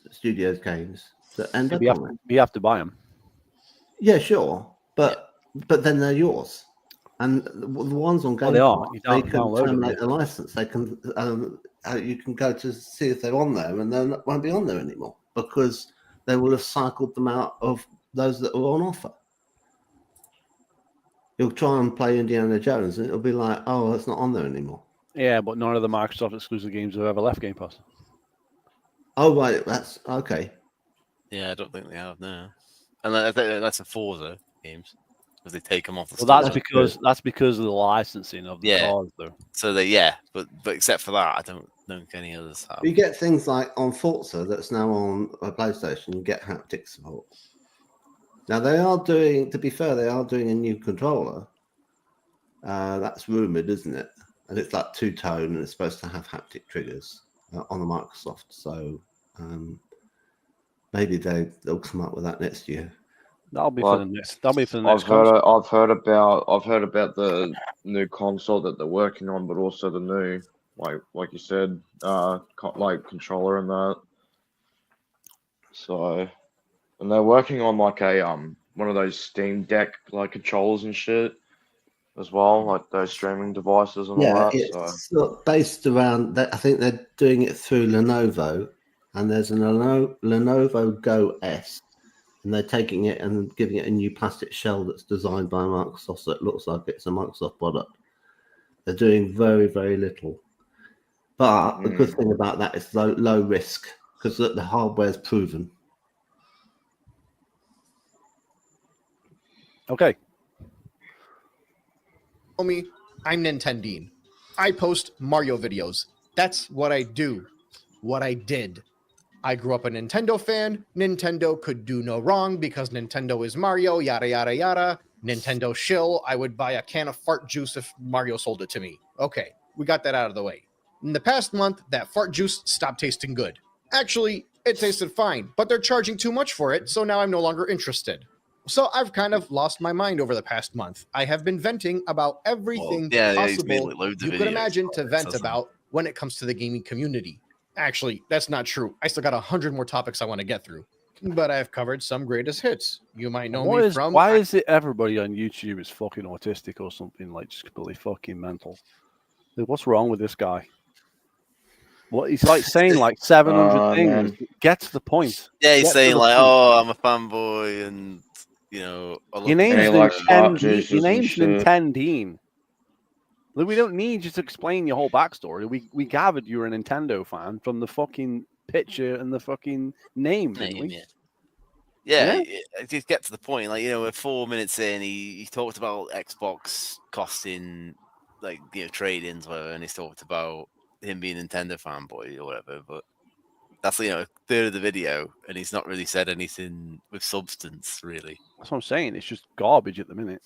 [SPEAKER 7] Studios games that end up on it.
[SPEAKER 1] You have to buy them.
[SPEAKER 7] Yeah, sure, but then they're yours. And the ones on Game Pass, they can terminate the license. They can you can go to see if they're on there, and they won't be on there anymore because they will have cycled them out of those that were on offer. You'll try and play Indiana Jones, and it'll be like, oh, it's not on there anymore.
[SPEAKER 1] Yeah, but none of the Microsoft exclusive games have ever left Game Pass.
[SPEAKER 7] Oh, right, that's okay.
[SPEAKER 2] Yeah, I don't think they have now. And that's a Forza games because they take them off the.
[SPEAKER 1] Well, that's because of the licensing of the cars, though.
[SPEAKER 2] So but except for that, I don't think any others have.
[SPEAKER 7] You get things like on Forza that's now on a PlayStation. You get haptic support. Now they are doing a new controller. That's rumored, isn't it? And it's like 2-tone, and it's supposed to have haptic triggers on the Microsoft. So maybe they'll come up with that next year.
[SPEAKER 1] That'll be for the next.
[SPEAKER 6] I've heard about the new console that they're working on, but also the new, like you said, like controller and that. So, and they're working on like a one of those Steam Deck like controllers and shit as well, like those streaming devices and all that.
[SPEAKER 7] It's based around that. I think they're doing it through Lenovo, and there's a Lenovo Go S, and they're taking it and giving it a new plastic shell that's designed by Microsoft, so it looks like it's a Microsoft product. They're doing very, very little, but the good thing about that is low risk because the hardware's proven.
[SPEAKER 1] Okay.
[SPEAKER 8] Me, I'm NintenDeen. I post Mario videos. That's what I do. What I did. I grew up a Nintendo fan. Nintendo could do no wrong because Nintendo is Mario, yada, yada, yada. Nintendo shill. I would buy a can of fart juice if Mario sold it to me. Okay, we got that out of the way. In the past month, that fart juice stopped tasting good. Actually, it tasted fine, but they're charging too much for it, so now I'm no longer interested. So I've kind of lost my mind over the past month. I have been venting about everything
[SPEAKER 2] he's made,
[SPEAKER 8] possible
[SPEAKER 2] like, loads of
[SPEAKER 8] you could
[SPEAKER 2] videos
[SPEAKER 8] imagine
[SPEAKER 2] about
[SPEAKER 8] to
[SPEAKER 2] this,
[SPEAKER 8] vent
[SPEAKER 2] hasn't he?
[SPEAKER 8] about when it comes to the gaming community. Actually, that's not true. I still got 100 more topics I want to get through. But I've covered some greatest hits. You might know me from...
[SPEAKER 1] Why is it everybody on YouTube is fucking autistic or something, like just completely fucking mental? Like, what's wrong with this guy? What he's like saying like 700 things.
[SPEAKER 6] man.
[SPEAKER 1] Get to the point.
[SPEAKER 2] Yeah, he's
[SPEAKER 1] Get to
[SPEAKER 2] saying
[SPEAKER 1] the
[SPEAKER 2] like,
[SPEAKER 1] point.
[SPEAKER 2] "Oh, I'm a fanboy," and you know, I love
[SPEAKER 1] Your name's
[SPEAKER 6] And he likes fart juices
[SPEAKER 1] Your
[SPEAKER 6] and
[SPEAKER 1] name's
[SPEAKER 6] shit.
[SPEAKER 1] NintenDeen. Like, we don't need you to explain your whole backstory. We gathered you're a Nintendo fan from the fucking picture and the fucking name, didn't we?
[SPEAKER 2] Yeah, just get to the point. Like, you know, we're 4 minutes in. He talked about Xbox costing, like, you know, trade-ins, whatever, and he's talked about him being a Nintendo fanboy or whatever. But that's, you know, a third of the video, and he's not really said anything with substance, really.
[SPEAKER 1] That's what I'm saying. It's just garbage at the minute.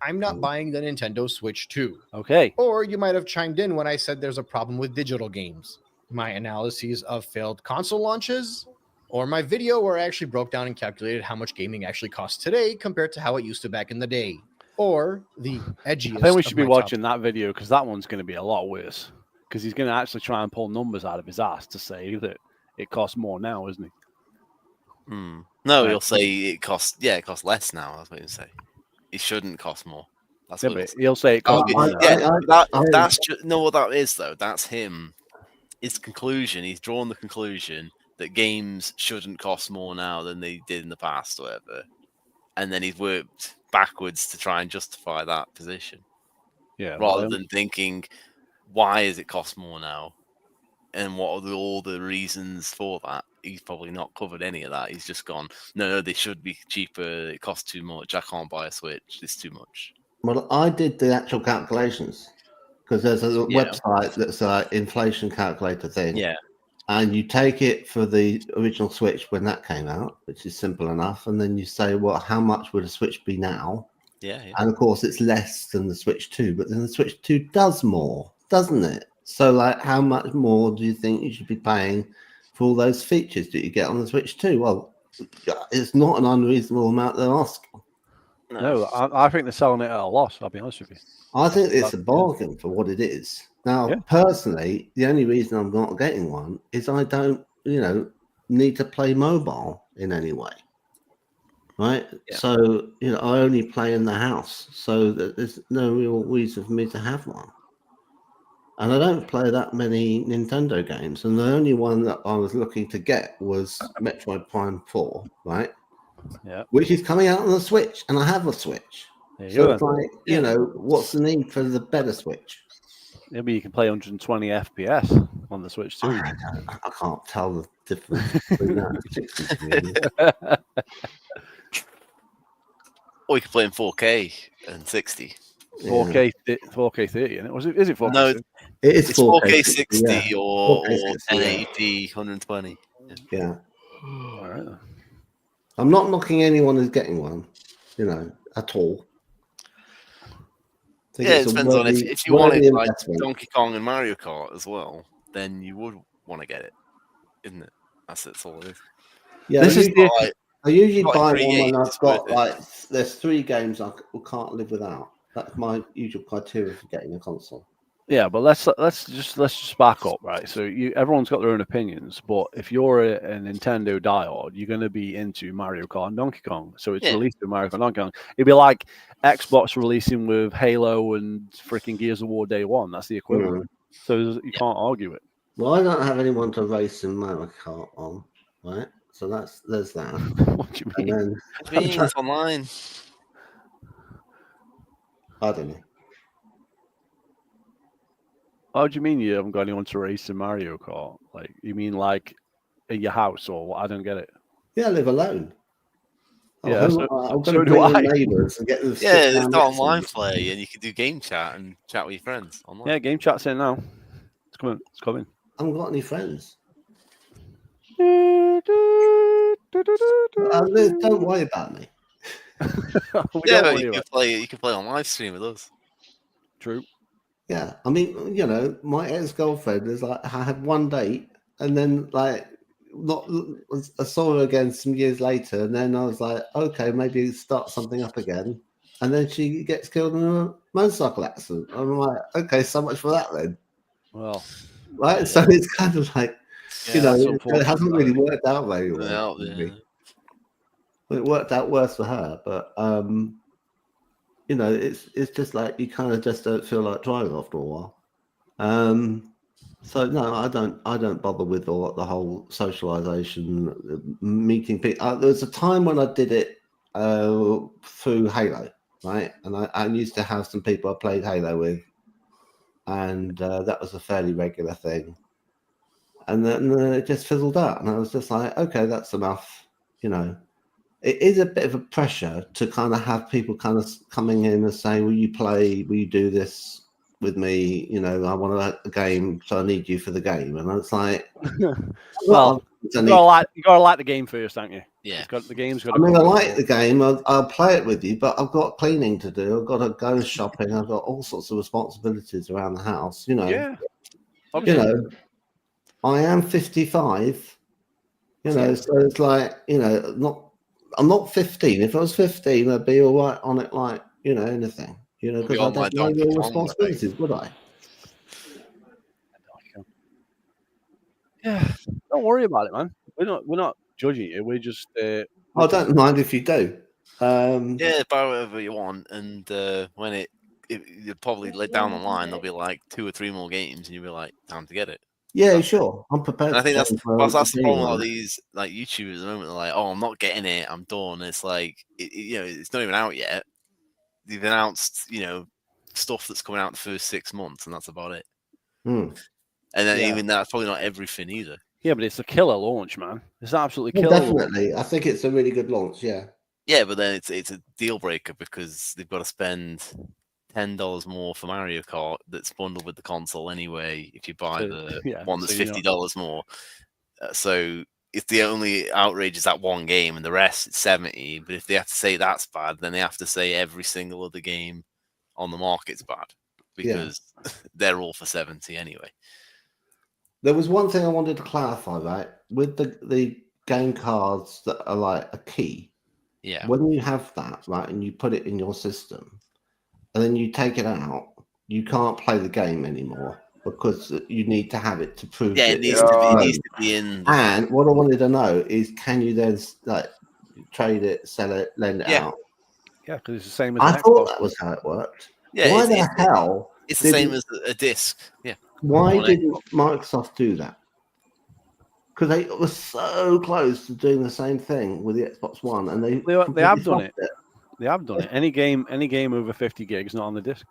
[SPEAKER 8] I'm not buying the Nintendo Switch 2.
[SPEAKER 1] Okay.
[SPEAKER 8] Or you might have chimed in when I said there's a problem with digital games. My analyses of failed console launches, or my video where I actually broke down and calculated how much gaming actually costs today compared to how it used to back in the day. Or the edgiest.
[SPEAKER 1] I think we should be
[SPEAKER 8] of my
[SPEAKER 1] watching that video because that one's going to be a lot worse. Because he's going to actually try and pull numbers out of his ass to say that it costs more now, isn't he?
[SPEAKER 2] No,
[SPEAKER 1] Right.
[SPEAKER 2] he'll say it costs less now. That's what he'll say. It shouldn't cost more. That's
[SPEAKER 1] Yeah,
[SPEAKER 2] what
[SPEAKER 1] but he'll say it
[SPEAKER 2] Oh,
[SPEAKER 1] costs more now.
[SPEAKER 2] yeah, that's just, no, what that is though. That's him. His conclusion. He's drawn the conclusion that games shouldn't cost more now than they did in the past, or whatever. And then he's worked backwards to try and justify that position,
[SPEAKER 1] Yeah,
[SPEAKER 2] rather than thinking, why is it cost more now, and what are all the reasons for that? He's probably not covered any of that. He's just gone, no, they should be cheaper. It costs too much. I can't buy a Switch. It's too much.
[SPEAKER 7] Well, I did the actual calculations because there's a website that's an inflation calculator thing.
[SPEAKER 2] Yeah.
[SPEAKER 7] And you take it for the original Switch when that came out, which is simple enough. And then you say, well, how much would a Switch be now?
[SPEAKER 2] Yeah.
[SPEAKER 7] And of course, it's less than the Switch 2, but then the Switch 2 does more, doesn't it? So, like, how much more do you think you should be paying for all those features that you get on the Switch 2? Well, it's not an unreasonable amount they're asking.
[SPEAKER 1] No, I think they're selling it at a loss. I'll be honest with you.
[SPEAKER 7] I think it's a bargain for what it is. Now, personally, the only reason I'm not getting one is I don't, need to play mobile in any way. Right?
[SPEAKER 2] Yeah.
[SPEAKER 7] So, I only play in the house. So there's no real reason for me to have one. And I don't play that many Nintendo games. And the only one that I was looking to get was Metroid Prime 4, right?
[SPEAKER 1] Yeah.
[SPEAKER 7] Which is coming out on the Switch. And I have a Switch. So it's like, what's the need for the better Switch?
[SPEAKER 1] Maybe you can play 120 FPS on the Switch too.
[SPEAKER 7] I can't tell the difference between that and 60.
[SPEAKER 2] Or you can play in 4K and 60.
[SPEAKER 1] 4K 30, isn't it? Is it 4K?
[SPEAKER 2] No,
[SPEAKER 7] it is
[SPEAKER 2] it's 4K 60 or
[SPEAKER 7] 4K 60,
[SPEAKER 2] 1080 120.
[SPEAKER 7] Yeah.
[SPEAKER 1] All right.
[SPEAKER 7] I'm not knocking anyone who's getting one, at all.
[SPEAKER 2] Yeah, it depends on if you wanted like Donkey Kong and Mario Kart as well, then you would want to get it, isn't it? That's all it is.
[SPEAKER 7] Yeah, I usually buy one when I've got there's 3 games I can't live without. That's my usual criteria for getting a console.
[SPEAKER 1] Yeah, but let's just back up, right? So everyone's got their own opinions, but if you're a Nintendo diehard, you're going to be into Mario Kart and Donkey Kong. So it's released with Mario Kart and Donkey Kong. It'd be like Xbox releasing with Halo and freaking Gears of War Day One. That's the equivalent. So you can't argue it.
[SPEAKER 7] Well, I don't have anyone to race in Mario Kart on, right? So there's that.
[SPEAKER 1] What do you mean?
[SPEAKER 7] And then
[SPEAKER 2] It's online.
[SPEAKER 7] I don't know.
[SPEAKER 1] How do you mean you haven't got anyone to race in Mario Kart? Like, you mean like in your house or what? I don't get it.
[SPEAKER 7] Yeah, I live alone.
[SPEAKER 1] Yeah,
[SPEAKER 7] I'm
[SPEAKER 1] so
[SPEAKER 7] going to
[SPEAKER 1] do
[SPEAKER 7] bring
[SPEAKER 1] I.
[SPEAKER 7] in neighbours and get them.
[SPEAKER 2] Yeah, it's got online play, and you can do game chat and chat with your friends online.
[SPEAKER 1] Yeah, game chat's in now. It's coming.
[SPEAKER 7] I haven't got any friends. Don't worry about me.
[SPEAKER 1] We
[SPEAKER 2] Yeah,
[SPEAKER 1] don't
[SPEAKER 2] but
[SPEAKER 1] worry
[SPEAKER 2] you
[SPEAKER 1] about
[SPEAKER 2] can play. You can play on live stream with us.
[SPEAKER 1] True.
[SPEAKER 7] Yeah, I mean, my ex-girlfriend is like, I had one date, and then like, not I saw her again some years later, and then I was like, okay, maybe start something up again, and then she gets killed in a motorcycle accident. I'm like, okay, so much for that then,
[SPEAKER 1] Well,
[SPEAKER 7] right?
[SPEAKER 1] yeah.
[SPEAKER 7] So it's kind of like,
[SPEAKER 1] Yeah, that's
[SPEAKER 7] it
[SPEAKER 1] unfortunate,
[SPEAKER 7] hasn't really worked out very well.
[SPEAKER 2] Yeah,
[SPEAKER 7] For
[SPEAKER 2] yeah.
[SPEAKER 7] me. It worked out worse for her, but it's just like you kind of just don't feel like driving after a while. So no, I don't bother with the whole socialization, meeting people. There was a time when I did it through Halo, right? And I used to have some people I played Halo with, and that was a fairly regular thing. And then it just fizzled out, and I was just like, okay, that's enough. It is a bit of a pressure to kind of have people kind of coming in and saying, will you play, will you do this with me? I want a game, so I need you for the game. And it's like,
[SPEAKER 1] well, you gotta like the game first, don't you?
[SPEAKER 2] Yeah.
[SPEAKER 1] The game's got.
[SPEAKER 7] I mean, I like the game. I'll play it with you, but I've got cleaning to do. I've got to go shopping. I've got all sorts of responsibilities around the house.
[SPEAKER 1] Yeah.
[SPEAKER 7] I am 55. So it's like, I'm not 15. If I was 15, I'd be all right on it, like, anything, because I don't know your responsibilities, would I?
[SPEAKER 1] Yeah, don't worry about it, man. We're not judging you. We're just.
[SPEAKER 7] I don't mind if you do.
[SPEAKER 2] Yeah, buy whatever you want, and when you'll probably let down the line, there'll be like 2 or 3 more games, and you'll be like, time to get it.
[SPEAKER 7] Yeah, sure. I'm prepared.
[SPEAKER 2] And I think that's
[SPEAKER 7] to
[SPEAKER 2] the problem with all these like YouTubers at the moment. They're like, "Oh, I'm not getting it. I'm done." It's like, it's not even out yet. They've announced, stuff that's coming out the first 6 months, and that's about it. And then even that's probably not everything either.
[SPEAKER 1] Yeah, but it's a killer launch, man. It's absolutely killer.
[SPEAKER 7] Definitely, I think it's a really good launch. Yeah.
[SPEAKER 2] Yeah, but then it's a deal breaker because they've got to spend $10 more for Mario Kart that's bundled with the console anyway. If you buy the one that's $50 more, so if the only outrage is that one game and the rest it's 70, but if they have to say that's bad, then they have to say every single other game on the market's bad because they're all for 70 anyway.
[SPEAKER 7] There was one thing I wanted to clarify, right? With the game cards that are like a key.
[SPEAKER 2] Yeah.
[SPEAKER 7] When you have that, right, and you put it in your system, and then you take it out, you can't play the game anymore because you need to have it to prove
[SPEAKER 2] it needs to be in.
[SPEAKER 7] And what I wanted to know is, can you then trade it, sell it, lend it out?
[SPEAKER 1] Yeah, because it's the same as.
[SPEAKER 7] I thought that was how it worked.
[SPEAKER 2] Yeah,
[SPEAKER 7] why the hell?
[SPEAKER 2] It's the same as a disc. Yeah.
[SPEAKER 7] Why didn't Microsoft do that? Because they were so close to doing the same thing with the Xbox One, and they
[SPEAKER 1] have done it. They have done it. Any game over 50 gigs not on the disc.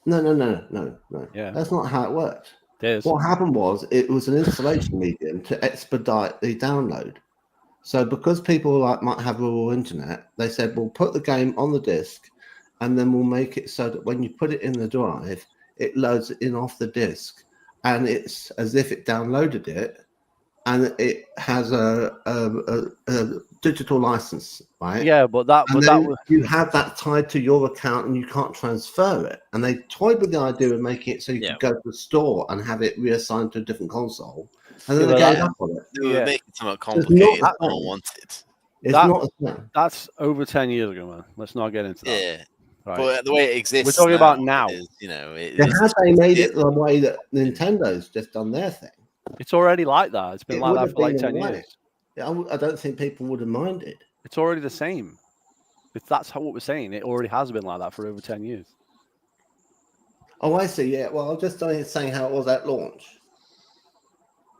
[SPEAKER 7] No.
[SPEAKER 1] Yeah,
[SPEAKER 7] that's not how it worked.
[SPEAKER 1] There's...
[SPEAKER 7] What happened was it was an installation medium to expedite the download. So because people might have rural internet, they said, "We'll put the game on the disc, and then we'll make it so that when you put it in the drive, it loads it in off the disc, and it's as if it downloaded it." And it has a digital license, right?
[SPEAKER 1] Yeah, but
[SPEAKER 7] you have that tied to your account, and you can't transfer it. And they toyed with the idea of making it so you could go to the store and have it reassigned to a different console, and then they gave up on it.
[SPEAKER 2] They were making it somewhat complicated. No one wanted.
[SPEAKER 7] It's not.
[SPEAKER 1] That's over 10 years ago, man. Let's not get into that.
[SPEAKER 2] Yeah.
[SPEAKER 1] Right.
[SPEAKER 2] But the way it exists,
[SPEAKER 1] we're talking about now.
[SPEAKER 7] Had they made it the way that Nintendo's just done their thing?
[SPEAKER 1] It's already like that. It's been like that for like 10 years.
[SPEAKER 7] Yeah, I don't think people would have minded.
[SPEAKER 1] It's already the same. That's what we're saying. It already has been like that for over 10 years.
[SPEAKER 7] Oh, I see. Yeah. Well, I'm just saying how it was at launch.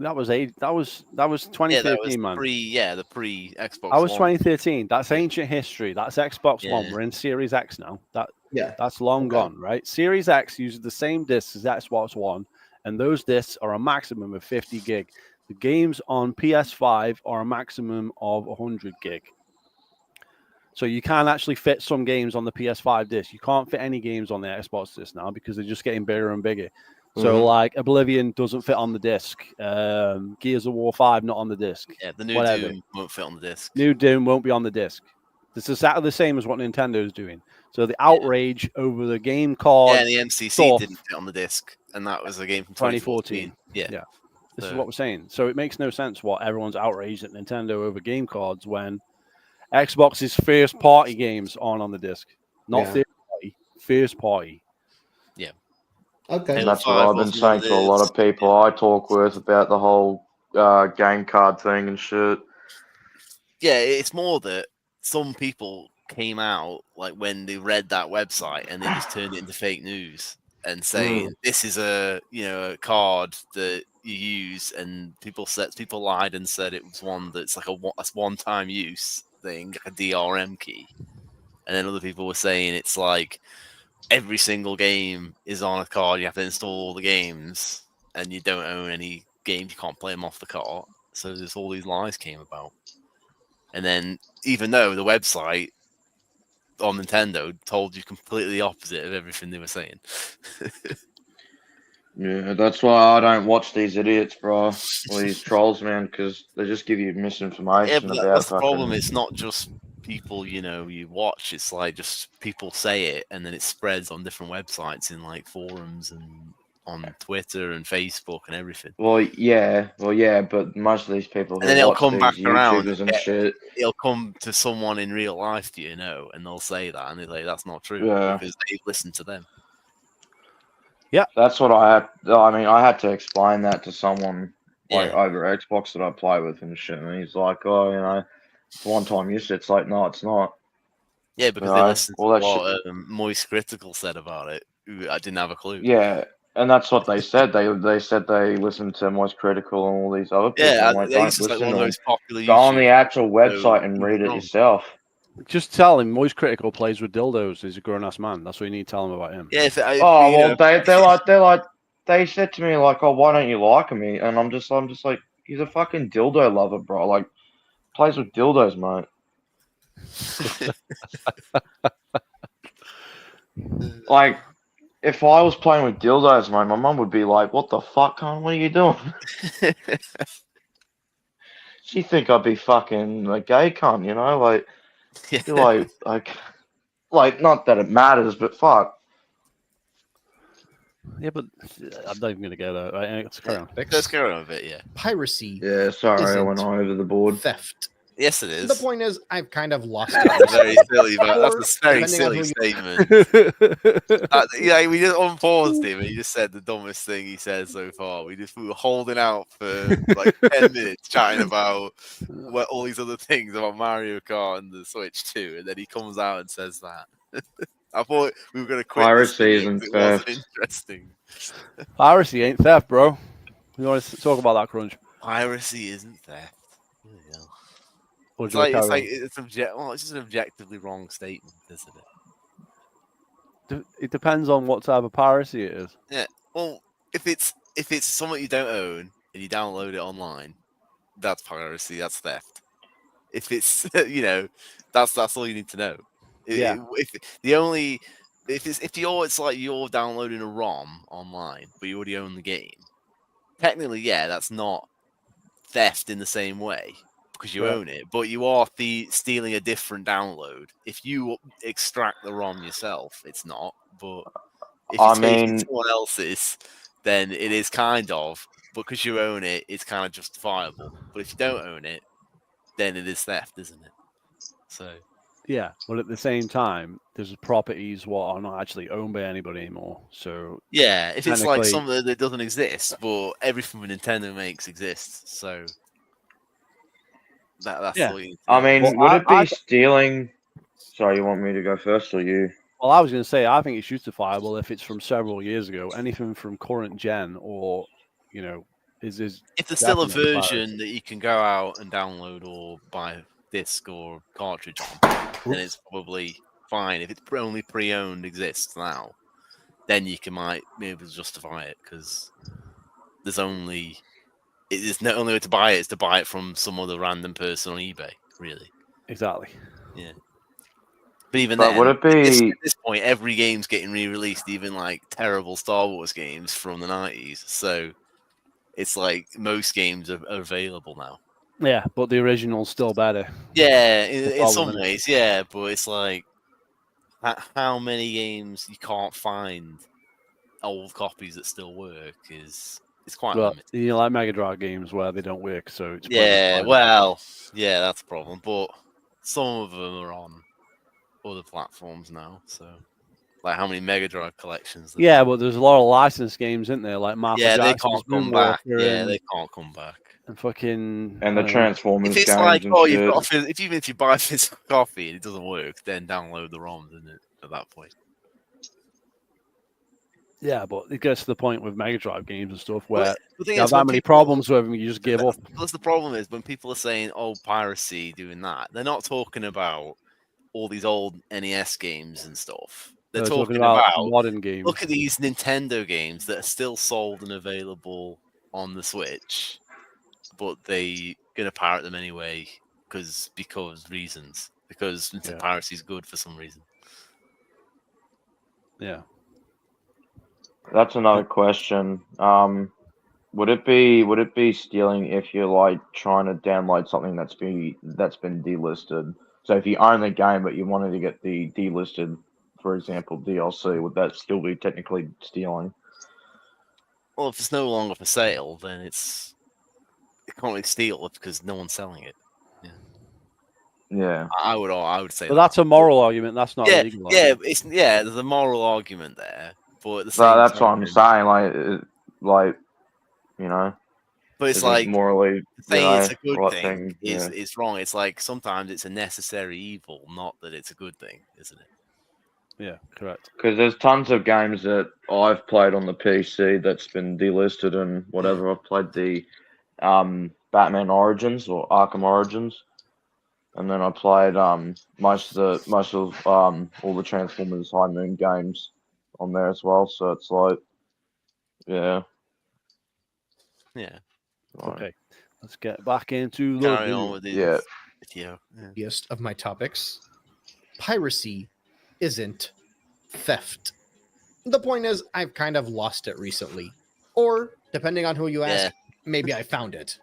[SPEAKER 1] That was 2013, man.
[SPEAKER 2] The pre Xbox.
[SPEAKER 1] That was 2013. That's ancient history. That's Xbox One. We're in Series X now. That's long gone, right? Series X uses the same discs as Xbox One. And those discs are a maximum of 50 gig. The games on PS5 are a maximum of 100 gig. So you can actually fit some games on the PS5 disc. You can't fit any games on the Xbox disc now because they're just getting bigger and bigger. So,
[SPEAKER 7] Mhm.
[SPEAKER 1] like, Oblivion doesn't fit on the disc. Gears of War 5 not on the disc.
[SPEAKER 2] Yeah, the new
[SPEAKER 1] Whatever.
[SPEAKER 2] Doom won't fit on the disc.
[SPEAKER 1] New Doom won't be on the disc. It's exactly the same as what Nintendo's doing. So the outrage over the game card
[SPEAKER 2] Yeah, and the MCC
[SPEAKER 1] stuff,
[SPEAKER 2] didn't fit on the disc, and that was a game from
[SPEAKER 1] 2014.
[SPEAKER 2] 2014. Yeah.
[SPEAKER 1] Yeah. This is
[SPEAKER 2] So-
[SPEAKER 1] what we're saying. So it makes no sense what everyone's outraged at Nintendo over game cards when Xbox's first party games aren't on the disc. Not
[SPEAKER 7] Yeah.
[SPEAKER 1] third party, first party.
[SPEAKER 7] Okay.
[SPEAKER 6] And
[SPEAKER 2] Halo
[SPEAKER 6] that's what
[SPEAKER 2] 5
[SPEAKER 6] I've been
[SPEAKER 2] wasn't one
[SPEAKER 6] saying
[SPEAKER 2] of
[SPEAKER 6] to a lot
[SPEAKER 2] theirs.
[SPEAKER 6] of people I talk with about the whole game card thing and shit.
[SPEAKER 2] Yeah, it's more that some people came out like when they read that website and they just turned it into fake news and saying this is a a card that you use, and people lied and said it was one that's like a one-time use thing, like a DRM key, and then other people were saying it's like every single game is on a card. You have to install all the games, and you don't own any games. You can't play them off the cart. So there's all these lies came about. And then, even though the website on Nintendo told you completely the opposite of everything they were saying.
[SPEAKER 6] Yeah, that's why I don't watch these idiots, bro, or these trolls, man, because they just give you
[SPEAKER 2] Yeah,
[SPEAKER 6] misinformation
[SPEAKER 2] but
[SPEAKER 6] about
[SPEAKER 2] that's the
[SPEAKER 6] fucking.
[SPEAKER 2] problem. It's not just people, you watch. It's like just people say it, and then it spreads on different websites in like forums and on Twitter and Facebook and everything.
[SPEAKER 6] Well, yeah, but most of these people
[SPEAKER 2] And then
[SPEAKER 6] who
[SPEAKER 2] it'll
[SPEAKER 6] watch
[SPEAKER 2] come
[SPEAKER 6] these
[SPEAKER 2] back around.
[SPEAKER 6] YouTubers and shit,
[SPEAKER 2] It'll come to someone in real life, and they'll say that, and they're like, "That's not true,"
[SPEAKER 6] Yeah.
[SPEAKER 2] because they've listened to them.
[SPEAKER 6] that's what I had. I mean, I had to explain that to someone like
[SPEAKER 2] Yeah.
[SPEAKER 6] over Xbox that I play with and shit, and he's like, "Oh, it's one-time use." It's like, no, it's not.
[SPEAKER 2] Yeah, because
[SPEAKER 6] You
[SPEAKER 2] they
[SPEAKER 6] know,
[SPEAKER 2] listened to
[SPEAKER 6] all that
[SPEAKER 2] what Moist Critical said about it. Who I didn't have a clue.
[SPEAKER 6] Yeah, and that's what they said. They said they listened to Moist Critical and all these other people.
[SPEAKER 2] Yeah,
[SPEAKER 6] I'm like,
[SPEAKER 2] he's
[SPEAKER 6] don't
[SPEAKER 2] just like
[SPEAKER 6] listen
[SPEAKER 2] one of
[SPEAKER 6] to
[SPEAKER 2] the
[SPEAKER 6] them.
[SPEAKER 2] most popular
[SPEAKER 6] Go on the
[SPEAKER 2] YouTubers.
[SPEAKER 6] actual
[SPEAKER 2] so
[SPEAKER 6] website and
[SPEAKER 2] he
[SPEAKER 6] read
[SPEAKER 2] was
[SPEAKER 6] it
[SPEAKER 2] wrong.
[SPEAKER 6] yourself.
[SPEAKER 1] Just tell him Moist Critical plays with dildos. He's a grown ass man. That's what you need to tell him about him.
[SPEAKER 2] Yeah,
[SPEAKER 6] Oh well, they said to me like, "Oh, why don't you like him?" And I'm just like, he's a fucking dildo lover, bro. Like, plays with dildos, mate. Like, if I was playing with dildos, mate, my mum would be like, "What the fuck, cunt? What are you doing?" She think I'd be fucking a gay cunt, like, be like, not that it matters, but fuck.
[SPEAKER 1] Yeah, but I'm not even going to go there. Right? Let's carry on.
[SPEAKER 2] Let's go on a bit, yeah.
[SPEAKER 8] Piracy
[SPEAKER 6] Yeah, sorry, I went
[SPEAKER 8] Isn't
[SPEAKER 6] over the board.
[SPEAKER 8] theft.
[SPEAKER 2] Yes, it is.
[SPEAKER 8] The point is, I've kind of lost
[SPEAKER 2] That's very
[SPEAKER 8] it.
[SPEAKER 2] silly, but
[SPEAKER 8] Or,
[SPEAKER 2] that's a very
[SPEAKER 8] depending on
[SPEAKER 2] silly
[SPEAKER 8] who
[SPEAKER 2] statement. Yeah, we just unpaused him, and he just said the dumbest thing he said so far. We were holding out for like 10 minutes, chatting about all these other things about Mario Kart and the Switch 2, and then he comes out and says that. I thought we were going to quit
[SPEAKER 6] Piracy
[SPEAKER 2] this
[SPEAKER 6] isn't
[SPEAKER 2] video 'cause it wasn't
[SPEAKER 6] theft.
[SPEAKER 2] interesting.
[SPEAKER 1] Piracy ain't theft, bro. We want to talk about that, Crunch.
[SPEAKER 2] Piracy isn't theft. Bloody hell.
[SPEAKER 1] Or
[SPEAKER 2] It's
[SPEAKER 1] do we
[SPEAKER 2] like
[SPEAKER 1] carry
[SPEAKER 2] it's just an objectively wrong statement, isn't it?
[SPEAKER 1] on? It depends on what type of piracy it is.
[SPEAKER 2] Yeah. Well, if it's something you don't own and you download it online, that's piracy. That's theft. If it's that's all you need to know.
[SPEAKER 1] Yeah.
[SPEAKER 2] It's like you're downloading a ROM online, but you already own the game. Technically, yeah, that's not theft in the same way because you
[SPEAKER 1] Right.
[SPEAKER 2] own it, but you are stealing a different download. If you extract the ROM yourself, it's not. But if you take it someone else's, then it is kind of. Because you own it, it's kind of justifiable. But if you don't own it, then it is theft, isn't it? So
[SPEAKER 1] Yeah, but at the same time, there's properties what are not actually owned by anybody anymore. So
[SPEAKER 2] yeah, if it's like
[SPEAKER 1] technically-
[SPEAKER 2] something that doesn't exist, but everything Nintendo makes exists, so that's
[SPEAKER 1] Yeah.
[SPEAKER 2] all you need to
[SPEAKER 6] I
[SPEAKER 2] know.
[SPEAKER 6] mean,
[SPEAKER 1] Well,
[SPEAKER 6] would it be
[SPEAKER 1] I-
[SPEAKER 6] stealing? Sorry, you want me to go first or you?
[SPEAKER 1] well, I was going to say, I think it's justifiable if it's from several years ago. Anything from current gen or, is
[SPEAKER 2] If there's still a
[SPEAKER 1] definitely
[SPEAKER 2] version
[SPEAKER 1] piracy.
[SPEAKER 2] that you can go out and download or buy disc or cartridge on, then it's probably fine. If it's only pre-owned exists now, then you might be able to justify it because there's only the only way to buy it is to buy it from some other random person on eBay. Really,
[SPEAKER 1] Exactly.
[SPEAKER 2] because But even
[SPEAKER 6] But
[SPEAKER 2] then,
[SPEAKER 6] would it be?
[SPEAKER 2] at this point, every game's getting re-released, even like terrible Star Wars games from the 90s. So it's like most games are available now.
[SPEAKER 1] Yeah, but the original's still better.
[SPEAKER 2] Yeah,
[SPEAKER 1] The
[SPEAKER 2] in some
[SPEAKER 1] problem, innit?
[SPEAKER 2] ways, yeah. But it's like how many games you can't find old copies that still work is quite
[SPEAKER 1] Well,
[SPEAKER 2] limited.
[SPEAKER 1] you know, like Mega Drive games where they don't work, so it's
[SPEAKER 2] Yeah,
[SPEAKER 1] pointless.
[SPEAKER 2] well, yeah, that's a problem. But some of them are on other platforms now. So, like, how many Mega Drive collections?
[SPEAKER 1] Yeah, but there's a lot of licensed games, isn't there? Like Michael
[SPEAKER 2] Yeah, they
[SPEAKER 1] Jackson's
[SPEAKER 2] can't come back.
[SPEAKER 1] Moonwalker
[SPEAKER 2] Yeah, they can't come back.
[SPEAKER 1] and fucking
[SPEAKER 6] And the
[SPEAKER 2] If
[SPEAKER 6] Transformers
[SPEAKER 2] it's
[SPEAKER 6] games
[SPEAKER 2] like,
[SPEAKER 6] and
[SPEAKER 2] oh,
[SPEAKER 6] shit.
[SPEAKER 2] you've got even if you buy a physical copy and it doesn't work, then download the ROMs, isn't it? At that point.
[SPEAKER 1] yeah, but it gets to the point with Mega Drive games and stuff where
[SPEAKER 2] But the thing
[SPEAKER 1] you have
[SPEAKER 2] is,
[SPEAKER 1] that
[SPEAKER 2] when
[SPEAKER 1] many
[SPEAKER 2] people-
[SPEAKER 1] problems with them, you just give up.
[SPEAKER 2] That's the problem is when people are saying, "Oh, piracy, doing that," they're not talking about all these old NES games and stuff. They're
[SPEAKER 1] We're
[SPEAKER 2] talking about
[SPEAKER 1] modern games.
[SPEAKER 2] look at these Nintendo games that are still sold and available on the Switch, but they gonna pirate them anyway because reasons. Because
[SPEAKER 1] Yeah.
[SPEAKER 2] piracy is good for some reason.
[SPEAKER 1] Yeah.
[SPEAKER 6] That's another question. Would it be stealing if you're like trying to download something that's been delisted? So if you own the game but you wanted to get the delisted, for example, DLC, would that still be technically stealing?
[SPEAKER 2] Well, if it's no longer for sale, then it can't really steal it because no one's selling it.
[SPEAKER 6] Yeah.
[SPEAKER 2] I would say
[SPEAKER 1] But
[SPEAKER 2] that.
[SPEAKER 1] that's a moral argument. That's not a
[SPEAKER 2] Yeah,
[SPEAKER 1] legal
[SPEAKER 2] yeah,
[SPEAKER 1] argument.
[SPEAKER 2] there's a moral argument there, but at the
[SPEAKER 6] So
[SPEAKER 2] same
[SPEAKER 6] that's what I'm
[SPEAKER 2] time,
[SPEAKER 6] saying. You know,
[SPEAKER 2] but it's
[SPEAKER 6] is it
[SPEAKER 2] like
[SPEAKER 6] morally,
[SPEAKER 2] saying it's a good
[SPEAKER 6] right
[SPEAKER 2] thing
[SPEAKER 6] yeah.
[SPEAKER 2] is wrong. It's like sometimes it's a necessary evil, not that it's a good thing, isn't it?
[SPEAKER 1] Yeah, correct.
[SPEAKER 6] Because there's tons of games that I've played on the PC that's been delisted and whatever. I've played the Batman Origins or Arkham Origins, and then I played most of all the Transformers High Noon games on there as well. So it's like, yeah.
[SPEAKER 2] Yeah.
[SPEAKER 1] Okay, let's get back into the
[SPEAKER 2] Carry
[SPEAKER 1] video.
[SPEAKER 2] on with the
[SPEAKER 6] Yeah.
[SPEAKER 2] video. Yeah.
[SPEAKER 8] List of my topics. Piracy isn't theft. The point is, I've kind of lost it recently. Or, depending on who you ask,
[SPEAKER 2] Yeah.
[SPEAKER 8] maybe I found it.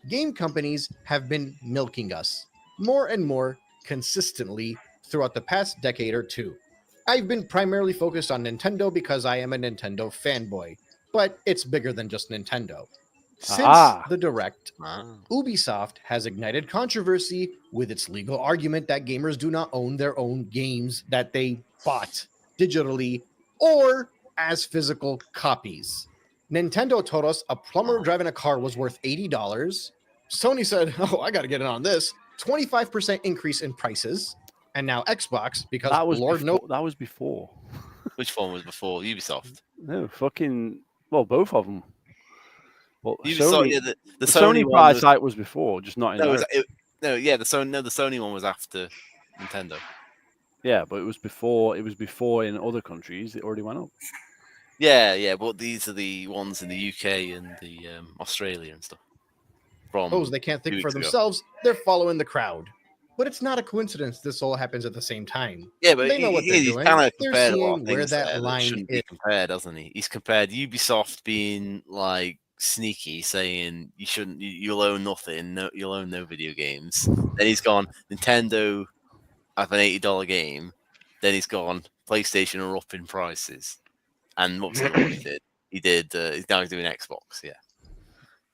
[SPEAKER 8] Game companies have been milking us more and more consistently throughout the past decade or two. I've been primarily focused on Nintendo because I am a Nintendo fanboy, but it's bigger than just Nintendo. Since the Direct, Ubisoft has ignited controversy with its legal argument that gamers do not own their own games that they bought digitally or as physical copies. Nintendo told us a plumber driving a car was worth $80. Sony said, oh, I got to get in on this. 25% increase in prices. And now Xbox, because
[SPEAKER 1] That was
[SPEAKER 8] Lord knows.
[SPEAKER 1] that was before.
[SPEAKER 2] Which one was before Ubisoft?
[SPEAKER 1] No, fucking. Well, both of them. Well,
[SPEAKER 2] Ubisoft,
[SPEAKER 1] Sony,
[SPEAKER 2] yeah, the
[SPEAKER 1] Sony
[SPEAKER 2] Sony one
[SPEAKER 1] price
[SPEAKER 2] was,
[SPEAKER 1] hike was before, just not in
[SPEAKER 2] no,
[SPEAKER 1] America.
[SPEAKER 2] the Sony one was after Nintendo.
[SPEAKER 1] Yeah, but it was before. It was before in other countries. It already went up.
[SPEAKER 2] Yeah, but these are the ones in the UK and the Australia and stuff.
[SPEAKER 8] Suppose they can't think
[SPEAKER 2] 2
[SPEAKER 8] for
[SPEAKER 2] weeks ago.
[SPEAKER 8] themselves. They're following the crowd. But it's not a coincidence this all happens at the same time.
[SPEAKER 2] Yeah, but
[SPEAKER 8] they know what they're
[SPEAKER 2] he's
[SPEAKER 8] doing.
[SPEAKER 2] kind of
[SPEAKER 8] They're
[SPEAKER 2] compared a lot
[SPEAKER 8] seeing
[SPEAKER 2] of
[SPEAKER 8] where
[SPEAKER 2] things
[SPEAKER 8] that
[SPEAKER 2] there
[SPEAKER 8] line
[SPEAKER 2] shouldn't
[SPEAKER 8] is.
[SPEAKER 2] be compared, hasn't he? He's compared Ubisoft being like sneaky, saying you shouldn't, you'll own nothing, you'll own no video games. Then he's gone Nintendo have an $80 game. Then he's gone PlayStation are up in prices. And what was the other one he did? He's now doing Xbox, yeah.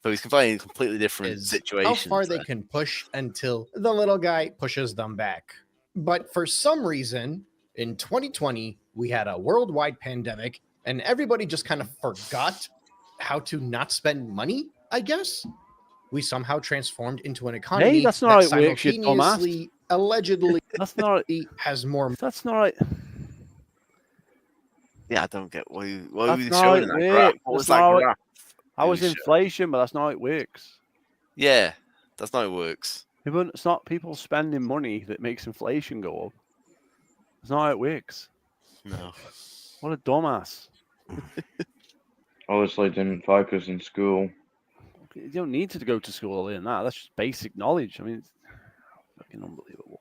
[SPEAKER 2] So he's complaining completely different
[SPEAKER 8] Is
[SPEAKER 2] situations.
[SPEAKER 8] how far they can push until the little guy pushes them back. But for some reason, in 2020, we had a worldwide pandemic and everybody just kind of forgot how to not spend money, I guess. We somehow transformed into an economy
[SPEAKER 1] that's not
[SPEAKER 8] that
[SPEAKER 1] how it works, you dumbass.
[SPEAKER 8] simultaneously, allegedly,
[SPEAKER 1] That's not.
[SPEAKER 8] has more.
[SPEAKER 1] That's not.
[SPEAKER 2] Yeah, I don't get what
[SPEAKER 1] That's
[SPEAKER 2] were you
[SPEAKER 1] not
[SPEAKER 2] showing
[SPEAKER 1] how
[SPEAKER 2] that
[SPEAKER 1] it
[SPEAKER 2] graph?
[SPEAKER 1] works.
[SPEAKER 2] What was
[SPEAKER 1] That's
[SPEAKER 2] that
[SPEAKER 1] not how it-
[SPEAKER 2] graph?
[SPEAKER 1] I was
[SPEAKER 2] Who showed?
[SPEAKER 1] inflation, but that's not how it works.
[SPEAKER 2] Yeah, that's not how it works.
[SPEAKER 1] It's not people spending money that makes inflation go up. That's not how it works.
[SPEAKER 2] No.
[SPEAKER 1] What a dumbass.
[SPEAKER 6] Obviously didn't focus in school.
[SPEAKER 1] You don't need to go to school to learn that. That's just basic knowledge. I mean, it's fucking unbelievable.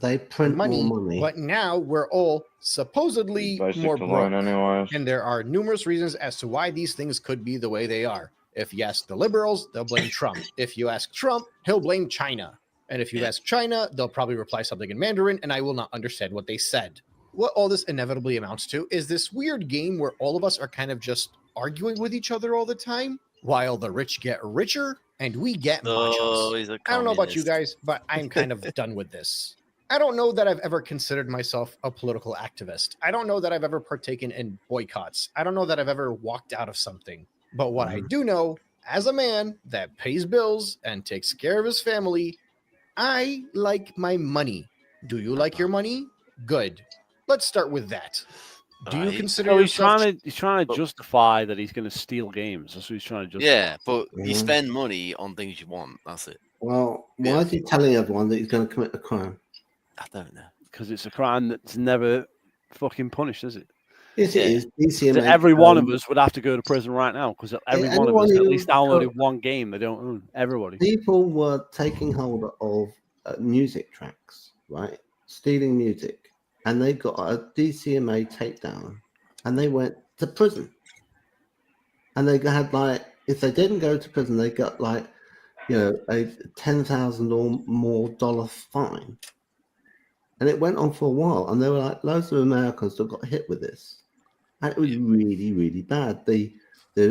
[SPEAKER 7] They print
[SPEAKER 8] money,
[SPEAKER 7] more money.
[SPEAKER 8] but now we're all supposedly
[SPEAKER 6] Basic
[SPEAKER 8] more
[SPEAKER 6] to
[SPEAKER 8] broke.
[SPEAKER 6] learn anyways.
[SPEAKER 8] And there are numerous reasons as to why these things could be the way they are. If you ask the liberals, they'll blame Trump. If you ask Trump, he'll blame China. And if you ask China, they'll probably reply something in Mandarin, and I will not understand what they said. What all this inevitably amounts to is this weird game where all of us are kind of just arguing with each other all the time, while the rich get richer and we get
[SPEAKER 2] Oh,
[SPEAKER 8] machos.
[SPEAKER 2] he's a
[SPEAKER 8] I don't know about you
[SPEAKER 2] communist.
[SPEAKER 8] guys, but I'm kind of done with this. I don't know that I've ever considered myself a political activist. I don't know that I've ever partaken in boycotts. I don't know that I've ever walked out of something. But what I do know, as a man that pays bills and takes care of his family, I like my money. Do you like your money? Good. Let's start with that. Do you
[SPEAKER 2] Right.
[SPEAKER 8] consider
[SPEAKER 1] So he's
[SPEAKER 8] yourself
[SPEAKER 1] trying to
[SPEAKER 2] But-
[SPEAKER 1] justify that he's going to steal games. That's what he's trying to justify.
[SPEAKER 2] Yeah, but you
[SPEAKER 7] Mhm.
[SPEAKER 2] spend money on things you want. That's it.
[SPEAKER 7] Well, why
[SPEAKER 2] Yeah.
[SPEAKER 7] is he telling everyone that he's going to commit a crime?
[SPEAKER 2] I don't know.
[SPEAKER 1] Because it's a crime that's never fucking punished, is it?
[SPEAKER 7] Yes, it
[SPEAKER 2] Yeah.
[SPEAKER 7] is. DCMA.
[SPEAKER 1] So every one of us would have to go to prison right now because every one of us
[SPEAKER 7] anyone
[SPEAKER 1] at
[SPEAKER 7] who
[SPEAKER 1] least downloaded
[SPEAKER 7] got-
[SPEAKER 1] one game they don't own. Everybody.
[SPEAKER 7] People were taking hold of music tracks, right? Stealing music, and they got a DCMA takedown, and they went to prison. And they had if they didn't go to prison, they got a $10,000 or more fine. And it went on for a while, and there were loads of Americans that got hit with this, and it was really, really bad. The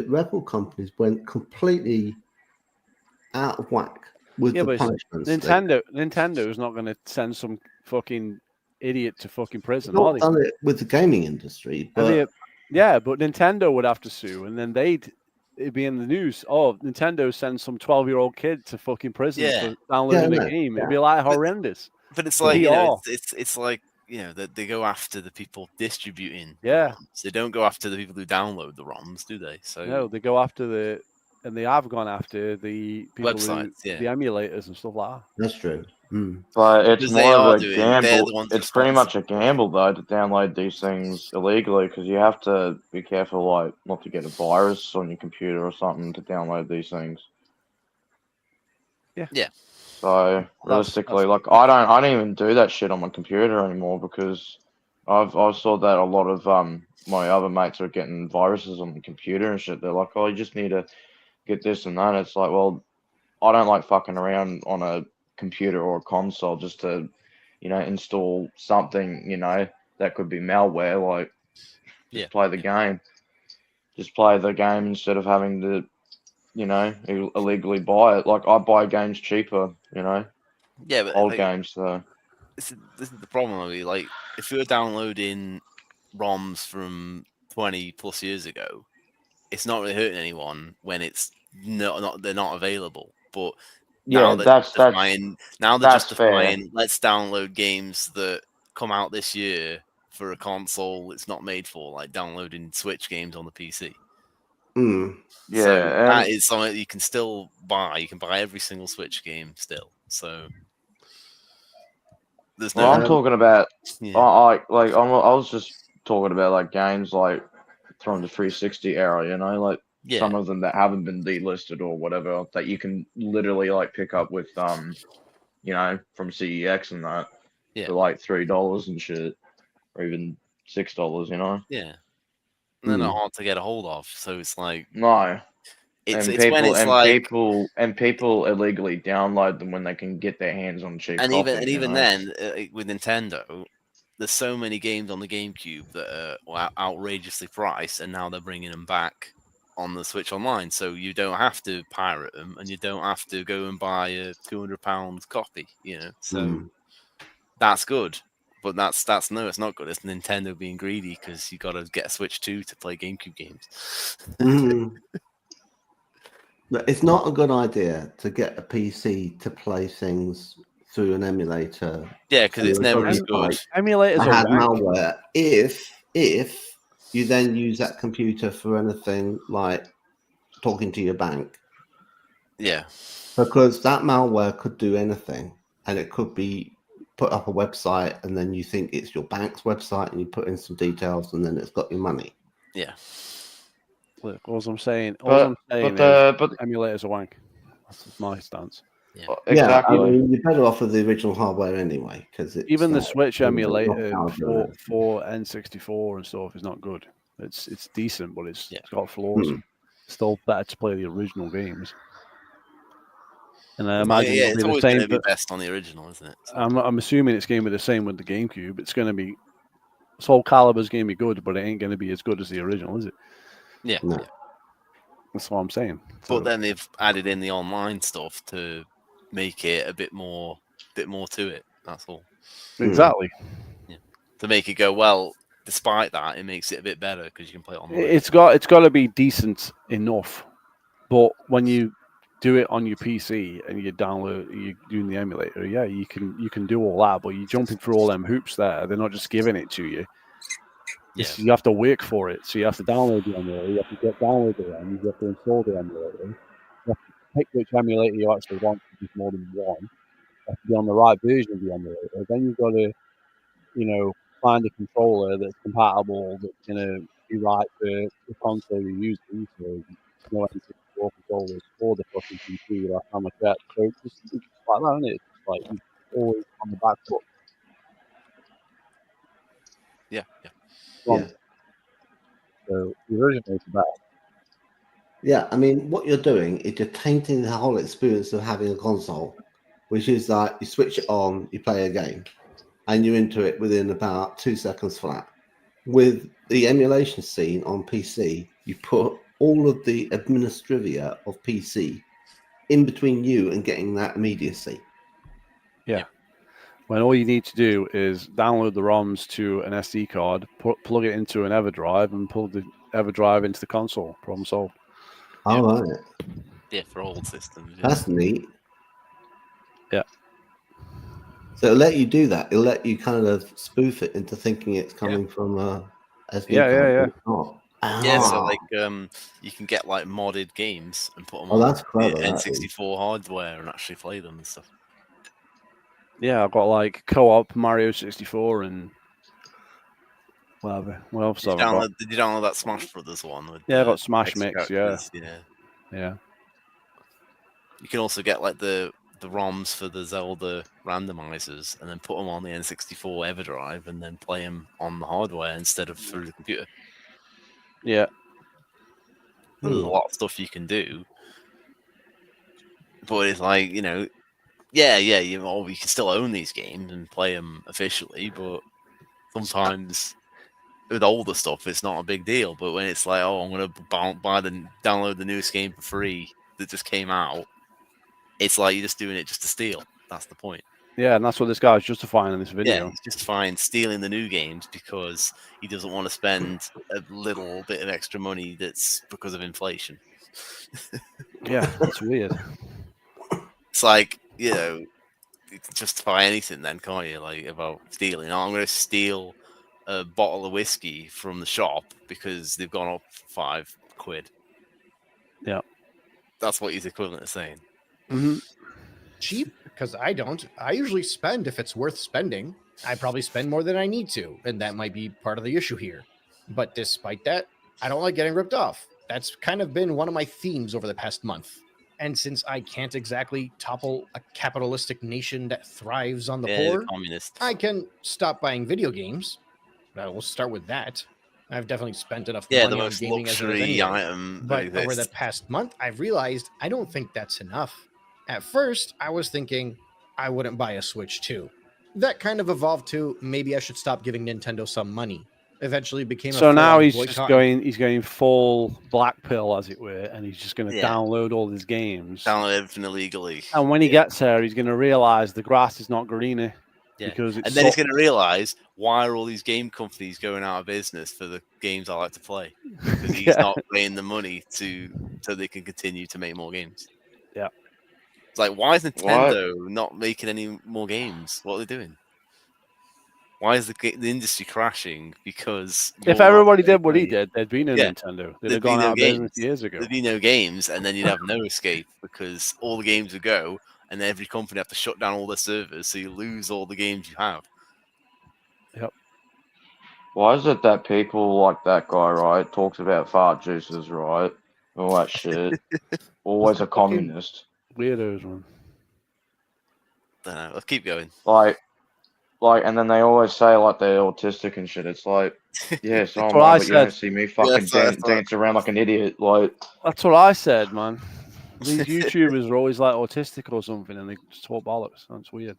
[SPEAKER 7] record companies went completely out of whack with
[SPEAKER 1] Yeah,
[SPEAKER 7] the
[SPEAKER 1] but
[SPEAKER 7] punishments.
[SPEAKER 1] Nintendo is not going to send some fucking idiot to fucking prison,
[SPEAKER 7] They've
[SPEAKER 1] are
[SPEAKER 7] not
[SPEAKER 1] they?
[SPEAKER 7] done it with the gaming industry, but
[SPEAKER 1] But Nintendo would have to sue, and then it'd be in the news. Oh, Nintendo sends some 12-year-old kid to fucking prison
[SPEAKER 2] Yeah.
[SPEAKER 1] for downloading
[SPEAKER 7] Yeah,
[SPEAKER 1] a
[SPEAKER 7] no,
[SPEAKER 1] game. It'd
[SPEAKER 7] yeah.
[SPEAKER 1] be like horrendous.
[SPEAKER 2] But it's
[SPEAKER 7] Yeah.
[SPEAKER 2] like
[SPEAKER 1] PR.
[SPEAKER 2] it's like that they go after the people distributing.
[SPEAKER 1] Yeah.
[SPEAKER 2] The ROMs. They don't go after the people who download the ROMs, do they? So
[SPEAKER 1] No, they go after and they have gone after the people
[SPEAKER 2] Websites,
[SPEAKER 1] the emulators and stuff like that.
[SPEAKER 7] that's true.
[SPEAKER 6] But it's
[SPEAKER 2] Because they
[SPEAKER 6] more
[SPEAKER 2] are
[SPEAKER 6] of a
[SPEAKER 2] doing- they're
[SPEAKER 6] gamble.
[SPEAKER 2] the ones
[SPEAKER 6] It's pretty much
[SPEAKER 2] responsible.
[SPEAKER 6] a gamble though to download these things illegally because you have to be careful, like not to get a virus on your computer or something to download these things.
[SPEAKER 2] Yeah.
[SPEAKER 6] So realistically, I don't even do that shit on my computer anymore because I've saw that a lot of my other mates are getting viruses on the computer and shit. They're like, oh, you just need to get this and that. It's like, well, I don't like fucking around on a computer or a console just to, install something, that could be malware. Like, just play the game. Just play the game instead of having to, illegally buy it. Like, I buy games cheaper,
[SPEAKER 2] Yeah, but
[SPEAKER 6] old games. So
[SPEAKER 2] this is the problem. I mean, like, if you're downloading ROMs from 20 plus years ago, it's not really hurting anyone when it's they're not available. But now they're justifying. Let's download games that come out this year for a console it's not made for, like downloading Switch games on the PC.
[SPEAKER 6] Yeah,
[SPEAKER 2] So
[SPEAKER 6] and
[SPEAKER 2] that is something that you can still buy. You can buy every single Switch game still. So there's no.
[SPEAKER 6] I'm talking about.
[SPEAKER 2] Yeah.
[SPEAKER 6] I was just talking about like games like from the 360 era. Like some of them that haven't been delisted or whatever that you can literally like pick up with from CEX and that for like $3 and shit, or even $6.
[SPEAKER 2] Yeah. And they're not hard to get a hold of. So it's like
[SPEAKER 6] No.
[SPEAKER 2] It's
[SPEAKER 6] people,
[SPEAKER 2] when it's
[SPEAKER 6] and
[SPEAKER 2] like
[SPEAKER 6] people illegally download them when they can get their hands on cheap.
[SPEAKER 2] and
[SPEAKER 6] copy,
[SPEAKER 2] even then with Nintendo, there's so many games on the GameCube that are outrageously priced, and now they're bringing them back on the Switch Online, so you don't have to pirate them, and you don't have to go and buy a £200 copy. So that's good. But that's it's not good. It's Nintendo being greedy because you got to get a Switch 2 to play GameCube games.
[SPEAKER 7] But it's not a good idea to get a PC to play things through an emulator.
[SPEAKER 2] Yeah, because it's never as good.
[SPEAKER 1] Emulators
[SPEAKER 7] I had
[SPEAKER 1] are wank.
[SPEAKER 7] malware. If you then use that computer for anything like talking to your bank.
[SPEAKER 2] Yeah.
[SPEAKER 7] Because that malware could do anything, and it could be put up a website, and then you think it's your bank's website, and you put in some details, and then it's got your money.
[SPEAKER 2] Yeah.
[SPEAKER 1] Look, all I'm saying is
[SPEAKER 6] but
[SPEAKER 1] emulators are wank. That's my stance.
[SPEAKER 6] Exactly.
[SPEAKER 7] Yeah, I mean, you're better off with the original hardware anyway, because
[SPEAKER 1] Even the Switch emulator
[SPEAKER 7] nostalgia.
[SPEAKER 1] for N64 and stuff is not good. It's decent, but it's got flaws.
[SPEAKER 7] Hmm.
[SPEAKER 1] Still better to play the original games. And I
[SPEAKER 2] Yeah,
[SPEAKER 1] imagine it'll
[SPEAKER 2] it's
[SPEAKER 1] be the
[SPEAKER 2] always going
[SPEAKER 1] same.
[SPEAKER 2] to be best on the original, isn't it? So,
[SPEAKER 1] I'm assuming it's going to be the same with the GameCube. It's going to be Soul Calibur's going to be good, but it ain't going to be as good as the original, is it?
[SPEAKER 2] yeah.
[SPEAKER 7] No.
[SPEAKER 2] Yeah.
[SPEAKER 1] That's what I'm saying.
[SPEAKER 2] But then they've added in the online stuff to make it a bit more to it. That's all.
[SPEAKER 1] Exactly.
[SPEAKER 2] To make it go well. Despite that, it makes it a bit better because you can play it online.
[SPEAKER 1] It's got to be decent enough, but when you do it on your PC and you're doing the emulator, yeah, you can do all that, but you're jumping through all them hoops there. They're not just giving it to you. You have to work for it. So you have to download the emulator, you have to get download the ROMs, you have to install the emulator, you have to pick which emulator you actually want, because there's more than one. You have to be on the right version of the emulator. Then you've got to, find a controller that's compatible, that's going to be right for the console you're using. So, N64 controllers for the fucking PC, like how much that. So it's just like that, isn't it? It's just like you're always on the back foot.
[SPEAKER 2] Yeah.
[SPEAKER 7] Yeah.
[SPEAKER 1] So the original is the best.
[SPEAKER 7] Yeah, I mean, what you're doing is you're tainting the whole experience of having a console, which is like you switch it on, you play a game, and you're into it within about 2 seconds flat. With the emulation scene on PC, you put all of the administrivia of PC in between you and getting that immediacy.
[SPEAKER 1] Yeah. When all you need to do is download the ROMs to an SD card, plug it into an EverDrive, and pull the EverDrive into the console. Problem solved.
[SPEAKER 7] All right.
[SPEAKER 2] Yeah, for old systems. Yeah.
[SPEAKER 7] That's neat.
[SPEAKER 1] Yeah.
[SPEAKER 7] So it'll let you do that. It'll let you kind of spoof it into thinking it's coming from a SD card.
[SPEAKER 1] Yeah.
[SPEAKER 7] But it's not.
[SPEAKER 2] Yeah, so
[SPEAKER 7] Ah.
[SPEAKER 2] like you can get like modded games and put them
[SPEAKER 7] Oh,
[SPEAKER 2] on
[SPEAKER 7] that's clever,
[SPEAKER 2] the
[SPEAKER 7] that is.
[SPEAKER 2] N64 hardware and actually play them and stuff.
[SPEAKER 1] Yeah, I've got like co-op Mario 64 and whatever. What else have I got?
[SPEAKER 2] Did you download that Smash Brothers one? With
[SPEAKER 1] Yeah, I
[SPEAKER 2] the
[SPEAKER 1] got Smash
[SPEAKER 2] extra
[SPEAKER 1] Mix.
[SPEAKER 2] characters?
[SPEAKER 1] Yeah.
[SPEAKER 2] You can also get like the ROMs for the Zelda randomizers and then put them on the N64 EverDrive and then play them on the hardware instead of through the computer.
[SPEAKER 1] Yeah.
[SPEAKER 2] There's a lot of stuff you can do, but it's like you can still own these games and play them officially, but sometimes with older stuff it's not a big deal. But when it's like, oh, I'm gonna download the newest game for free that just came out, it's like you're just doing it just to steal. That's the point.
[SPEAKER 1] Yeah, and that's what this guy's justifying in this video.
[SPEAKER 2] Yeah, he's justifying stealing the new games because he doesn't want to spend a little bit of extra money that's because of inflation.
[SPEAKER 1] Yeah, it's weird.
[SPEAKER 2] It's like, you can justify anything then, can't you? Like about stealing. Oh, I'm going to steal a bottle of whiskey from the shop because they've gone up £5.
[SPEAKER 1] Yeah.
[SPEAKER 2] That's what he's equivalent to saying.
[SPEAKER 1] Mm-hmm.
[SPEAKER 8] Cheap? Because I don't. I usually spend if it's worth spending. I probably spend more than I need to, and that might be part of the issue here. But despite that, I don't like getting ripped off. That's kind of been one of my themes over the past month. And since I can't exactly topple a capitalistic nation that thrives on the poor,
[SPEAKER 2] communist.
[SPEAKER 8] I can stop buying video games. We'll start with that. I've definitely spent enough
[SPEAKER 2] the
[SPEAKER 8] money on
[SPEAKER 2] most
[SPEAKER 8] gaming as it is
[SPEAKER 2] luxury
[SPEAKER 8] anyway.
[SPEAKER 2] item.
[SPEAKER 8] But over the past month, I've realized I don't think that's enough. At first, I was thinking I wouldn't buy a Switch 2. That kind of evolved to maybe I should stop giving Nintendo some money. Eventually became a
[SPEAKER 1] So now he's
[SPEAKER 8] boycott.
[SPEAKER 1] just going full black pill, as it were, and he's just going to download all his games.
[SPEAKER 2] Download everything illegally.
[SPEAKER 1] And when he gets there, he's going to realize the grass is not greener.
[SPEAKER 2] Yeah.
[SPEAKER 1] Because it's
[SPEAKER 2] and then he's going to realize why are all these game companies going out of business for the games I like to play? Because he's not paying the money so they can continue to make more games.
[SPEAKER 1] Yeah.
[SPEAKER 2] It's like, why is Nintendo not making any more games? What are they doing? Why is the industry crashing? Because
[SPEAKER 1] if everybody did what he did, there'd be no Nintendo. They'd have gone out of business years ago.
[SPEAKER 2] There'd be no games, and then you'd have no escape because all the games would go, and then every company have to shut down all their servers, so you lose all the games you have.
[SPEAKER 1] Yep.
[SPEAKER 6] Why is it that people like that guy, right, talks about fart juices, right, all that shit, always a communist?
[SPEAKER 1] Weirdos, man.
[SPEAKER 2] Don't know. Let's keep going.
[SPEAKER 6] Like, and then they always say like they're autistic and shit. It's like, yeah, so
[SPEAKER 1] That's
[SPEAKER 6] am
[SPEAKER 1] what
[SPEAKER 6] I,
[SPEAKER 1] I
[SPEAKER 6] but you don't
[SPEAKER 1] said.
[SPEAKER 6] see me fucking dance around like an idiot. Like,
[SPEAKER 1] That's what I said, man. These YouTubers are always like autistic or something, and they just talk bollocks. That's weird.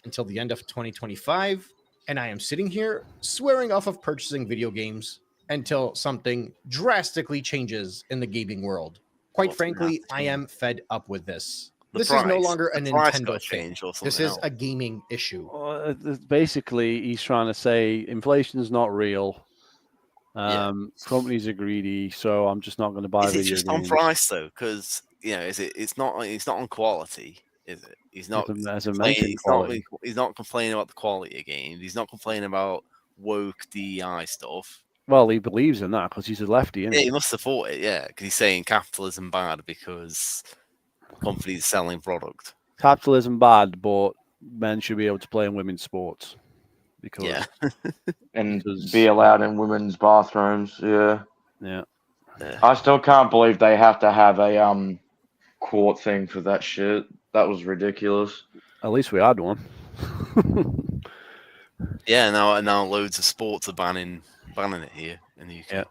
[SPEAKER 8] Until the end of 2025, and I am sitting here swearing off of purchasing video games until something drastically changes in the gaming world. Quite
[SPEAKER 2] What's gonna
[SPEAKER 8] frankly,
[SPEAKER 2] have to
[SPEAKER 8] I
[SPEAKER 2] change?
[SPEAKER 8] am fed up with this.
[SPEAKER 2] The
[SPEAKER 8] This is no
[SPEAKER 2] price.
[SPEAKER 8] longer a
[SPEAKER 2] The price
[SPEAKER 8] Nintendo
[SPEAKER 2] gotta
[SPEAKER 8] thing.
[SPEAKER 2] change or
[SPEAKER 8] This
[SPEAKER 2] something
[SPEAKER 8] is
[SPEAKER 2] else.
[SPEAKER 8] a gaming issue.
[SPEAKER 1] Basically, he's trying to say inflation is not real.
[SPEAKER 2] Yeah.
[SPEAKER 1] Companies are greedy, so I'm just not going to buy
[SPEAKER 2] Is it
[SPEAKER 1] video
[SPEAKER 2] just
[SPEAKER 1] games.
[SPEAKER 2] on price though? Because it's not on quality, is it? He's not.
[SPEAKER 1] As I
[SPEAKER 2] complaining-
[SPEAKER 1] mentioned, quality.
[SPEAKER 2] He's not complaining about the quality of games. He's not complaining about woke DEI stuff.
[SPEAKER 1] Well, he believes in that because he's a lefty, isn't
[SPEAKER 2] Yeah,
[SPEAKER 1] he?
[SPEAKER 2] he must support it. Yeah, because he's saying capitalism bad because companies selling product.
[SPEAKER 1] Capitalism bad, but men should be able to play in women's sports because
[SPEAKER 2] Yeah.
[SPEAKER 6] and
[SPEAKER 1] Because-
[SPEAKER 6] be allowed in women's bathrooms. Yeah.
[SPEAKER 1] yeah.
[SPEAKER 6] I still can't believe they have to have a court thing for that shit. That was ridiculous.
[SPEAKER 1] At least we had one.
[SPEAKER 2] Yeah, now loads of sports are banning it here in the UK.
[SPEAKER 1] Yeah.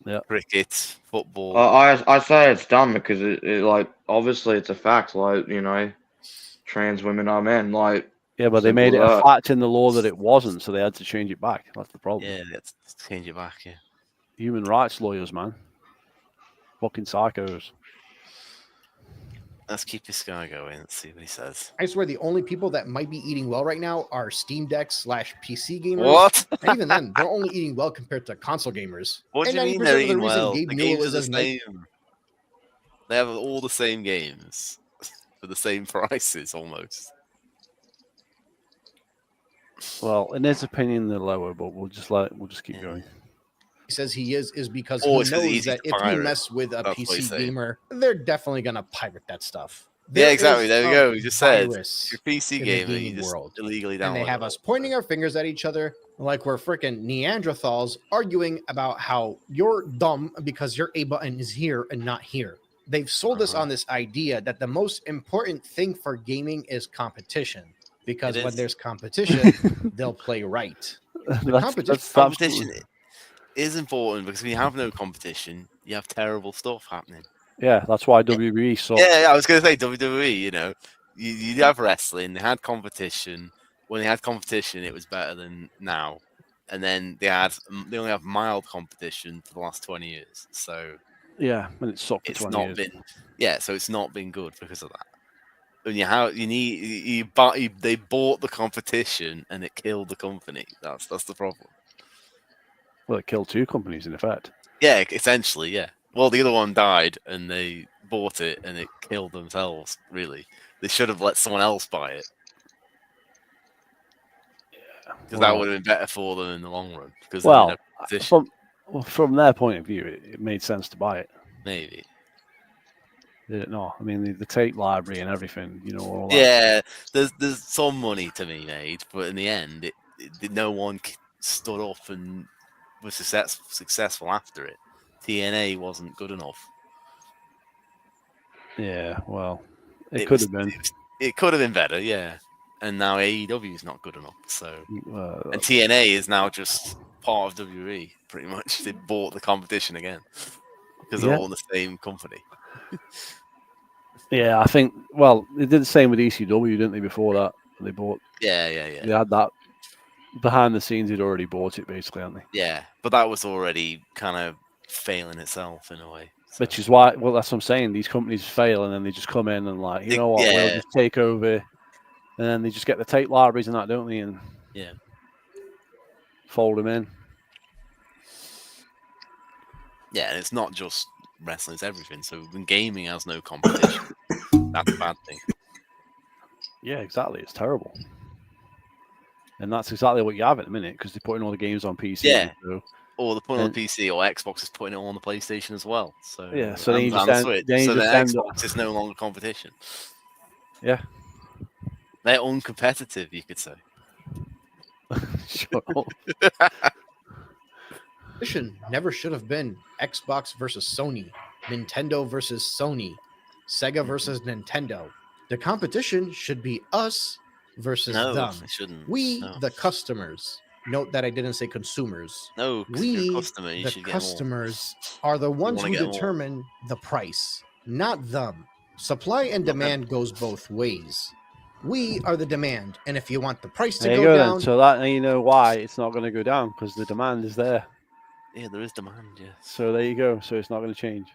[SPEAKER 1] Yeah.
[SPEAKER 2] Cricket, football.
[SPEAKER 6] I say it's dumb because it like obviously it's a fact. Like, you know, trans women are men. Like,
[SPEAKER 1] Yeah, but they
[SPEAKER 6] simple
[SPEAKER 1] made it
[SPEAKER 6] as
[SPEAKER 1] a
[SPEAKER 6] that.
[SPEAKER 1] fact in the law that it wasn't, so they had to change it back. That's the problem.
[SPEAKER 2] Yeah, let's change it back. Yeah.
[SPEAKER 1] Human rights lawyers, man. Fucking psychos.
[SPEAKER 2] Let's keep this guy going. Let's see what he says.
[SPEAKER 8] I swear the only people that might be eating well right now are Steam Deck / PC gamers.
[SPEAKER 2] What?
[SPEAKER 8] And even then, they're only eating well compared to console gamers.
[SPEAKER 2] What do
[SPEAKER 8] And
[SPEAKER 2] you mean
[SPEAKER 8] 90%
[SPEAKER 2] they're
[SPEAKER 8] of the
[SPEAKER 2] eating
[SPEAKER 8] reason
[SPEAKER 2] well?
[SPEAKER 8] Gabe
[SPEAKER 2] The
[SPEAKER 8] Newell
[SPEAKER 2] games are
[SPEAKER 8] is
[SPEAKER 2] the
[SPEAKER 8] as nice.
[SPEAKER 2] same. They have all the same games for the same prices almost.
[SPEAKER 1] Well, in his opinion, they're lower, but we'll just keep going.
[SPEAKER 8] He says he is because
[SPEAKER 2] Or
[SPEAKER 8] he
[SPEAKER 2] it's 'cause it's
[SPEAKER 8] knows
[SPEAKER 2] easy
[SPEAKER 8] that
[SPEAKER 2] to
[SPEAKER 8] if you
[SPEAKER 2] pirate.
[SPEAKER 8] mess with a
[SPEAKER 2] That's what he's
[SPEAKER 8] PC
[SPEAKER 2] saying.
[SPEAKER 8] gamer, they're definitely gonna pirate that stuff.
[SPEAKER 2] Yeah,
[SPEAKER 8] There
[SPEAKER 2] exactly.
[SPEAKER 8] is
[SPEAKER 2] There we
[SPEAKER 8] a
[SPEAKER 2] go. We just said
[SPEAKER 8] virus
[SPEAKER 2] your PC
[SPEAKER 8] in the
[SPEAKER 2] gamer, you
[SPEAKER 8] gaming
[SPEAKER 2] just
[SPEAKER 8] world.
[SPEAKER 2] illegally download
[SPEAKER 8] And they have
[SPEAKER 2] it
[SPEAKER 8] us
[SPEAKER 2] all.
[SPEAKER 8] pointing our fingers at each other like we're freaking Neanderthals arguing about how you're dumb because your A button is here and not here. They've sold us on this idea that the most important thing for gaming is competition, because
[SPEAKER 2] It
[SPEAKER 8] when
[SPEAKER 2] is.
[SPEAKER 8] there's competition, they'll play right.
[SPEAKER 1] That's
[SPEAKER 2] Competition
[SPEAKER 1] absolutely-
[SPEAKER 2] is important because when you have no competition, you have terrible stuff happening.
[SPEAKER 1] Yeah, that's why WWE sucks.
[SPEAKER 2] Yeah, I was going to say WWE. You know, you have wrestling. They had competition. When they had competition, it was better than now. And then they only have mild competition for the last 20 years. So
[SPEAKER 1] Yeah, and it sucked for
[SPEAKER 2] it's
[SPEAKER 1] 20
[SPEAKER 2] not
[SPEAKER 1] years.
[SPEAKER 2] been so it's not been good because of that. And they bought the competition and it killed the company. That's the problem.
[SPEAKER 1] Well, it killed two companies in effect.
[SPEAKER 2] Yeah, essentially, yeah. Well, the other one died and they bought it and it killed themselves, really. They should have let someone else buy it. Because that would have been better for them in the long run. Because
[SPEAKER 1] from their point of view, it made sense to buy it.
[SPEAKER 2] maybe.
[SPEAKER 1] Did it not? I mean, the tape library and everything, all that.
[SPEAKER 2] Yeah, there's some money to be made, but in the end, no one stood up and was successful after it. TNA wasn't good enough.
[SPEAKER 1] Yeah, well, it could have been.
[SPEAKER 2] It could have been better, yeah. And now AEW is not good enough. So,
[SPEAKER 1] Uh,
[SPEAKER 2] and TNA is now just part of WWE, pretty much. They bought the competition again because they're all in the same company.
[SPEAKER 1] Yeah, I think. Well, they did the same with ECW, didn't they? Before that, they bought.
[SPEAKER 2] Yeah.
[SPEAKER 1] They had that behind the scenes. They'd already bought it, basically, hadn't they?
[SPEAKER 2] Yeah, but that was already kind of failing itself in a way. So.
[SPEAKER 1] Which is why. Well, that's what I'm saying. These companies fail, and then they just come in and you know what? We'll just take over, and then they just get the tape libraries and that, don't they? And fold them in.
[SPEAKER 2] Yeah, and it's not just wrestling; it's everything. So when gaming has no competition, that's a bad thing.
[SPEAKER 1] Yeah, exactly. It's terrible. And that's exactly what you have at the minute because they're putting all the games on PC.
[SPEAKER 2] Yeah.
[SPEAKER 1] So.
[SPEAKER 2] Or they're putting it on the PC, or Xbox is putting it on the PlayStation as well. So
[SPEAKER 1] yeah, so then you just
[SPEAKER 2] Switch.
[SPEAKER 1] then
[SPEAKER 2] So the
[SPEAKER 1] end
[SPEAKER 2] Xbox is no longer competition.
[SPEAKER 1] Yeah,
[SPEAKER 2] they're uncompetitive, you could say.
[SPEAKER 1] Shut up.
[SPEAKER 8] Competition never should have been Xbox versus Sony, Nintendo versus Sony, Sega versus Nintendo. The competition should be us versus
[SPEAKER 2] No,
[SPEAKER 8] them.
[SPEAKER 2] it shouldn't.
[SPEAKER 8] We,
[SPEAKER 2] No.
[SPEAKER 8] the customers, note that I didn't say consumers.
[SPEAKER 2] No, 'cause if you're a
[SPEAKER 8] We,
[SPEAKER 2] customer, you
[SPEAKER 8] the
[SPEAKER 2] should get more.
[SPEAKER 8] customers, are the ones
[SPEAKER 2] wanna
[SPEAKER 8] who
[SPEAKER 2] get more.
[SPEAKER 8] determine the price, not them. Supply and
[SPEAKER 2] Not them.
[SPEAKER 8] demand goes both ways. We are the demand, and if you want the price to
[SPEAKER 1] There you
[SPEAKER 8] go
[SPEAKER 1] go
[SPEAKER 8] down,
[SPEAKER 1] then. So that you know why it's not going to go down because the demand is there.
[SPEAKER 2] Yeah, there is demand, yeah.
[SPEAKER 1] So there you go. So it's not going to change.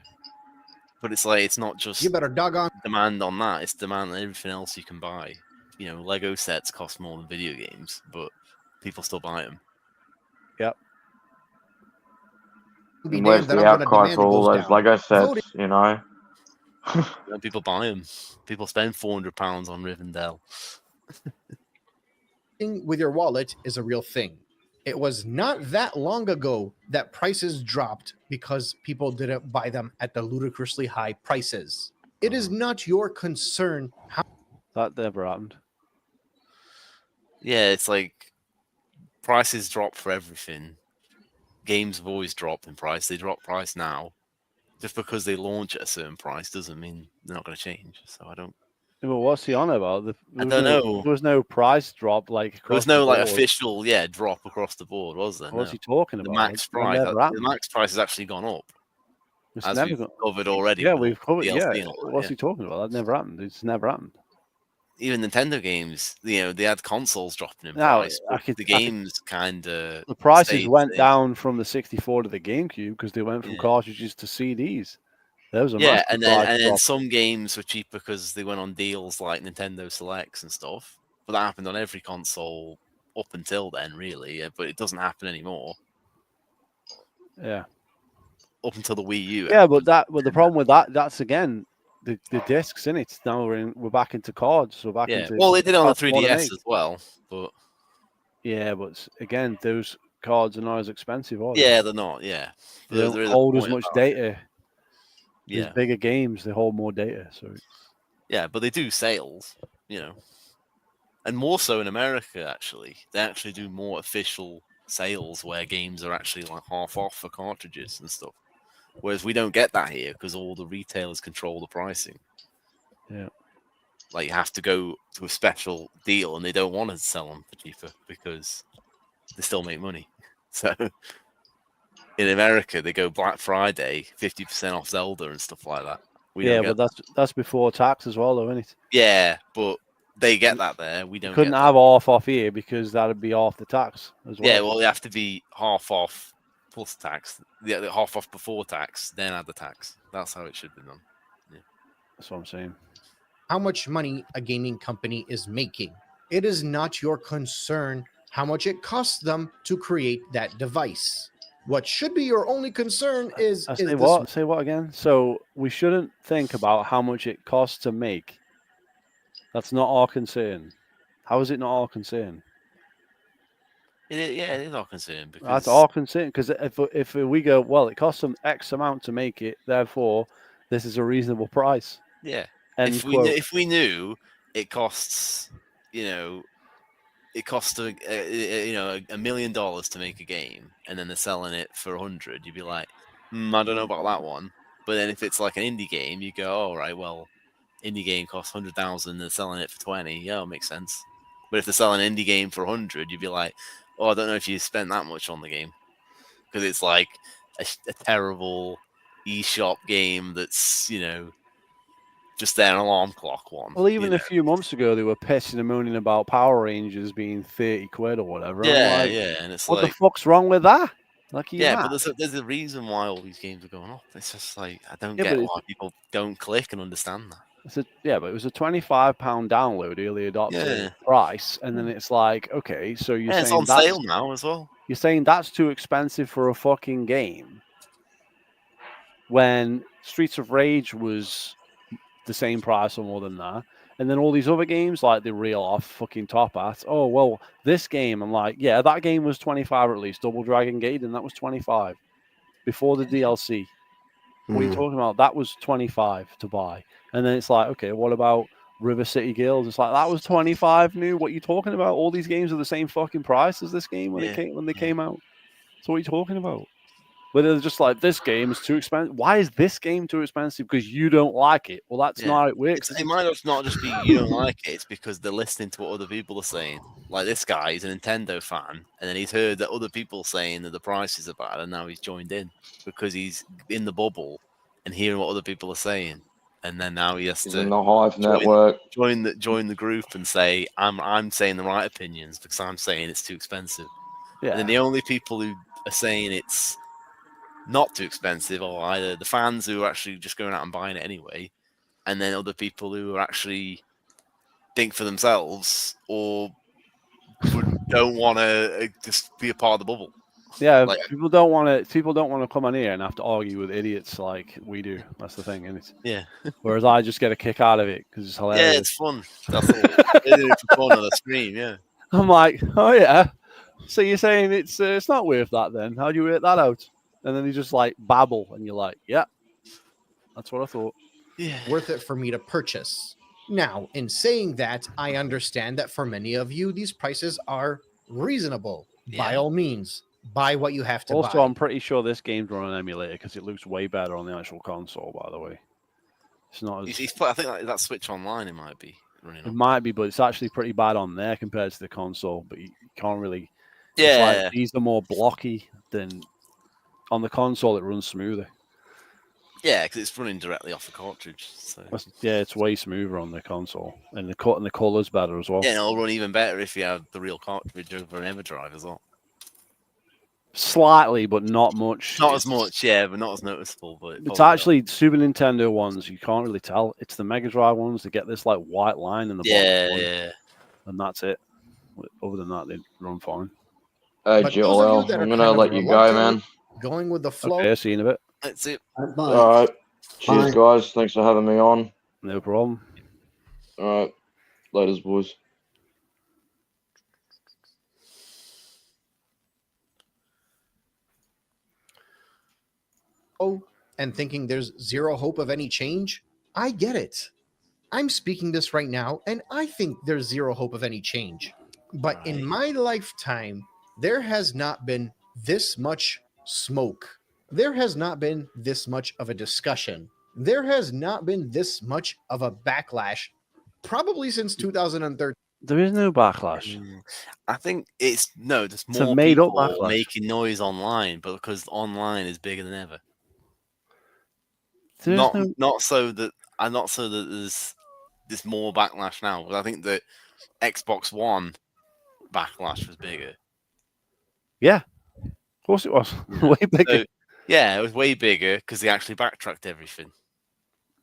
[SPEAKER 2] But it's like, it's not just
[SPEAKER 8] you better doggone
[SPEAKER 2] demand on that, it's demand on everything else you can buy. You know, Lego sets cost more than video games, but people still buy them.
[SPEAKER 8] be
[SPEAKER 6] And where's
[SPEAKER 8] damned that
[SPEAKER 6] the
[SPEAKER 8] I'm going to
[SPEAKER 6] outcry
[SPEAKER 8] demand
[SPEAKER 6] for
[SPEAKER 8] it
[SPEAKER 6] all
[SPEAKER 8] goes
[SPEAKER 6] those
[SPEAKER 8] down.
[SPEAKER 6] Lego
[SPEAKER 8] Voting
[SPEAKER 6] sets? You know.
[SPEAKER 2] You know, people buy them. People spend £400 on Rivendell.
[SPEAKER 8] with your wallet is a real thing. It was not that long ago that prices dropped because people didn't buy them at the ludicrously high prices. It is not your concern how
[SPEAKER 1] That never happened.
[SPEAKER 2] Yeah, it's like prices drop for everything. Games have always dropped in price. They drop price now. Just because they launch at a certain price doesn't mean they're not going to change. So I don't.
[SPEAKER 1] Yeah, but what's he on about?
[SPEAKER 2] I don't know.
[SPEAKER 1] There was no price drop like
[SPEAKER 2] There was
[SPEAKER 1] across
[SPEAKER 2] no
[SPEAKER 1] the
[SPEAKER 2] like
[SPEAKER 1] board.
[SPEAKER 2] official drop across the board, was there?
[SPEAKER 1] What's
[SPEAKER 2] No.
[SPEAKER 1] he talking
[SPEAKER 2] The
[SPEAKER 1] about?
[SPEAKER 2] max
[SPEAKER 1] That
[SPEAKER 2] price.
[SPEAKER 1] never
[SPEAKER 2] The
[SPEAKER 1] happened.
[SPEAKER 2] max price has actually gone up,
[SPEAKER 1] It's
[SPEAKER 2] as
[SPEAKER 1] never
[SPEAKER 2] we've
[SPEAKER 1] gone.
[SPEAKER 2] covered already.
[SPEAKER 1] Yeah,
[SPEAKER 2] with
[SPEAKER 1] we've covered.
[SPEAKER 2] DLC
[SPEAKER 1] Yeah,
[SPEAKER 2] and all that,
[SPEAKER 1] what's
[SPEAKER 2] yeah.
[SPEAKER 1] he talking about? That never happened. It's never happened.
[SPEAKER 2] Even Nintendo games, you know, they had consoles dropping in
[SPEAKER 1] Now,
[SPEAKER 2] price, but the games kind of
[SPEAKER 1] the prices went down from the 64 to the GameCube because they went from
[SPEAKER 2] Yeah.
[SPEAKER 1] cartridges to CDs. There was a
[SPEAKER 2] Yeah,
[SPEAKER 1] massive
[SPEAKER 2] and then
[SPEAKER 1] price drop.
[SPEAKER 2] some games were cheap because they went on deals like Nintendo Selects and stuff. But that happened on every console up until then, really. But it doesn't happen anymore.
[SPEAKER 1] Yeah.
[SPEAKER 2] Up until the Wii U.
[SPEAKER 1] Yeah, but the problem with that's again the discs in it. Now we're back into cards. We're back into.
[SPEAKER 2] Well, they did it on the
[SPEAKER 1] cards you wanna
[SPEAKER 2] 3DS
[SPEAKER 1] make.
[SPEAKER 2] as well, but
[SPEAKER 1] Yeah, but again, those cards are not as expensive, are they?
[SPEAKER 2] yeah, they're not. Yeah,
[SPEAKER 1] They don't
[SPEAKER 2] there is a
[SPEAKER 1] hold as
[SPEAKER 2] point
[SPEAKER 1] much
[SPEAKER 2] about it.
[SPEAKER 1] data. There's
[SPEAKER 2] Yeah,
[SPEAKER 1] bigger games, they hold more data. So
[SPEAKER 2] yeah, but they do sales, you know, and more so in America. Actually, they actually do more official sales where games are actually like half off for cartridges and stuff. Whereas we don't get that here because all the retailers control the pricing.
[SPEAKER 1] yeah.
[SPEAKER 2] Like you have to go to a special deal, and they don't want to sell them for cheaper because they still make money. So in America, they go Black Friday, 50% off Zelda and stuff like that. We
[SPEAKER 1] Yeah,
[SPEAKER 2] don't get
[SPEAKER 1] but that's before tax as well, though, isn't it?
[SPEAKER 2] Yeah, but they get that there. We
[SPEAKER 1] You
[SPEAKER 2] don't.
[SPEAKER 1] couldn't
[SPEAKER 2] get
[SPEAKER 1] have
[SPEAKER 2] that.
[SPEAKER 1] half off here because that'd be off the tax as well.
[SPEAKER 2] Yeah, well, you have to be half off plus tax. The half off before tax, then add the tax. That's how it should be done.
[SPEAKER 1] That's what I'm saying.
[SPEAKER 8] how much money a gaming company is making. It is not your concern how much it costs them to create that device. What should be your only concern is
[SPEAKER 1] Say what again? So we shouldn't think about how much it costs to make. That's not our concern. How is it not our concern?
[SPEAKER 2] It is our concern because
[SPEAKER 1] That's our concern. Because if we go, well, it costs them X amount to make it, therefore this is a reasonable price.
[SPEAKER 2] yeah.
[SPEAKER 1] End
[SPEAKER 2] If
[SPEAKER 1] quote.
[SPEAKER 2] we knew it costs, it costs $1 million to make a game, and then they're selling it for 100, you'd be like, I don't know about that one. But then if it's like an indie game, you go, all right, well, indie game costs 100,000, they're selling it for 20. Yeah, it makes sense. But if they're selling an indie game for 100, you'd be like, oh, I don't know if you spent that much on the game because it's like a terrible eShop game that's just an alarm clock one.
[SPEAKER 1] Well, even a few months ago, they were pissing and moaning about Power Rangers being 30 quid or whatever.
[SPEAKER 2] Yeah,
[SPEAKER 1] like,
[SPEAKER 2] and it's
[SPEAKER 1] what
[SPEAKER 2] like,
[SPEAKER 1] the fuck's wrong with that? Like,
[SPEAKER 2] but there's a reason why all these games are going up. It's just like I don't get why people don't click and understand that.
[SPEAKER 1] But it was a £25 download early adopter price, and then it's like, okay, so you're saying
[SPEAKER 2] it's on sale now as well.
[SPEAKER 1] You're saying that's too expensive for a fucking game when Streets of Rage was the same price or more than that. And then all these other games, like the reel off fucking top hat. Oh, well, this game, I'm like, yeah, that game was 25 or at least. Double Dragon Gate, and that was 25 before the DLC. What are you talking about? That was 25 to buy. And then it's like, okay, what about River City Guilds? It's like, that was 25 new. What are you talking about? All these games are the same fucking price as this game when they came out. So what are you talking about? But they're just like, this game is too expensive. Why is this game too expensive? Because you don't like it. Well, that's
[SPEAKER 2] Yeah.
[SPEAKER 1] not how it works.
[SPEAKER 2] It might not just be you don't like it. It's because they're listening to what other people are saying. Like this guy, he's a Nintendo fan, and then he's heard that other people saying that the prices are bad, and now he's joined in because he's in the bubble and hearing what other people are saying, and then now he has
[SPEAKER 6] He's
[SPEAKER 2] to
[SPEAKER 6] in the Hive network.
[SPEAKER 2] join the group and say I'm saying the right opinions because I'm saying it's too expensive.
[SPEAKER 1] Yeah.
[SPEAKER 2] And then the only people who are saying it's not too expensive are either the fans who are actually just going out and buying it anyway, and then other people who are actually think for themselves or don't want to just be a part of the bubble.
[SPEAKER 1] Yeah,
[SPEAKER 2] Like-
[SPEAKER 1] people don't want to. People don't want to come on here and have to argue with idiots like we do. That's the thing, isn't it?
[SPEAKER 2] Yeah.
[SPEAKER 1] Whereas I just get a kick out of it because it's hilarious.
[SPEAKER 2] Yeah, it's fun. That's all. They do it for fun on the stream. Yeah.
[SPEAKER 1] I'm like, oh yeah. So you're saying it's not worth that then? How do you work that out? And then you just like babble, and you're like, yeah, that's what I thought.
[SPEAKER 2] Yeah.
[SPEAKER 8] Worth it for me to purchase. Now, in saying that, I understand that for many of you, these prices are reasonable. By
[SPEAKER 2] Yeah.
[SPEAKER 8] all means, buy what you have to
[SPEAKER 1] Also,
[SPEAKER 8] buy.
[SPEAKER 1] I'm pretty sure this game's run on emulator because it looks way better on the actual console. By the way, it's not. As,
[SPEAKER 2] I think that Switch Online it might be running
[SPEAKER 1] it
[SPEAKER 2] on.
[SPEAKER 1] might be, but it's actually pretty bad on there compared to the console. But you can't really. It's
[SPEAKER 2] Yeah.
[SPEAKER 1] like these are more blocky than on the console. It runs smoother.
[SPEAKER 2] Yeah, because it's running directly off the cartridge. So.
[SPEAKER 1] Yeah, it's way smoother on the console, and the color's better as well.
[SPEAKER 2] Yeah, and it'll run even better if you have the real cartridge over an EverDrive as well.
[SPEAKER 1] Slightly, but not much.
[SPEAKER 2] Not as much, yeah, but not as noticeable. But
[SPEAKER 1] It's actually Super Nintendo ones. You can't really tell. It's the Mega Drive ones that get this like white line in the bottom,
[SPEAKER 2] yeah.
[SPEAKER 1] and that's it. Other than that, they run fine.
[SPEAKER 6] Hey,
[SPEAKER 8] But those of you
[SPEAKER 6] Joel,
[SPEAKER 8] that are
[SPEAKER 6] I'm
[SPEAKER 8] kind
[SPEAKER 6] gonna
[SPEAKER 8] of
[SPEAKER 6] let you go,
[SPEAKER 8] reluctant,
[SPEAKER 6] man.
[SPEAKER 8] Going with the flow.
[SPEAKER 1] Okay, see you in a bit.
[SPEAKER 2] That's it.
[SPEAKER 7] Bye.
[SPEAKER 6] All right. Cheers,
[SPEAKER 7] Bye.
[SPEAKER 6] guys. Thanks for having me on.
[SPEAKER 1] No problem.
[SPEAKER 6] All right. Laters, boys.
[SPEAKER 8] And thinking there's zero hope of any change, I get it. I'm speaking this right now, and I think there's zero hope of any change. But in my lifetime, there has not been this much smoke. There has not been this much of a discussion. There has not been this much of a backlash, probably since 2013.
[SPEAKER 1] There is no backlash.
[SPEAKER 2] I think it's more
[SPEAKER 1] a made-up
[SPEAKER 2] people
[SPEAKER 1] backlash.
[SPEAKER 2] making noise online, but because online is bigger than ever.
[SPEAKER 1] There's no-
[SPEAKER 2] Not so that there's more backlash now. But I think that Xbox One backlash was bigger.
[SPEAKER 1] Yeah, of course it was. Way bigger.
[SPEAKER 2] So, yeah, it was way bigger because they actually backtracked everything.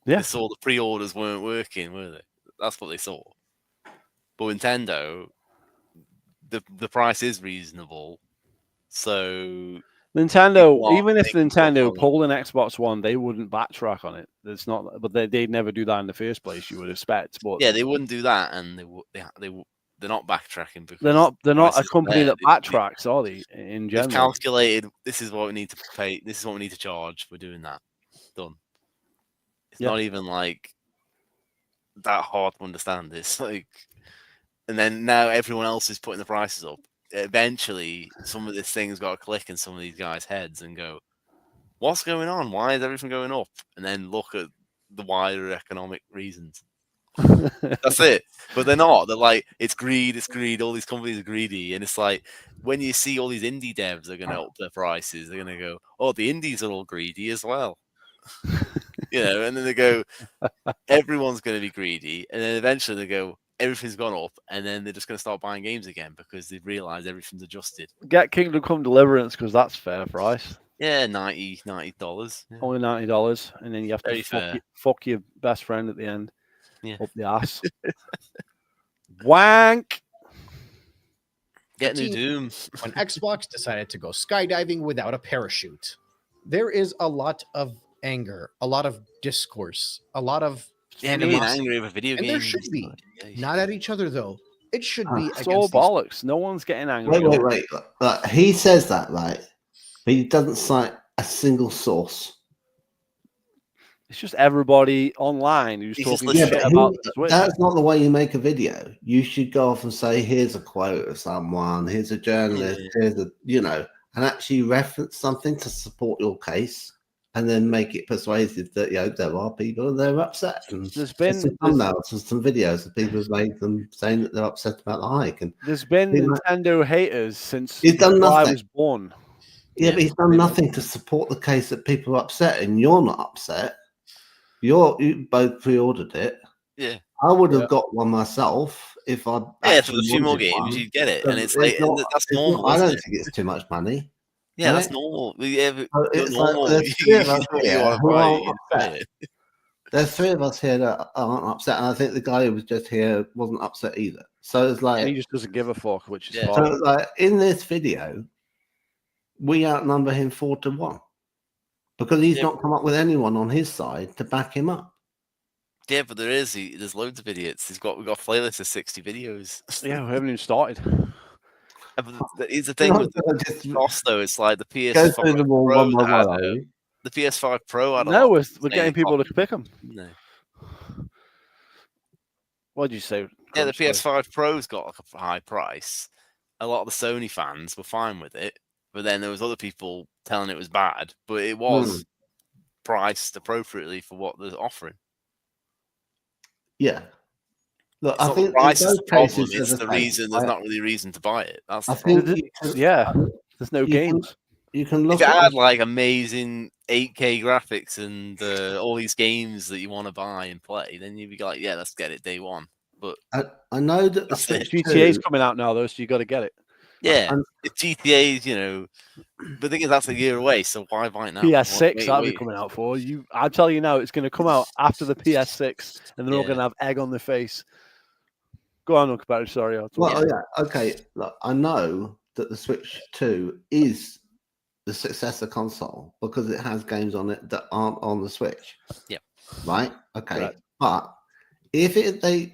[SPEAKER 1] Yeah.
[SPEAKER 2] They saw the pre-orders weren't working, were they? That's what they saw. But Nintendo, the price is reasonable, so
[SPEAKER 1] Nintendo,
[SPEAKER 2] Well,
[SPEAKER 1] even if
[SPEAKER 2] they can
[SPEAKER 1] Nintendo
[SPEAKER 2] go
[SPEAKER 1] pulled an Xbox One, they wouldn't backtrack on it. It's not, but they'd never do that in the first place. You would expect, but
[SPEAKER 2] yeah, they wouldn't do that, and they're not backtracking because
[SPEAKER 1] they're not a
[SPEAKER 2] prices are
[SPEAKER 1] company
[SPEAKER 2] there.
[SPEAKER 1] that backtracks, are they? In
[SPEAKER 2] They've
[SPEAKER 1] general,
[SPEAKER 2] calculated this is what we need to pay. This is what we need to charge. We're doing that. Done. It's
[SPEAKER 1] Yeah.
[SPEAKER 2] not even like that hard to understand. It's like, and then now everyone else is putting the prices up. Eventually, some of this thing's got to click in some of these guys' heads and go, "What's going on? Why is everything going up?" And then look at the wider economic reasons. That's it. But they're not. They're like, it's greed, it's greed. All these companies are greedy. And it's like, when you see all these indie devs are going to up their prices, they're going to go, oh, the indies are all greedy as well. And then they go, everyone's going to be greedy. And then eventually they go, everything's gone up. And then they're just going to start buying games again because they've realized everything's adjusted.
[SPEAKER 1] get Kingdom Come Deliverance because that's fair price.
[SPEAKER 2] Yeah, $90. Yeah.
[SPEAKER 1] Only $90, and then you have
[SPEAKER 2] Very
[SPEAKER 1] to
[SPEAKER 2] fair.
[SPEAKER 1] fuck your best friend at the end.
[SPEAKER 2] Yeah.
[SPEAKER 1] Up the ass. Wank.
[SPEAKER 2] Get new Doom.
[SPEAKER 8] When Xbox decided to go skydiving without a parachute. There is a lot of anger, a lot of discourse, a lot of
[SPEAKER 2] Yeah, being
[SPEAKER 8] animosity.
[SPEAKER 2] angry over video
[SPEAKER 8] And
[SPEAKER 2] games.
[SPEAKER 8] there should be. Not at each other, though. It should be
[SPEAKER 1] It's
[SPEAKER 8] against
[SPEAKER 1] all
[SPEAKER 8] these-
[SPEAKER 1] bollocks. No one's getting angry.
[SPEAKER 7] Wait. He says that, right? But he doesn't cite a single source.
[SPEAKER 1] It's just everybody online who's
[SPEAKER 2] He's just
[SPEAKER 1] talking shit
[SPEAKER 2] listening.
[SPEAKER 1] about the Switch.
[SPEAKER 7] That's not the way you make a video. You should go off and say, here's a quote of someone, here's a journalist, here's a, and actually reference something to support your case, and then make it persuasive that there are people that are upset. And
[SPEAKER 1] There's been
[SPEAKER 7] some thumbnails and some videos of people who've made them saying that they're upset about the hike. And
[SPEAKER 1] there's been
[SPEAKER 7] you know,
[SPEAKER 1] Nintendo haters since
[SPEAKER 7] he's done
[SPEAKER 1] before I
[SPEAKER 7] nothing.
[SPEAKER 1] was born.
[SPEAKER 7] Yeah, but he's done nothing to support the case that people are upset, and you're not upset. You both pre-ordered it.
[SPEAKER 2] Yeah.
[SPEAKER 7] I would have got one myself if I.
[SPEAKER 2] Yeah, for a few more
[SPEAKER 7] wanted
[SPEAKER 2] games,
[SPEAKER 7] one.
[SPEAKER 2] you'd get it,
[SPEAKER 7] But
[SPEAKER 2] and it's like
[SPEAKER 7] not,
[SPEAKER 2] that's
[SPEAKER 7] it's
[SPEAKER 2] normal.
[SPEAKER 7] not, I
[SPEAKER 2] isn't
[SPEAKER 7] don't
[SPEAKER 2] it?
[SPEAKER 7] think it's too much money.
[SPEAKER 2] Yeah, that's
[SPEAKER 7] right?
[SPEAKER 2] normal. Yeah, but
[SPEAKER 7] So
[SPEAKER 2] you're
[SPEAKER 7] it's like
[SPEAKER 2] normal.
[SPEAKER 7] there's three of us
[SPEAKER 2] You
[SPEAKER 7] here
[SPEAKER 2] wanna
[SPEAKER 7] who
[SPEAKER 2] buy it,
[SPEAKER 7] aren't
[SPEAKER 2] you buy
[SPEAKER 7] upset.
[SPEAKER 2] it.
[SPEAKER 7] There's three of us here that aren't upset, and I think the guy who was just here wasn't upset either. So it's like,
[SPEAKER 1] He just doesn't give a fuck, which is
[SPEAKER 2] Yeah.
[SPEAKER 7] so
[SPEAKER 1] fine.
[SPEAKER 7] it's like in this video, we outnumber him 4-1 because he's
[SPEAKER 2] Yeah.
[SPEAKER 7] not come up with anyone on his side to back him up.
[SPEAKER 2] Yeah, but there's loads of idiots. We've got a playlist of 60 videos.
[SPEAKER 1] Yeah, we haven't even started.
[SPEAKER 2] Here's the thing with the
[SPEAKER 7] Just
[SPEAKER 2] cost, though. It's like the
[SPEAKER 7] go through
[SPEAKER 2] PS5
[SPEAKER 7] them all
[SPEAKER 2] Pro
[SPEAKER 7] one by
[SPEAKER 2] had,
[SPEAKER 7] one. are you?
[SPEAKER 2] the PS5 Pro had a
[SPEAKER 1] No,
[SPEAKER 2] lot.
[SPEAKER 1] we're getting people to pick them.
[SPEAKER 2] No.
[SPEAKER 1] What did you say?
[SPEAKER 2] Yeah, the
[SPEAKER 1] Crunch? Sorry.
[SPEAKER 2] PS5 Pro's got like a high price. A lot of the Sony fans were fine with it, but then there was other people telling it was bad. But it was priced appropriately for what they're offering.
[SPEAKER 7] Yeah. Look,
[SPEAKER 2] It's
[SPEAKER 7] I
[SPEAKER 2] not
[SPEAKER 7] think
[SPEAKER 2] the price
[SPEAKER 7] in
[SPEAKER 2] is
[SPEAKER 7] both
[SPEAKER 2] the problem.
[SPEAKER 7] cases,
[SPEAKER 2] It's
[SPEAKER 7] there's
[SPEAKER 2] the
[SPEAKER 7] a
[SPEAKER 2] reason. There's
[SPEAKER 7] I,
[SPEAKER 2] not really a reason to buy it. That's
[SPEAKER 7] I
[SPEAKER 2] the problem.
[SPEAKER 7] think
[SPEAKER 1] Yeah, there's no
[SPEAKER 7] you
[SPEAKER 1] games.
[SPEAKER 7] you can
[SPEAKER 2] If
[SPEAKER 7] look
[SPEAKER 2] it
[SPEAKER 7] at
[SPEAKER 2] had like amazing 8K graphics and all these games that you want to buy and play, then you'd be like, yeah, let's get it day one. But
[SPEAKER 7] I know that the
[SPEAKER 2] That's it.
[SPEAKER 7] Switch
[SPEAKER 1] GTA's
[SPEAKER 7] 2,
[SPEAKER 1] coming out now, though, so you got to get it.
[SPEAKER 2] yeah,
[SPEAKER 7] and-
[SPEAKER 2] if GTA's, but the thing is, that's a year away, so why buy it now?
[SPEAKER 1] PS6,
[SPEAKER 2] Wait,
[SPEAKER 1] that'll be
[SPEAKER 2] wait.
[SPEAKER 1] coming out for you. I'll tell you now, it's going to come out after the PS6, and they're all
[SPEAKER 2] Yeah.
[SPEAKER 1] going to have egg on their face. Go on, Uncle Barry. Sorry, I'll talk.
[SPEAKER 7] well, yeah, okay. Look, I know that the Switch 2 is the successor console because it has games on it that aren't on the Switch.
[SPEAKER 2] Yep.
[SPEAKER 7] Right. Okay.
[SPEAKER 1] Correct.
[SPEAKER 7] But if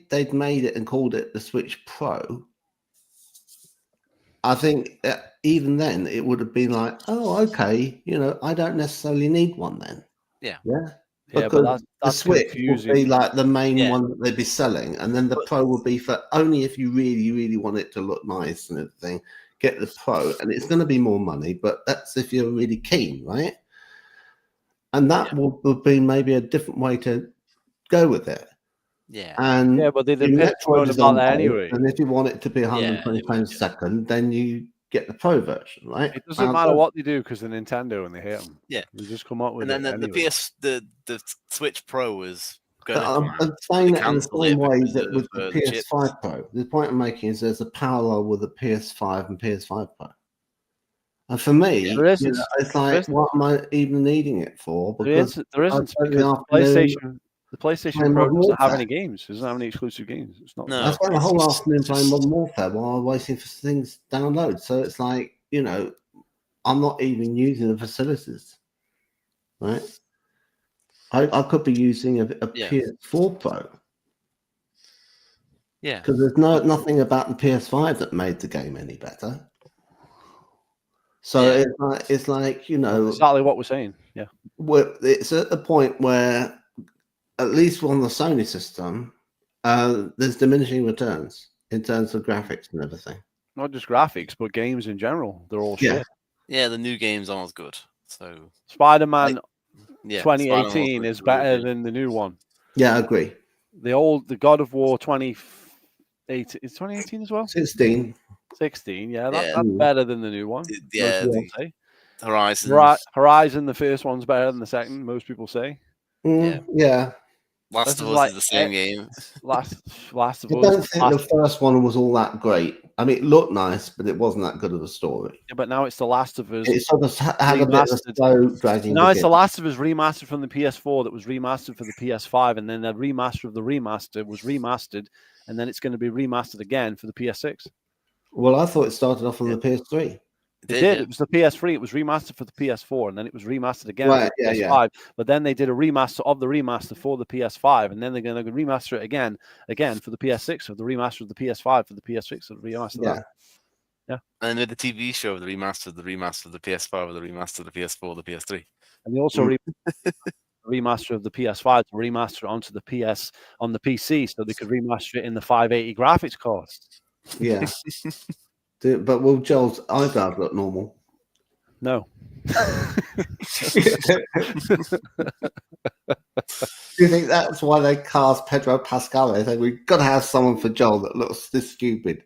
[SPEAKER 7] they'd made it and called it the Switch Pro, I think even then it would have been like, oh, okay, I don't necessarily need one then.
[SPEAKER 2] Yeah.
[SPEAKER 7] Yeah.
[SPEAKER 1] Yeah,
[SPEAKER 7] Because
[SPEAKER 1] but that's
[SPEAKER 7] the Switch
[SPEAKER 1] confusing.
[SPEAKER 7] would be like the main
[SPEAKER 2] Yeah.
[SPEAKER 7] one that they'd be selling, and then the Pro would be for only if you really, really want it to look nice and everything. Get the Pro, and it's going to be more money, but that's if you're really keen, right? And that would have been maybe a different way to go with it.
[SPEAKER 2] Yeah.
[SPEAKER 7] And
[SPEAKER 1] Yeah, but they
[SPEAKER 7] your
[SPEAKER 1] pitched
[SPEAKER 7] Metroid is
[SPEAKER 1] about
[SPEAKER 7] on
[SPEAKER 1] that
[SPEAKER 7] both,
[SPEAKER 1] anyway.
[SPEAKER 7] and if you want it to be 120
[SPEAKER 2] they would,
[SPEAKER 7] frames a second, then you get the Pro version, right?
[SPEAKER 1] It doesn't matter what they do because they're Nintendo and they hate them.
[SPEAKER 2] Yeah.
[SPEAKER 1] They just come up with
[SPEAKER 2] And then
[SPEAKER 1] it
[SPEAKER 2] the
[SPEAKER 1] anyway.
[SPEAKER 2] the Switch Pro is going to
[SPEAKER 7] I'm saying
[SPEAKER 2] They
[SPEAKER 7] it in the
[SPEAKER 2] cancelled
[SPEAKER 7] same
[SPEAKER 2] it
[SPEAKER 7] way
[SPEAKER 2] because
[SPEAKER 7] that
[SPEAKER 2] of,
[SPEAKER 7] with the
[SPEAKER 2] the chips.
[SPEAKER 7] PS5 Pro. The point I'm making is there's a parallel with the PS5 and PS5 Pro. And for me,
[SPEAKER 1] There isn't.
[SPEAKER 7] it's like, what am I even needing it for?
[SPEAKER 1] There isn't
[SPEAKER 7] spend the
[SPEAKER 1] because
[SPEAKER 7] afternoon
[SPEAKER 1] the PlayStation
[SPEAKER 7] playing
[SPEAKER 1] Pro
[SPEAKER 7] Modern
[SPEAKER 1] doesn't have
[SPEAKER 7] Warfare.
[SPEAKER 1] any games. It doesn't have any exclusive games. It's not.
[SPEAKER 2] No.
[SPEAKER 7] I spent the whole
[SPEAKER 2] it's
[SPEAKER 7] afternoon playing
[SPEAKER 2] just-
[SPEAKER 7] Modern Warfare while I'm waiting for things to download. So it's like, I'm not even using the facilities, right? I could be using a
[SPEAKER 2] Yeah.
[SPEAKER 7] PS4 Pro
[SPEAKER 2] Yeah.
[SPEAKER 7] because there's nothing about the PS5 that made the game any better. So
[SPEAKER 2] Yeah.
[SPEAKER 7] it's like
[SPEAKER 1] Exactly what we're saying. Yeah.
[SPEAKER 7] it's at the point where, at least on the Sony system, there's diminishing returns in terms of graphics and everything.
[SPEAKER 1] Not just graphics, but games in general. They're all
[SPEAKER 7] Yeah.
[SPEAKER 1] shit.
[SPEAKER 2] Yeah, the new games aren't as good. So
[SPEAKER 1] Spider-Man
[SPEAKER 2] yeah,
[SPEAKER 1] 2018
[SPEAKER 2] Spider-Man
[SPEAKER 1] is
[SPEAKER 2] was
[SPEAKER 1] better
[SPEAKER 2] really good.
[SPEAKER 1] than the new one.
[SPEAKER 7] Yeah, I agree.
[SPEAKER 1] The God of War 2018 is 2018 as well.
[SPEAKER 7] 16.
[SPEAKER 1] 16, yeah,
[SPEAKER 2] Yeah.
[SPEAKER 1] that's better than the new one.
[SPEAKER 2] Yeah,
[SPEAKER 1] most people say.
[SPEAKER 2] Horizon.
[SPEAKER 1] Horizon, the first one's better than the second. Most people say.
[SPEAKER 7] Yeah.
[SPEAKER 2] Last
[SPEAKER 1] This
[SPEAKER 2] of
[SPEAKER 1] is
[SPEAKER 2] Us
[SPEAKER 1] like
[SPEAKER 2] is the same game.
[SPEAKER 1] Last of
[SPEAKER 7] I
[SPEAKER 1] Us.
[SPEAKER 7] don't think the first one was all that great. I mean, it looked nice, but it wasn't that good of a story.
[SPEAKER 1] Yeah, but now it's the Last of Us.
[SPEAKER 7] It sort of had a bit of a
[SPEAKER 1] remastered.
[SPEAKER 7] slow dragging.
[SPEAKER 1] Now it's the
[SPEAKER 7] beginning.
[SPEAKER 1] Last of Us remastered from the PS4 that was remastered for the PS5, and then the remaster of the remaster was remastered, and then it's going to be remastered again for the PS6.
[SPEAKER 7] Well, I thought it started off on the PS3.
[SPEAKER 1] It did. It was the PS3. It was remastered for the PS4, and then it was remastered again
[SPEAKER 7] Right,
[SPEAKER 1] for the PS5. But then they did a remaster of the remaster for the PS5, and then they're going to remaster it again for the PS6. So the remaster of the PS5 for the PS6. So the remaster of that. Yeah.
[SPEAKER 2] And with the TV show, the remaster of the PS5, the remaster of the PS4, the PS3.
[SPEAKER 1] And they also remaster of the PS5 to remaster it onto the on the PC, so they could remaster it in the 580 graphics card.
[SPEAKER 7] Yeah. But will Joel's eyebrows look normal?
[SPEAKER 1] No.
[SPEAKER 7] Do you think that's why they cast Pedro Pascal? They think we've got to have someone for Joel that looks this stupid.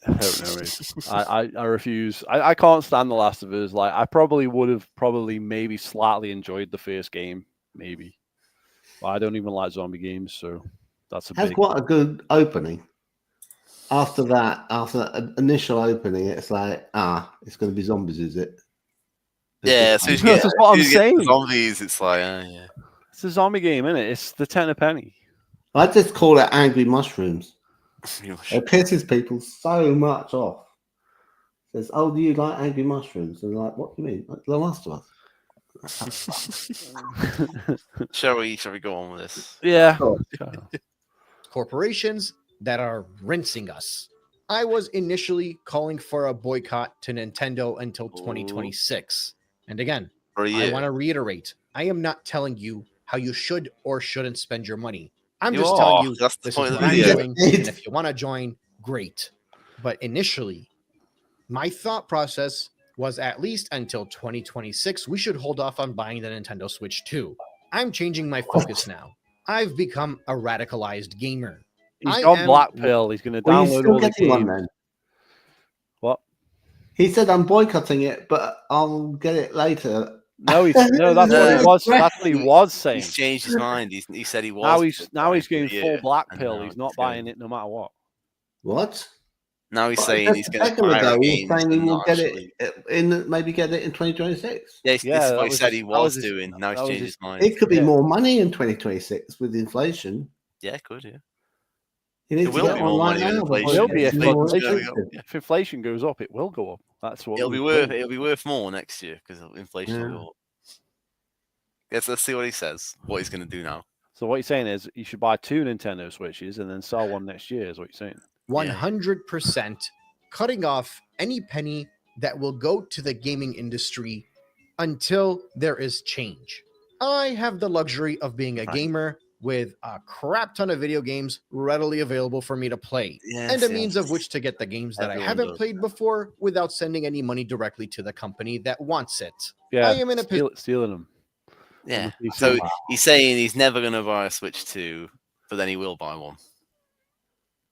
[SPEAKER 1] I don't know. I refuse. I can't stand The Last of Us. Like, I probably would have maybe slightly enjoyed the first game, maybe. But I don't even like zombie games, so that's a
[SPEAKER 7] Has
[SPEAKER 1] big.
[SPEAKER 7] quite a good opening. After that initial opening, it's like, it's going to be zombies, is it?
[SPEAKER 2] Yeah, as soon as you
[SPEAKER 1] That's
[SPEAKER 2] get,
[SPEAKER 1] what I'm
[SPEAKER 2] as soon as you get to
[SPEAKER 1] saying.
[SPEAKER 2] zombies, it's like, yeah.
[SPEAKER 1] It's a zombie game, isn't it? It's the 10 a penny.
[SPEAKER 7] I just call it angry mushrooms. It pisses people so much off. Says, "Oh, do you like angry mushrooms?" And they're like, "What do you mean? Like The Last of Us?"
[SPEAKER 2] Shall we go on with this?
[SPEAKER 1] Yeah.
[SPEAKER 8] Corporations that are rinsing us. I was initially calling for a boycott to Nintendo until 2026. And again,
[SPEAKER 2] For a
[SPEAKER 8] I
[SPEAKER 2] year.
[SPEAKER 8] want to reiterate, I am not telling you how you should or shouldn't spend your money. I'm
[SPEAKER 2] You
[SPEAKER 8] just
[SPEAKER 2] are.
[SPEAKER 8] telling you
[SPEAKER 2] That's the
[SPEAKER 8] this
[SPEAKER 2] point
[SPEAKER 8] is
[SPEAKER 2] of
[SPEAKER 8] what
[SPEAKER 2] the
[SPEAKER 8] I'm
[SPEAKER 2] video.
[SPEAKER 8] doing, and if you want to join, great. But initially, my thought process was at least until 2026, we should hold off on buying the Nintendo Switch 2. I'm changing my focus now. I've become a radicalized gamer.
[SPEAKER 1] He's
[SPEAKER 8] I
[SPEAKER 1] gone
[SPEAKER 8] am-
[SPEAKER 1] black pill. He's going to
[SPEAKER 7] Well, you
[SPEAKER 1] download
[SPEAKER 7] still
[SPEAKER 1] all the
[SPEAKER 7] getting one
[SPEAKER 1] games.
[SPEAKER 7] then?
[SPEAKER 1] What?
[SPEAKER 7] He said, "I'm boycotting it, but I'll get it later."
[SPEAKER 1] No, that's what he was. That's what he was saying.
[SPEAKER 2] He's changed his mind. He said he was.
[SPEAKER 1] Now he's
[SPEAKER 2] for a
[SPEAKER 1] going
[SPEAKER 2] year,
[SPEAKER 1] full black
[SPEAKER 2] and
[SPEAKER 1] pill.
[SPEAKER 2] now
[SPEAKER 1] He's not
[SPEAKER 2] he's going-
[SPEAKER 1] buying it no matter what.
[SPEAKER 7] What?
[SPEAKER 2] Now he's
[SPEAKER 7] But
[SPEAKER 2] saying
[SPEAKER 7] just
[SPEAKER 2] he's
[SPEAKER 7] a
[SPEAKER 2] going to
[SPEAKER 7] second
[SPEAKER 2] pirate
[SPEAKER 7] ago, he was
[SPEAKER 2] games
[SPEAKER 7] saying he
[SPEAKER 2] and
[SPEAKER 7] will
[SPEAKER 2] not
[SPEAKER 7] get
[SPEAKER 2] actually.
[SPEAKER 7] it in, maybe get it in 2026.
[SPEAKER 2] Yeah, this
[SPEAKER 1] Yeah,
[SPEAKER 2] is
[SPEAKER 1] that
[SPEAKER 2] what he
[SPEAKER 1] was
[SPEAKER 2] said
[SPEAKER 1] his-
[SPEAKER 2] he
[SPEAKER 1] that
[SPEAKER 2] was
[SPEAKER 1] was his-
[SPEAKER 2] doing. Now
[SPEAKER 1] that
[SPEAKER 2] he's
[SPEAKER 1] was
[SPEAKER 2] changed
[SPEAKER 1] his-
[SPEAKER 2] his mind.
[SPEAKER 7] It could be
[SPEAKER 1] Yeah.
[SPEAKER 7] more money in 2026 with inflation.
[SPEAKER 2] Yeah, it could. Yeah.
[SPEAKER 7] You need
[SPEAKER 2] It
[SPEAKER 7] to
[SPEAKER 2] will
[SPEAKER 7] get
[SPEAKER 2] be
[SPEAKER 7] one
[SPEAKER 2] more
[SPEAKER 7] right
[SPEAKER 2] money with
[SPEAKER 7] now.
[SPEAKER 2] inflation.
[SPEAKER 7] before
[SPEAKER 1] Will
[SPEAKER 7] it
[SPEAKER 1] be
[SPEAKER 7] gets
[SPEAKER 1] if
[SPEAKER 7] any more
[SPEAKER 2] inflation's gonna
[SPEAKER 7] expensive.
[SPEAKER 2] go-
[SPEAKER 1] If inflation goes up, it will go up. That's what
[SPEAKER 2] It'll
[SPEAKER 1] we
[SPEAKER 2] be
[SPEAKER 1] think.
[SPEAKER 2] worth. It'll be worth more next year because inflation will go up. Let's see what he says. What he's going to do now.
[SPEAKER 1] So what you're saying is you should buy 2 Nintendo Switches and then sell one next year. Is what you're saying?
[SPEAKER 8] 100% cutting off any penny that will go to the gaming industry until there is change. I have the luxury of being a
[SPEAKER 2] Right.
[SPEAKER 8] gamer with a crap ton of video games readily available for me to play, and a means of which to get the games that
[SPEAKER 2] Everyone
[SPEAKER 8] I haven't
[SPEAKER 2] does.
[SPEAKER 8] played before without sending any money directly to the company that wants it.
[SPEAKER 1] Yeah,
[SPEAKER 8] I am in a
[SPEAKER 1] stealing them.
[SPEAKER 2] Yeah.
[SPEAKER 1] the PC.
[SPEAKER 2] So he's saying he's never going to buy a Switch 2, but then he will buy one.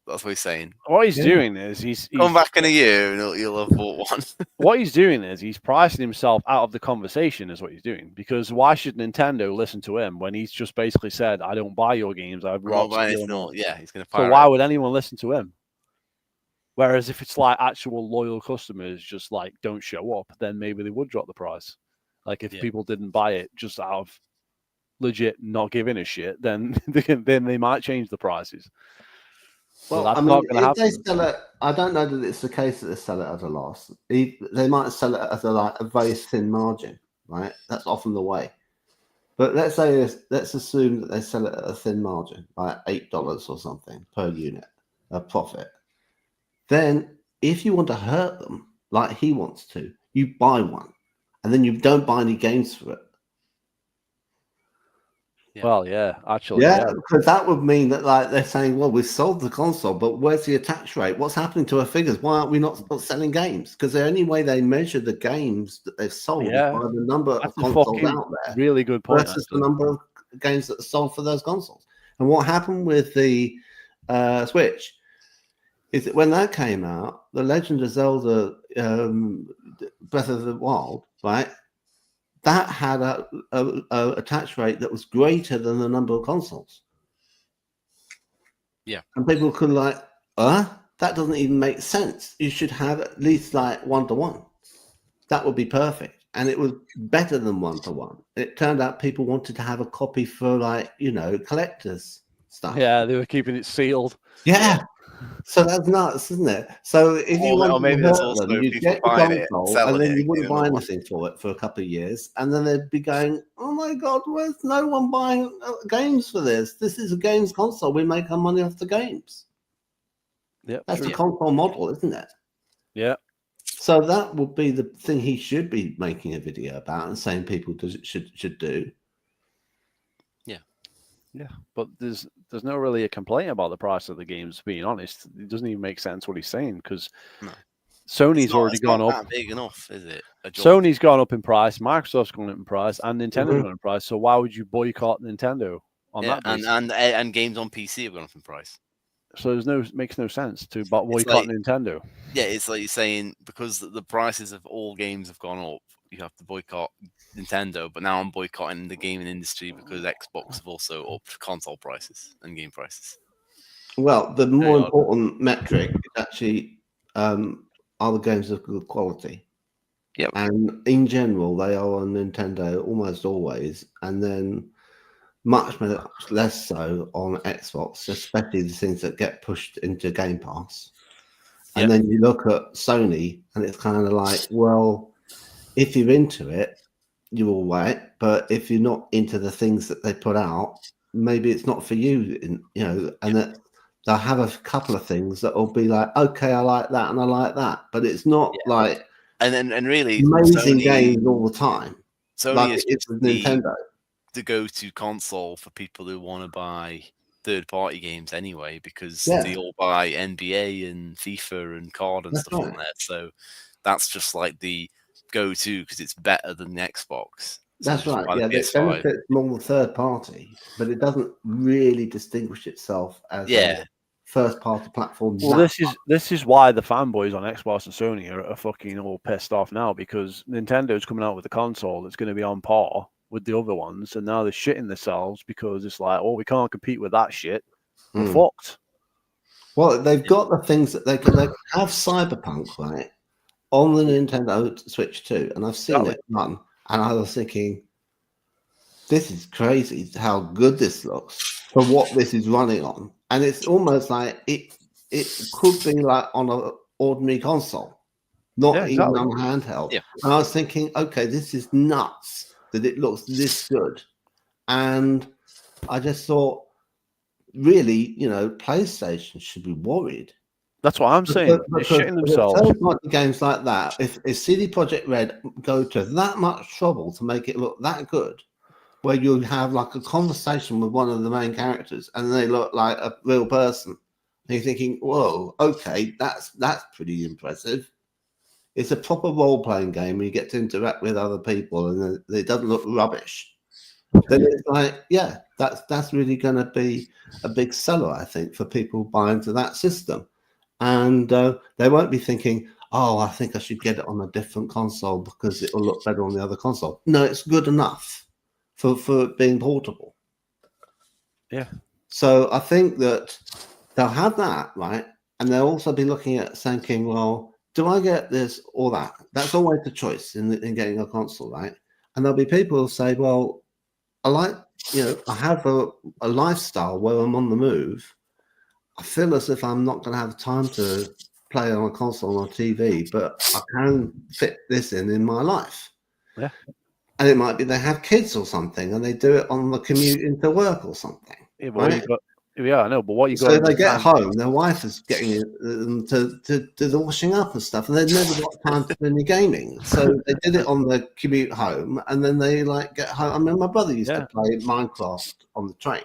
[SPEAKER 2] That's what he's saying.
[SPEAKER 1] What he's doing is he's
[SPEAKER 2] Come back in a year and you'll have bought one.
[SPEAKER 1] what he's doing is he's pricing himself out of the conversation. Is what he's doing, because why should Nintendo listen to him when he's just basically said, "I don't buy your games. I'd
[SPEAKER 2] I'm not
[SPEAKER 1] rather
[SPEAKER 2] buying
[SPEAKER 1] steal
[SPEAKER 2] it.
[SPEAKER 1] them all."
[SPEAKER 2] Yeah, he's going to
[SPEAKER 1] So
[SPEAKER 2] pirate.
[SPEAKER 1] why would anyone listen to him? Whereas if it's like actual loyal customers just like don't show up, then maybe they would drop the price. Like if
[SPEAKER 2] Yeah.
[SPEAKER 1] people didn't buy it just out of legit not giving a shit, then they might change the prices.
[SPEAKER 7] Well,
[SPEAKER 1] that's
[SPEAKER 7] I mean,
[SPEAKER 1] not going to
[SPEAKER 7] if they
[SPEAKER 1] happen.
[SPEAKER 7] sell it, I don't know that it's the case that they sell it at a loss. They might sell it as a very thin margin, right? That's often the way. But let's assume that they sell it at a thin margin, like $8 or something per unit, a profit. Then, if you want to hurt them, like he wants to, you buy one, and then you don't buy any games for it.
[SPEAKER 2] Yeah.
[SPEAKER 1] Well, yeah, actually,
[SPEAKER 7] Yeah, because that would mean that like they're saying, well, we've sold the console, but where's the attach rate? What's happening to our figures? Why aren't we not selling games? Because the only way they measure the games that they've sold is
[SPEAKER 1] Yeah,
[SPEAKER 7] by the number of
[SPEAKER 1] that's a
[SPEAKER 7] consoles
[SPEAKER 1] fucking
[SPEAKER 7] out there
[SPEAKER 1] really good point.
[SPEAKER 7] versus the
[SPEAKER 1] Actually.
[SPEAKER 7] number of games that are sold for those consoles. And what happened with the Switch is that when that came out, the Legend of Zelda Breath of the Wild, right? That had a attach rate that was greater than the number of consoles.
[SPEAKER 2] Yeah.
[SPEAKER 7] And people could that doesn't even make sense. You should have at least like 1-to-1. That would be perfect. And it was better than 1-to-1. It turned out people wanted to have a copy for collectors stuff.
[SPEAKER 1] Yeah, they were keeping it sealed.
[SPEAKER 7] Yeah. So that's nuts, isn't it? So if you
[SPEAKER 2] Or
[SPEAKER 7] want
[SPEAKER 2] maybe
[SPEAKER 7] to
[SPEAKER 2] there's
[SPEAKER 7] hurt
[SPEAKER 2] also
[SPEAKER 7] them, you
[SPEAKER 2] people
[SPEAKER 7] get the
[SPEAKER 2] buying it,
[SPEAKER 7] console,
[SPEAKER 2] selling
[SPEAKER 7] and then
[SPEAKER 2] it,
[SPEAKER 7] you
[SPEAKER 2] and
[SPEAKER 7] wouldn't
[SPEAKER 2] getting
[SPEAKER 7] buy
[SPEAKER 2] another one.
[SPEAKER 7] anything for it for a couple of years, and then they'd be going, "Oh my god, where's no one buying games for this? This is a games console. We make our money off the games."
[SPEAKER 1] Yep,
[SPEAKER 7] That's
[SPEAKER 1] true.
[SPEAKER 7] the console model, isn't it?
[SPEAKER 1] Yeah.
[SPEAKER 7] So that would be the thing he should be making a video about and saying people should do.
[SPEAKER 1] Yeah, but there's no really a complaint about the price of the games. Being honest, it doesn't even make sense what he's saying because
[SPEAKER 2] No.
[SPEAKER 1] Sony's already
[SPEAKER 2] it's
[SPEAKER 1] gone
[SPEAKER 2] not
[SPEAKER 1] up.
[SPEAKER 2] that big enough, is it? A jump?
[SPEAKER 1] Sony's gone up in price. Microsoft's gone up in price, and Nintendo's
[SPEAKER 7] Mhm.
[SPEAKER 1] gone up in price. So why would you boycott Nintendo on
[SPEAKER 2] Yeah,
[SPEAKER 1] that basis?
[SPEAKER 2] and games on PC have gone up in price.
[SPEAKER 1] So makes no sense to boycott
[SPEAKER 2] like-
[SPEAKER 1] Nintendo.
[SPEAKER 2] Yeah, it's like you're saying because the prices of all games have gone up, you have to boycott Nintendo. But now I'm boycotting the gaming industry because Xbox have also upped console prices and game prices.
[SPEAKER 7] Well, the more
[SPEAKER 1] odd.
[SPEAKER 7] important metric is actually are the games of good quality.
[SPEAKER 2] Yep.
[SPEAKER 7] And in general, they are on Nintendo almost always, and then much less so on Xbox, especially the things that get pushed into Game Pass. And
[SPEAKER 2] Yep.
[SPEAKER 7] then you look at Sony, and it's kind of like, well, if you're into it, you're all right. But if you're not into the things that they put out, maybe it's not for you. And that they'll have a couple of things that will be like, okay, I like that and I like that, but it's not like
[SPEAKER 2] And really,
[SPEAKER 7] amazing games all the time.
[SPEAKER 2] Sony
[SPEAKER 7] Like
[SPEAKER 2] is
[SPEAKER 7] it is with Nintendo.
[SPEAKER 2] the go-to console for people who want to buy third-party games anyway, because
[SPEAKER 7] Yeah.
[SPEAKER 2] they all buy NBA and FIFA and COD and
[SPEAKER 7] That's
[SPEAKER 2] stuff on
[SPEAKER 7] right.
[SPEAKER 2] there. So that's just like the go-to because it's better than the Xbox. So
[SPEAKER 7] That's
[SPEAKER 2] just
[SPEAKER 7] right.
[SPEAKER 2] buy the
[SPEAKER 7] Yeah, it
[SPEAKER 2] PS5.
[SPEAKER 7] benefits more the third party, but it doesn't really distinguish itself as
[SPEAKER 2] Yeah.
[SPEAKER 7] a first party platform.
[SPEAKER 1] Well,
[SPEAKER 7] that
[SPEAKER 1] this is why the fanboys on Xbox and Sony are fucking all pissed off now, because Nintendo's coming out with a console that's going to be on par with the other ones, and now they're shitting themselves because it's like, oh, we can't compete with that shit. We're
[SPEAKER 7] Mm.
[SPEAKER 1] fucked.
[SPEAKER 7] Well, they've got the things that they can have Cyberpunk, right, on the Nintendo Switch too, and I've seen
[SPEAKER 1] Exactly.
[SPEAKER 7] it run, and I was thinking, this is crazy how good this looks for what this is running on, and it's almost like it could be like on an ordinary console, not
[SPEAKER 1] Yeah,
[SPEAKER 7] even
[SPEAKER 1] exactly.
[SPEAKER 7] on handheld.
[SPEAKER 2] Yeah.
[SPEAKER 7] And I was thinking, okay, this is nuts that it looks this good, and I just thought, really, PlayStation should be worried.
[SPEAKER 1] That's what I'm saying. They're shitting themselves.
[SPEAKER 7] Third-party games like that, if CD Projekt Red go to that much trouble to make it look that good, where you have like a conversation with one of the main characters and they look like a real person, and you're thinking, whoa, okay, that's pretty impressive. It's a proper role-playing game where you get to interact with other people and it doesn't look rubbish. Then it's like, yeah, that's really going to be a big seller, I think, for people buying to that system. And they won't be thinking, oh, I think I should get it on a different console because it will look better on the other console. No, it's good enough for being portable.
[SPEAKER 1] Yeah.
[SPEAKER 7] So I think that they'll have that, right? And they'll also be looking at thinking, well, do I get this or that? That's always the choice in getting a console, right? And there'll be people who say, well, I have a lifestyle where I'm on the move. I feel as if I'm not going to have time to play on a console or TV, but I can fit this in my life.
[SPEAKER 1] Yeah.
[SPEAKER 7] And it might be they have kids or something and they do it on the commute into work or something.
[SPEAKER 1] Yeah, but I know, but what you got?
[SPEAKER 7] So they get home, their wife is getting them to do the washing up and stuff, and they've never got time to do any gaming. So they did it on the commute home, and then they get home. I mean, my brother used to play Minecraft on the train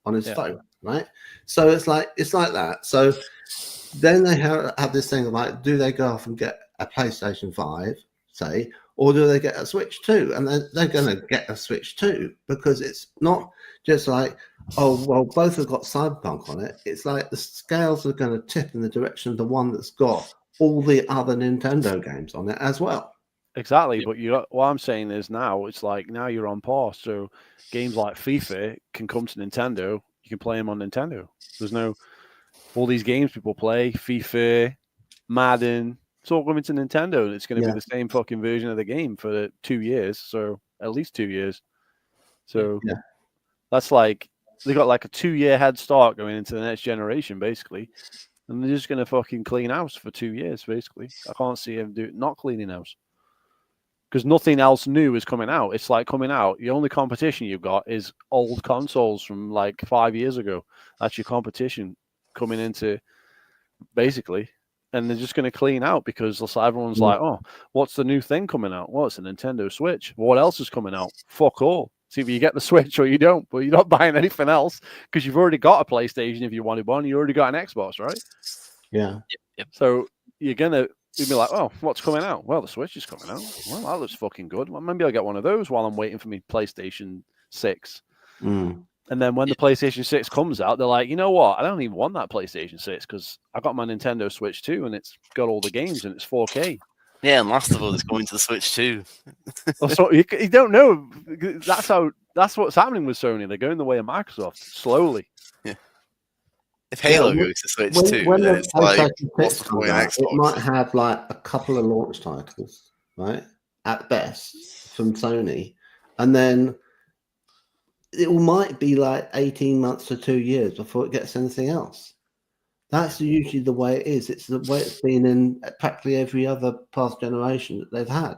[SPEAKER 7] on his phone, right? So it's like that. So then they have this thing of like, do they go off and get a PlayStation 5, say, or do they get a Switch 2? And they're going to get a Switch 2 because it's not just like, oh, well, both have got Cyberpunk on it. It's like the scales are going to tip in the direction of the one that's got all the other Nintendo games on it as well.
[SPEAKER 1] Exactly, but what I'm saying is now it's like now you're on par. So games like FIFA can come to Nintendo. You can play them on Nintendo. There's all these games people play, FIFA, Madden. It's all coming to Nintendo, and it's going to be the same fucking version of the game for 2 years. So at least 2 years. So that's like they got like a 2-year head start going into the next generation, basically. And they're just going to fucking clean house for 2 years, basically. I can't see them not cleaning house. Because nothing else new is coming out. It's like coming out. The only competition you've got is old consoles from like 5 years ago. That's your competition coming into, basically. And they're just going to clean out because everyone's like, oh, what's the new thing coming out? Well, it's a Nintendo Switch. What else is coming out? Fuck all. See if you get the Switch or you don't, but you're not buying anything else because you've already got a PlayStation if you wanted one. You already got an Xbox, right?
[SPEAKER 7] Yeah.
[SPEAKER 2] Yep.
[SPEAKER 1] So you're going to You'd be like, oh, what's coming out? Well, the Switch is coming out. Well, that looks fucking good. Well, maybe I'll get one of those while I'm waiting for my PlayStation 6.
[SPEAKER 7] Mm.
[SPEAKER 1] And then when the PlayStation 6 comes out, they're like, you know what? I don't even want that PlayStation 6 because I got my Nintendo Switch 2 and it's got all the games and it's 4K.
[SPEAKER 2] Yeah, and Last of Us is going to the Switch too.
[SPEAKER 1] So you don't know. That's what's happening with Sony. They're going the way of Microsoft slowly.
[SPEAKER 2] If Halo
[SPEAKER 7] Yeah,
[SPEAKER 2] goes to Switch
[SPEAKER 7] when,
[SPEAKER 2] too,
[SPEAKER 7] when
[SPEAKER 2] then
[SPEAKER 7] the
[SPEAKER 2] it's like,
[SPEAKER 7] PlayStation
[SPEAKER 2] what's
[SPEAKER 7] 6
[SPEAKER 2] the
[SPEAKER 7] comes
[SPEAKER 2] point of
[SPEAKER 7] out, it might
[SPEAKER 2] Xbox?
[SPEAKER 7] have like a couple of launch titles, right? At best from Sony. And then it might be like 18 months to 2 years before it gets anything else. That's usually the way it is. It's the way it's been in practically every other past generation that they've had,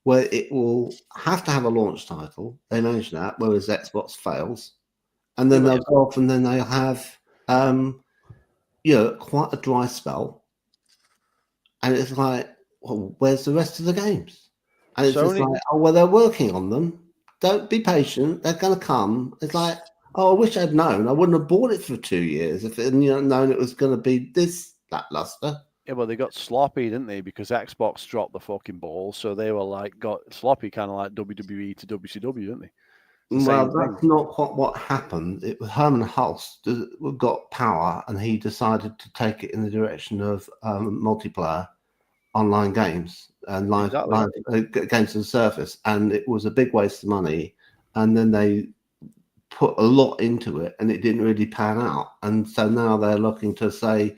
[SPEAKER 7] where it will have to have a launch title. They manage that, whereas Xbox fails. And then they'll go off and then they'll have quite a dry spell. And it's like, well, where's the rest of the games? And it's just like, oh, well, they're working on them. Don't be patient. They're going to come. It's like, oh, I wish I'd known. I wouldn't have bought it for 2 years if I'd known it was going to be this lackluster.
[SPEAKER 1] Yeah, well, they got sloppy, didn't they? Because Xbox dropped the fucking ball. So they were like, got sloppy, kind of like WWE to WCW, didn't they?
[SPEAKER 7] Well, that's not quite what happened. It was Herman Hulst got power, and he decided to take it in the direction of multiplayer online games and live games as a service. And it was a big waste of money. And then they put a lot into it, and it didn't really pan out. And so now they're looking to say,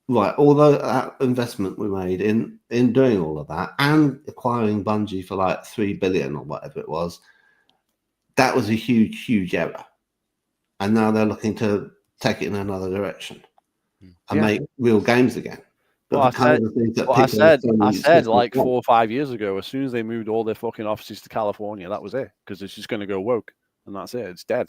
[SPEAKER 7] right, although that investment we made in doing all of that and acquiring Bungie for like $3 billion or whatever it was, that was a huge, huge error. And now they're looking to take it in another direction and make real games again. But
[SPEAKER 1] I said like 4 or 5 years ago, as soon as they moved all their fucking offices to California, that was it. Because it's just going to go woke. And that's it. It's dead.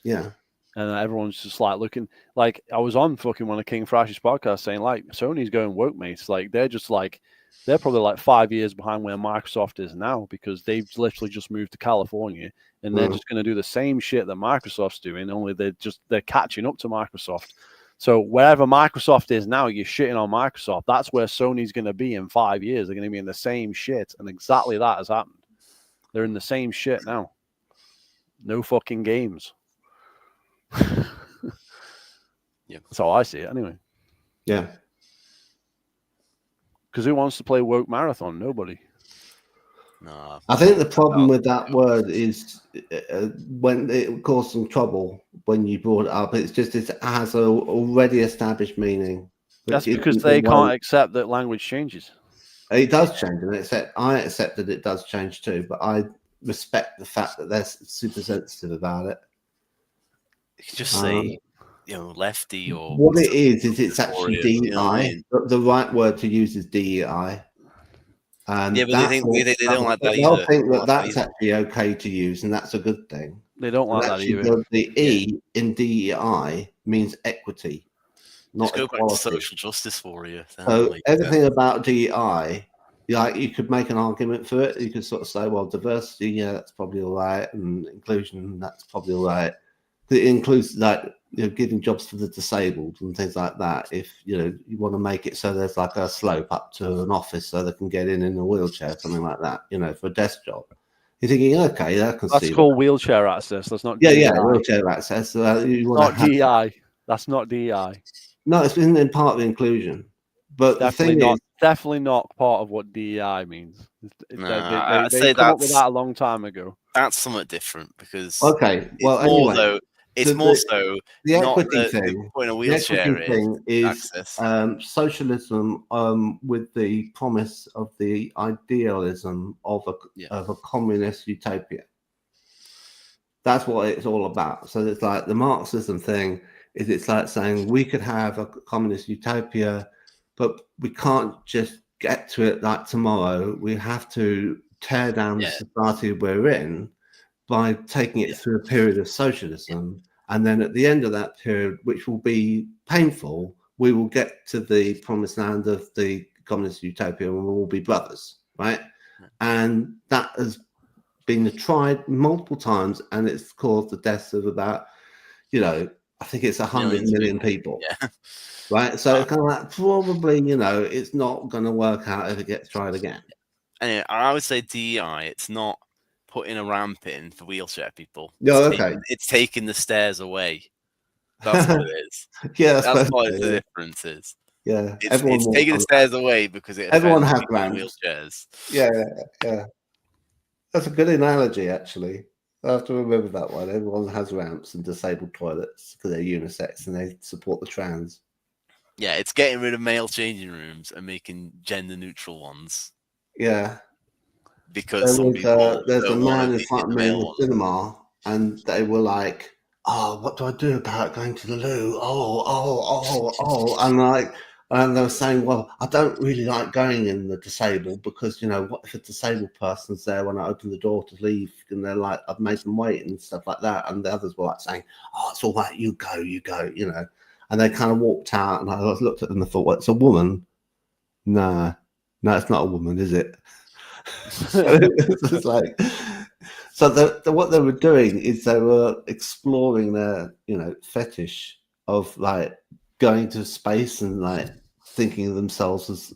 [SPEAKER 7] Yeah.
[SPEAKER 1] And everyone's just like looking like I was on fucking one of King Thrash's podcasts saying like Sony's going woke, mates. Like they're probably like 5 years behind where Microsoft is now because they've literally just moved to California and they're just going to do the same shit that Microsoft's doing, only they're catching up to Microsoft. So wherever Microsoft is now, you're shitting on Microsoft. That's where Sony's going to be in 5 years. They're going to be in the same shit, and exactly that has happened. They're in the same shit now. No fucking games.
[SPEAKER 2] Yeah,
[SPEAKER 1] that's how I see it, anyway.
[SPEAKER 7] Yeah.
[SPEAKER 1] Because who wants to play woke marathon? Nobody.
[SPEAKER 2] No,
[SPEAKER 7] I think the problem with that word is when it caused some trouble when you brought it up. It's just it has an already established meaning.
[SPEAKER 1] That's because they can't accept that language changes.
[SPEAKER 7] It does change, and I accept that it does change too. But I respect the fact that they're super sensitive about it.
[SPEAKER 2] You could just say, lefty or
[SPEAKER 7] what it is it's actually DEI. You know I mean? The right word to use is DEI. And
[SPEAKER 2] yeah, but they don't like that
[SPEAKER 7] either.
[SPEAKER 2] They'll
[SPEAKER 7] think that's actually okay to use, and that's a good thing.
[SPEAKER 1] They don't like that either.
[SPEAKER 7] The E in DEI means equity, not
[SPEAKER 2] just go
[SPEAKER 7] equality.
[SPEAKER 2] back to social justice for you.
[SPEAKER 7] So everything about DEI, like you could make an argument for it. You could sort of say, well, diversity, yeah, that's probably all right, and inclusion, that's probably all right. It includes like giving jobs for the disabled and things like that. If you want to make it so there's like a slope up to an office so they can get in a wheelchair, something like that. For a desk job, you're thinking, okay, that's
[SPEAKER 1] called wheelchair access. That's not.
[SPEAKER 7] Yeah, wheelchair access.
[SPEAKER 1] Not DEI. That's not DEI.
[SPEAKER 7] No, it's in part of inclusion, but
[SPEAKER 1] definitely not part of what DEI means.
[SPEAKER 2] I'd
[SPEAKER 1] they
[SPEAKER 2] say
[SPEAKER 1] come up with that a long time ago.
[SPEAKER 2] That's somewhat different because
[SPEAKER 7] it's
[SPEAKER 2] more so
[SPEAKER 7] the equity
[SPEAKER 2] not
[SPEAKER 7] thing.
[SPEAKER 2] Putting a wheelchair
[SPEAKER 7] the equity thing is
[SPEAKER 2] access.
[SPEAKER 7] Socialism with the promise of the idealism of a communist utopia. That's what it's all about. So it's like the Marxism thing is it's like saying we could have a communist utopia, but we can't just get to it like tomorrow. We have to tear down the society we're in by taking it through a period of socialism. And then at the end of that period, which will be painful, we will get to the promised land of the communist utopia and we'll all be brothers, right? And that has been tried multiple times and it's caused the deaths of about, I think it's 100 million people.
[SPEAKER 2] Yeah.
[SPEAKER 7] Right. So it's kind of like probably, it's not going to work out if it gets tried again.
[SPEAKER 2] Anyway, I would say DEI, it's not putting a ramp in for wheelchair people.
[SPEAKER 7] No,
[SPEAKER 2] It's
[SPEAKER 7] okay.
[SPEAKER 2] it's taking the stairs away. That's what it is.
[SPEAKER 7] Yeah,
[SPEAKER 2] That's what the difference is.
[SPEAKER 7] Yeah,
[SPEAKER 2] It's taking the stairs away because it
[SPEAKER 7] everyone
[SPEAKER 2] affects
[SPEAKER 7] has
[SPEAKER 2] people in
[SPEAKER 7] ramps.
[SPEAKER 2] wheelchairs.
[SPEAKER 7] Yeah. That's a good analogy, actually. I have to remember that one. Everyone has ramps and disabled toilets because they're unisex and they support the trans.
[SPEAKER 2] Yeah, it's getting rid of male changing rooms and making gender neutral ones.
[SPEAKER 7] Yeah.
[SPEAKER 2] Because some people
[SPEAKER 7] there's a
[SPEAKER 2] don't want
[SPEAKER 7] man
[SPEAKER 2] to
[SPEAKER 7] in
[SPEAKER 2] be
[SPEAKER 7] front
[SPEAKER 2] in
[SPEAKER 7] of
[SPEAKER 2] the
[SPEAKER 7] me in
[SPEAKER 2] male
[SPEAKER 7] the
[SPEAKER 2] one.
[SPEAKER 7] cinema, and they were like, "Oh, what do I do about going to the loo? And they were saying, "Well, I don't really like going in the disabled because what if a disabled person's there when I open the door to leave, and they're like, I've made them wait and stuff like that." And the others were like saying, "Oh, it's all right, you go," And they kind of walked out, and I looked at them and thought, "Well, it's a woman." No, it's not a woman, is it? It's like, so what they were doing is they were exploring their fetish of like going to space and like thinking of themselves as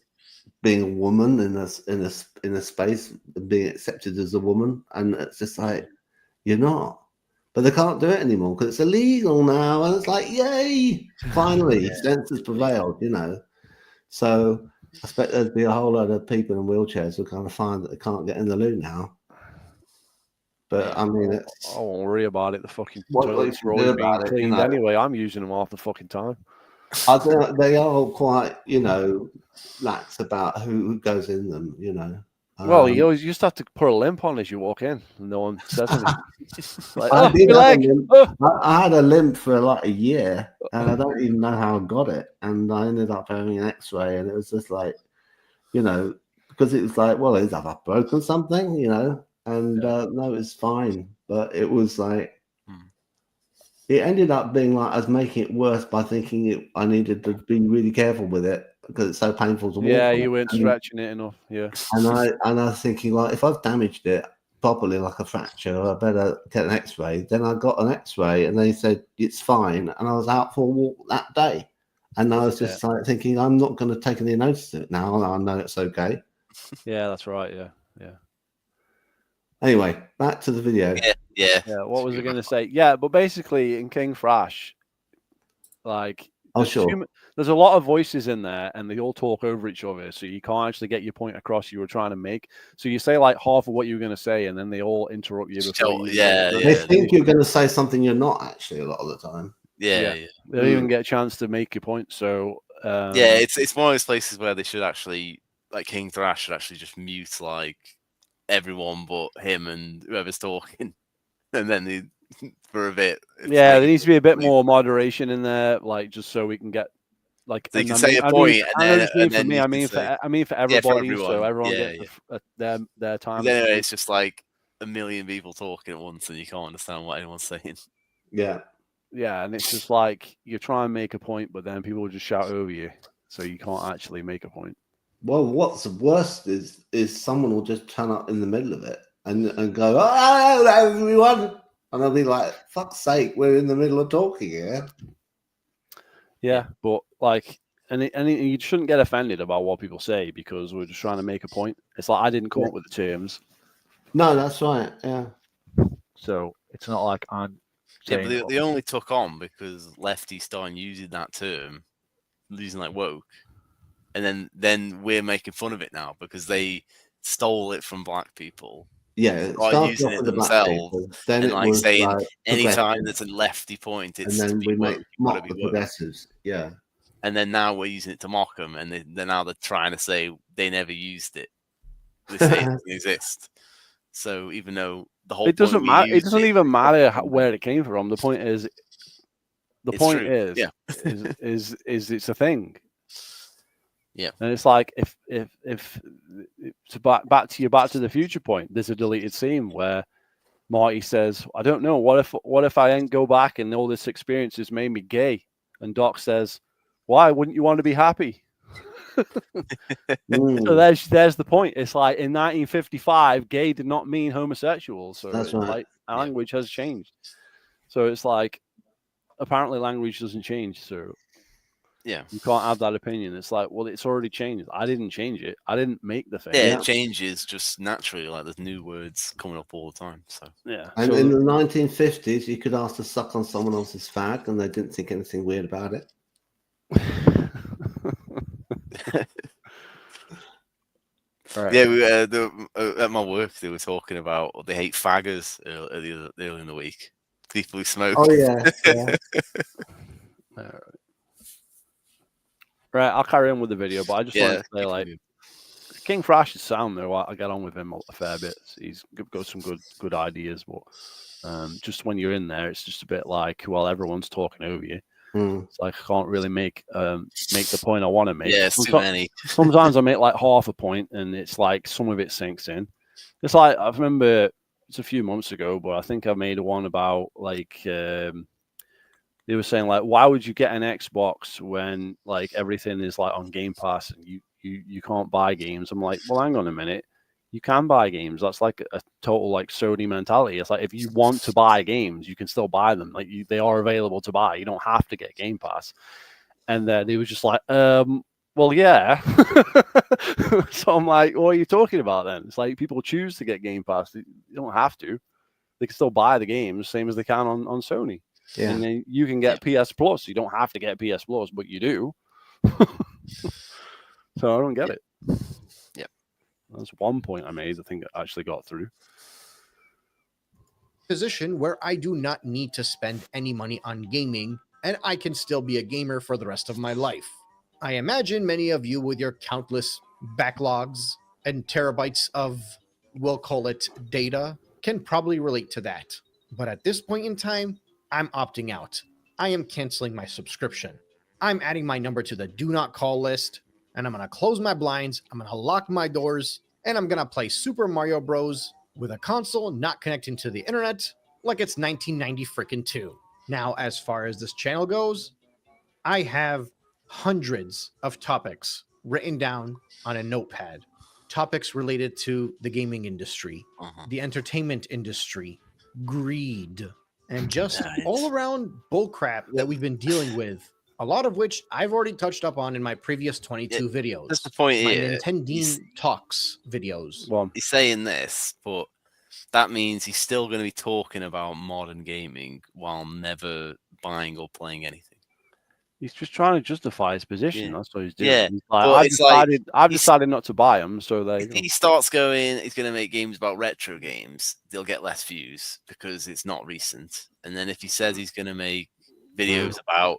[SPEAKER 7] being a woman in a space and being accepted as a woman, and it's just like you're not. But they can't do it anymore because it's illegal now, and it's like, yay! Finally, sense has prevailed, So I expect there'd be a whole lot of people in wheelchairs who kind of find that they can't get in the loo now. But I mean,
[SPEAKER 1] I won't worry about it. The fucking
[SPEAKER 7] what
[SPEAKER 1] toilets
[SPEAKER 7] you
[SPEAKER 1] are
[SPEAKER 7] can do
[SPEAKER 1] always being
[SPEAKER 7] about it,
[SPEAKER 1] cleaned anyway. I'm using them half the fucking time.
[SPEAKER 7] They are quite, lax about who goes in them,
[SPEAKER 1] Well, you just have to put a limp on as you walk in, and no one says anything. Like,
[SPEAKER 7] I
[SPEAKER 1] oh,
[SPEAKER 7] did
[SPEAKER 1] my
[SPEAKER 7] have a
[SPEAKER 1] leg.
[SPEAKER 7] limp.
[SPEAKER 1] Oh.
[SPEAKER 7] I had a limp for like a year, and I don't even know how I got it. And I ended up having an X-ray, and it was just like, because it was like, well, have I broken something, And no, it's fine. But it was like, it ended up being like I was making it worse by thinking I needed to be really careful with it because it's so painful to walk.
[SPEAKER 1] Yeah, you weren't stretching it enough. Yeah,
[SPEAKER 7] and I was thinking, like, if I've damaged it properly, like a fracture, I better get an X-ray. Then I got an X-ray, and they said it's fine, and I was out for a walk that day. And I was just like thinking, I'm not going to take any notice of it now. I know it's okay.
[SPEAKER 1] Yeah, that's right. Yeah.
[SPEAKER 7] Anyway, back to the video.
[SPEAKER 2] Yeah.
[SPEAKER 1] What was I going to say? Yeah, but basically in King Thrash, like, there's a lot of voices in there, and they all talk over each other, so you can't actually get your point across you were trying to make. So you say like half of what you were going to say, and then they all interrupt you before
[SPEAKER 7] They think you're going to say something you're not actually a lot of the time.
[SPEAKER 2] Yeah.
[SPEAKER 1] They don't even get a chance to make your point. So
[SPEAKER 2] it's one of those places where they should actually, like King Thrash should actually just mute like everyone but him and whoever's talking, and then for a bit.
[SPEAKER 1] Yeah, there needs to be a bit more moderation in there, like just so we can get like.
[SPEAKER 2] So you can say a point, and then
[SPEAKER 1] I mean for everybody, so everyone gets their time.
[SPEAKER 2] Anyway, it's just like a million people talking at once, and you can't understand what anyone's saying.
[SPEAKER 7] Yeah,
[SPEAKER 1] and it's just like you try and make a point, but then people will just shout over you, so you can't actually make a point.
[SPEAKER 7] Well, what's worst is someone will just turn up in the middle of it and go, "Oh, hello, everyone," and I'll be like, "Fuck's sake, we're in the middle of talking here."
[SPEAKER 1] Yeah, but like, and you shouldn't get offended about what people say because we're just trying to make a point. It's like I didn't come up with the terms.
[SPEAKER 7] No, that's right. Yeah.
[SPEAKER 1] So it's not like I'm.
[SPEAKER 2] Yeah, but they only took on because lefties started using that term, using like woke. And then we're making fun of it now because they stole it from black people.
[SPEAKER 7] Yeah,
[SPEAKER 2] by using it themselves.
[SPEAKER 7] Then
[SPEAKER 2] and
[SPEAKER 7] it
[SPEAKER 2] like
[SPEAKER 7] was
[SPEAKER 2] saying
[SPEAKER 7] like
[SPEAKER 2] anytime there's a lefty point, it's
[SPEAKER 7] and then
[SPEAKER 2] to be woke.
[SPEAKER 7] mock the progressives. Yeah.
[SPEAKER 2] And then now we're using it to mock them, and they're now they're trying to say they never used it. They say it doesn't exist. So even though the whole
[SPEAKER 1] it doesn't matter, it doesn't even matter where it came from. The point is, is it's a thing.
[SPEAKER 2] Yeah,
[SPEAKER 1] and it's like if to back to the Future point, there's a deleted scene where Marty says, "I don't know. What if I ain't go back and all this experience has made me gay?" And Doc says, "Why wouldn't you want to be happy?" So there's the point. It's like in 1955, gay did not mean homosexual. So
[SPEAKER 7] that's right.
[SPEAKER 1] Like language has changed. So it's like, apparently language doesn't change, so
[SPEAKER 2] Yeah.
[SPEAKER 1] you can't have that opinion. It's like, well, it's already changed. I didn't change it. I didn't make the thing.
[SPEAKER 2] Yeah, it changes just naturally. Like there's new words coming up all the time. So
[SPEAKER 1] Yeah.
[SPEAKER 7] And
[SPEAKER 1] So
[SPEAKER 7] in the 1950s, you could ask to suck on someone else's fag, and they didn't think anything weird about it.
[SPEAKER 1] right.
[SPEAKER 2] yeah, we, at my work they were talking about they hate faggers earlier in the week. People who smoke.
[SPEAKER 7] Oh yeah, yeah.
[SPEAKER 1] Right, I'll carry on with the video, but I just wanted to say,
[SPEAKER 2] keep
[SPEAKER 1] like,
[SPEAKER 2] moving.
[SPEAKER 1] King Thrash's sound though, I get on with him a fair bit. He's got some good ideas, but just when you're in there, it's just a bit like, well, everyone's talking over you. It's like I can't really make the point I want to make.
[SPEAKER 2] Yeah, it's too many.
[SPEAKER 1] Sometimes I make like half a point, and it's like some of it sinks in. It's like I remember it's a few months ago, but I think I made one about like they were saying like, why would you get an Xbox when like everything is like on Game Pass and you can't buy games? I'm like, well, hang on a minute. You can buy games. That's like a total like Sony mentality. It's like if you want to buy games, you can still buy them. Like they are available to buy. You don't have to get Game Pass. And they were just like, well, yeah. So I'm like, what are you talking about then? It's like people choose to get Game Pass. You don't have to. They can still buy the games, same as they can on Sony.
[SPEAKER 7] Yeah.
[SPEAKER 1] And then you can get PS Plus. You don't have to get PS Plus, but you do. So I don't get it.
[SPEAKER 2] Yep.
[SPEAKER 1] That's one point I made. I think it actually got through.
[SPEAKER 8] Position where I do not need to spend any money on gaming, and I can still be a gamer for the rest of my life. I imagine many of you with your countless backlogs and terabytes of, we'll call it data, can probably relate to that. But at this point in time, I'm opting out. I am canceling my subscription. I'm adding my number to the do not call list, and I'm going to close my blinds, I'm going to lock my doors, and I'm going to play Super Mario Bros. With a console not connecting to the internet like it's 1990 frickin' 2. Now, as far as this channel goes, I have hundreds of topics written down on a notepad. Topics related to the gaming industry, the entertainment industry, greed, and just all around bullcrap that we've been dealing with. A lot of which I've already touched up on in my previous 22 videos.
[SPEAKER 2] That's the point
[SPEAKER 8] my
[SPEAKER 2] here.
[SPEAKER 8] NintenDeen Talks videos.
[SPEAKER 1] Well,
[SPEAKER 2] He's saying this, but that means he's still going to be talking about modern gaming while never buying or playing anything.
[SPEAKER 1] he's just trying to justify his position.
[SPEAKER 2] Yeah.
[SPEAKER 1] That's what he's doing.
[SPEAKER 2] Yeah,
[SPEAKER 1] He's like,
[SPEAKER 2] but
[SPEAKER 1] I've decided not to buy them. So
[SPEAKER 2] if he starts going, he's going to make games about retro games. They'll get less views because it's not recent. And then if he says he's going to make videos about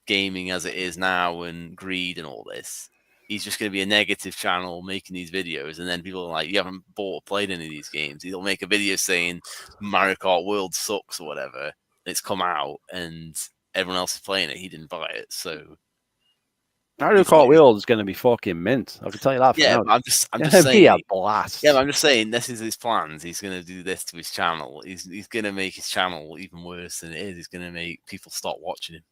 [SPEAKER 2] gaming as it is now and greed and all this, he's just going to be a negative channel making these videos. And then people are like, you haven't bought or played any of these games. He'll make a video saying Mario Kart World sucks or whatever. It's come out and everyone else is playing it. He didn't buy it. So
[SPEAKER 1] Mario Kart World is going to be fucking mint. I can tell you that.
[SPEAKER 2] yeah,
[SPEAKER 1] now.
[SPEAKER 2] I'm just
[SPEAKER 1] Be
[SPEAKER 2] saying.
[SPEAKER 1] a blast.
[SPEAKER 2] Yeah, but I'm just saying this is his plans. He's going to do this to his channel. He's going to make his channel even worse than it is. He's going to make people stop watching him.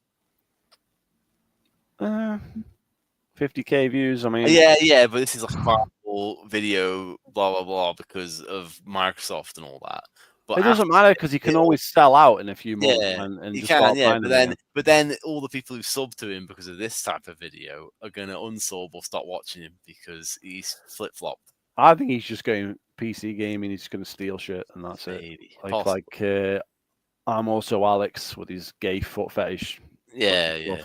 [SPEAKER 1] 50k views. I mean,
[SPEAKER 2] Yeah, but this is like a viral video, blah blah blah, because of Microsoft and all that. But
[SPEAKER 1] it doesn't matter because he can always sell out in a few months.
[SPEAKER 2] Yeah,
[SPEAKER 1] and
[SPEAKER 2] he
[SPEAKER 1] just
[SPEAKER 2] can.
[SPEAKER 1] start
[SPEAKER 2] Yeah,
[SPEAKER 1] finding
[SPEAKER 2] but then all the people who sub to him because of this type of video are going to unsub or stop watching him because he's flip flopped.
[SPEAKER 1] I think he's just going PC gaming. He's going to steal shit, and that's
[SPEAKER 2] Maybe.
[SPEAKER 1] it. Like I'm also Alex with his gay foot fetish.
[SPEAKER 2] Yeah.
[SPEAKER 1] Yeah,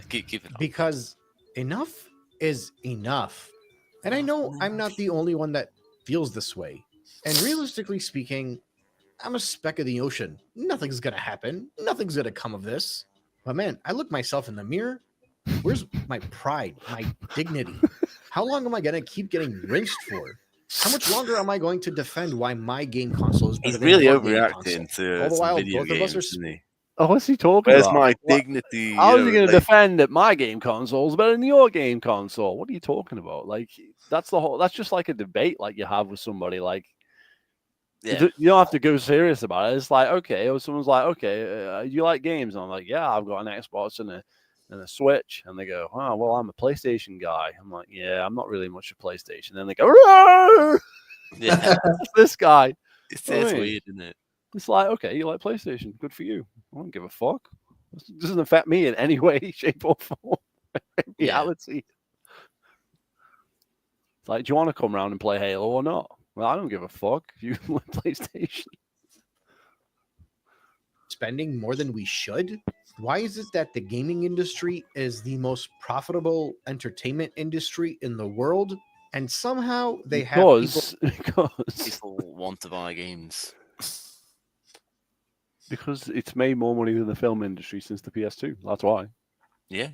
[SPEAKER 2] keep it on.
[SPEAKER 8] Because enough is enough. And I know I'm not the only one that feels this way. And realistically speaking, I'm a speck of the ocean. Nothing's going to happen. Nothing's going to come of this. But man, I look myself in the mirror. Where's my pride, my dignity? How long am I going to keep getting rinsed for? How much longer am I going to defend why my game console is better
[SPEAKER 2] He's
[SPEAKER 8] than
[SPEAKER 2] really
[SPEAKER 8] your game
[SPEAKER 2] overreacting
[SPEAKER 8] console?
[SPEAKER 2] to
[SPEAKER 8] All the
[SPEAKER 2] some
[SPEAKER 8] while,
[SPEAKER 2] video
[SPEAKER 8] both
[SPEAKER 2] games,
[SPEAKER 8] of us are
[SPEAKER 2] isn't he?
[SPEAKER 1] Oh, what's he talking
[SPEAKER 2] Where's
[SPEAKER 1] about?
[SPEAKER 2] my dignity?
[SPEAKER 1] How is he going to
[SPEAKER 2] like,
[SPEAKER 1] defend that my game console is better than your game console? What are you talking about? Like that's the whole. That's just like a debate, like you have with somebody. Like you don't have to go serious about it. It's like okay, or someone's like, okay, you like games? And I'm like, yeah, I've got an Xbox and a Switch, and they go, oh, well, I'm a PlayStation guy. I'm like, yeah, I'm not really much of PlayStation. And then they go,
[SPEAKER 2] yeah,
[SPEAKER 1] this guy.
[SPEAKER 2] it's weird, isn't it?
[SPEAKER 1] It's like, okay, you like PlayStation, good for you. I don't give a fuck. It doesn't affect me in any way, shape, or form. In
[SPEAKER 2] Yeah.
[SPEAKER 1] reality. It's like, do you want to come around and play Halo or not? Well, I don't give a fuck if you like PlayStation.
[SPEAKER 8] Spending more than we should? Why is it that the gaming industry is the most profitable entertainment industry in the world, and somehow they have people?
[SPEAKER 1] Because
[SPEAKER 2] People want to buy games.
[SPEAKER 1] Because it's made more money than the film industry since the PS2. That's why.
[SPEAKER 2] Yeah.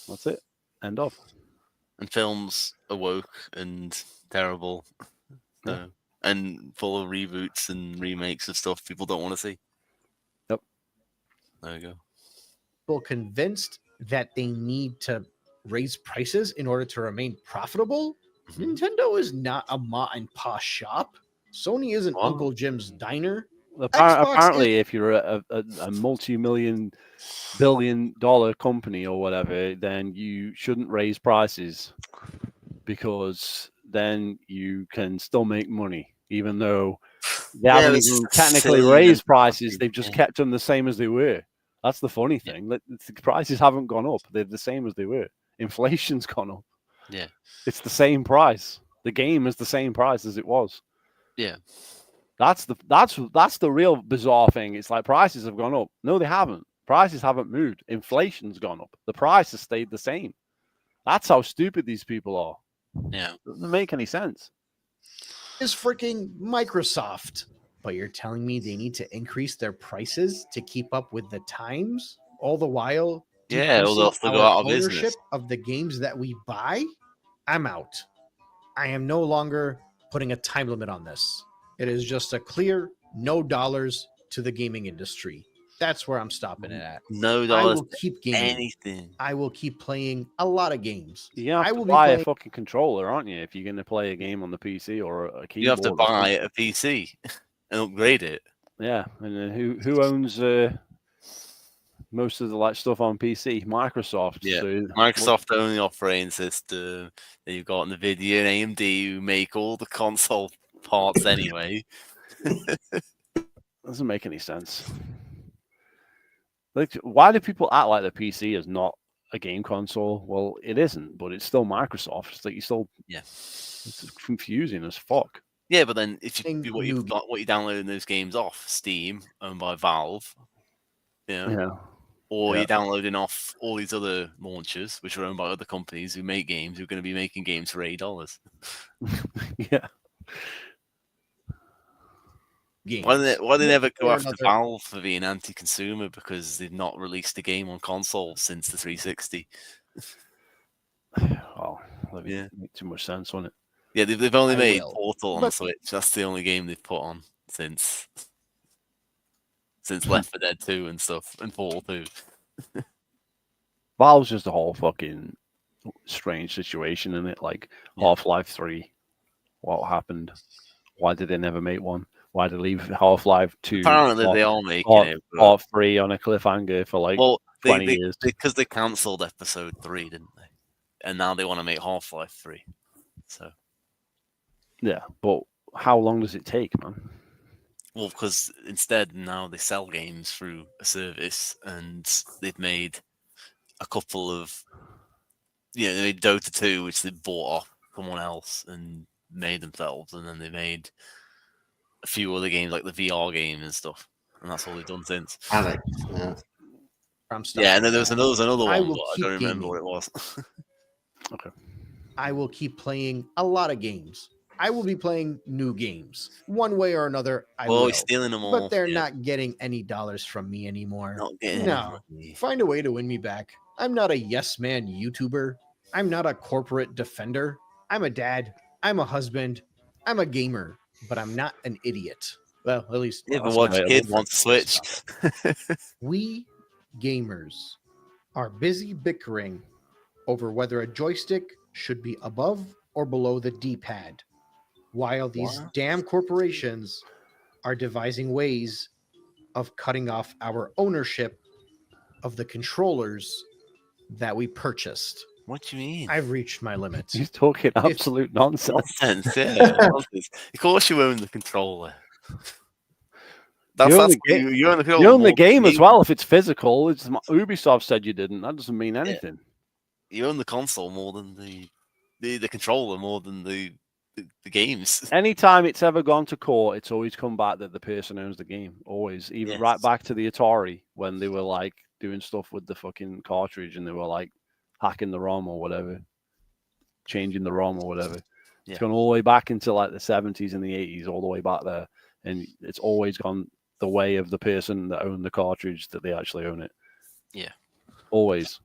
[SPEAKER 1] That's it. End of.
[SPEAKER 2] And films are woke and terrible. And full of reboots and remakes of stuff people don't want to see.
[SPEAKER 1] Yep.
[SPEAKER 2] There you go.
[SPEAKER 8] People convinced that they need to raise prices in order to remain profitable? Nintendo is not a ma and pa shop. Sony isn't
[SPEAKER 2] What?
[SPEAKER 8] Uncle Jim's diner.
[SPEAKER 1] Apparently, if you're a multi-million, billion-dollar company or whatever, then you shouldn't raise prices because then you can still make money, even though they haven't
[SPEAKER 2] it's
[SPEAKER 1] even
[SPEAKER 2] just
[SPEAKER 1] technically
[SPEAKER 2] silly
[SPEAKER 1] raised
[SPEAKER 2] and
[SPEAKER 1] prices.
[SPEAKER 2] fucking-
[SPEAKER 1] They've just
[SPEAKER 2] yeah.
[SPEAKER 1] kept them the same as they were. That's the funny thing. The prices haven't gone up. They're the same as they were. Inflation's gone up.
[SPEAKER 2] Yeah.
[SPEAKER 1] It's the same price. The game is the same price as it was.
[SPEAKER 2] Yeah.
[SPEAKER 1] That's the real bizarre thing. It's like prices have gone up. No, they haven't. Prices haven't moved. Inflation's gone up. The price has stayed the same. That's how stupid these people are.
[SPEAKER 2] Yeah.
[SPEAKER 1] Doesn't make any sense.
[SPEAKER 8] Is freaking Microsoft. But you're telling me they need to increase their prices to keep up with the times, all the while
[SPEAKER 2] Yeah, or they'll
[SPEAKER 8] decreasing
[SPEAKER 2] go
[SPEAKER 8] our
[SPEAKER 2] out of
[SPEAKER 8] ownership
[SPEAKER 2] business.
[SPEAKER 8] of the games that we buy? I'm out. I am no longer putting a time limit on this. It is just a clear no dollars to the gaming industry. That's where I'm stopping it at.
[SPEAKER 2] No
[SPEAKER 8] I
[SPEAKER 2] dollars
[SPEAKER 8] will keep gaming.
[SPEAKER 2] anything.
[SPEAKER 8] I will keep playing a lot of games.
[SPEAKER 1] You have
[SPEAKER 8] I
[SPEAKER 1] to
[SPEAKER 8] will be
[SPEAKER 1] buy a
[SPEAKER 8] playing-
[SPEAKER 1] fucking controller, aren't you? If you're going to play a game on the PC or a keyboard.
[SPEAKER 2] You have to
[SPEAKER 1] or
[SPEAKER 2] buy
[SPEAKER 1] something.
[SPEAKER 2] a PC and upgrade it.
[SPEAKER 1] Yeah, and then who owns most of the like stuff on PC? Microsoft.
[SPEAKER 2] Yeah.
[SPEAKER 1] So
[SPEAKER 2] Microsoft only operating system. Then you've got Nvidia and AMD who make all the console parts anyway.
[SPEAKER 1] doesn't make any sense. Like, why do people act like the PC is not a game console? Well, it isn't, but it's still Microsoft. It's like you still, it's confusing as fuck.
[SPEAKER 2] Yeah, but then if you
[SPEAKER 8] Thing
[SPEAKER 2] what you downloading those games off Steam, owned by Valve, or you're downloading off all these other launchers, which are owned by other companies who make games, who are going to be making games for $8.
[SPEAKER 1] Yeah.
[SPEAKER 8] games.
[SPEAKER 2] Why do they never go
[SPEAKER 8] Or
[SPEAKER 2] after
[SPEAKER 8] another-
[SPEAKER 2] Valve for being anti-consumer because they've not released a game on console since the 360?
[SPEAKER 1] Oh, that
[SPEAKER 2] Yeah.
[SPEAKER 1] make too much sense, wouldn't it?
[SPEAKER 2] Yeah, they've only
[SPEAKER 8] I
[SPEAKER 2] made
[SPEAKER 8] will.
[SPEAKER 2] Portal on
[SPEAKER 8] But-
[SPEAKER 2] Switch. That's the only game they've put on since Left 4 Dead 2 and stuff, and Portal 2.
[SPEAKER 1] Valve's just a whole fucking strange situation, isn't it? Like Half-Life 3. What happened? Why did they never make one? Why did they leave Half-Life 2?
[SPEAKER 2] Apparently, they are making it. but-
[SPEAKER 1] Half 3 on a cliffhanger for like 20 years.
[SPEAKER 2] Because they cancelled episode 3, didn't they? And now they want to make Half-Life 3. So,
[SPEAKER 1] Yeah, but how long does it take, man?
[SPEAKER 2] well, because instead now they sell games through a service, and they've made a couple of, they made Dota 2, which they bought off someone else and made themselves, and then they made a few other games like the VR game and stuff, and that's all they've done since.
[SPEAKER 7] Alex, yeah.
[SPEAKER 8] I'm
[SPEAKER 2] Yeah, and then there was
[SPEAKER 8] stopping
[SPEAKER 2] another
[SPEAKER 8] I
[SPEAKER 2] one,
[SPEAKER 8] will
[SPEAKER 2] but I
[SPEAKER 8] keep
[SPEAKER 2] don't remember
[SPEAKER 8] gaming.
[SPEAKER 2] what it was.
[SPEAKER 1] Okay.
[SPEAKER 8] I will keep playing a lot of games. I will be playing new games. One way or another, I
[SPEAKER 2] Well,
[SPEAKER 8] will.
[SPEAKER 2] he's stealing them all.
[SPEAKER 8] But they're
[SPEAKER 2] yeah.
[SPEAKER 8] not getting any dollars from me anymore.
[SPEAKER 2] Not getting
[SPEAKER 8] No.
[SPEAKER 2] any money.
[SPEAKER 8] Find a way to win me back. I'm not a yes man YouTuber. I'm not a corporate defender. I'm a dad. I'm a husband. I'm a gamer, but I'm not an idiot. Well, at least
[SPEAKER 2] Yeah, but
[SPEAKER 8] that's
[SPEAKER 2] what
[SPEAKER 8] my
[SPEAKER 2] kid
[SPEAKER 8] girlfriend
[SPEAKER 2] wants to
[SPEAKER 8] says
[SPEAKER 2] switch?
[SPEAKER 8] about it. We gamers are busy bickering over whether a joystick should be above or below the D-pad, while these
[SPEAKER 2] What?
[SPEAKER 8] damn corporations are devising ways of cutting off our ownership of the controllers that we purchased.
[SPEAKER 2] What do you mean?
[SPEAKER 8] I've reached my limit.
[SPEAKER 1] He's talking absolute nonsense.
[SPEAKER 2] Nonsense, yeah. Nonsense. Of course you own the controller. That's
[SPEAKER 1] You own
[SPEAKER 2] that's
[SPEAKER 1] the game.
[SPEAKER 2] you own the controller.
[SPEAKER 1] You own the
[SPEAKER 2] more than
[SPEAKER 1] game as well. If it's physical, it's Ubisoft said you didn't. That doesn't mean anything.
[SPEAKER 2] You own the console more than the controller more than the games.
[SPEAKER 1] Anytime it's ever gone to court, it's always come back that the person owns the game. Always, even right
[SPEAKER 2] Yes.
[SPEAKER 1] back to the Atari when they were like doing stuff with the fucking cartridge and they were like hacking the ROM or whatever, changing the ROM or whatever.
[SPEAKER 2] Yeah.
[SPEAKER 1] It's gone all the way back into like the 70s and the 80s, all the way back there, and it's always gone the way of the person that owned the cartridge that they actually own it.
[SPEAKER 2] Yeah.
[SPEAKER 1] Always.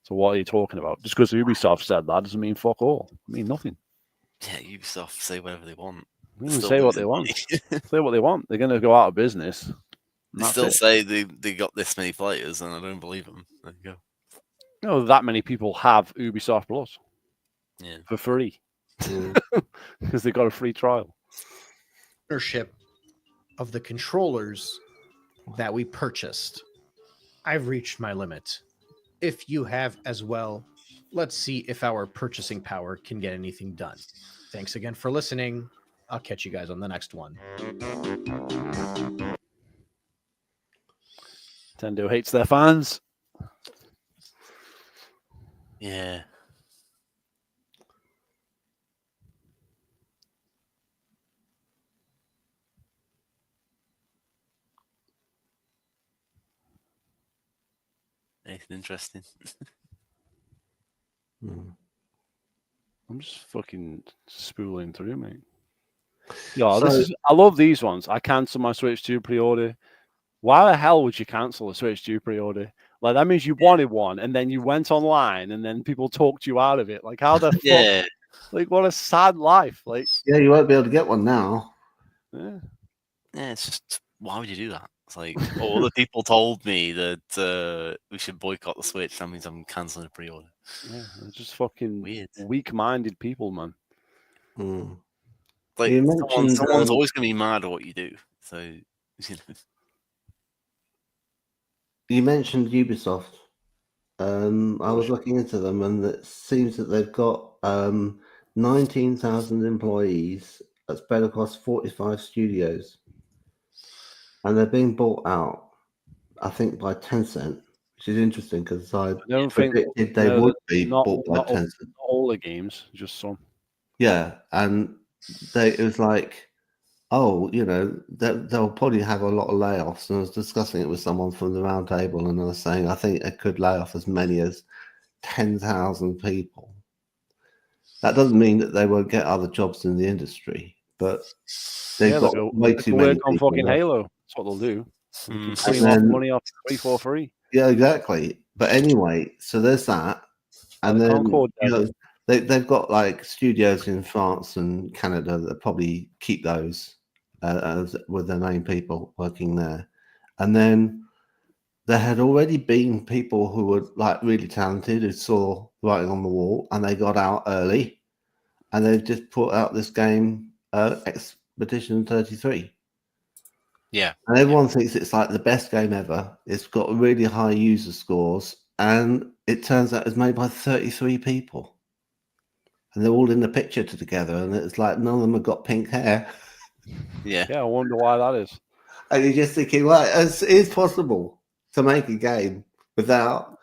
[SPEAKER 1] So what are you talking about? Just because Ubisoft said that doesn't mean fuck all. I mean nothing.
[SPEAKER 2] Yeah, Ubisoft say whatever they want.
[SPEAKER 1] They
[SPEAKER 2] They're
[SPEAKER 1] can
[SPEAKER 2] still
[SPEAKER 1] say what they
[SPEAKER 2] losing
[SPEAKER 1] want.
[SPEAKER 2] money.
[SPEAKER 1] Say what they want. They're going to go out of business. And
[SPEAKER 2] They
[SPEAKER 1] that's
[SPEAKER 2] still
[SPEAKER 1] it.
[SPEAKER 2] say they got this many players, and I don't believe them. There you go.
[SPEAKER 1] No, that many people have Ubisoft Plus
[SPEAKER 2] Yeah.
[SPEAKER 1] for free because they got a free trial.
[SPEAKER 8] Ownership of the controllers that we purchased. I've reached my limit. If you have as well, let's see if our purchasing power can get anything done. Thanks again for listening. I'll catch you guys on the next one.
[SPEAKER 1] Nintendo hates their fans.
[SPEAKER 2] Yeah. Anything interesting?
[SPEAKER 1] I'm just fucking spooling through, mate. Yeah, I love these ones. I cancel my Switch 2 pre-order. Why the hell would you cancel a Switch 2 pre-order? Like that means you wanted one, and then you went online, and then people talked you out of it. Like how the fuck?
[SPEAKER 2] Yeah.
[SPEAKER 1] Like what a sad life. Like
[SPEAKER 7] Yeah, you won't be able to get one now.
[SPEAKER 1] yeah.
[SPEAKER 2] Yeah, it's just why would you do that? It's like, oh, other people told me that we should boycott the Switch. That means I'm canceling a pre-order.
[SPEAKER 1] Yeah, they're just fucking
[SPEAKER 2] Weird.
[SPEAKER 1] weak-minded people, man.
[SPEAKER 2] Like
[SPEAKER 7] You mentioned,
[SPEAKER 2] someone's always going to be mad at what you do. So, you know.
[SPEAKER 7] You mentioned Ubisoft. I was looking into them, and it seems that they've got 19,000 employees spread across 45 studios, and they're being bought out, I think, by Tencent, which is interesting because I
[SPEAKER 1] don't think
[SPEAKER 7] predicted they would be
[SPEAKER 1] not
[SPEAKER 7] bought by Tencent.
[SPEAKER 1] all the games, just some.
[SPEAKER 7] Yeah, and it was like, oh, you know, they'll probably have a lot of layoffs. And I was discussing it with someone from the round table, and I was saying I think they could lay off as many as 10,000 people. That doesn't mean that they won't get other jobs in the industry, but they've got way too many
[SPEAKER 1] work on
[SPEAKER 7] people
[SPEAKER 1] fucking
[SPEAKER 7] there.
[SPEAKER 1] Halo. That's what they'll do. They can
[SPEAKER 7] And
[SPEAKER 1] clean off
[SPEAKER 7] then-
[SPEAKER 1] money off free.
[SPEAKER 7] Yeah, exactly. But anyway, so there's that, and
[SPEAKER 1] the
[SPEAKER 7] then
[SPEAKER 1] Concord
[SPEAKER 7] you know, they've got like studios in France and Canada that probably keep those with their main people working there, and then there had already been people who were like really talented who saw writing on the wall, and they got out early, and they've just put out this game, Expedition 33.
[SPEAKER 2] Yeah.
[SPEAKER 7] And everyone thinks it's like the best game ever. It's got really high user scores, and it turns out it's made by 33 people. And they're all in the picture together, and it's like none of them have got pink hair.
[SPEAKER 2] Yeah.
[SPEAKER 1] Yeah, I wonder why that is.
[SPEAKER 7] And you're just thinking, well, it is possible to make a game without,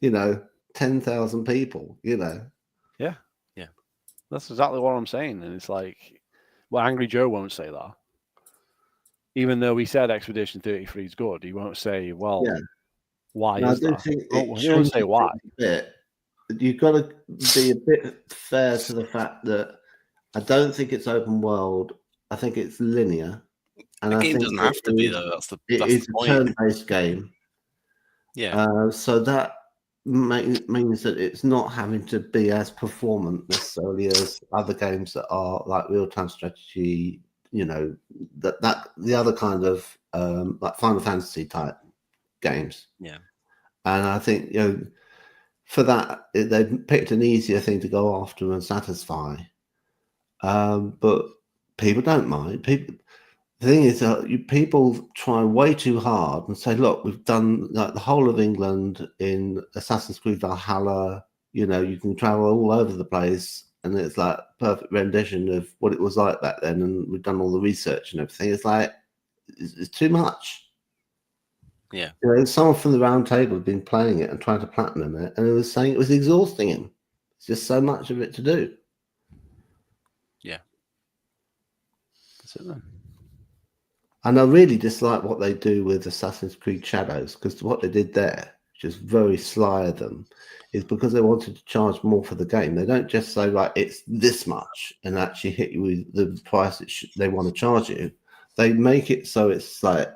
[SPEAKER 7] 10,000 people,
[SPEAKER 1] Yeah.
[SPEAKER 2] Yeah.
[SPEAKER 1] That's exactly what I'm saying. And it's like, well, Angry Joe won't say that. Even though we said Expedition 33 is good, he won't say, well, why
[SPEAKER 7] And
[SPEAKER 1] is that? He won't say why.
[SPEAKER 7] You've got to be a bit fair to the fact that I don't think it's open world. I think it's linear. And
[SPEAKER 2] The
[SPEAKER 7] I
[SPEAKER 2] game
[SPEAKER 7] think
[SPEAKER 2] doesn't have to be, though. That's the point.
[SPEAKER 7] turn-based game.
[SPEAKER 2] Yeah.
[SPEAKER 7] So that means that it's not having to be as performant necessarily as other games that are like real-time strategy. That the other kind of like Final Fantasy type games.
[SPEAKER 2] Yeah.
[SPEAKER 7] And I think for that they've picked an easier thing to go after and satisfy. But people don't mind. The thing is, people try way too hard and say, "Look, we've done like the whole of England in Assassin's Creed Valhalla. You can travel all over the place, and it's like perfect rendition of what it was like back then. And we've done all the research and everything. It's like, it's too much.
[SPEAKER 2] Yeah.
[SPEAKER 7] You know, someone from the round table had been playing it and trying to platinum it, and it was saying it was exhausting him. It's just so much of it to do.
[SPEAKER 1] That's it then.
[SPEAKER 7] And I really dislike what they do with Assassin's Creed Shadows, because what they did there, which is very sly of them, is because they wanted to charge more for the game. They don't just say, right, it's this much, and actually hit you with the price they want to charge you. They make it so it's like,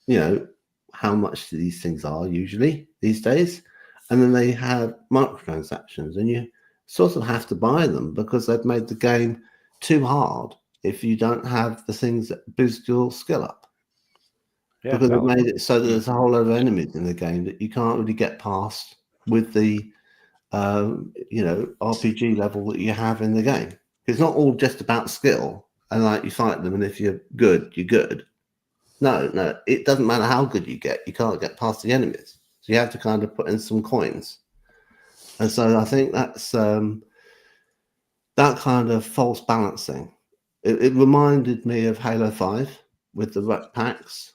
[SPEAKER 7] you know, how much these things are usually these days. And then they have microtransactions, and you sort of have to buy them because they've made the game too hard if you don't have the things that boost your skill up.
[SPEAKER 1] Yeah,
[SPEAKER 7] Because they've
[SPEAKER 1] exactly.
[SPEAKER 7] made it so that there's a whole lot of enemies in the game that you can't really get past with the you know, RPG level that you have in the game. It's not all just about skill and like you fight them, and if you're good, you're good. No, it doesn't matter how good you get. You can't get past the enemies, so you have to kind of put in some coins. And so I think that's that kind of false balancing. It reminded me of Halo 5 with the rep packs,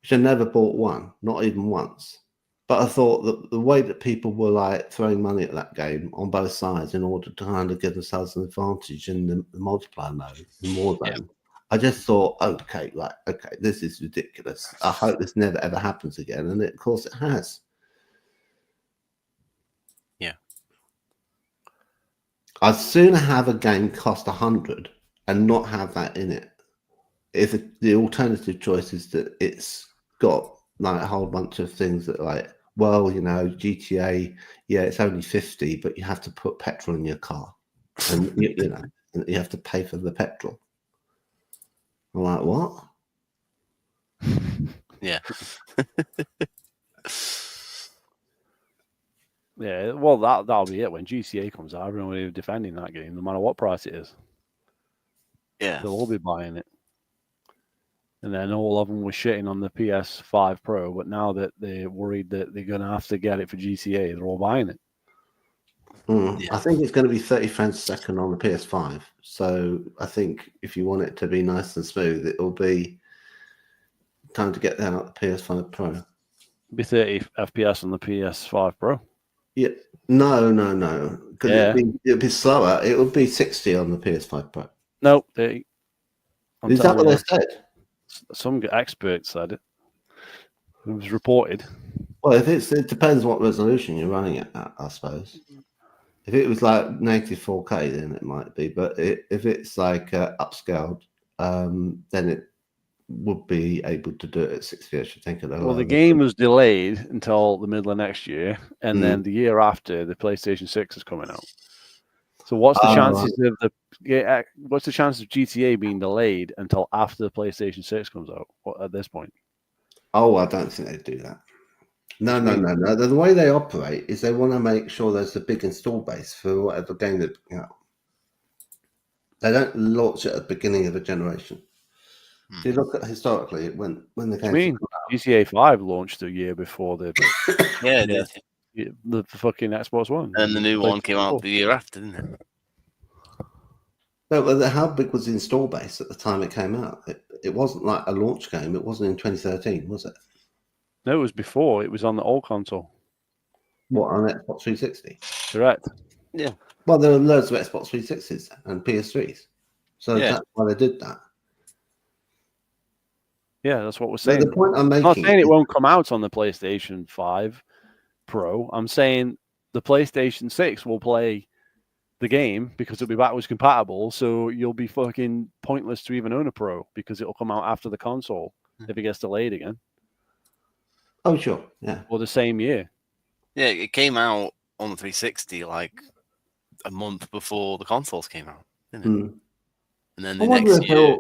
[SPEAKER 7] which I never bought one, not even once. But I thought that the way that people were like throwing money at that game on both sides in order to kind of give themselves an advantage in the multiplayer mode, in Warzone, I just thought, okay, this is ridiculous. I hope this never ever happens again. And of course it has.
[SPEAKER 2] Yeah.
[SPEAKER 7] I'd sooner have a game cost 100 and not have that in it. If the alternative choice is that it's got like a whole bunch of things that like, well, you know, GTA, yeah, it's only 50, but you have to put petrol in your car, and you know, you have to pay for the petrol. I'm like, what?
[SPEAKER 2] Yeah.
[SPEAKER 1] Yeah, well, that'll be it. When GTA comes out, everyone will be defending that game, no matter what price it is.
[SPEAKER 2] Yeah.
[SPEAKER 1] They'll all be buying it. And then all of them were shitting on the PS5 Pro, but now that they're worried that they're going to have to get it for GTA, they're all buying it.
[SPEAKER 2] Yeah.
[SPEAKER 7] I think it's going to be 30 frames a second on the PS5. So I think if you want it to be nice and smooth, it will be time to get down at the PS5 Pro.
[SPEAKER 1] It'll be 30 FPS on the PS5 Pro.
[SPEAKER 7] Yeah, no, because
[SPEAKER 1] Yeah.
[SPEAKER 7] it'd be slower. It would be 60 on the PS5 Pro.
[SPEAKER 1] No, 30.
[SPEAKER 7] Is that what they said?
[SPEAKER 1] Some experts said it. It was reported.
[SPEAKER 7] Well, it depends what resolution you're running it at, I suppose. If it was like negative 4K, then it might be. But if it's like upscaled, then it would be able to do it at 60. I should think.
[SPEAKER 1] Well, the game was delayed until the middle of next year, and then the year after, the PlayStation 6 is coming out. So what's the chances of what's the chance of GTA being delayed until after the PlayStation 6 comes out at this point?
[SPEAKER 7] Oh, I don't think they'd do that. No. The way they operate is they want to make sure there's a big install base for whatever game that, you know. They don't launch it at the beginning of a generation. If you look at historically when the game
[SPEAKER 1] GTA 5 launched a year before the the fucking Xbox One,
[SPEAKER 2] and the new one came out the year after, didn't it?
[SPEAKER 7] No, but how big was the install base at the time it came out? It wasn't like a launch game. It wasn't in 2013, was it?
[SPEAKER 1] No, it was before. It was on the old console.
[SPEAKER 7] What, on Xbox 360?
[SPEAKER 1] Correct.
[SPEAKER 2] Yeah.
[SPEAKER 7] Well, there were loads of Xbox 360s and PS3s, so that's why they did that.
[SPEAKER 1] Yeah, that's what we're saying.
[SPEAKER 7] The point I'm making.
[SPEAKER 1] I'm not saying it won't come out on the PlayStation 5 Pro. I'm saying the PlayStation 6 will play the game because it'll be backwards compatible. So you'll be fucking pointless to even own a Pro because it'll come out after the console if it gets delayed again.
[SPEAKER 7] Oh, sure. Yeah.
[SPEAKER 1] Or the same year.
[SPEAKER 2] Yeah, it came out on the 360 like a month before the consoles came out, didn't it? And then the next year.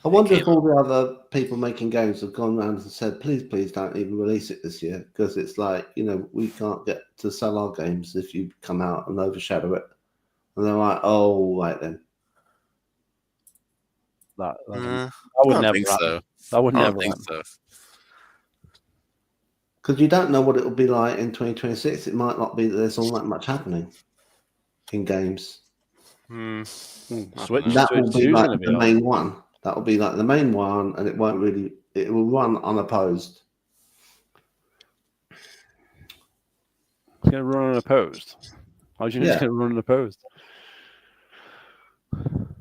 [SPEAKER 7] I wonder if all the other people making games have gone around and said, please don't even release it this year because it's like, you know, we can't get to sell our games if you come out and overshadow it. And they're like, oh, right then.
[SPEAKER 1] That would never happen.
[SPEAKER 2] So.
[SPEAKER 1] That would never
[SPEAKER 2] think
[SPEAKER 1] happen.
[SPEAKER 2] So.
[SPEAKER 7] Because you don't know what it will be like in 2026. It might not be that there's all that much happening in games.
[SPEAKER 1] Switch.
[SPEAKER 7] That will be like the
[SPEAKER 1] on.
[SPEAKER 7] main one. That will be like the main one, and it won't really It will run unopposed.
[SPEAKER 1] It's going to run unopposed. How do you know it's
[SPEAKER 7] Yeah.
[SPEAKER 1] going to run unopposed?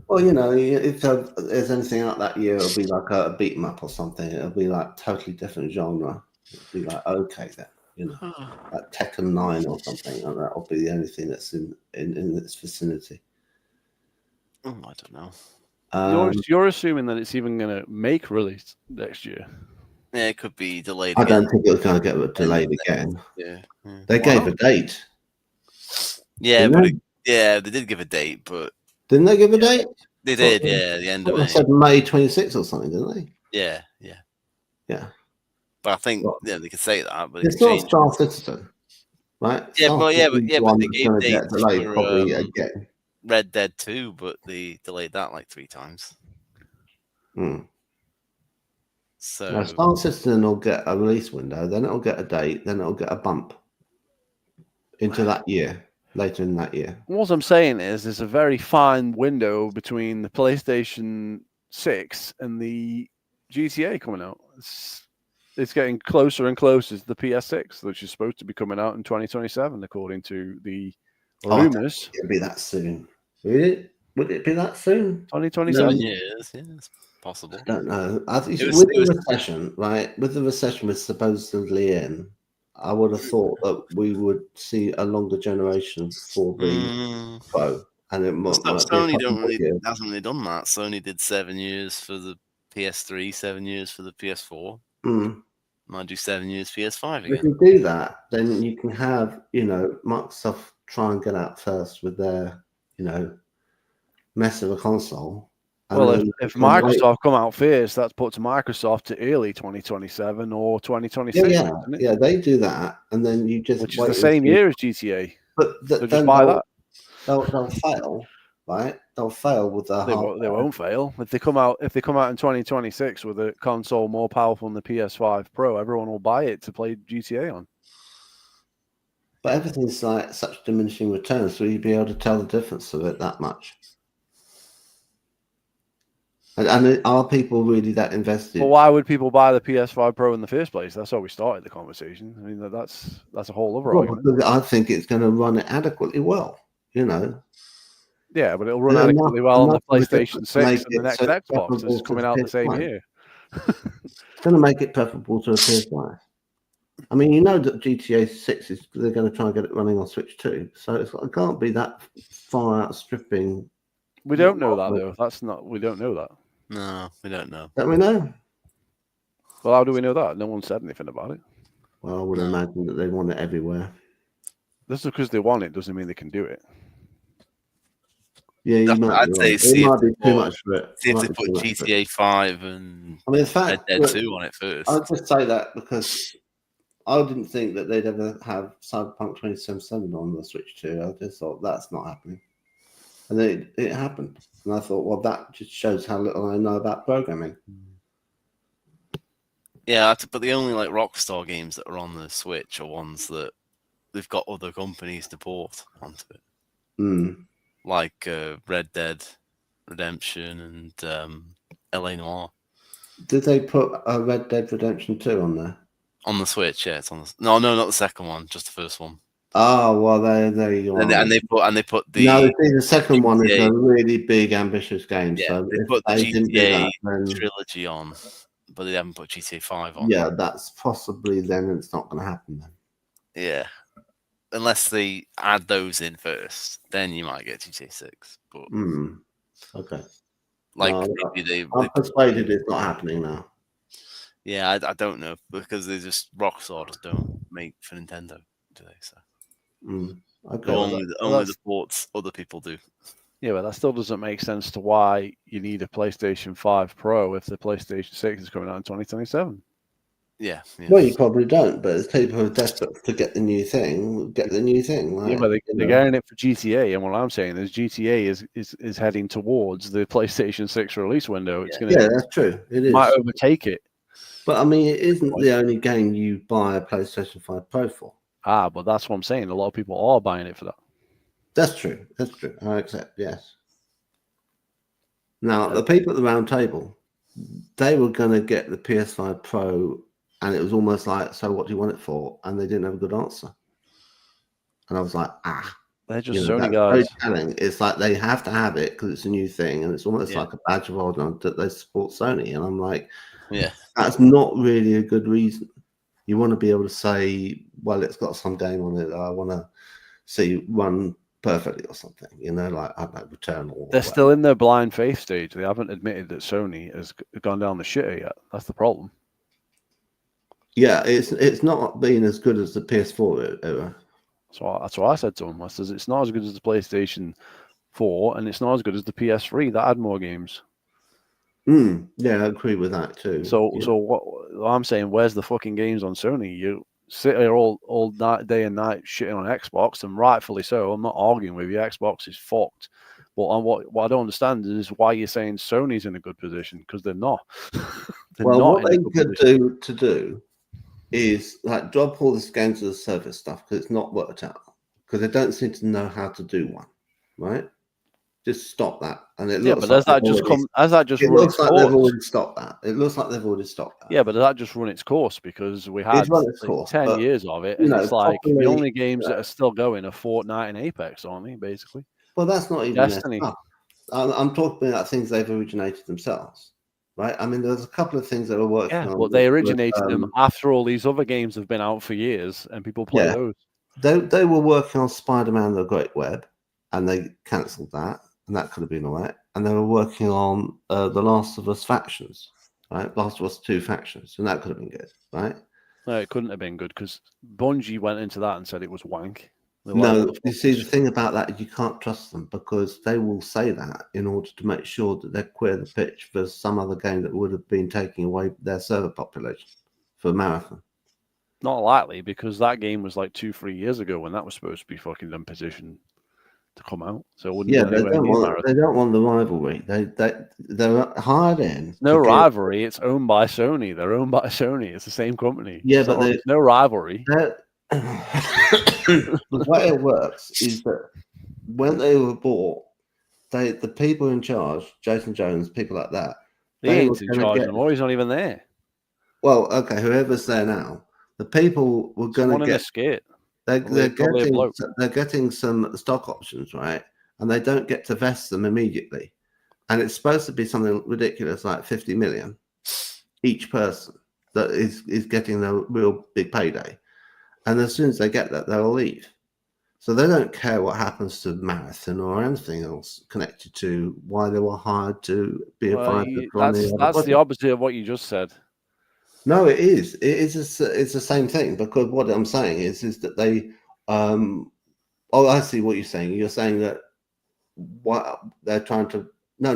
[SPEAKER 7] Well, you know, if there's anything out that year, it'll be like a beat 'em up or something. It'll be like totally different genre. It'll be like, okay, then, you know, like Tekken 9 or something, and that'll be the only thing that's in its vicinity.
[SPEAKER 2] I don't know.
[SPEAKER 1] You're assuming that it's even going to make release next year.
[SPEAKER 2] Yeah, it could be delayed.
[SPEAKER 7] I
[SPEAKER 2] again.
[SPEAKER 7] don't think it's going to get delayed again.
[SPEAKER 2] Yeah.
[SPEAKER 7] They gave a date.
[SPEAKER 2] Yeah,
[SPEAKER 7] Didn't
[SPEAKER 2] they did give a date, but
[SPEAKER 7] Didn't they give a date?
[SPEAKER 2] they did. Yeah, the end of
[SPEAKER 7] They
[SPEAKER 2] May.
[SPEAKER 7] said May 26th or something, didn't they?
[SPEAKER 2] Yeah.
[SPEAKER 7] Yeah.
[SPEAKER 2] But I think
[SPEAKER 7] Well,
[SPEAKER 2] they could say that, but
[SPEAKER 7] It's not Star Citizen, right?
[SPEAKER 2] Yeah,
[SPEAKER 7] Star
[SPEAKER 2] but
[SPEAKER 7] Citizen's
[SPEAKER 2] but
[SPEAKER 7] one
[SPEAKER 2] they
[SPEAKER 7] that's
[SPEAKER 2] gave
[SPEAKER 7] gonna get
[SPEAKER 2] dates
[SPEAKER 7] delayed
[SPEAKER 2] for
[SPEAKER 7] probably again.
[SPEAKER 2] Red Dead 2, but they delayed that like 3 times.
[SPEAKER 7] Mm.
[SPEAKER 2] So
[SPEAKER 7] Now, Star Citizen will get a release window, then it'll get a date, then it'll get a bump into that year, later in that year.
[SPEAKER 1] What I'm saying is there's a very fine window between the PlayStation 6 and the GTA coming out. It's getting closer and closer to the PS6, which is supposed to be coming out in 2027, according to the rumors.
[SPEAKER 7] It'll be that soon. Would it be that soon?
[SPEAKER 1] 2027.
[SPEAKER 2] 7 years, yeah, it's possible.
[SPEAKER 7] I don't know. I think
[SPEAKER 2] It
[SPEAKER 7] with
[SPEAKER 2] was-
[SPEAKER 7] the recession, right? With the recession was supposedly in, I would have thought that we would see a longer generation for the Pro, and it might be a
[SPEAKER 2] Sony
[SPEAKER 7] couple more years.
[SPEAKER 2] hasn't really done that. Sony did 7 years for the PS3, 7 years for the PS4.
[SPEAKER 7] Mm.
[SPEAKER 2] Might do 7 years PS5
[SPEAKER 7] If
[SPEAKER 2] again.
[SPEAKER 7] you do that, then you can have, you know, Microsoft try and get out first with their, you know, mess of a console. And
[SPEAKER 1] Well,
[SPEAKER 7] then
[SPEAKER 1] if
[SPEAKER 7] you can wait.
[SPEAKER 1] Microsoft come out first, that's puts Microsoft to early 2027 or 2026.
[SPEAKER 7] Yeah, they do that, and then you just
[SPEAKER 1] Which is
[SPEAKER 7] wait
[SPEAKER 1] the
[SPEAKER 7] and
[SPEAKER 1] same
[SPEAKER 7] see.
[SPEAKER 1] year as GTA.
[SPEAKER 7] But
[SPEAKER 1] So just
[SPEAKER 7] then
[SPEAKER 1] buy that.
[SPEAKER 7] they'll fail, right? They'll fail with their
[SPEAKER 1] They
[SPEAKER 7] hardware.
[SPEAKER 1] won't fail if they come out in 2026 with a console more powerful than the PS5 Pro. Everyone will buy it to play GTA on.
[SPEAKER 7] But everything's like such diminishing returns, so you'd be able to tell the difference of it that much. And are people really that invested?
[SPEAKER 1] Well, why would people buy the PS5 Pro in the first place? That's how we started the conversation. I mean, that's a whole other
[SPEAKER 7] Well,
[SPEAKER 1] argument.
[SPEAKER 7] because I think it's going to run it adequately well, you know.
[SPEAKER 1] Yeah, but it'll run
[SPEAKER 7] Enough-
[SPEAKER 1] adequately well on the
[SPEAKER 7] enough of a
[SPEAKER 1] PlayStation
[SPEAKER 7] difference to
[SPEAKER 1] 6
[SPEAKER 7] make
[SPEAKER 1] and the
[SPEAKER 7] it
[SPEAKER 1] next
[SPEAKER 7] so
[SPEAKER 1] Xbox
[SPEAKER 7] preferable
[SPEAKER 1] is
[SPEAKER 7] to
[SPEAKER 1] coming
[SPEAKER 7] the
[SPEAKER 1] out the same
[SPEAKER 7] PS5.
[SPEAKER 1] year.
[SPEAKER 7] It's going to make it preferable to a PS5. I mean, you know that GTA 6 is they're going to try and get it running on Switch too, so it can't be that far outstripping.
[SPEAKER 1] We don't know that though. We don't know that.
[SPEAKER 2] No, we don't know.
[SPEAKER 7] Don't we know?
[SPEAKER 1] Well, how do we know that? No one said anything about it.
[SPEAKER 7] Well, I would imagine that they want it everywhere.
[SPEAKER 1] Just because they want it doesn't mean they can do it.
[SPEAKER 7] Yeah, you might.
[SPEAKER 2] I'd
[SPEAKER 7] be
[SPEAKER 2] say
[SPEAKER 7] right.
[SPEAKER 2] see
[SPEAKER 7] It might
[SPEAKER 2] if
[SPEAKER 7] be
[SPEAKER 2] they
[SPEAKER 7] too
[SPEAKER 2] put-
[SPEAKER 7] much for it.
[SPEAKER 2] See if
[SPEAKER 7] Might
[SPEAKER 2] they
[SPEAKER 7] be
[SPEAKER 2] put
[SPEAKER 7] too much for it.
[SPEAKER 2] GTA 5 and
[SPEAKER 7] I mean, in
[SPEAKER 2] Red
[SPEAKER 7] fact,
[SPEAKER 2] Dead
[SPEAKER 7] look,
[SPEAKER 2] 2 on it first.
[SPEAKER 7] I'll just say that because I didn't think that they'd ever have Cyberpunk 2077 on the Switch 2. I just thought that's not happening. And then it happened. And I thought, well, that just shows how little I know about programming.
[SPEAKER 2] Yeah, but the only like Rockstar games that are on the Switch are ones that they've got other companies to port onto it,
[SPEAKER 7] Mm.
[SPEAKER 2] like Red Dead Redemption and LA Noire
[SPEAKER 7] Did they put a Red Dead Redemption 2 on there?
[SPEAKER 2] on the Switch. Yeah, it's on the no, not the second one, just the first one.
[SPEAKER 7] Oh, well, there you are.
[SPEAKER 2] And they put the
[SPEAKER 7] No, see, the second one is
[SPEAKER 2] GTA
[SPEAKER 7] a really big, ambitious game.
[SPEAKER 2] yeah,
[SPEAKER 7] So
[SPEAKER 2] they
[SPEAKER 7] if
[SPEAKER 2] put the
[SPEAKER 7] they didn't do
[SPEAKER 2] GTA
[SPEAKER 7] that, then
[SPEAKER 2] trilogy on, but they haven't put GTA 5 on.
[SPEAKER 7] yeah, that's possibly then it's not going to happen then.
[SPEAKER 2] Yeah. Unless they add those in first, then you might get GTA 6. But
[SPEAKER 7] Okay.
[SPEAKER 2] like
[SPEAKER 7] No,
[SPEAKER 2] maybe
[SPEAKER 7] I'm persuaded it's not happening now.
[SPEAKER 2] yeah, I don't know because they just Rockstar just don't make for Nintendo, do they? So
[SPEAKER 7] Okay.
[SPEAKER 2] only the ports other people do.
[SPEAKER 1] Yeah, but that still doesn't make sense to why you need a PlayStation 5 Pro if the PlayStation 6 is coming out in 2027.
[SPEAKER 2] Yeah.
[SPEAKER 7] Well, you probably don't, but as people who are desperate to get the new thing, get the new thing. Right?
[SPEAKER 1] Yeah, but they're getting it for GTA, and what I'm saying is GTA is heading towards the PlayStation 6 release window. It's going to
[SPEAKER 7] that's true. It is.
[SPEAKER 1] might overtake it.
[SPEAKER 7] But I mean, it isn't the only game you buy a PlayStation 5 Pro for.
[SPEAKER 1] But that's what I'm saying. A lot of people are buying it for that.
[SPEAKER 7] That's true. That's true. I accept. Yes. Now, the people at the round table they were going to get the PS5 Pro, and it was almost like, so what do you want it for? And they didn't have a good answer. And I was like,
[SPEAKER 1] They're just
[SPEAKER 7] that's
[SPEAKER 1] Sony
[SPEAKER 7] very
[SPEAKER 1] guys.
[SPEAKER 7] telling. It's like they have to have it because it's a new thing, and it's almost
[SPEAKER 1] Yeah.
[SPEAKER 7] like a badge of honor that they support Sony. And I'm like,
[SPEAKER 2] Yeah.
[SPEAKER 7] that's not really a good reason. You want to be able to say, well, it's got some game on it that I want to see run perfectly or something, like, I don't know, Returnal. Or
[SPEAKER 1] They're
[SPEAKER 7] whatever.
[SPEAKER 1] still in their blind faith stage. They haven't admitted that Sony has gone down the shitter yet. That's the problem.
[SPEAKER 7] Yeah, it's not been as good as the PS4 era.
[SPEAKER 1] So that's what I said to him. I says it's not as good as the PlayStation 4, and it's not as good as the PS3. That had more games.
[SPEAKER 7] Yeah, I agree with that too.
[SPEAKER 1] So
[SPEAKER 7] yeah.
[SPEAKER 1] so what I'm saying, where's the fucking games on Sony? You sit here all night, day and night, shitting on Xbox, and rightfully so. I'm not arguing with you. Xbox is fucked. But what I don't understand is why you're saying Sony's in a good position, because they're not. They're
[SPEAKER 7] Well,
[SPEAKER 1] not
[SPEAKER 7] what
[SPEAKER 1] in a
[SPEAKER 7] they
[SPEAKER 1] good
[SPEAKER 7] could
[SPEAKER 1] position.
[SPEAKER 7] do is like drop all this games as a service stuff because it's not worked out, because they don't seem to know how to do one, right? Just stop that. And it looks
[SPEAKER 1] but
[SPEAKER 7] like
[SPEAKER 1] has that just run its
[SPEAKER 7] like
[SPEAKER 1] course?
[SPEAKER 7] they've already stopped that. It looks like they've already stopped that.
[SPEAKER 1] Yeah, but does that just run its course? Because we
[SPEAKER 7] It's
[SPEAKER 1] had
[SPEAKER 7] run its
[SPEAKER 1] like
[SPEAKER 7] course,
[SPEAKER 1] 10
[SPEAKER 7] but,
[SPEAKER 1] years of it, and it's like the
[SPEAKER 7] properly,
[SPEAKER 1] only games that are still going are Fortnite and Apex, aren't they, basically?
[SPEAKER 7] Well, that's not even
[SPEAKER 1] Destiny.
[SPEAKER 7] their stuff. I'm talking about things they've originated themselves, right? I mean, there's a couple of things that were working on.
[SPEAKER 1] But they originated them after all these other games have been out for years, and people play those.
[SPEAKER 7] They were working on Spider-Man: The Great Web, and they cancelled that, and that could have been all right. And they were working on The Last of Us Factions, right? Last of Us 2 Factions, and that could have been good, right?
[SPEAKER 1] No, it couldn't have been good because Bungie went into that and said it was wank.
[SPEAKER 7] No, you see, the thing about that is you can't trust them, because they will say that in order to make sure that they clear the pitch for some other game that would have been taking away their server population for Marathon.
[SPEAKER 1] Not likely, because that game was like 2-3 years ago when that was supposed to be fucking in position to come out. So it wouldn't be anywhere near Marathon.
[SPEAKER 7] They don't want the rivalry. They're hired in.
[SPEAKER 1] No rivalry. It's owned by Sony. They're owned by Sony. It's the same company.
[SPEAKER 7] Yeah,
[SPEAKER 1] but
[SPEAKER 7] there's
[SPEAKER 1] no rivalry.
[SPEAKER 7] The way it works is that when they were bought, the people in charge, Jason Jones, people like that,
[SPEAKER 1] He ain't in charge anymore. He's not even there.
[SPEAKER 7] Well, okay, whoever's there now, the people were going to get. They're getting some stock options, right? And they don't get to vest them immediately. And it's supposed to be something ridiculous like 50 million each person that is getting the real big payday. And as soon as they get that, they'll leave. So they don't care what happens to Marathon or anything else connected to why they were hired to be advisors.
[SPEAKER 1] That's the opposite of what you just said.
[SPEAKER 7] No, it is. It's the same thing, because what I'm saying is that they. I see what you're saying. You're saying that what they're trying to. No.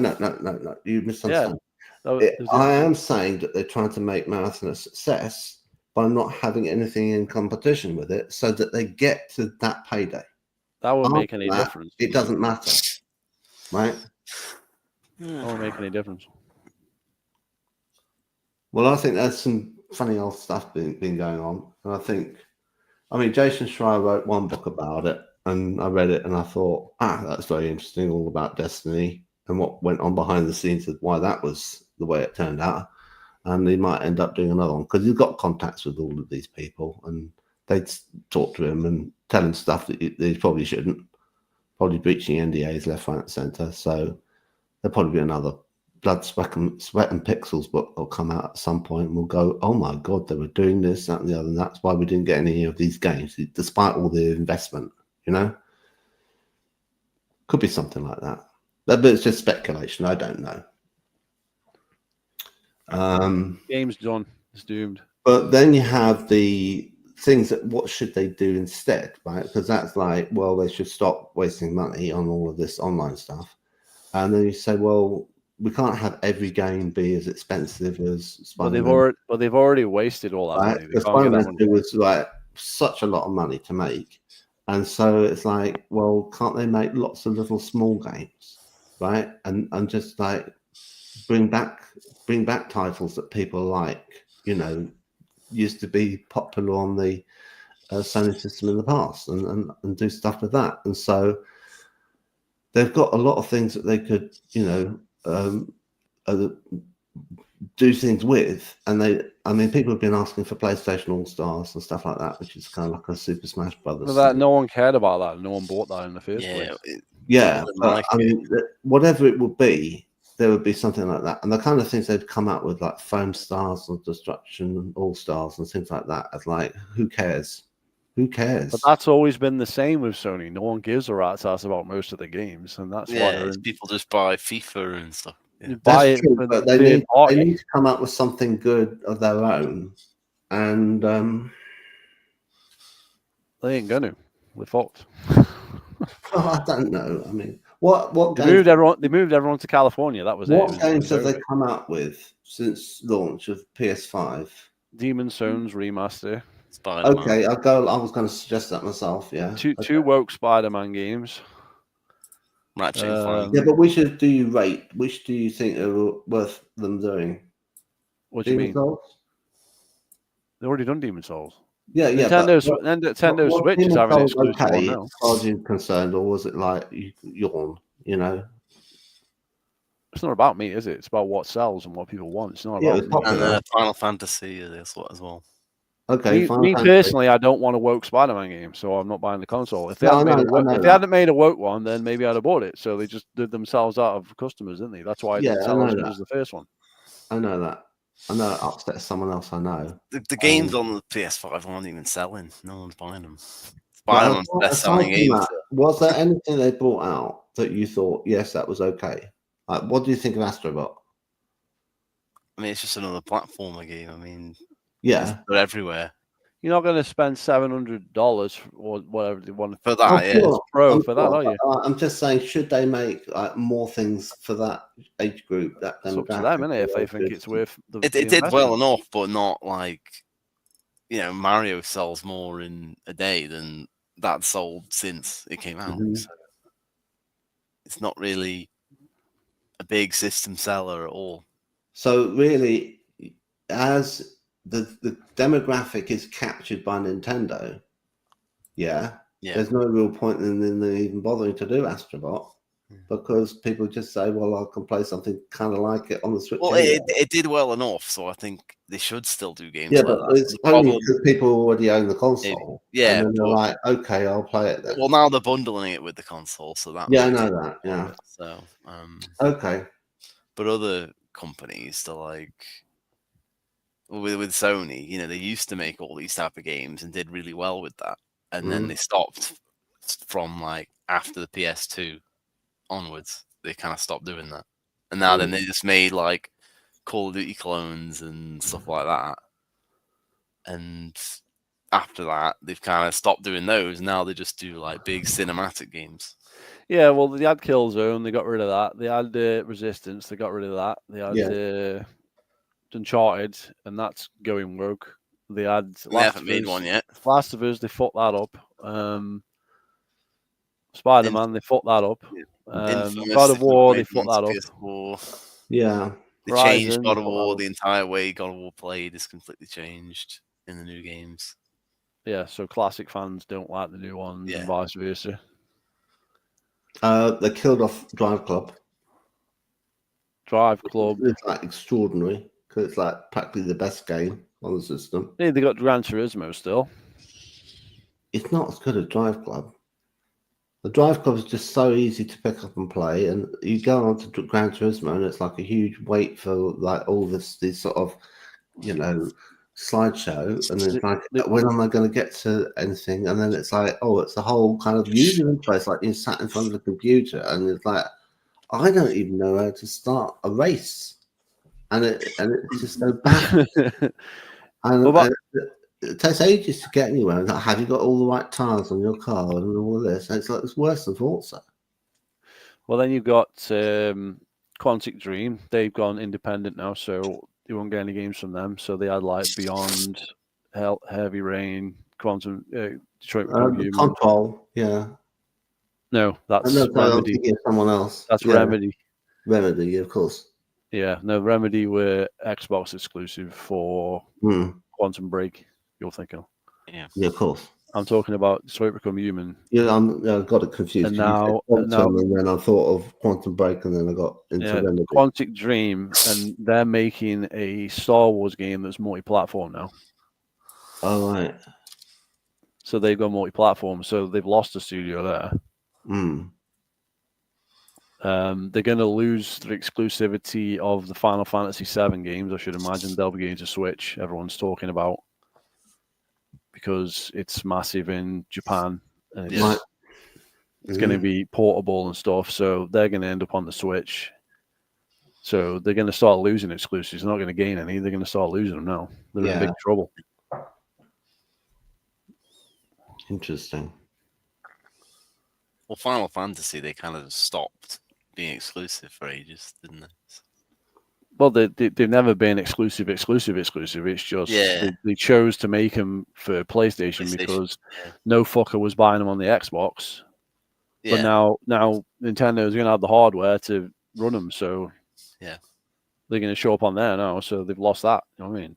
[SPEAKER 7] You misunderstand. Yeah. I am saying that they're trying to make Marathon a success by not having anything in competition with it, so that they get to that payday.
[SPEAKER 1] That won't make any difference.
[SPEAKER 7] It doesn't matter, right?
[SPEAKER 1] That won't make any difference.
[SPEAKER 7] Well, I think there's some funny old stuff been going on, and I mean, Jason Schreier wrote one book about it, and I read it, and I thought, that's very interesting, all about Destiny and what went on behind the scenes of why that was the way it turned out. And he might end up doing another one, because he's got contacts with all of these people, and they talk to him and tell him stuff that he probably shouldn't, probably breaching NDAs left, right, and centre. So there'll probably be another Blood, Sweat and Pixels book will come out at some point, and we'll go, oh my God, they were doing this, that, and the other, and that's why we didn't get any of these games, despite all the investment, Could be something like that. But it's just speculation. I don't know.
[SPEAKER 1] Game's done. It's doomed.
[SPEAKER 7] But then you have the things that what should they do instead, right? Because that's like, well, they should stop wasting money on all of this online stuff. And then you say, well, we can't have every game be as expensive as Spider-Man.
[SPEAKER 1] But they've already wasted all that money.
[SPEAKER 7] Because Spider-Man 2 was like such a lot of money to make. And so it's like, well, can't they make lots of little small games, right? And just like bring back titles that people like, used to be popular on the Sony system in the past, and do stuff with that. And so they've got a lot of things that they could, do things with. And people have been asking for PlayStation All Stars and stuff like that, which is kind of like a Super Smash Brothers.
[SPEAKER 1] But that
[SPEAKER 7] thing.
[SPEAKER 1] no one cared about that. No one bought that in the first place.
[SPEAKER 7] Yeah,
[SPEAKER 2] didn't
[SPEAKER 7] but
[SPEAKER 2] like
[SPEAKER 7] I
[SPEAKER 2] it.
[SPEAKER 7] mean, whatever it would be, there would be something like that. And the kind of things they'd come up with, like Foam Stars or Destruction All Stars and things like that, it's like, who cares? Who cares?
[SPEAKER 1] But that's always been the same with Sony. No one gives a rat's ass about most of the games, and that's why they're
[SPEAKER 2] people just buy FIFA and stuff. Yeah.
[SPEAKER 1] you buy
[SPEAKER 7] That's
[SPEAKER 1] it
[SPEAKER 7] true,
[SPEAKER 1] for
[SPEAKER 7] but
[SPEAKER 1] the
[SPEAKER 7] they
[SPEAKER 1] third party.
[SPEAKER 7] need to come up with something good of their own. And
[SPEAKER 1] They ain't gonna. We're fucked.
[SPEAKER 7] I don't know. I mean, what
[SPEAKER 1] They
[SPEAKER 7] games?
[SPEAKER 1] moved everyone to California. That was
[SPEAKER 7] What
[SPEAKER 1] it.
[SPEAKER 7] games have they come out with since launch of PS5?
[SPEAKER 1] Demon Souls remaster.
[SPEAKER 2] Spider-Man.
[SPEAKER 7] Okay, I was going to suggest that myself. Yeah,
[SPEAKER 1] Two woke Spider-Man games.
[SPEAKER 2] Ratchet and Clank.
[SPEAKER 7] Yeah, but which do you rate? Which do you think are worth them doing?
[SPEAKER 1] What do you
[SPEAKER 7] Demon
[SPEAKER 1] mean?
[SPEAKER 7] Souls?
[SPEAKER 1] They already done Demon Souls.
[SPEAKER 7] Yeah.
[SPEAKER 1] Nintendo
[SPEAKER 7] Was
[SPEAKER 1] Switch is
[SPEAKER 7] Demon
[SPEAKER 1] having an
[SPEAKER 7] Souls
[SPEAKER 1] exclusive one
[SPEAKER 7] okay,
[SPEAKER 1] now.
[SPEAKER 7] as far as you're concerned, or was it like yawn? You know?
[SPEAKER 1] It's not about me, is it? It's about what sells and what people want. It's not
[SPEAKER 7] Yeah,
[SPEAKER 1] about
[SPEAKER 7] it's
[SPEAKER 1] me.
[SPEAKER 7] popular.
[SPEAKER 2] And Final Fantasy is what as well.
[SPEAKER 7] Okay,
[SPEAKER 1] Me personally, I don't want a woke Spider-Man game, so I'm not buying the console. If they
[SPEAKER 7] No,
[SPEAKER 1] hadn't made a woke one, then maybe I'd have bought it. So they just did themselves out of customers, didn't they? That's why it didn't sell as much as the first one.
[SPEAKER 7] I know that. I know it upsets someone else. I know.
[SPEAKER 2] The games on the PS5 aren't even selling. No one's buying them.
[SPEAKER 7] But
[SPEAKER 2] Spider-Man's the best-selling game.
[SPEAKER 7] Was there anything they brought out that you thought, yes, that was okay? Like, what do you think of Astrobot?
[SPEAKER 2] I mean, it's just another platformer game. I mean,
[SPEAKER 7] Yeah,
[SPEAKER 2] they're everywhere.
[SPEAKER 1] You're not going to spend $700 or whatever they want
[SPEAKER 2] For that,
[SPEAKER 7] I'm sure.
[SPEAKER 1] Pro for that, are you?
[SPEAKER 7] I'm just saying, should they make more things for that age group? That
[SPEAKER 1] It's up to them, innit? If they think it's worth the
[SPEAKER 2] It did well enough, but not like, Mario sells more in a day than that sold since it came out.
[SPEAKER 7] Mhm.
[SPEAKER 2] So it's not really a big system seller at all.
[SPEAKER 7] So really, as the demographic is captured by Nintendo, yeah, there's no real point in them even bothering to do Astrobot because people just say, well, I can play something kind of like it on the Switch.
[SPEAKER 2] Well,
[SPEAKER 7] anyway.
[SPEAKER 2] it did well enough, so I think they should still do games
[SPEAKER 7] Yeah,
[SPEAKER 2] like
[SPEAKER 7] but
[SPEAKER 2] that.
[SPEAKER 7] it's only because people already own the console.
[SPEAKER 2] Yeah,
[SPEAKER 7] and then they're like, okay, I'll play it then.
[SPEAKER 2] Well, now they're bundling it with the console, so that.
[SPEAKER 7] Yeah, I
[SPEAKER 2] makes
[SPEAKER 7] know
[SPEAKER 2] it
[SPEAKER 7] that. Yeah.
[SPEAKER 2] So,
[SPEAKER 7] Okay.
[SPEAKER 2] But other companies, they're like, with Sony, they used to make all these type of games and did really well with that, and then they stopped from like after the PS2 onwards. They kind of stopped doing that, and now then they just made like Call of Duty clones and stuff like that, and after that they've kind of stopped doing those. Now they just do like big cinematic games.
[SPEAKER 1] Yeah, well, they had Killzone, they got rid of that. They had Resistance, they got rid of that. They had Uncharted, and that's going rogue. They had
[SPEAKER 2] They haven't made one yet.
[SPEAKER 1] Last of Us, they fucked that up. Spider-Man, they fucked that up. God of War, they fucked that up.
[SPEAKER 2] PS4.
[SPEAKER 7] Yeah.
[SPEAKER 2] They changed God of War. The entire way God of War played is completely changed in the new games.
[SPEAKER 1] Yeah, so classic fans don't like the new ones and vice versa.
[SPEAKER 7] They killed off Drive Club.
[SPEAKER 1] Drive Club.
[SPEAKER 7] It's like extraordinary because it's like practically the best game on the system.
[SPEAKER 1] Yeah, they got Gran Turismo still.
[SPEAKER 7] It's not as good as Drive Club. The Drive Club is just so easy to pick up and play, and you go on to Gran Turismo, and it's like a huge wait for like all this sort of, slideshow, and it's like, when am I going to get to anything? And then it's like, oh, it's a whole kind of user interface, like you're sat in front of the computer, and it's like, I don't even know how to start a race, and it's just so bad. And it takes ages to get anywhere. Like, have you got all the right tires on your car and all this? And it's like, it's worse than Forza.
[SPEAKER 1] Well, then you've got Quantic Dream. They've gone independent now, so you won't get any games from them. So they had like Beyond, Heavy Rain, Quantum, Detroit Become Human.
[SPEAKER 7] Control, yeah.
[SPEAKER 1] No, that's Remedy.
[SPEAKER 7] Someone else.
[SPEAKER 1] That's Remedy.
[SPEAKER 7] Remedy, of course.
[SPEAKER 1] Yeah, no, Remedy were Xbox exclusive for Quantum Break. You're thinking.
[SPEAKER 2] Yeah,
[SPEAKER 7] of course.
[SPEAKER 1] I'm talking about Detroit Become Human.
[SPEAKER 7] Yeah, I got it confused.
[SPEAKER 1] And
[SPEAKER 7] 'cause you said
[SPEAKER 1] now-
[SPEAKER 7] Quantum, and then I thought of Quantum Break, and then I got into Remedy.
[SPEAKER 1] Quantic Dream, and they're making a Star Wars game that's multi-platform now.
[SPEAKER 7] Oh, right.
[SPEAKER 1] So they've got multi-platform, so they've lost a studio there.
[SPEAKER 7] Mm.
[SPEAKER 1] They're going to lose the exclusivity of the Final Fantasy VII games. I should imagine they'll be going to Switch. Everyone's talking about, because it's massive in Japan, and it's,
[SPEAKER 7] Right.
[SPEAKER 1] it's going to be portable and stuff. So they're going to end up on the Switch. So they're going to start losing exclusives. They're not going to gain any. They're going to start losing them now. They're in big trouble.
[SPEAKER 7] Interesting.
[SPEAKER 2] Well, Final Fantasy, they kind of stopped being exclusive for ages, didn't they?
[SPEAKER 1] Well, they've never been exclusive. It's just they chose to make them for PlayStation because no fucker was buying them on the Xbox.
[SPEAKER 2] Yeah.
[SPEAKER 1] But now Nintendo's going to have the hardware to run them, so
[SPEAKER 2] yeah,
[SPEAKER 1] they're going to show up on there now. So they've lost that. You know what I mean?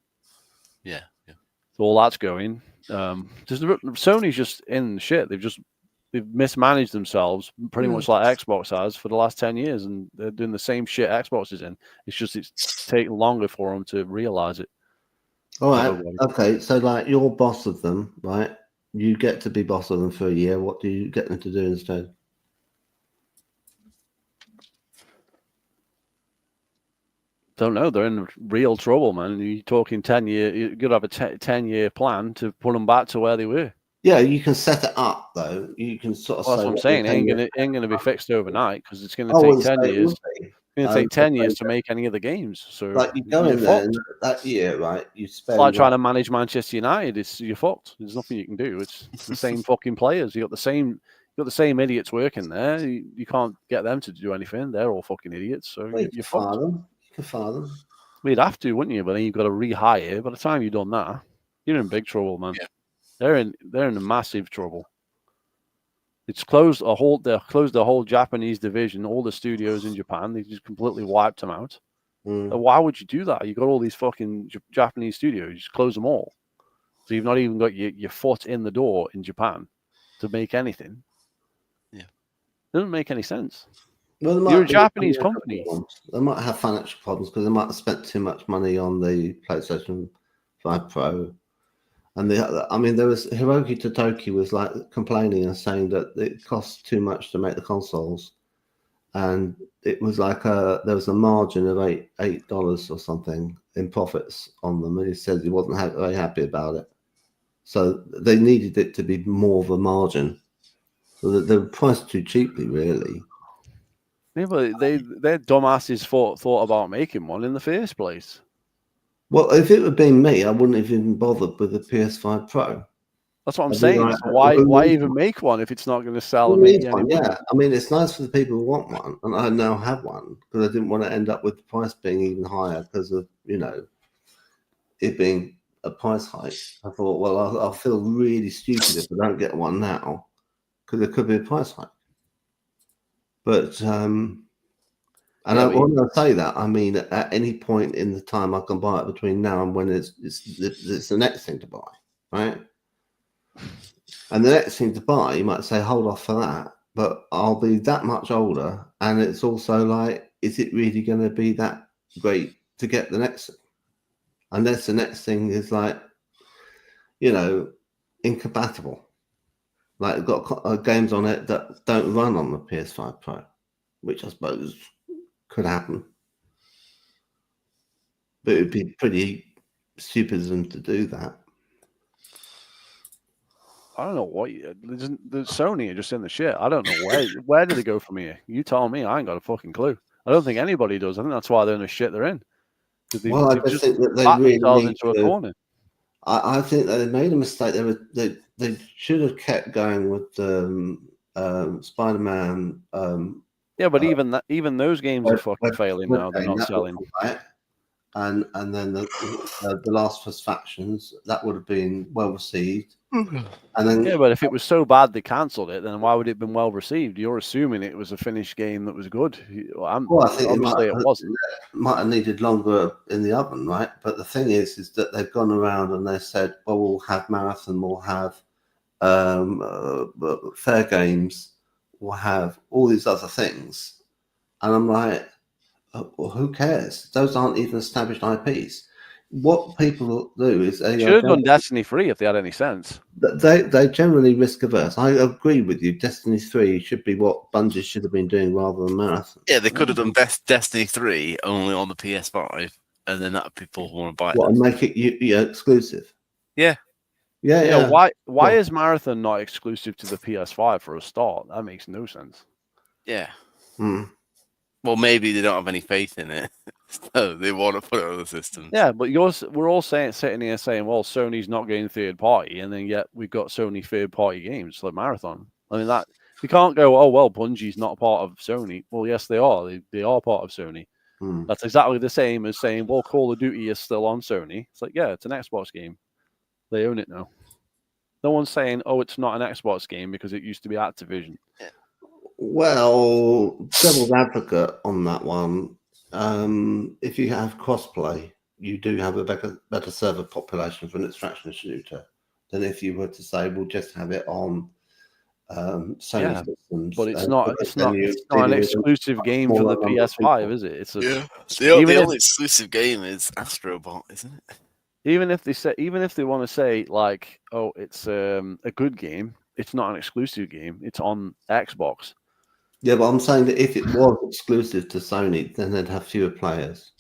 [SPEAKER 2] Yeah.
[SPEAKER 1] So all that's going. Sony's just in shit. They've mismanaged themselves pretty much like Xbox has for the last 10 years, and they're doing the same shit Xbox is in. It's taking longer for them to realize it.
[SPEAKER 7] All right. Okay. So, like, you're boss of them, right? You get to be boss of them for a year. What do you get them to do instead?
[SPEAKER 1] Don't know. They're in real trouble, man. You're talking 10 year. You could have a 10-year plan to put them back to where they were.
[SPEAKER 7] Yeah, you can set it up though. You can sort of.
[SPEAKER 1] Well, that's what I'm saying. It ain't gonna be fixed overnight because it's gonna take 10 years. It's gonna take 10 years to make any of the games. So
[SPEAKER 7] like you go in there that year, right? You spend.
[SPEAKER 1] It's like trying to manage Manchester United. You're fucked. There's nothing you can do. It's the same fucking players. You got the same idiots working there. You can't get them to do anything. They're all fucking idiots. So you're fucked.
[SPEAKER 7] You can fire them.
[SPEAKER 1] Well, you'd have to, wouldn't you? But then you've got to rehire. By the time you've done that, you're in big trouble, man. Yeah. They're in massive trouble. It's closed they closed the whole Japanese division, all the studios in Japan. They just completely wiped them out. Why would you do that? You got all these fucking Japanese studios. You just close them all. So you've not even got your foot in the door in Japan to make anything.
[SPEAKER 2] Yeah,
[SPEAKER 1] it doesn't make any sense.
[SPEAKER 7] Well,
[SPEAKER 1] you're a Japanese company.
[SPEAKER 7] They might have financial problems because they might have spent too much money on the PlayStation 5 Pro. And there was Hiroki Totoki was like complaining and saying that it costs too much to make the consoles, and it was like there was a margin of $8 or something in profits on them, and he said he wasn't very happy about it. So they needed it to be more of a margin, so that they were priced too cheaply, really.
[SPEAKER 1] Yeah, but their dumbasses thought about making one in the first place.
[SPEAKER 7] Well, if it had been me, I wouldn't have even bothered with the PS5 Pro.
[SPEAKER 1] That's what I'm saying. Like, so why even make one if it's not going to sell?
[SPEAKER 7] Yeah, I mean, it's nice for the people who want one, and I now have one because I didn't want to end up with the price being even higher because of it being a price hike. I thought, well, I'll feel really stupid if I don't get one now because there could be a price hike. But when I say that, I mean at any point in the time I can buy it between now and when it's the next thing to buy, right? And the next thing to buy, you might say, hold off for that, but I'll be that much older, and it's also like, is it really going to be that great to get the next thing? Unless the next thing is like, incompatible. Like got games on it that don't run on the PS5 Pro, which I suppose could happen. But it would be pretty stupid of them to do that.
[SPEAKER 1] I don't know what the Sony are just in the shit. I don't know where do they go from here? You tell me. I ain't got a fucking clue. I don't think anybody does. I think that's why they're in the shit they're in.
[SPEAKER 7] Well, I just think that they really need
[SPEAKER 1] into a corner.
[SPEAKER 7] I think that they made a mistake. They should have kept going with Spider-Man.
[SPEAKER 1] Yeah, but even those games are fucking failing now. They're not selling.
[SPEAKER 7] Right? And then the Last of Us Factions, that would have been well received. And then
[SPEAKER 1] but if it was so bad they cancelled it, then why would it have been well received? You're assuming it was a finished game that was good.
[SPEAKER 7] I think
[SPEAKER 1] obviously it wasn't.
[SPEAKER 7] It might have needed longer in the oven, right? But the thing is that they've gone around and they said, well, we'll have Marathon, we'll have Fair Games will have all these other things, and I'm like, well, who cares? Those aren't even established IPs. What people do is they
[SPEAKER 1] Should have done Destiny 3 if they had any sense.
[SPEAKER 7] they generally risk averse. I agree with you. Destiny 3 should be what Bungie should have been doing rather than Marathon.
[SPEAKER 2] Yeah, they could have done Destiny 3 only on the PS5, and then that people want to buy it.
[SPEAKER 7] What, and make it exclusive?
[SPEAKER 2] Yeah.
[SPEAKER 7] Yeah.
[SPEAKER 1] Why
[SPEAKER 7] Well-
[SPEAKER 1] is Marathon not exclusive to the PS5 for a start? That makes no sense.
[SPEAKER 2] Yeah.
[SPEAKER 7] Hmm.
[SPEAKER 2] Well, maybe they don't have any faith in it, so they want to put it on the systems.
[SPEAKER 1] Yeah, but we're all sitting here saying, well, Sony's not getting third party, and then yet we've got Sony third party games like Marathon. I mean, that we can't go, oh well, Bungie's not part of Sony. Well, yes, they are. They are part of Sony.
[SPEAKER 7] Hmm.
[SPEAKER 1] That's exactly the same as saying, well, Call of Duty is still on Sony. It's like, yeah, it's an Xbox game. They own it now. No one's saying, oh, it's not an Xbox game because it used to be Activision.
[SPEAKER 7] Well, devil's advocate on that one. If you have crossplay, you do have a better server population for an extraction shooter than if you were to say we'll just have it on Sony
[SPEAKER 1] Yeah,
[SPEAKER 7] systems.
[SPEAKER 1] But it's not an
[SPEAKER 7] dealing with
[SPEAKER 1] exclusive game for the
[SPEAKER 7] smaller number of
[SPEAKER 1] PS5,
[SPEAKER 7] people.
[SPEAKER 1] is it? It's a,
[SPEAKER 2] The
[SPEAKER 1] Even if-
[SPEAKER 2] only exclusive game is Astrobot, isn't it?
[SPEAKER 1] even if they want to say like, oh, it's a good game, it's not an exclusive game. It's on Xbox.
[SPEAKER 7] Yeah, but I'm saying that if it was exclusive to Sony, then they'd have fewer players.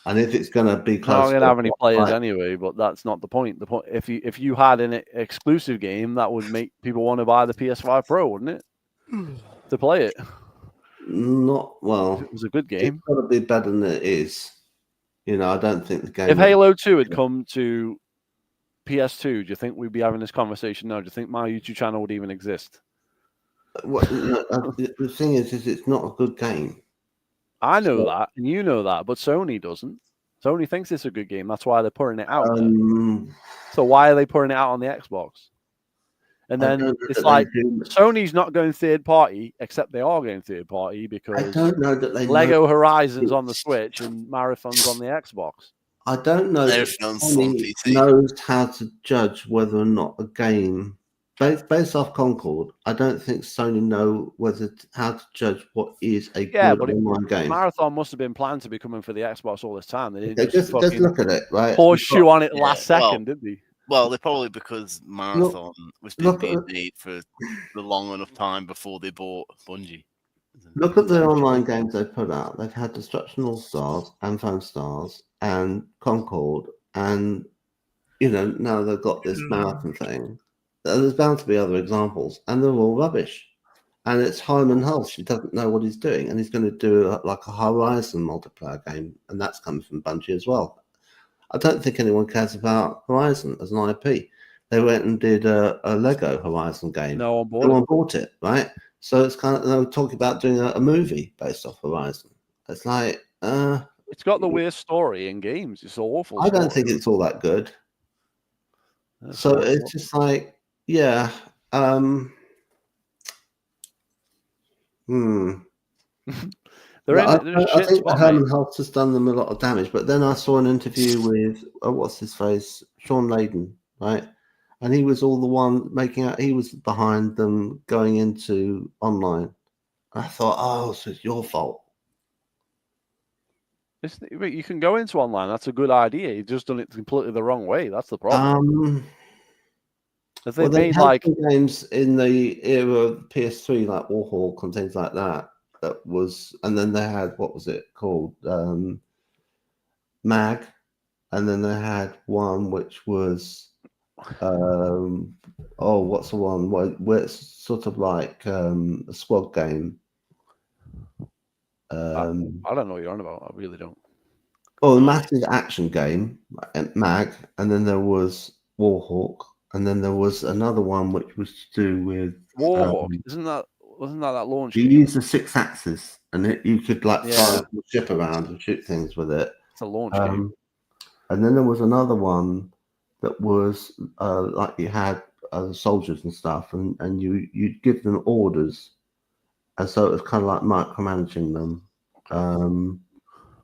[SPEAKER 7] And if it's going to be
[SPEAKER 1] Not
[SPEAKER 7] close,
[SPEAKER 1] going to have any players
[SPEAKER 7] right.
[SPEAKER 1] anyway, but that's not the point. The point, if you had an exclusive game, that would make people want to buy the PS5 Pro, wouldn't it? To play it.
[SPEAKER 7] Not well.
[SPEAKER 1] If it was a good
[SPEAKER 7] It's
[SPEAKER 1] game.
[SPEAKER 7] got to be better than it is. You know, I don't think the game.
[SPEAKER 1] If Halo 2 had come to PS2, do you think we'd be having this conversation now? Do you think my YouTube channel would even exist?
[SPEAKER 7] The thing is it's not a good game.
[SPEAKER 1] I know that, and you know that, but Sony doesn't. Sony thinks it's a good game. That's why they're putting it out there. So why are they putting it out on the Xbox? And
[SPEAKER 7] I
[SPEAKER 1] then
[SPEAKER 7] don't know
[SPEAKER 1] it's
[SPEAKER 7] that
[SPEAKER 1] like
[SPEAKER 7] they do.
[SPEAKER 1] Sony's not going third party, except they are going third party
[SPEAKER 7] I
[SPEAKER 1] because
[SPEAKER 7] don't know that they
[SPEAKER 1] Lego
[SPEAKER 7] know.
[SPEAKER 1] Horizon's on the Switch and Marathon's on the Xbox.
[SPEAKER 7] I don't know that
[SPEAKER 2] Everything's on
[SPEAKER 7] Sony
[SPEAKER 2] PC.
[SPEAKER 7] knows how to judge whether or not a game based off Concord. I don't think Sony know how to judge what is a
[SPEAKER 1] Yeah,
[SPEAKER 7] good
[SPEAKER 1] but
[SPEAKER 7] online game.
[SPEAKER 1] Marathon must have been planned to be coming for the Xbox all this time. They didn't
[SPEAKER 7] Okay, just
[SPEAKER 1] fucking
[SPEAKER 7] look at it, right?
[SPEAKER 1] horseshoe on it
[SPEAKER 2] Yeah,
[SPEAKER 1] last second, did they?
[SPEAKER 2] Well, they're probably because Marathon was
[SPEAKER 7] look
[SPEAKER 2] being
[SPEAKER 7] at-
[SPEAKER 2] made for the long enough time before they bought Bungie.
[SPEAKER 7] Look at the online games they put out. They've had Destruction All Stars and Foam Stars and Concord, and now they've got this marathon thing. There's bound to be other examples, and they're all rubbish. And it's Hyman Hulse. He doesn't know what he's doing, and he's going to do like a Horizon multiplayer game, and that's coming from Bungie as well. I don't think anyone cares about Horizon as an IP. They went and did a Lego Horizon game.
[SPEAKER 1] No one bought
[SPEAKER 7] No
[SPEAKER 1] it.
[SPEAKER 7] one bought it, right? So it's kind of they were talking about doing a movie based off Horizon. It's like,
[SPEAKER 1] It's got the worst story in games. It's awful.
[SPEAKER 7] I don't
[SPEAKER 1] story.
[SPEAKER 7] think it's all that good.
[SPEAKER 1] That's
[SPEAKER 7] So
[SPEAKER 1] awful.
[SPEAKER 7] it's just like, yeah.
[SPEAKER 1] They're
[SPEAKER 7] Well,
[SPEAKER 1] in a
[SPEAKER 7] I
[SPEAKER 1] shit
[SPEAKER 7] think
[SPEAKER 1] spot,
[SPEAKER 7] Herman
[SPEAKER 1] mate.
[SPEAKER 7] Hulse has done them a lot of damage, but then I saw an interview with what's his face, Sean Layden, right? And he was all the one making out. He was behind them going into online. I thought, oh, so it's your fault.
[SPEAKER 1] You can go into online. That's a good idea. You've just done it completely the wrong way. That's the problem. If they
[SPEAKER 7] Well, they
[SPEAKER 1] made
[SPEAKER 7] had
[SPEAKER 1] like
[SPEAKER 7] some games in the era of PS3, like Warhawk and things like that. That was, and then they had what was it called, Mag, and then they had one which was, what's the one where it's sort of like a squad game.
[SPEAKER 1] I don't know what you're on about. I really don't.
[SPEAKER 7] Oh, a massive action game, Mag, and then there was Warhawk, and then there was another one which was to do with
[SPEAKER 1] Warhawk. Wasn't that launch
[SPEAKER 7] you
[SPEAKER 1] game?
[SPEAKER 7] use the 6 axis, and you could like fly the ship around and shoot things with it.
[SPEAKER 1] It's a launch game.
[SPEAKER 7] And then there was another one that was like you had soldiers and stuff, and you'd give them orders, and so it was kind of like micromanaging them.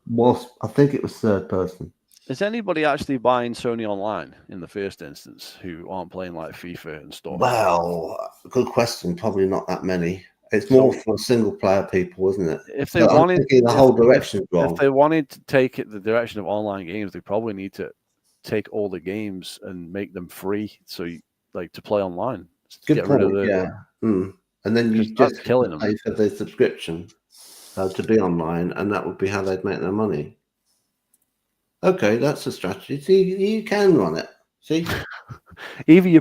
[SPEAKER 7] Whilst I think it was third person.
[SPEAKER 1] Is anybody actually buying Sony Online in the first instance who aren't playing like FIFA and stuff?
[SPEAKER 7] Well, good question. Probably not that many. It's more for single player people, isn't it?
[SPEAKER 1] If they
[SPEAKER 7] But I'm
[SPEAKER 1] wanted,
[SPEAKER 7] thinking the whole direction is wrong.
[SPEAKER 1] if they wanted to take it the direction of online games, they probably need to take all the games and make them free, so you, like to play online.
[SPEAKER 7] Good
[SPEAKER 1] Get
[SPEAKER 7] point.
[SPEAKER 1] rid of the,
[SPEAKER 7] Yeah. And then you
[SPEAKER 1] that's
[SPEAKER 7] just
[SPEAKER 1] killing them.
[SPEAKER 7] pay for the subscription to be online, and that would be how they'd make their money. Okay, that's a strategy. See, you can run it. See,
[SPEAKER 1] Either you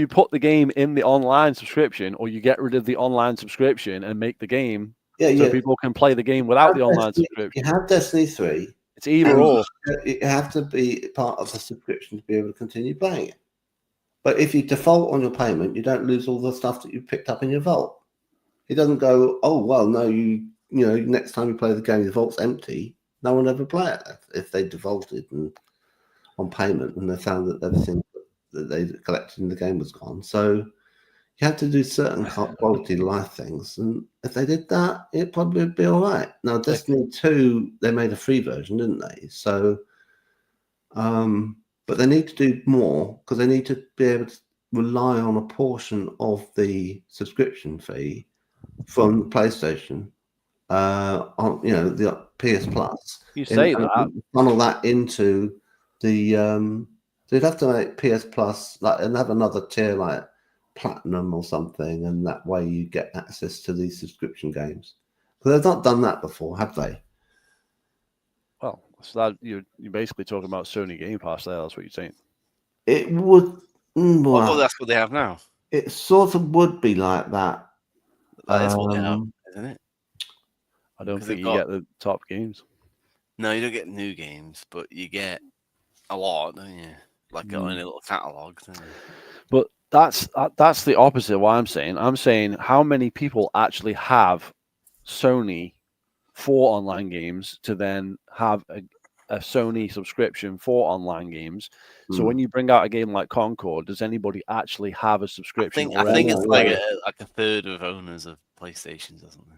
[SPEAKER 1] put the game in the online subscription, or you get rid of the online subscription and make the game so people can play the game without the online subscription.
[SPEAKER 7] You have Destiny 3.
[SPEAKER 1] It's either or.
[SPEAKER 7] You have to be part of the subscription to be able to continue playing it. But if you default on your payment, you don't lose all the stuff that you picked up in your vault. It doesn't go, oh well, no, you know, next time you play the game, the vault's empty. No one ever play it if they defaulted on payment and they found that everything that they collected in the game was gone. So you have to do certain quality of life things, and if they did that, it probably would be all right. Now, Destiny 2, they made a free version, didn't they? So, but they need to do more because they need to be able to rely on a portion of the subscription fee from PlayStation on the PS Plus.
[SPEAKER 1] You say that
[SPEAKER 7] funnel that into the they'd have to make PS Plus and have another tier like Platinum or something, and that way you get access to these subscription games. But they've not done that before, have they?
[SPEAKER 1] Well, so that you're basically talking about Sony Game Pass there. That's what you're saying.
[SPEAKER 7] It would.
[SPEAKER 2] Well, that's what they have now.
[SPEAKER 7] It sort of would be like that.
[SPEAKER 2] That is what they have, isn't it?
[SPEAKER 1] I don't think you get the top games.
[SPEAKER 2] No, you don't get new games, but you get a lot, don't you? Like on a little catalog.
[SPEAKER 1] But that's the opposite of what I'm saying. I'm saying how many people actually have Sony for online games to then have a Sony subscription for online games. So when you bring out a game like Concord, does anybody actually have a subscription?
[SPEAKER 2] I think it's like a third of owners of PlayStations or something.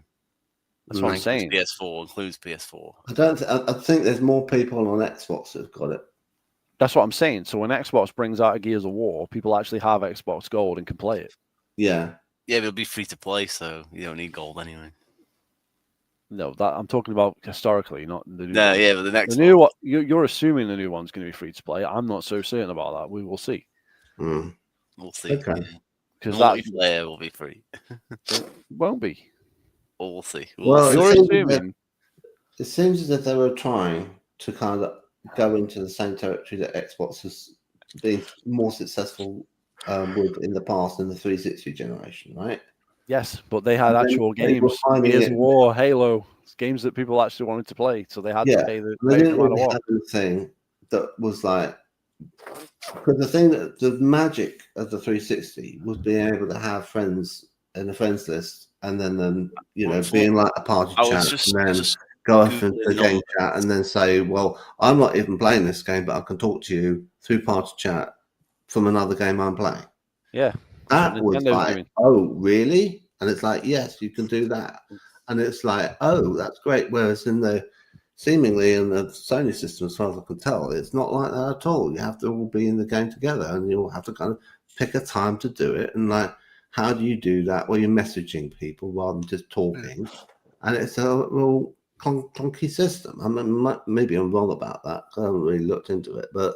[SPEAKER 1] That's what I'm saying.
[SPEAKER 2] PS4 includes PS4.
[SPEAKER 7] I think there's more people on Xbox who've got it.
[SPEAKER 1] That's what I'm saying. So when Xbox brings out a Gears of War, people actually have Xbox Gold and can play it.
[SPEAKER 7] Yeah.
[SPEAKER 2] Yeah, but it'll be free to play, so you don't need gold anyway.
[SPEAKER 1] No, that I'm talking about historically, not the new.
[SPEAKER 2] No, yeah, but the next
[SPEAKER 1] new one, you're assuming the new one's going to be free to play. I'm not so certain about that. We will see.
[SPEAKER 2] We'll see.
[SPEAKER 7] Okay.
[SPEAKER 2] Because multiplayer will be free.
[SPEAKER 1] It won't be.
[SPEAKER 2] We'll see.
[SPEAKER 7] Well,
[SPEAKER 1] you're assuming.
[SPEAKER 7] It seems as if they were trying to kind of go into the same territory that Xbox has been more successful with in the past in the 360 generation, right?
[SPEAKER 1] Yes, but they had actual games, Gears of War, Halo, games that people actually wanted to play, so they had to pay the
[SPEAKER 7] they didn't
[SPEAKER 1] no matter
[SPEAKER 7] really
[SPEAKER 1] what.
[SPEAKER 7] have anything that was like, because the thing that the magic of the 360 was being able to have friends in a friends list, and then being like a party chat, and then go off into the game chat, and then say, well, I'm not even playing this game, but I can talk to you through party chat from another game I'm playing.
[SPEAKER 1] Yeah.
[SPEAKER 7] That was like, oh, really? And it's like, yes, you can do that. And it's like, oh, that's great. Whereas seemingly in the Sony system, as far as I can tell, it's not like that at all. You have to all be in the game together, and you'll have to kind of pick a time to do it. And like, how do you do that? Well, you're messaging people rather than just talking. And it's a real clunky system. I mean, maybe I'm wrong about that. I haven't really looked into it, but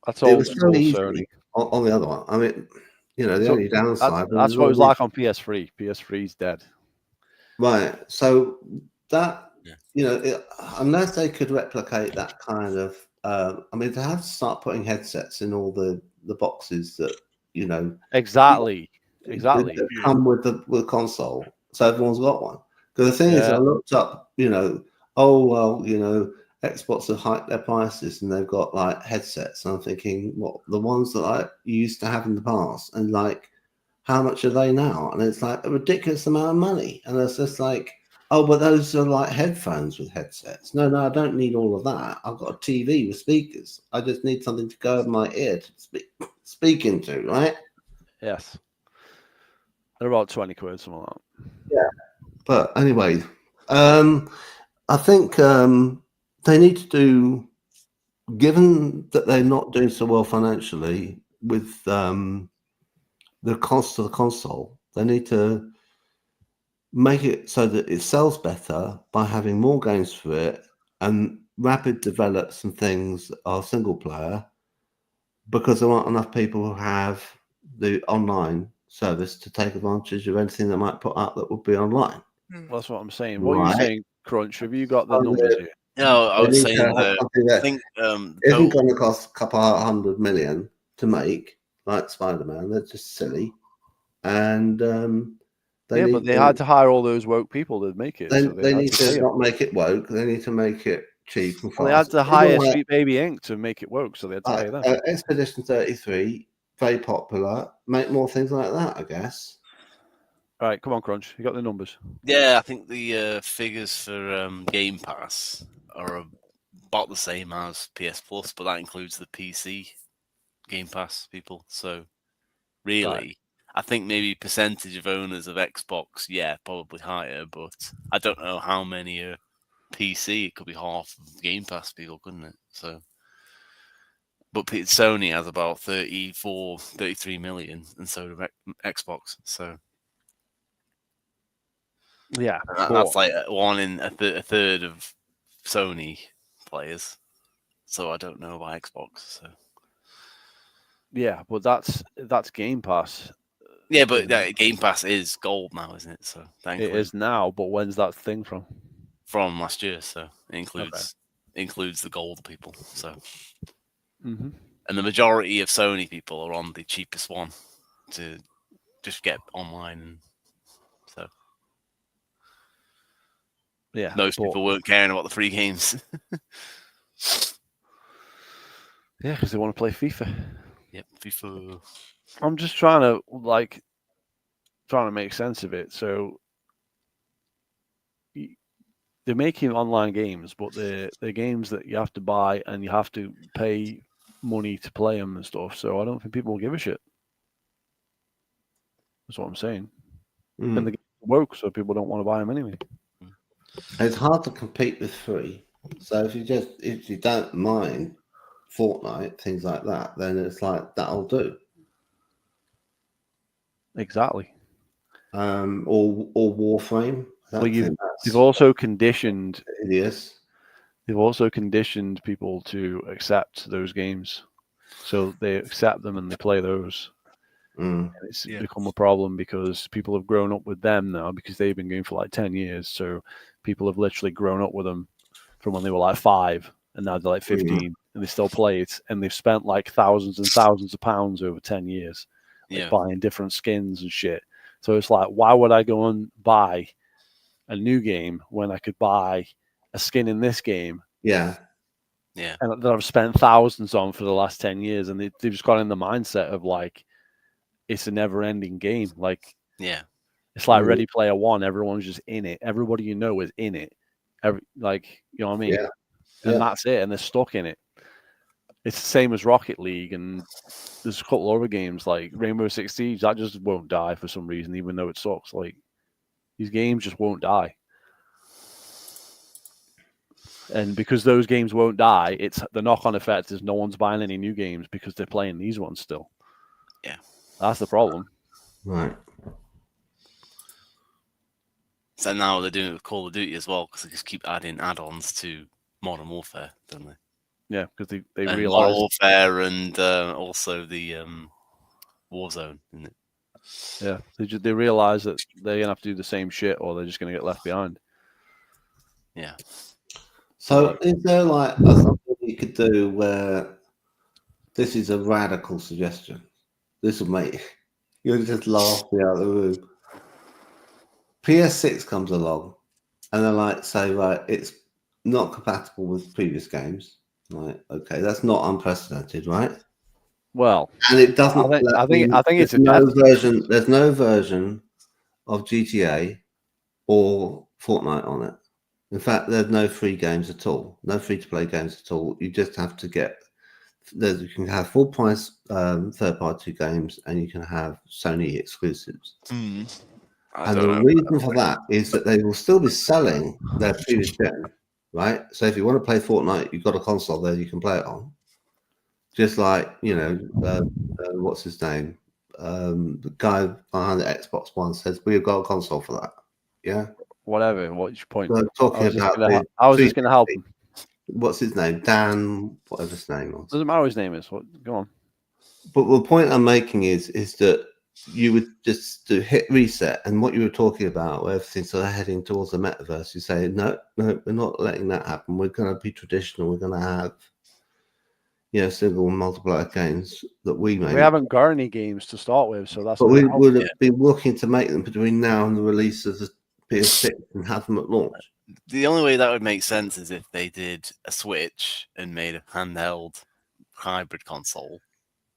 [SPEAKER 1] that's all. It was so easy
[SPEAKER 7] Sony. On the other one, I mean, the only downside.
[SPEAKER 1] That's what it was like on PS3. PS3's dead.
[SPEAKER 7] Right. So that unless they could replicate that kind of, I mean, they have to start putting headsets in all the boxes that
[SPEAKER 1] exactly
[SPEAKER 7] that come with the console, so everyone's got one. Because the thing is, I looked up, Xbox have hiked their prices and they've got like headsets. And I'm thinking, what, the ones that I used to have in the past, and like, how much are they now? And it's like a ridiculous amount of money. And it's just like, oh, but those are like headphones with headsets. No, I don't need all of that. I've got a TV with speakers. I just need something to go over my ear to speak into, right?
[SPEAKER 1] Yes. They're about 20 quid, something like that.
[SPEAKER 7] Yeah. But anyway, I think they need to do given that they're not doing so well financially with the cost of the console, they need to make it so that it sells better by having more games for it and rapid develop some things that are single player, because there aren't enough people who have the online service to take advantage of anything that might put up that would be online.
[SPEAKER 1] That's what I'm saying. What are you
[SPEAKER 7] Right.
[SPEAKER 1] saying, Crunch? Have you got the
[SPEAKER 7] And
[SPEAKER 1] numbers here?
[SPEAKER 2] No, I
[SPEAKER 7] They
[SPEAKER 2] was
[SPEAKER 7] need to
[SPEAKER 2] saying
[SPEAKER 7] have
[SPEAKER 2] that
[SPEAKER 7] something
[SPEAKER 2] I
[SPEAKER 7] that
[SPEAKER 2] think
[SPEAKER 7] isn't
[SPEAKER 2] total-
[SPEAKER 7] going to cost a couple of $100 million to make, like Spider-Man. They're just silly. And they need
[SPEAKER 1] But they had to hire all those woke people to make it. So
[SPEAKER 7] they
[SPEAKER 1] had
[SPEAKER 7] need
[SPEAKER 1] to pay
[SPEAKER 7] to
[SPEAKER 1] 'em.
[SPEAKER 7] not make it woke. They need to make it cheap and fast.
[SPEAKER 1] Well, they had to
[SPEAKER 7] Even
[SPEAKER 1] hire
[SPEAKER 7] like-
[SPEAKER 1] Sweet Baby Inc. to make it woke, so they had to pay them.
[SPEAKER 7] Expedition 33, very popular. Make more things like that, I guess.
[SPEAKER 1] All right, come on, Crunch. You got the numbers.
[SPEAKER 2] Yeah, I think the figures for Game Pass are about the same as PS Plus, but that includes the PC Game Pass people. So really,
[SPEAKER 1] Right.
[SPEAKER 2] I think maybe percentage of owners of Xbox, yeah, probably higher, but I don't know how many are PC. It could be half of Game Pass people, couldn't it? So, but Sony has about 33 million, and so does Xbox. So
[SPEAKER 1] Yeah,
[SPEAKER 2] that's like one in a third of Sony players. So I don't know about Xbox. So
[SPEAKER 1] yeah, but that's Game Pass.
[SPEAKER 2] yeah, but Game Pass is gold now, isn't it? So that
[SPEAKER 1] It is now, but when's that thing from?
[SPEAKER 2] from last year. So it includes the gold people. So
[SPEAKER 1] Mm-hmm.
[SPEAKER 2] and the majority of Sony people are on the cheapest one to just get online, and so
[SPEAKER 1] Yeah,
[SPEAKER 2] most people weren't caring about the free games.
[SPEAKER 1] Yeah, because they want to play FIFA.
[SPEAKER 2] Yep, FIFA.
[SPEAKER 1] I'm just trying to make sense of it. So they're making online games, but they're games that you have to buy and you have to pay money to play them and stuff. So I don't think people will give a shit. That's what I'm saying. And the games are woke, so people don't want to buy them anyway.
[SPEAKER 7] It's hard to compete with free. So if you don't mind Fortnite, things like that, then it's like that'll do.
[SPEAKER 1] Exactly.
[SPEAKER 7] Or Warframe.
[SPEAKER 1] Well, you've also conditioned
[SPEAKER 7] idiots.
[SPEAKER 1] They've also conditioned people to accept those games, so they accept them and they play those. And it's become a problem because people have grown up with them now because they've been going for like 10 years. So people have literally grown up with them from when they were like 5 and now they're like 15 and they still play it. And they've spent like thousands and thousands of pounds over 10 years buying different skins and shit. So it's like, why would I go and buy a new game when I could buy a skin in this game?
[SPEAKER 7] Yeah.
[SPEAKER 1] And that I've spent thousands on for the last 10 years. And they've just got in the mindset of like, it's a never-ending game. Like, it's like Ready Player One. Everyone's just in it. Everybody you know is in it. You know what I mean?
[SPEAKER 7] Yeah.
[SPEAKER 1] And that's it. And they're stuck in it. It's the same as Rocket League, and there's a couple other games like Rainbow Six Siege that just won't die for some reason, even though it sucks. Like, these games just won't die. And because those games won't die, it's the knock-on effect is no one's buying any new games because they're playing these ones still.
[SPEAKER 2] Yeah.
[SPEAKER 1] That's the problem.
[SPEAKER 7] Right.
[SPEAKER 2] So now they're doing it with Call of Duty as well because they just keep adding add-ons to Modern Warfare, don't they?
[SPEAKER 1] Yeah, because they
[SPEAKER 2] and
[SPEAKER 1] realize
[SPEAKER 2] Modern Warfare and also the Warzone, isn't it?
[SPEAKER 1] Yeah, they realize that they're gonna have to do the same shit, or they're just gonna get left behind.
[SPEAKER 2] Yeah.
[SPEAKER 7] So is there like something you could do where this is a radical suggestion? This will make you'll just laugh me out of the room. PS6 comes along and they're like, say, right, it's not compatible with previous games. Right, okay, that's not unprecedented, right?
[SPEAKER 1] Well,
[SPEAKER 7] and it doesn't.
[SPEAKER 1] I think it's
[SPEAKER 7] There's no version of GTA or Fortnite on it. In fact, there's no free games at all. No free-to-play games at all. You just have to get. You can have full-price third-party games, and you can have Sony exclusives. And the reason for that is that they will still be selling their previous gen right? So if you want to play Fortnite, you've got a console there you can play it on. Just like, what's his name? The guy behind the Xbox One says, we've got a console for that. Yeah.
[SPEAKER 1] Whatever. What's your point?
[SPEAKER 7] So talking about
[SPEAKER 1] I was just going to help him.
[SPEAKER 7] What's his name? Dan, whatever his name was.
[SPEAKER 1] Doesn't matter what his name is. Go on.
[SPEAKER 7] But the point I'm making is that you would just do hit reset, and what you were talking about, where everything's sort of heading towards the metaverse, you say, no, we're not letting that happen. We're going to be traditional. We're going to have, single and multiplayer games that we make.
[SPEAKER 1] We haven't got any games to start with, so that's.
[SPEAKER 7] But we would have been looking to make them between now and the release of the PS6 and have them at launch.
[SPEAKER 2] The only way that would make sense is if they did a Switch and made a handheld hybrid console,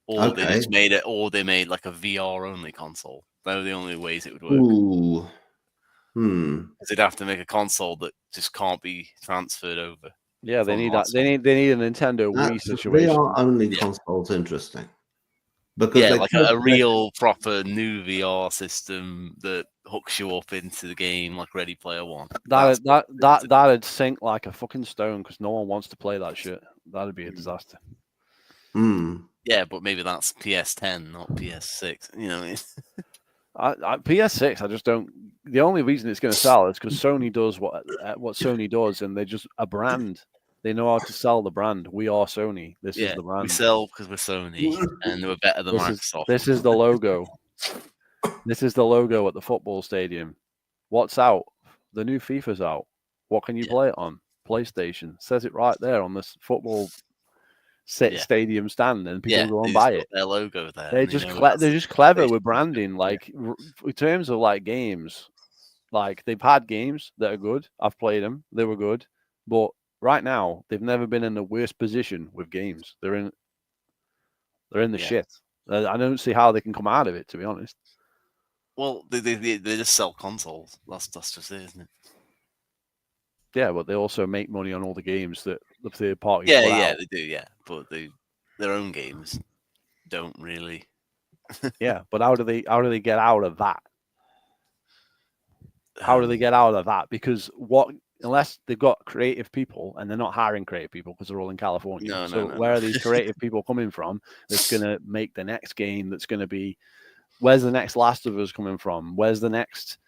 [SPEAKER 2] or they just made it, or they made like a VR only console. Those are the only ways it would work.
[SPEAKER 7] Ooh.
[SPEAKER 2] Because they'd have to make a console that just can't be transferred over.
[SPEAKER 1] Yeah, they need that. They need a Nintendo Wii situation.
[SPEAKER 7] VR only console's interesting.
[SPEAKER 2] Because like a real proper new VR system that hooks you up into the game like Ready Player One.
[SPEAKER 1] That'd sink like a fucking stone because no one wants to play that shit. That'd be a disaster.
[SPEAKER 2] Yeah, but maybe that's PS10, not PS6. You know what I mean?
[SPEAKER 1] PS6, I just don't. The only reason it's going to sell is because Sony does what Sony does, and they're just a brand. They know how to sell the brand. We are Sony. This is the brand.
[SPEAKER 2] We sell because we're Sony, and we're better than Microsoft.
[SPEAKER 1] This is the logo. This is the logo at the football stadium. What's out? The new FIFA's out. What can you play it on? PlayStation. Says it right there on this football stadium stand, and people go and buy it.
[SPEAKER 2] Their logo there.
[SPEAKER 1] They're just clever with branding. Like in terms of like games, like they've had games that are good. I've played them. They were good, but right now they've never been in the worst position with games. They're in the shit. I don't see how they can come out of it, to be honest.
[SPEAKER 2] Well, they just sell consoles. That's just it, isn't it?
[SPEAKER 1] Yeah, but they also make money on all the games that the third parties.
[SPEAKER 2] Yeah, they do. Yeah, but their own games don't really.
[SPEAKER 1] Yeah, but how do they get out of that? How do they get out of that? Because unless they've got creative people, and they're not hiring creative people because they're all in California. Where are these creative people coming from that's going to make the next game that's going to be, where's the next Last of Us coming from? Where's the next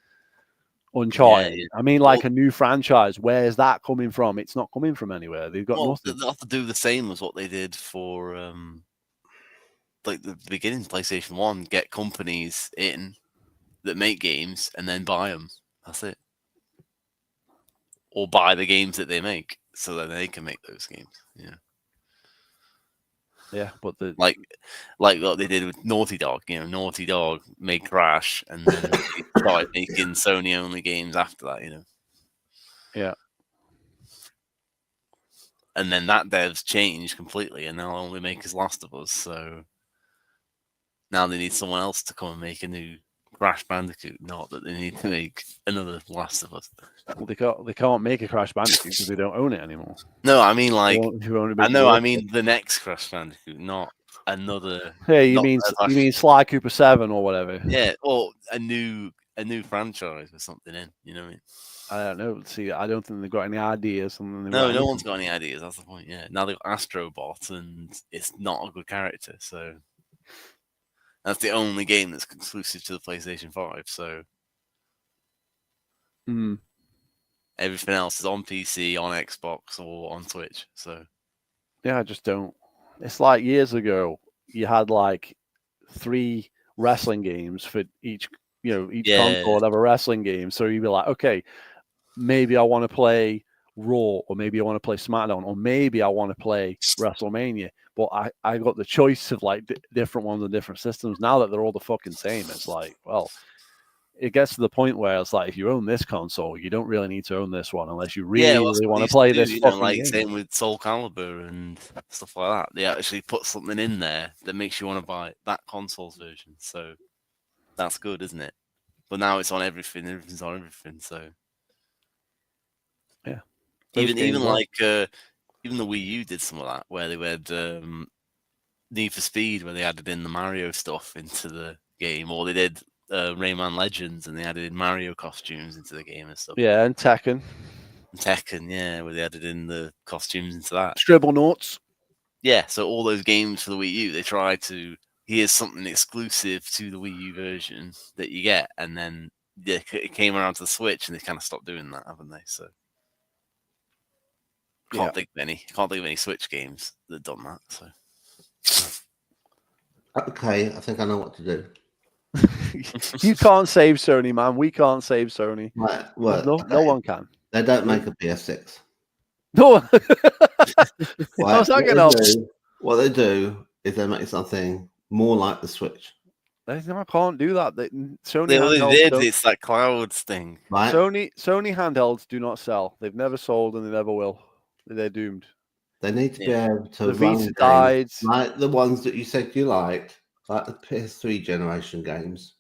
[SPEAKER 1] Uncharted? I mean, like a new franchise, where's that coming from? It's not coming from anywhere. They've got nothing.
[SPEAKER 2] They'll have to do the same as what they did for like the beginning PlayStation 1, get companies in that make games and then buy them. That's it. Or buy the games that they make so that they can make those games. Yeah.
[SPEAKER 1] Yeah, but
[SPEAKER 2] like what they did with Naughty Dog. Naughty Dog made Crash, and then they started making Sony only games after that.
[SPEAKER 1] Yeah.
[SPEAKER 2] And then that dev's changed completely, and now only make his Last of Us. So now they need someone else to come and make a new Crash Bandicoot. Not that they need to make another Last of Us.
[SPEAKER 1] Well, they can't make a Crash Bandicoot because they don't own it anymore.
[SPEAKER 2] No, I mean like I mean the next Crash Bandicoot, not another.
[SPEAKER 1] Hey, you mean Sly Cooper 7 or whatever?
[SPEAKER 2] Yeah, or a new franchise with something in. You know what I mean?
[SPEAKER 1] I don't know. See, I don't think they've got any ideas.
[SPEAKER 2] No one's got any ideas. That's the point. Yeah, now they've got Astrobot, and it's not a good character. So that's the only game that's exclusive to the PlayStation 5. So everything else is on PC, on Xbox, or on Twitch. So
[SPEAKER 1] yeah, I just don't. It's like years ago, you had like 3 wrestling games for each console would have a wrestling game. So you'd be like, okay, maybe I want to play Raw, or maybe I want to play SmackDown, or maybe I want to play WrestleMania. But I got the choice of like different ones and different systems. Now that they're all the fucking same, it's like, well, it gets to the point where it's like, if you own this console, you don't really need to own this one unless you really want to play this fucking game.
[SPEAKER 2] Same with Soul Calibur and stuff like that. They actually put something in there that makes you want to buy that console's version. So that's good, isn't it? But now it's on everything. Everything's on everything. So
[SPEAKER 1] yeah,
[SPEAKER 2] even the Wii U did some of that, where they had Need for Speed, where they added in the Mario stuff into the game, or they did Rayman Legends and they added in Mario costumes into the game and stuff.
[SPEAKER 1] Yeah, and Tekken.
[SPEAKER 2] Tekken, yeah, where they added in the costumes into that.
[SPEAKER 1] Scribble notes.
[SPEAKER 2] Yeah, so all those games for the Wii U, they tried to here's something exclusive to the Wii U version that you get, and then it came around to the Switch, and they kind of stopped doing that, haven't they? So can't think of any Switch games that done that. So
[SPEAKER 7] Okay, I think I know what to do.
[SPEAKER 1] You can't save Sony, man. We can't save Sony.
[SPEAKER 7] Right, well,
[SPEAKER 1] No one can.
[SPEAKER 7] They don't make a PS6.
[SPEAKER 1] No.
[SPEAKER 7] Right,
[SPEAKER 1] How's that gonna help?
[SPEAKER 7] What they do is they make something more like the Switch.
[SPEAKER 1] I can't do that. Sony
[SPEAKER 2] they
[SPEAKER 1] handhelds
[SPEAKER 2] did. It's that clouds thing.
[SPEAKER 7] Right?
[SPEAKER 1] Sony handhelds do not sell. They've never sold and they never will. They're doomed.
[SPEAKER 7] They need to be able to
[SPEAKER 1] The
[SPEAKER 7] run
[SPEAKER 1] Vita
[SPEAKER 7] games
[SPEAKER 1] died.
[SPEAKER 7] like the ones that you said you liked, like the PS3 generation games.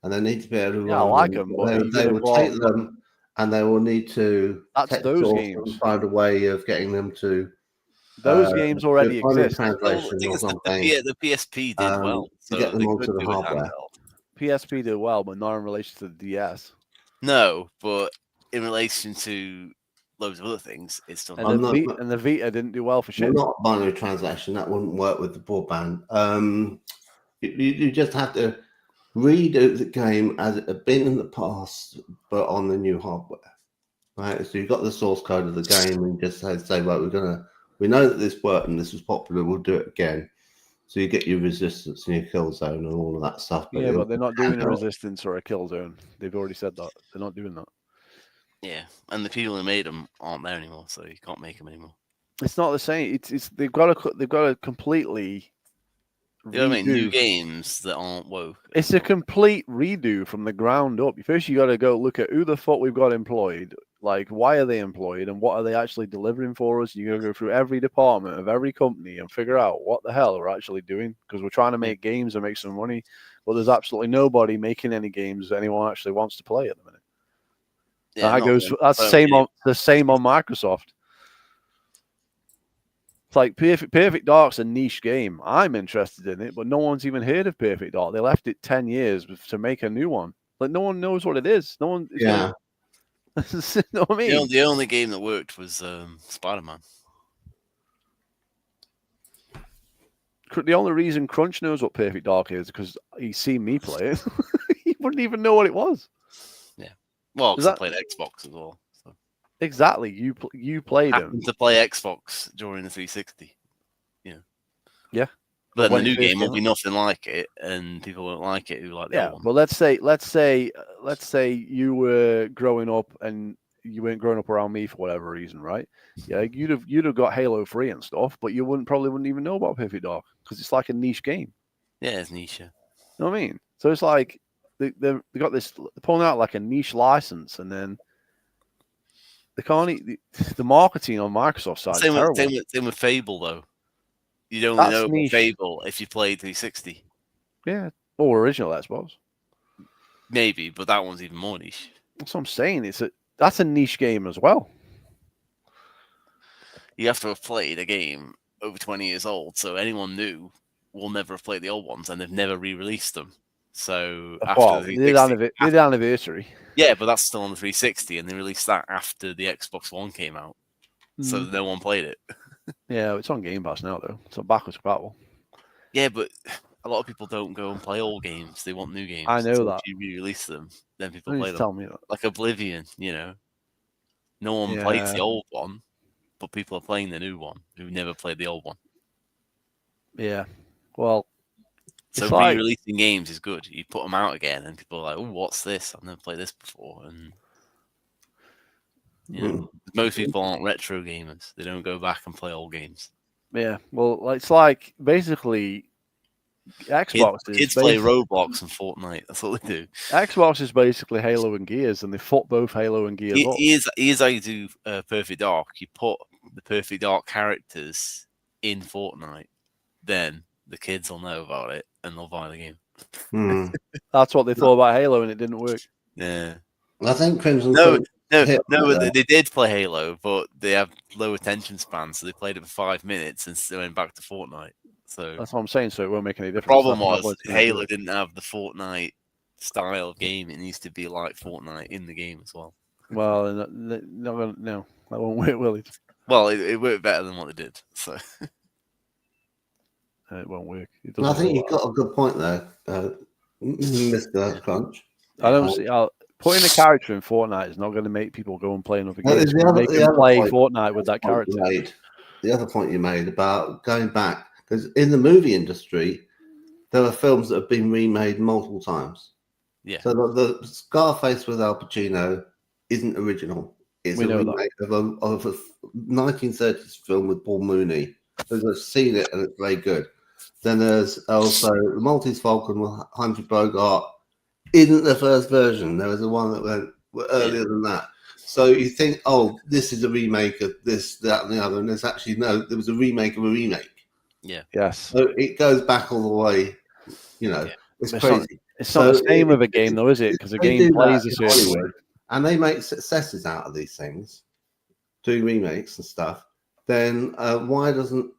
[SPEAKER 7] And they need to be able to run
[SPEAKER 1] I like them, but
[SPEAKER 7] they will take them and they will need to take
[SPEAKER 1] those
[SPEAKER 7] source
[SPEAKER 1] games.
[SPEAKER 7] and find a way of getting them to
[SPEAKER 1] those games already exist.
[SPEAKER 7] Translation or something.
[SPEAKER 2] The PSP did well
[SPEAKER 7] to get them onto the hardware.
[SPEAKER 1] PSP did well, but not in relation to the DS.
[SPEAKER 2] No, but in relation to loads of other things, it's still
[SPEAKER 1] and the Vita didn't do well for shit.
[SPEAKER 7] Well, not binary translation. That wouldn't work with the broadband. You just have to redo the game as it had been in the past, but on the new hardware. Right. So you've got the source code of the game, and just say, right, we know that this worked and this was popular. We'll do it again. So you get your resistance and your kill zone and all of that stuff.
[SPEAKER 1] But but they're not doing a resistance or a kill zone. They've already said that they're not doing that.
[SPEAKER 2] Yeah, and the people who made them aren't there anymore, so you can't make them anymore.
[SPEAKER 1] It's not the same. It's they've got to completely.
[SPEAKER 2] They gotta make new games that aren't woke.
[SPEAKER 1] It's a complete redo from the ground up. First, you got to go look at who the fuck we've got employed. Like, why are they employed, and what are they actually delivering for us? You got to go through every department of every company and figure out what the hell we're actually doing, because we're trying to make games and make some money, but there's absolutely nobody making any games anyone actually wants to play at the minute. Yeah, that's the same on Microsoft. It's like Perfect Dark's a niche game. I'm interested in it, but no one's even heard of Perfect Dark. They left it 10 years to make a new one. Like, no one knows what it is. No one.
[SPEAKER 7] Yeah.
[SPEAKER 1] You know what I mean?
[SPEAKER 2] The only game that worked was Spider-Man.
[SPEAKER 1] The only reason Crunch knows what Perfect Dark is because he's seen me play it. He wouldn't even know what it was.
[SPEAKER 2] Yeah. Well, because I played Xbox as well. So.
[SPEAKER 1] Exactly. You played him.
[SPEAKER 2] To play Xbox during the 360.
[SPEAKER 1] Yeah.
[SPEAKER 2] But then the new game will be nothing like it, and people won't like it who like the old one.
[SPEAKER 1] Well, let's say you were growing up and you weren't growing up around me for whatever reason, right? Yeah, you'd have got Halo 3 and stuff, but you probably wouldn't even know about Perfect Dark because it's like a niche game.
[SPEAKER 2] Yeah, it's niche. You
[SPEAKER 1] know what I mean? So it's like they got this, they're pulling out like a niche license, and then they can't the marketing on Microsoft side.
[SPEAKER 2] Same with Fable though. You'd only know about Fable if you played 360.
[SPEAKER 1] Yeah, or original Xbox.
[SPEAKER 2] Maybe, but that one's even more niche.
[SPEAKER 1] That's what I'm saying. That's a niche game as well.
[SPEAKER 2] You have to have played a game over 20 years old, so anyone new will never have played the old ones, and they've never re-released them. So after
[SPEAKER 1] the anniversary.
[SPEAKER 2] Yeah, but that's still on the 360, and they released that after the Xbox One came out. So no one played it.
[SPEAKER 1] Yeah, it's on Game Pass now, though. It's on backwards compatible.
[SPEAKER 2] Yeah, but a lot of people don't go and play old games. They want new games.
[SPEAKER 1] I know that.
[SPEAKER 2] If you re-release them, then people play them.
[SPEAKER 1] Tell me that.
[SPEAKER 2] Like Oblivion, No one plays the old one, but people are playing the new one who never played the old one.
[SPEAKER 1] Yeah. Well,
[SPEAKER 2] so re-releasing games is good. You put them out again, and people are like, "Oh, what's this? I've never played this before." And most people aren't retro gamers. They don't go back and play old games.
[SPEAKER 1] Yeah. Well, it's like basically Xbox.
[SPEAKER 2] Kids play Roblox and Fortnite. That's all they do.
[SPEAKER 1] Xbox is basically Halo and Gears, and they fought both Halo and Gears.
[SPEAKER 2] Here's how you do Perfect Dark. You put the Perfect Dark characters in Fortnite, then the kids will know about it and they'll buy the game.
[SPEAKER 1] That's what they thought about Halo, and it didn't work.
[SPEAKER 2] Yeah,
[SPEAKER 7] I think Crimson.
[SPEAKER 2] No, they did play Halo, but they have low attention span, so they played it for 5 minutes and they went back to Fortnite. So
[SPEAKER 1] that's what I'm saying. So it won't make any difference.
[SPEAKER 2] The problem was Halo didn't have the Fortnite style of game. It needs to be like Fortnite in the game as well.
[SPEAKER 1] Well, no, that won't work, will it?
[SPEAKER 2] Well, it worked better than what they did. So
[SPEAKER 1] It won't work. It
[SPEAKER 7] I
[SPEAKER 1] doesn't
[SPEAKER 7] think
[SPEAKER 1] work.
[SPEAKER 7] you've got a good point there, Mr. Crunch.
[SPEAKER 1] I don't see. Putting a character in Fortnite is not going to make people go and play another game. It's gonna make them play Fortnite with that character.
[SPEAKER 7] The other point you made about going back, because in the movie industry, there are films that have been remade multiple times.
[SPEAKER 2] Yeah.
[SPEAKER 7] So the Scarface with Al Pacino isn't original. It's a remake of a 1930s film with Paul Mooney. I've seen it and it's very good. Then there's also the Maltese Falcon with Humphrey Bogart. Isn't the first version. There was the one that went earlier than that. So you think, oh, this is a remake of this, that, and the other. And there's actually no, there was a remake of a remake.
[SPEAKER 2] Yeah.
[SPEAKER 1] Yes.
[SPEAKER 7] So it goes back all the way, it's crazy.
[SPEAKER 1] It's not the same with a game, though, is it? Because the game plays a certain way.
[SPEAKER 7] And they make successes out of these things, doing remakes and stuff. Then why don't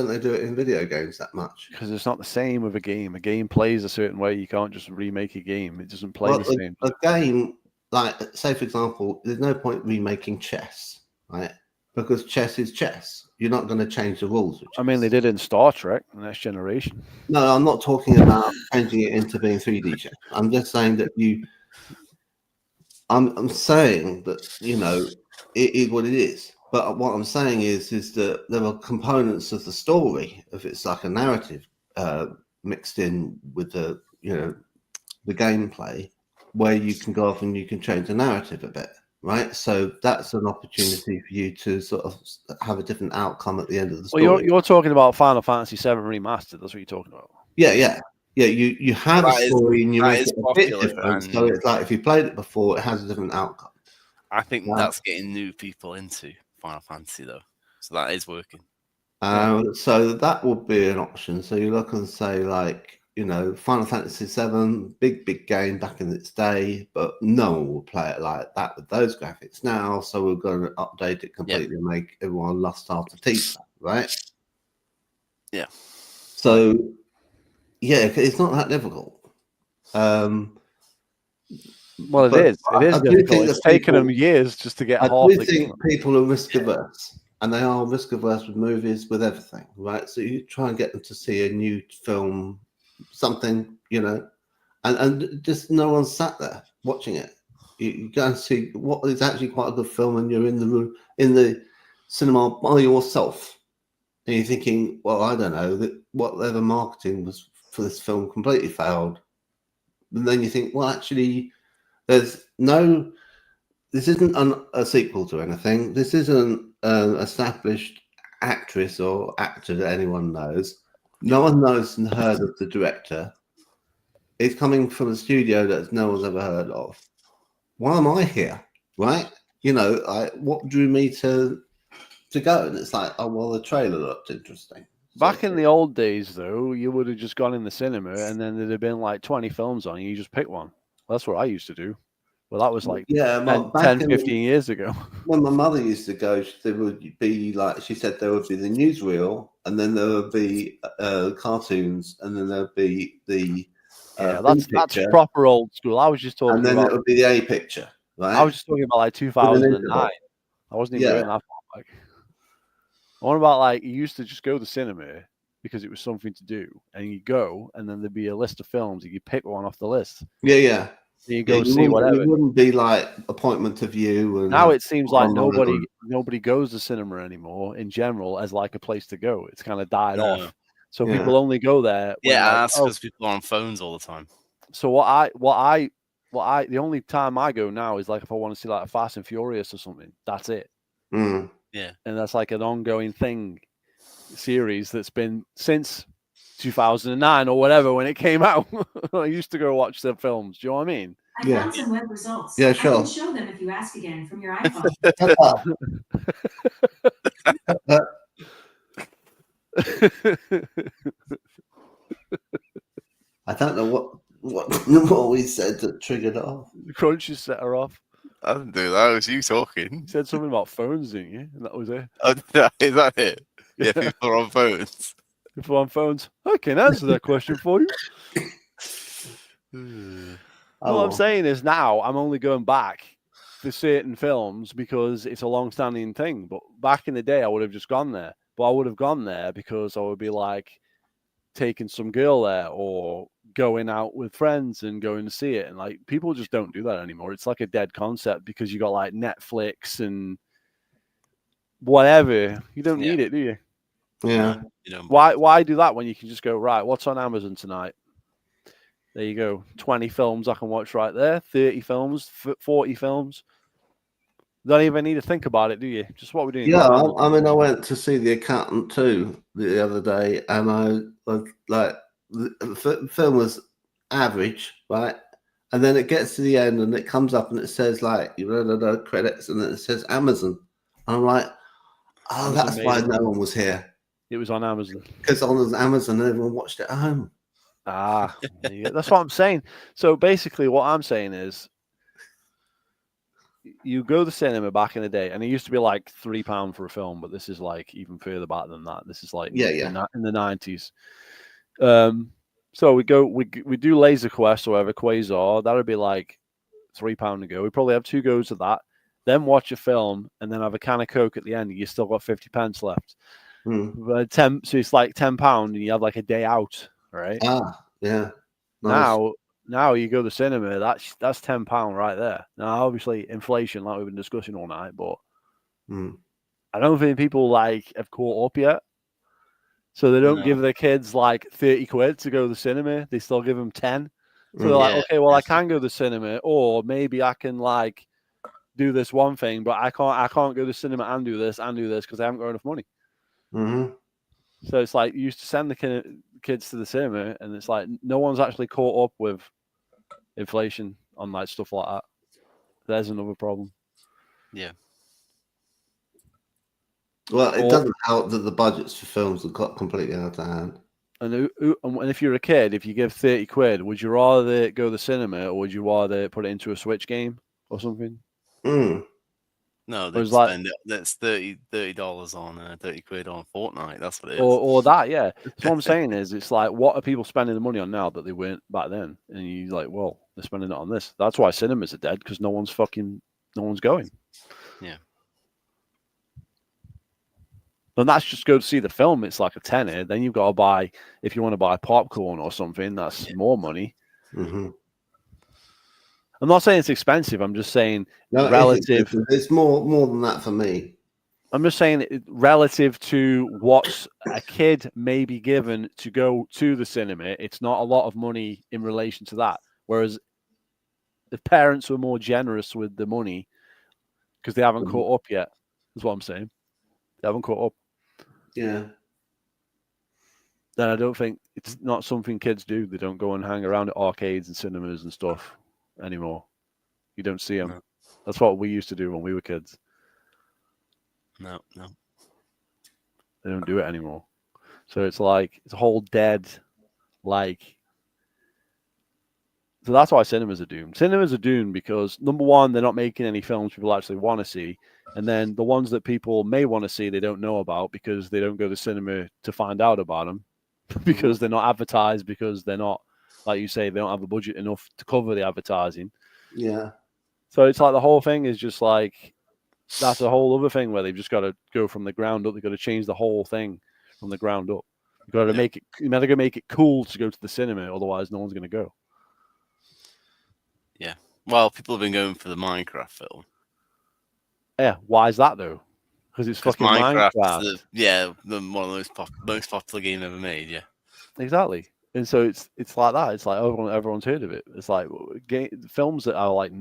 [SPEAKER 7] they do it in video games that much?
[SPEAKER 1] Because it's not the same with a game. A game plays a certain way. You can't just remake a game. It doesn't play the same.
[SPEAKER 7] A game, like, say, for example, there's no point remaking chess, right? Because chess is chess. You're not going to change the rules.
[SPEAKER 1] I mean, they did in Star Trek, The Next Generation.
[SPEAKER 7] No, I'm not talking about changing it into being 3D chess. I'm just saying that I'm saying that, it is what it is. But what I'm saying is that there are components of the story, if it's like a narrative mixed in with the gameplay, where you can go off and you can change the narrative a bit, right? So that's an opportunity for you to sort of have a different outcome at the end of the story.
[SPEAKER 1] Well, you're talking about Final Fantasy VII Remastered. That's what you're talking about.
[SPEAKER 7] Yeah. You have a story and you make it a bit different.
[SPEAKER 2] and-
[SPEAKER 7] So it's like if you played it before, it has a different outcome.
[SPEAKER 2] I think that's getting new people into Final Fantasy, though. So that is working.
[SPEAKER 7] So that would be an option. So you look and say, like, Final Fantasy VII, big game back in its day, but no one will play it like that with those graphics now. So we're going to update it completely and make everyone lust after teaser, right?
[SPEAKER 2] Yeah.
[SPEAKER 7] So, yeah, it's not that difficult.
[SPEAKER 1] Well, it is. It is difficult. It's taken them years just to get half.
[SPEAKER 7] I do think people are risk averse, and they are risk averse with movies, with everything, right? So you try and get them to see a new film, something, and just no one's sat there watching it. You go and see what is actually quite a good film, and you're in the room in the cinema by yourself, and you're thinking, well, I don't know, that whatever marketing was for this film completely failed. And then you think, well, actually, this isn't a sequel to anything. This isn't an established actress or actor that anyone knows. No one knows and heard of the director. It's coming from a studio that no one's ever heard of. Why am I here? Right? What drew me to go? And it's like, oh, well, the trailer looked interesting.
[SPEAKER 1] Back in the old days, though, you would have just gone in the cinema and then there'd have been like 20 films on, and you just pick one. That's what I used to do. Well, that was like 10, 15 years ago.
[SPEAKER 7] When my mother used to go, there would be, like, she said there would be the newsreel, and then there would be cartoons, and then there would be the
[SPEAKER 1] that's proper old school. I was just talking
[SPEAKER 7] and then
[SPEAKER 1] about,
[SPEAKER 7] it would be the A picture, right?
[SPEAKER 1] I was just talking about like 2009. I wasn't even doing that. Like, I want about, like, you used to just go to the cinema because it was something to do, and you go, and then there'd be a list of films, and you pick one off the list.
[SPEAKER 7] Yeah.
[SPEAKER 1] You go see whatever.
[SPEAKER 7] It wouldn't be like Appointment to View. And
[SPEAKER 1] now it seems like nobody goes to cinema anymore in general as like a place to go. It's kind of died off. So people only go there.
[SPEAKER 2] That's because people are on phones all the time.
[SPEAKER 1] So the only time I go now is like if I want to see like a Fast and Furious or something. That's it.
[SPEAKER 7] Mm.
[SPEAKER 2] Yeah.
[SPEAKER 1] And that's like an ongoing series that's been since 2009 or whatever when it came out. I used to go watch the films. Do you know what I mean?
[SPEAKER 9] I found some web results.
[SPEAKER 7] Yeah, sure.
[SPEAKER 9] I can show them if you ask again from your iPhone.
[SPEAKER 7] I don't know what we said that triggered it off.
[SPEAKER 1] Crunch just set her off.
[SPEAKER 2] I didn't do that. It was you talking.
[SPEAKER 1] You said something about phones, didn't you? And that was it.
[SPEAKER 2] Oh, is that it? Yeah, people are on phones.
[SPEAKER 1] People on phones. I can answer that question for you. What I'm saying is now I'm only going back for certain films because it's a long-standing thing. But back in the day, I would have just gone there. But I would have gone there because I would be like taking some girl there or going out with friends and going to see it. And like people just don't do that anymore. It's like a dead concept because you got like Netflix and whatever. You don't
[SPEAKER 2] Yeah.
[SPEAKER 1] need it, do you?
[SPEAKER 7] Yeah.
[SPEAKER 2] You don't
[SPEAKER 1] Why do that when you can just go, right, what's on Amazon tonight? There you go. 20 films I can watch right there. 30 films, 40 films. Don't even need to think about it, do you? Just what we're doing.
[SPEAKER 7] Yeah, I mean, I went to see The Accountant 2 the other day, and I was like, the film was average, right? And then it gets to the end, and it comes up, and it says like, credits, and then it says Amazon. And I'm like, oh,
[SPEAKER 1] Amazon
[SPEAKER 7] that's
[SPEAKER 1] made
[SPEAKER 7] why
[SPEAKER 1] it.
[SPEAKER 7] no one was here,
[SPEAKER 1] It was on Amazon.
[SPEAKER 7] because on Amazon, everyone watched it at home.
[SPEAKER 1] Ah, that's what I'm saying. So basically, what I'm saying is, you go to the cinema back in the day, and it used to be like £3 for a film, but this is like even further back than that. This is like
[SPEAKER 7] Yeah.
[SPEAKER 1] in the 90s. So we do Laser Quest or whatever, Quasar. That would be like £3 to go. We probably have 2 goes of that, then watch a film, and then have a can of Coke at the end. And you still got 50 pence left.
[SPEAKER 7] Hmm.
[SPEAKER 1] So it's like £10, and you have like a day out, right?
[SPEAKER 7] Ah, yeah. Nice.
[SPEAKER 1] Now you go to the cinema. That's £10 right there. Now, obviously, inflation, like we've been discussing all night, but I don't think people like have caught up yet. So they don't give their kids like 30 quid to go to the cinema. They still give them 10. So they're like, okay, well, I can go to the cinema, or maybe I can like do this one thing, but I can't go to the cinema and do this because I haven't got enough money.
[SPEAKER 7] Mm-hmm.
[SPEAKER 1] So it's like you used to send the kids to the cinema, and it's like no one's actually caught up with inflation on like stuff like that. There's another problem.
[SPEAKER 2] Yeah.
[SPEAKER 7] Well, it doesn't help that the budgets for films have got completely out of hand.
[SPEAKER 1] And if you're a kid, if you give 30 quid, would you rather go to the cinema, or would you rather put it into a Switch game or something?
[SPEAKER 2] No,
[SPEAKER 1] Or is
[SPEAKER 2] that's $30 on 30 quid on Fortnite. That's what it is.
[SPEAKER 1] Or that, yeah. So what I'm saying is, it's like, what are people spending the money on now that they weren't back then? And you're like, well, they're spending it on this. That's why cinemas are dead, because no one's going.
[SPEAKER 2] Yeah.
[SPEAKER 1] And that's just go to see the film. It's like a tenner. Then you've got to buy, if you want to buy popcorn or something, that's more money.
[SPEAKER 7] Mm-hmm.
[SPEAKER 1] I'm not saying it's expensive. I'm just saying relative.
[SPEAKER 7] It's more than that for me.
[SPEAKER 1] I'm just saying relative to what a kid may be given to go to the cinema. It's not a lot of money in relation to that. Whereas the parents were more generous with the money because they haven't caught up yet. Is what I'm saying. They haven't caught up.
[SPEAKER 7] Yeah.
[SPEAKER 1] Then I don't think it's not something kids do. They don't go and hang around at arcades and cinemas and stuff anymore. You don't see them. No. That's what we used to do when we were kids.
[SPEAKER 2] No.
[SPEAKER 1] They don't do it anymore. So it's like, it's a whole dead, like... So that's why cinemas are doomed. Cinemas are doomed because, number one, they're not making any films people actually want to see. And then the ones that people may want to see, they don't know about because they don't go to cinema to find out about them. Because they're not advertised, because they're not, like you say, they don't have a budget enough to cover the advertising.
[SPEAKER 7] Yeah.
[SPEAKER 1] So it's like the whole thing is just like, that's a whole other thing where they've just got to go from the ground up. They've got to change the whole thing from the ground up. You've got to make it, you got to make it cool to go to the cinema. Otherwise, no one's going to go.
[SPEAKER 2] Yeah. Well, people have been going for the Minecraft film.
[SPEAKER 1] Yeah. Why is that though? Because it's fucking Minecraft.
[SPEAKER 2] One of the most popular game ever made. Yeah.
[SPEAKER 1] Exactly. And so it's like that. It's like everyone's heard of it. It's like films that are like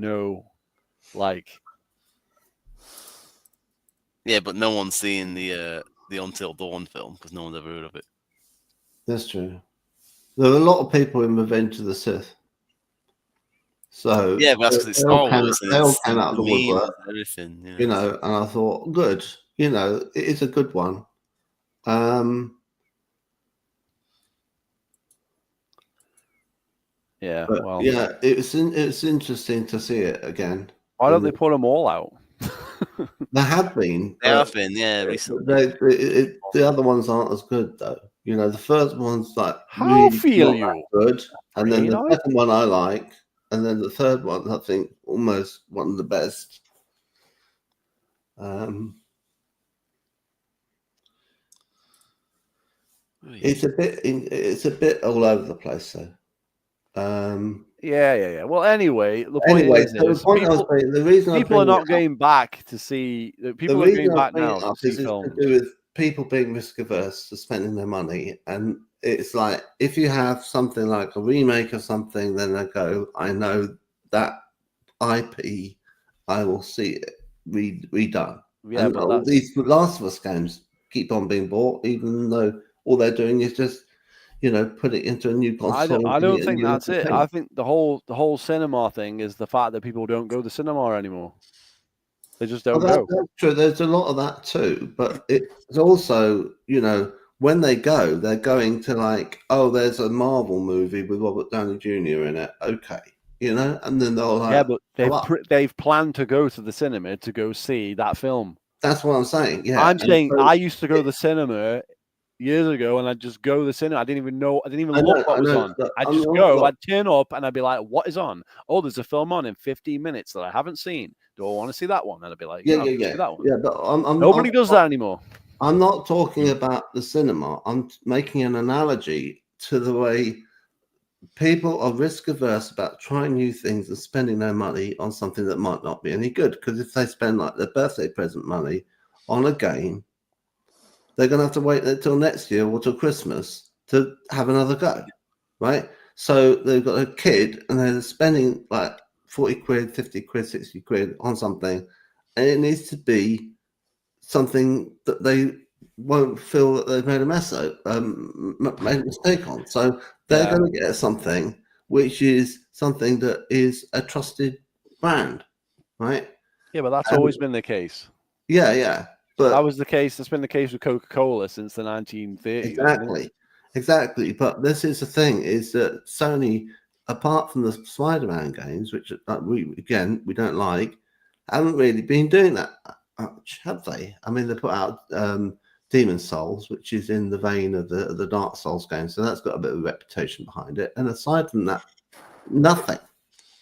[SPEAKER 2] Yeah, but no one's seen the Until Dawn film because no one's ever heard of it.
[SPEAKER 7] That's true. There are a lot of people in Revenge of the Sith. So
[SPEAKER 2] yeah, but that's because it's Star Wars.
[SPEAKER 7] They all came out of the woodwork.
[SPEAKER 2] Everything,
[SPEAKER 7] you know, and I thought, good. You know, it is a good one.
[SPEAKER 1] Yeah,
[SPEAKER 7] but,
[SPEAKER 1] well,
[SPEAKER 7] yeah, it's interesting to see it again.
[SPEAKER 1] Why don't they put them all out?
[SPEAKER 7] There have been.
[SPEAKER 2] They have been, yeah, recently.
[SPEAKER 7] The other ones aren't as good though. You know, the first one's like
[SPEAKER 1] how
[SPEAKER 7] really
[SPEAKER 1] feel you
[SPEAKER 7] good, and then the second one I like, and then the third one I think almost one of the best. It's a bit all over the place, though.
[SPEAKER 1] Yeah. Well, anyway, the point
[SPEAKER 7] Anyway,
[SPEAKER 1] is,
[SPEAKER 7] so the point I was saying, the reason I
[SPEAKER 1] people are
[SPEAKER 7] bring it
[SPEAKER 1] not
[SPEAKER 7] up-
[SPEAKER 1] going back to see.
[SPEAKER 7] the
[SPEAKER 1] People are
[SPEAKER 7] reason
[SPEAKER 1] going
[SPEAKER 7] I
[SPEAKER 1] back
[SPEAKER 7] bring
[SPEAKER 1] now
[SPEAKER 7] it
[SPEAKER 1] to
[SPEAKER 7] up
[SPEAKER 1] see
[SPEAKER 7] is it's
[SPEAKER 1] films.
[SPEAKER 7] to do with people being risk averse to spending their money, and it's like if you have something like a remake of something, then they go, I know that IP, I will see it redone.
[SPEAKER 1] Yeah,
[SPEAKER 7] And
[SPEAKER 1] but
[SPEAKER 7] all these Last of Us games keep on being bought, even though all they're doing is just, put it into a new console.
[SPEAKER 1] I
[SPEAKER 7] and
[SPEAKER 1] don't
[SPEAKER 7] give a
[SPEAKER 1] think
[SPEAKER 7] new
[SPEAKER 1] that's it. I
[SPEAKER 7] entertainment.
[SPEAKER 1] think the whole cinema thing is the fact that people don't go to cinema anymore. They just don't go.
[SPEAKER 7] That's true. There's a lot of that too, but it's also, when they go, they're going to like, oh, there's a Marvel movie with Robert Downey Jr. in it. Okay, and then they'll like,
[SPEAKER 1] Yeah, but
[SPEAKER 7] "Oh,
[SPEAKER 1] they've planned to go to the cinema to go see that film.
[SPEAKER 7] that's what I'm saying. Yeah,
[SPEAKER 1] I'm saying
[SPEAKER 7] so-
[SPEAKER 1] I used to go to the cinema years ago, and I'd just go to the cinema. I didn't even
[SPEAKER 7] I
[SPEAKER 1] look
[SPEAKER 7] know,
[SPEAKER 1] what
[SPEAKER 7] I
[SPEAKER 1] was
[SPEAKER 7] know,
[SPEAKER 1] on.
[SPEAKER 7] but
[SPEAKER 1] I'd
[SPEAKER 7] I'm
[SPEAKER 1] just
[SPEAKER 7] not-
[SPEAKER 1] go,
[SPEAKER 7] not-
[SPEAKER 1] I'd turn up, and I'd be like, "What is on? Oh, there's a film on in 15 minutes that I haven't seen. Do I want to see that one?" And I'd be like,
[SPEAKER 7] yeah,
[SPEAKER 1] I'll see that one."
[SPEAKER 7] yeah. But
[SPEAKER 1] Nobody does that anymore.
[SPEAKER 7] I'm not talking about the cinema. I'm making an analogy to the way people are risk averse about trying new things and spending their money on something that might not be any good. Because if they spend like their birthday present money on a game, they're going to have to wait until next year or till Christmas to have another go, right? So they've got a kid and they're spending like 40 quid, 50 quid, 60 quid on something, and it needs to be something that they won't feel that they've made a made a mistake on. So they're going to get something which is something that is a trusted brand, right?
[SPEAKER 1] Yeah, but that's always been the case.
[SPEAKER 7] Yeah. But
[SPEAKER 1] that was the case. That's been the case with Coca-Cola since the 1930s.
[SPEAKER 7] Exactly. But this is the thing: is that Sony, apart from the Spider-Man games, which we don't like, haven't really been doing that much, have they? I mean, they put out Demon Souls, which is in the vein of the Dark Souls game, so that's got a bit of a reputation behind it. And aside from that, nothing.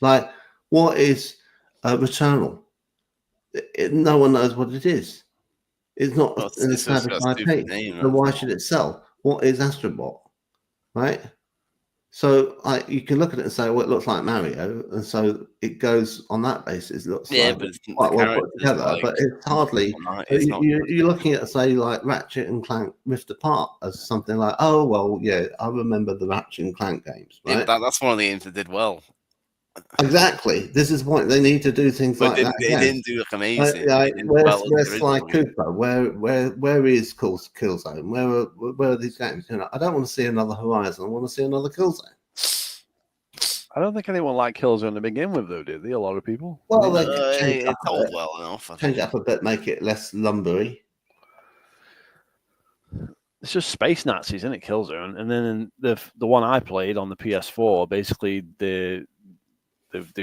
[SPEAKER 7] Like, what is Returnal? No one knows what it is. It's not an established IP. So why should it sell? What is Astrobot? Right? So you can look at it and say, well, it looks like Mario, and so it goes on that basis. It looks like
[SPEAKER 2] but
[SPEAKER 7] it's quite well put together, but it's hardly. You're looking at, say, like Ratchet and Clank Rift Apart as something like, oh well, yeah, I remember the Ratchet and Clank games, right?
[SPEAKER 2] Yeah, that's one of the games that did well.
[SPEAKER 7] Exactly. This is the point. They need to do things like that.
[SPEAKER 2] It didn't do amazing.
[SPEAKER 7] Where's Sly Cooper? Where is Killzone? Where are these games? I don't want to see another Horizon. I want to see another Killzone.
[SPEAKER 1] I don't think anyone liked Killzone to begin with, though, did they? A lot of people.
[SPEAKER 7] Well, they change
[SPEAKER 2] it's old well enough.
[SPEAKER 7] Change it up a bit, make it less lumbery.
[SPEAKER 1] It's just space Nazis, isn't it? Killzone, and then the one I played on the PS4, basically they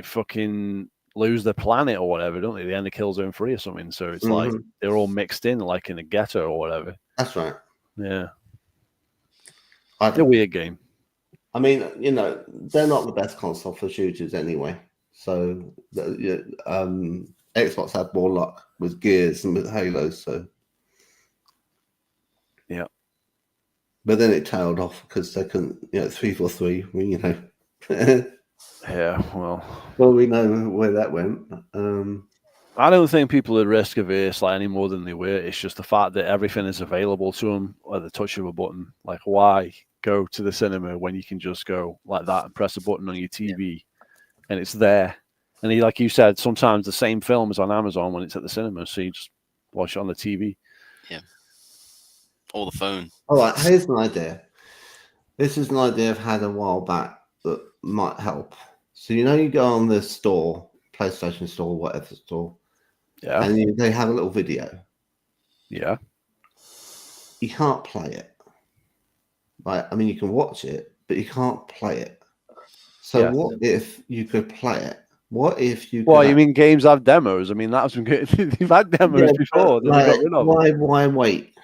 [SPEAKER 1] fucking lose their planet or whatever, don't they? They end of Killzone 3 or something. So it's like they're all mixed in, like in a ghetto or whatever.
[SPEAKER 7] That's right.
[SPEAKER 1] Yeah. It's a weird game.
[SPEAKER 7] I mean, they're not the best console for shooters anyway. So Xbox had more luck with Gears and with Halo. So
[SPEAKER 1] yeah.
[SPEAKER 7] But then it tailed off because they couldn't, 343,
[SPEAKER 1] Yeah, well,
[SPEAKER 7] we know where that went.
[SPEAKER 1] I don't think people are risk averse any more than they were. It's just the fact that everything is available to them at the touch of a button. Like, why go to the cinema when you can just go like that and press a button on your TV and it's there? And like you said, sometimes the same film is on Amazon when it's at the cinema, so you just watch it on the TV.
[SPEAKER 2] Yeah, or the phone.
[SPEAKER 7] All right, here's an idea. This is an idea I've had a while back that might help. So you go on the store, PlayStation store, whatever store, and they have a little video.
[SPEAKER 1] Yeah.
[SPEAKER 7] You can't play it. Right? I mean, you can watch it, but you can't play it. So what if you could play it? What if you?
[SPEAKER 1] Well, you mean games have demos? I mean, that's been good. You've had demos before. That got rid of them.
[SPEAKER 7] Why wait?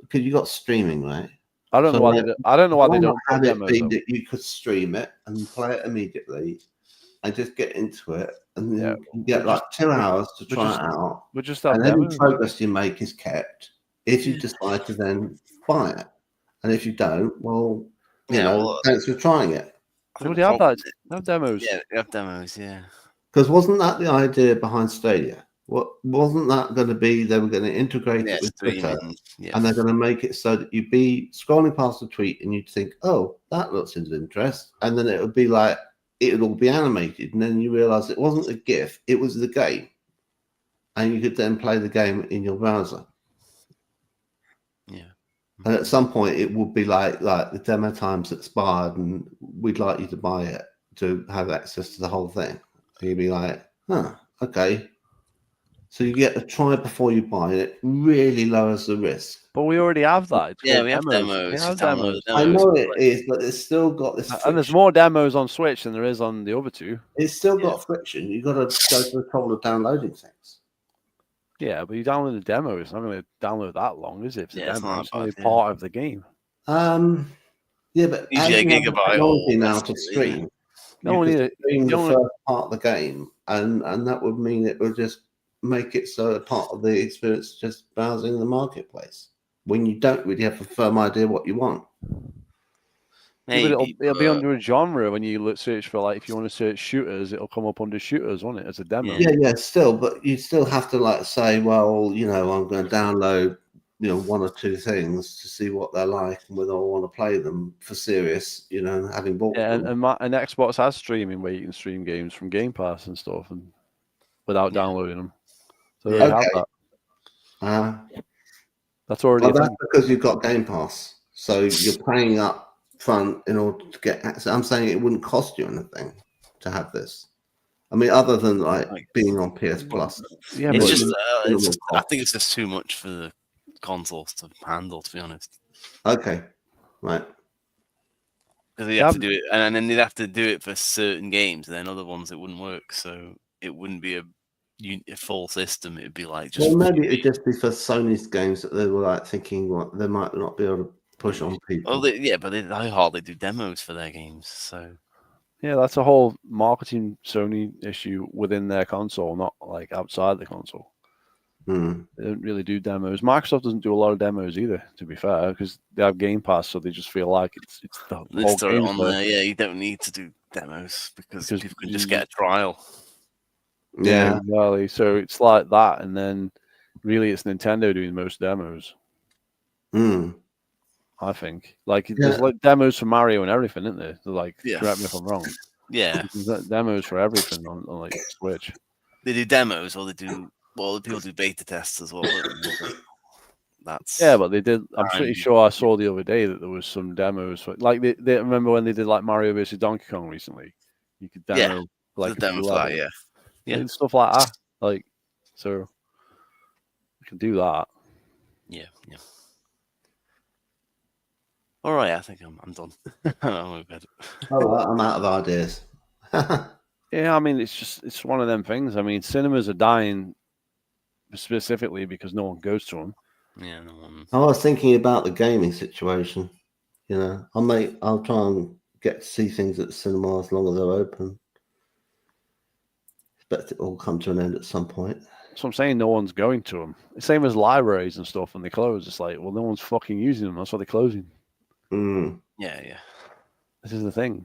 [SPEAKER 7] Because you got streaming, right?
[SPEAKER 1] I don't know why. I don't know why they don't
[SPEAKER 7] have
[SPEAKER 1] put
[SPEAKER 7] it
[SPEAKER 1] demos.
[SPEAKER 7] be that you could stream it and play it immediately, and just get into it, and then
[SPEAKER 1] Yeah,
[SPEAKER 7] you can get
[SPEAKER 1] we
[SPEAKER 7] like
[SPEAKER 1] just-
[SPEAKER 7] 2
[SPEAKER 1] we-
[SPEAKER 7] hours to
[SPEAKER 1] we
[SPEAKER 7] try
[SPEAKER 1] just-
[SPEAKER 7] it out,
[SPEAKER 1] We just have
[SPEAKER 7] and any
[SPEAKER 1] demos.
[SPEAKER 7] progress you make is kept if you decide to then buy it, and if you don't, well, you
[SPEAKER 2] Yeah,
[SPEAKER 7] know,
[SPEAKER 2] well,
[SPEAKER 7] thanks for trying it.
[SPEAKER 2] I think
[SPEAKER 1] Would
[SPEAKER 2] the
[SPEAKER 1] you have
[SPEAKER 2] problem-
[SPEAKER 1] that? Have demos.
[SPEAKER 2] Yeah, we have demos. Yeah.
[SPEAKER 7] Because wasn't that the idea behind Stadia? What wasn't that going to be? They were going to integrate
[SPEAKER 2] Yeah,
[SPEAKER 7] it with Twitter,
[SPEAKER 2] streaming. Yeah.
[SPEAKER 7] and they're going to make it so that you'd be scrolling past a tweet and you'd think, "Oh, that looks of interest," and then it would be like it would all be animated, and then you realise it wasn't a GIF; it was the game, and you could then play the game in your browser.
[SPEAKER 2] Yeah.
[SPEAKER 7] And at some point, it would be like the demo time's expired, and we'd like you to buy it to have access to the whole thing. And you'd be like, "Huh, okay." So you get a try before you buy it. It really lowers the risk.
[SPEAKER 1] But we already have that. It's
[SPEAKER 2] Yeah,
[SPEAKER 1] called
[SPEAKER 2] we have demos.
[SPEAKER 1] We
[SPEAKER 2] Just
[SPEAKER 1] have
[SPEAKER 2] download
[SPEAKER 1] demos.
[SPEAKER 2] the
[SPEAKER 7] I
[SPEAKER 2] demos.
[SPEAKER 7] know it is, but it's still got this friction.
[SPEAKER 1] And there's more demos on Switch than there is on the other two.
[SPEAKER 7] It's still got friction. You've got to go through the trouble of downloading things.
[SPEAKER 1] Yeah, but you download the demo. It's not going to download that long, is it? It's a
[SPEAKER 2] Yeah, it's
[SPEAKER 1] demo.
[SPEAKER 2] not
[SPEAKER 1] It's
[SPEAKER 2] that
[SPEAKER 1] only
[SPEAKER 2] bad, yeah.
[SPEAKER 1] part of the game.
[SPEAKER 7] Yeah, but
[SPEAKER 2] Usually
[SPEAKER 7] as
[SPEAKER 2] a
[SPEAKER 7] you have the
[SPEAKER 2] gigabyte
[SPEAKER 7] technology
[SPEAKER 2] or
[SPEAKER 7] now
[SPEAKER 2] less,
[SPEAKER 7] to
[SPEAKER 2] really.
[SPEAKER 7] stream,
[SPEAKER 1] No
[SPEAKER 7] you
[SPEAKER 1] one
[SPEAKER 7] can
[SPEAKER 1] need
[SPEAKER 7] stream
[SPEAKER 1] you
[SPEAKER 7] the
[SPEAKER 1] don't-
[SPEAKER 7] first part of the game, and that would mean it would just make it so part of the experience is just browsing the marketplace when you don't really have a firm idea what you want.
[SPEAKER 1] Yeah, but
[SPEAKER 2] Maybe,
[SPEAKER 1] it'll be
[SPEAKER 2] but-
[SPEAKER 1] under a genre when you search for, like, if you want to search shooters, it'll come up under shooters, won't it? As a demo.
[SPEAKER 7] Yeah, still, but you still have to like say, well, you know, I'm going to download, you know, one or two things to see what they're like and whether I want to play them for serious, you know, having bought
[SPEAKER 1] Yeah,
[SPEAKER 7] them.
[SPEAKER 1] and Xbox has streaming where you can stream games from Game Pass and stuff, and without downloading them. So they have that. That's already.
[SPEAKER 7] Well, that's because you've got Game Pass, so you're paying up front in order to get access. I'm saying it wouldn't cost you anything to have this. I mean, other than like being on PS Plus.
[SPEAKER 1] Yeah,
[SPEAKER 2] it's
[SPEAKER 1] but
[SPEAKER 2] just,
[SPEAKER 7] minimal
[SPEAKER 2] I
[SPEAKER 7] cost.
[SPEAKER 2] think it's just too much for the consoles to handle, to be honest.
[SPEAKER 7] Okay, right.
[SPEAKER 2] Because you have to do it, and then they'd have to do it for certain games, and then other ones it wouldn't work. So it wouldn't be a full system. It'd be like just.
[SPEAKER 7] Well, maybe it'd just be for Sony's games that they were like thinking what they might not be able to push on people.
[SPEAKER 2] Well, but they hardly do demos for their games, so.
[SPEAKER 1] Yeah, that's a whole marketing Sony issue within their console, not like outside the console. They don't really do demos. Microsoft doesn't do a lot of demos either, to be fair, because they have Game Pass, so they just feel like it's the
[SPEAKER 2] They
[SPEAKER 1] whole
[SPEAKER 2] throw it
[SPEAKER 1] game's
[SPEAKER 2] on
[SPEAKER 1] there.
[SPEAKER 2] there. Yeah, you don't need to do demos because people can just get a trial.
[SPEAKER 1] Yeah, exactly. So it's like that, and then really it's Nintendo doing most demos. I think there's like demos for Mario and everything, isn't there? They're like, correct me if I'm wrong.
[SPEAKER 2] Yeah,
[SPEAKER 1] there's demos for everything on like Switch.
[SPEAKER 2] They do demos, or they do. Well, people do beta tests as well. That's
[SPEAKER 1] but they did. I'm pretty sure I saw the other day that there was some demos. Like they remember when they did like Mario versus Donkey Kong recently. You could demo like
[SPEAKER 2] the demo for that,
[SPEAKER 1] and stuff like that. Like, so you can do that.
[SPEAKER 2] Yeah. All right, I think I'm done. I'm
[SPEAKER 7] I'm out of ideas.
[SPEAKER 1] Yeah, I mean, it's one of them things. I mean, cinemas are dying specifically because no one goes to them.
[SPEAKER 2] Yeah, no one.
[SPEAKER 7] I was thinking about the gaming situation. You know, I'll try and get to see things at the cinema as long as they're open. Expect it all come to an end at some point.
[SPEAKER 1] So I'm saying no one's going to them. The same as libraries and stuff when they close. It's like, well, no one's fucking using them. That's why they're closing.
[SPEAKER 2] Yeah.
[SPEAKER 1] This is the thing.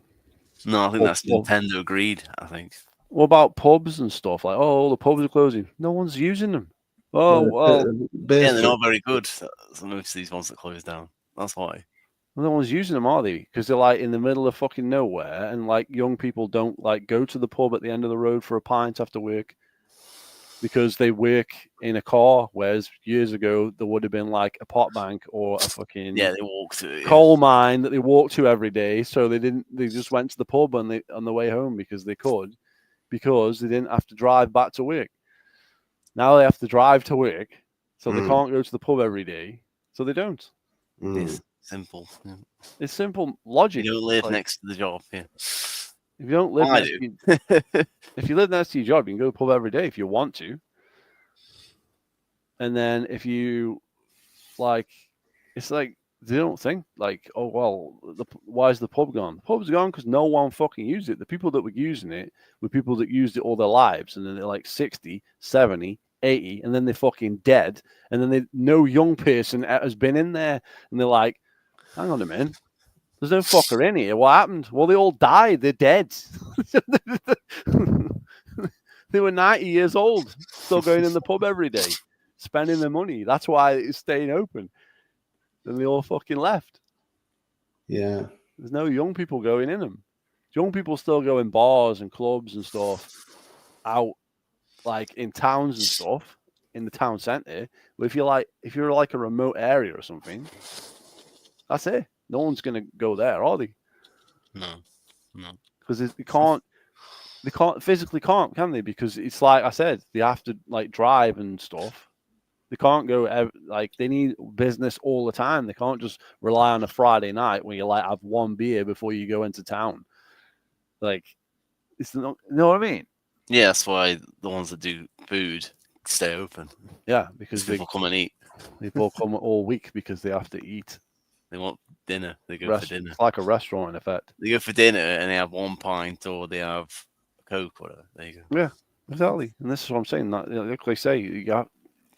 [SPEAKER 2] No, I think that's Nintendo greed. I think.
[SPEAKER 1] What about pubs and stuff? Like, oh, the pubs are closing. No one's using them. Oh, well.
[SPEAKER 2] Yeah, they're not very good. So most of these ones that close down. That's why.
[SPEAKER 1] No one's using them, are they? Because they're like in the middle of fucking nowhere, and like young people don't like go to the pub at the end of the road for a pint after work because they work in a car. Whereas years ago there would have been like a pot bank or a fucking
[SPEAKER 2] they walk to it,
[SPEAKER 1] coal mine that they walked to every day. So they didn't. They just went to the pub on the way home because they could, because they didn't have to drive back to work. Now they have to drive to work, so they can't go to the pub every day, so they don't.
[SPEAKER 2] It's simple. Yeah.
[SPEAKER 1] It's simple logic.
[SPEAKER 2] You don't live next to the job. Yeah.
[SPEAKER 1] If you don't live if you live next to your job, you can go to the pub every day if you want to. And then if you like, it's like they don't think like, oh well, why is the pub gone? The pub's gone because no one fucking used it. The people that were using it were people that used it all their lives, and then they're like 60, 70, 80, and then they're fucking dead, and then no young person has been in there, and they're like, hang on a minute, there's no fucker in here. What happened? Well, they all died. They're dead. They were 90 years old, still going in the pub every day, spending their money. That's why it's staying open. And they all fucking left.
[SPEAKER 7] Yeah.
[SPEAKER 1] There's no young people going in them. Young people still go in bars and clubs and stuff out, like in towns and stuff, in the town centre. But if you're like a remote area or something, that's it. No one's gonna go there, are they?
[SPEAKER 2] No.
[SPEAKER 1] Because they can't physically can they? Because it's like I said, they have to like drive and stuff. They can't go like they need business all the time. They can't just rely on a Friday night when you like have one beer before you go into town. Like, it's not, you know what I mean?
[SPEAKER 2] Yeah, that's why the ones that do food stay open.
[SPEAKER 1] Yeah, because
[SPEAKER 2] people come and eat.
[SPEAKER 1] People come all week because they have to eat.
[SPEAKER 2] They want dinner. They go for dinner.
[SPEAKER 1] It's like a restaurant in effect.
[SPEAKER 2] They go for dinner and they have 1 pint or they have a Coke or whatever. There you go.
[SPEAKER 1] Yeah, exactly. And this is what I'm saying. That, like they say,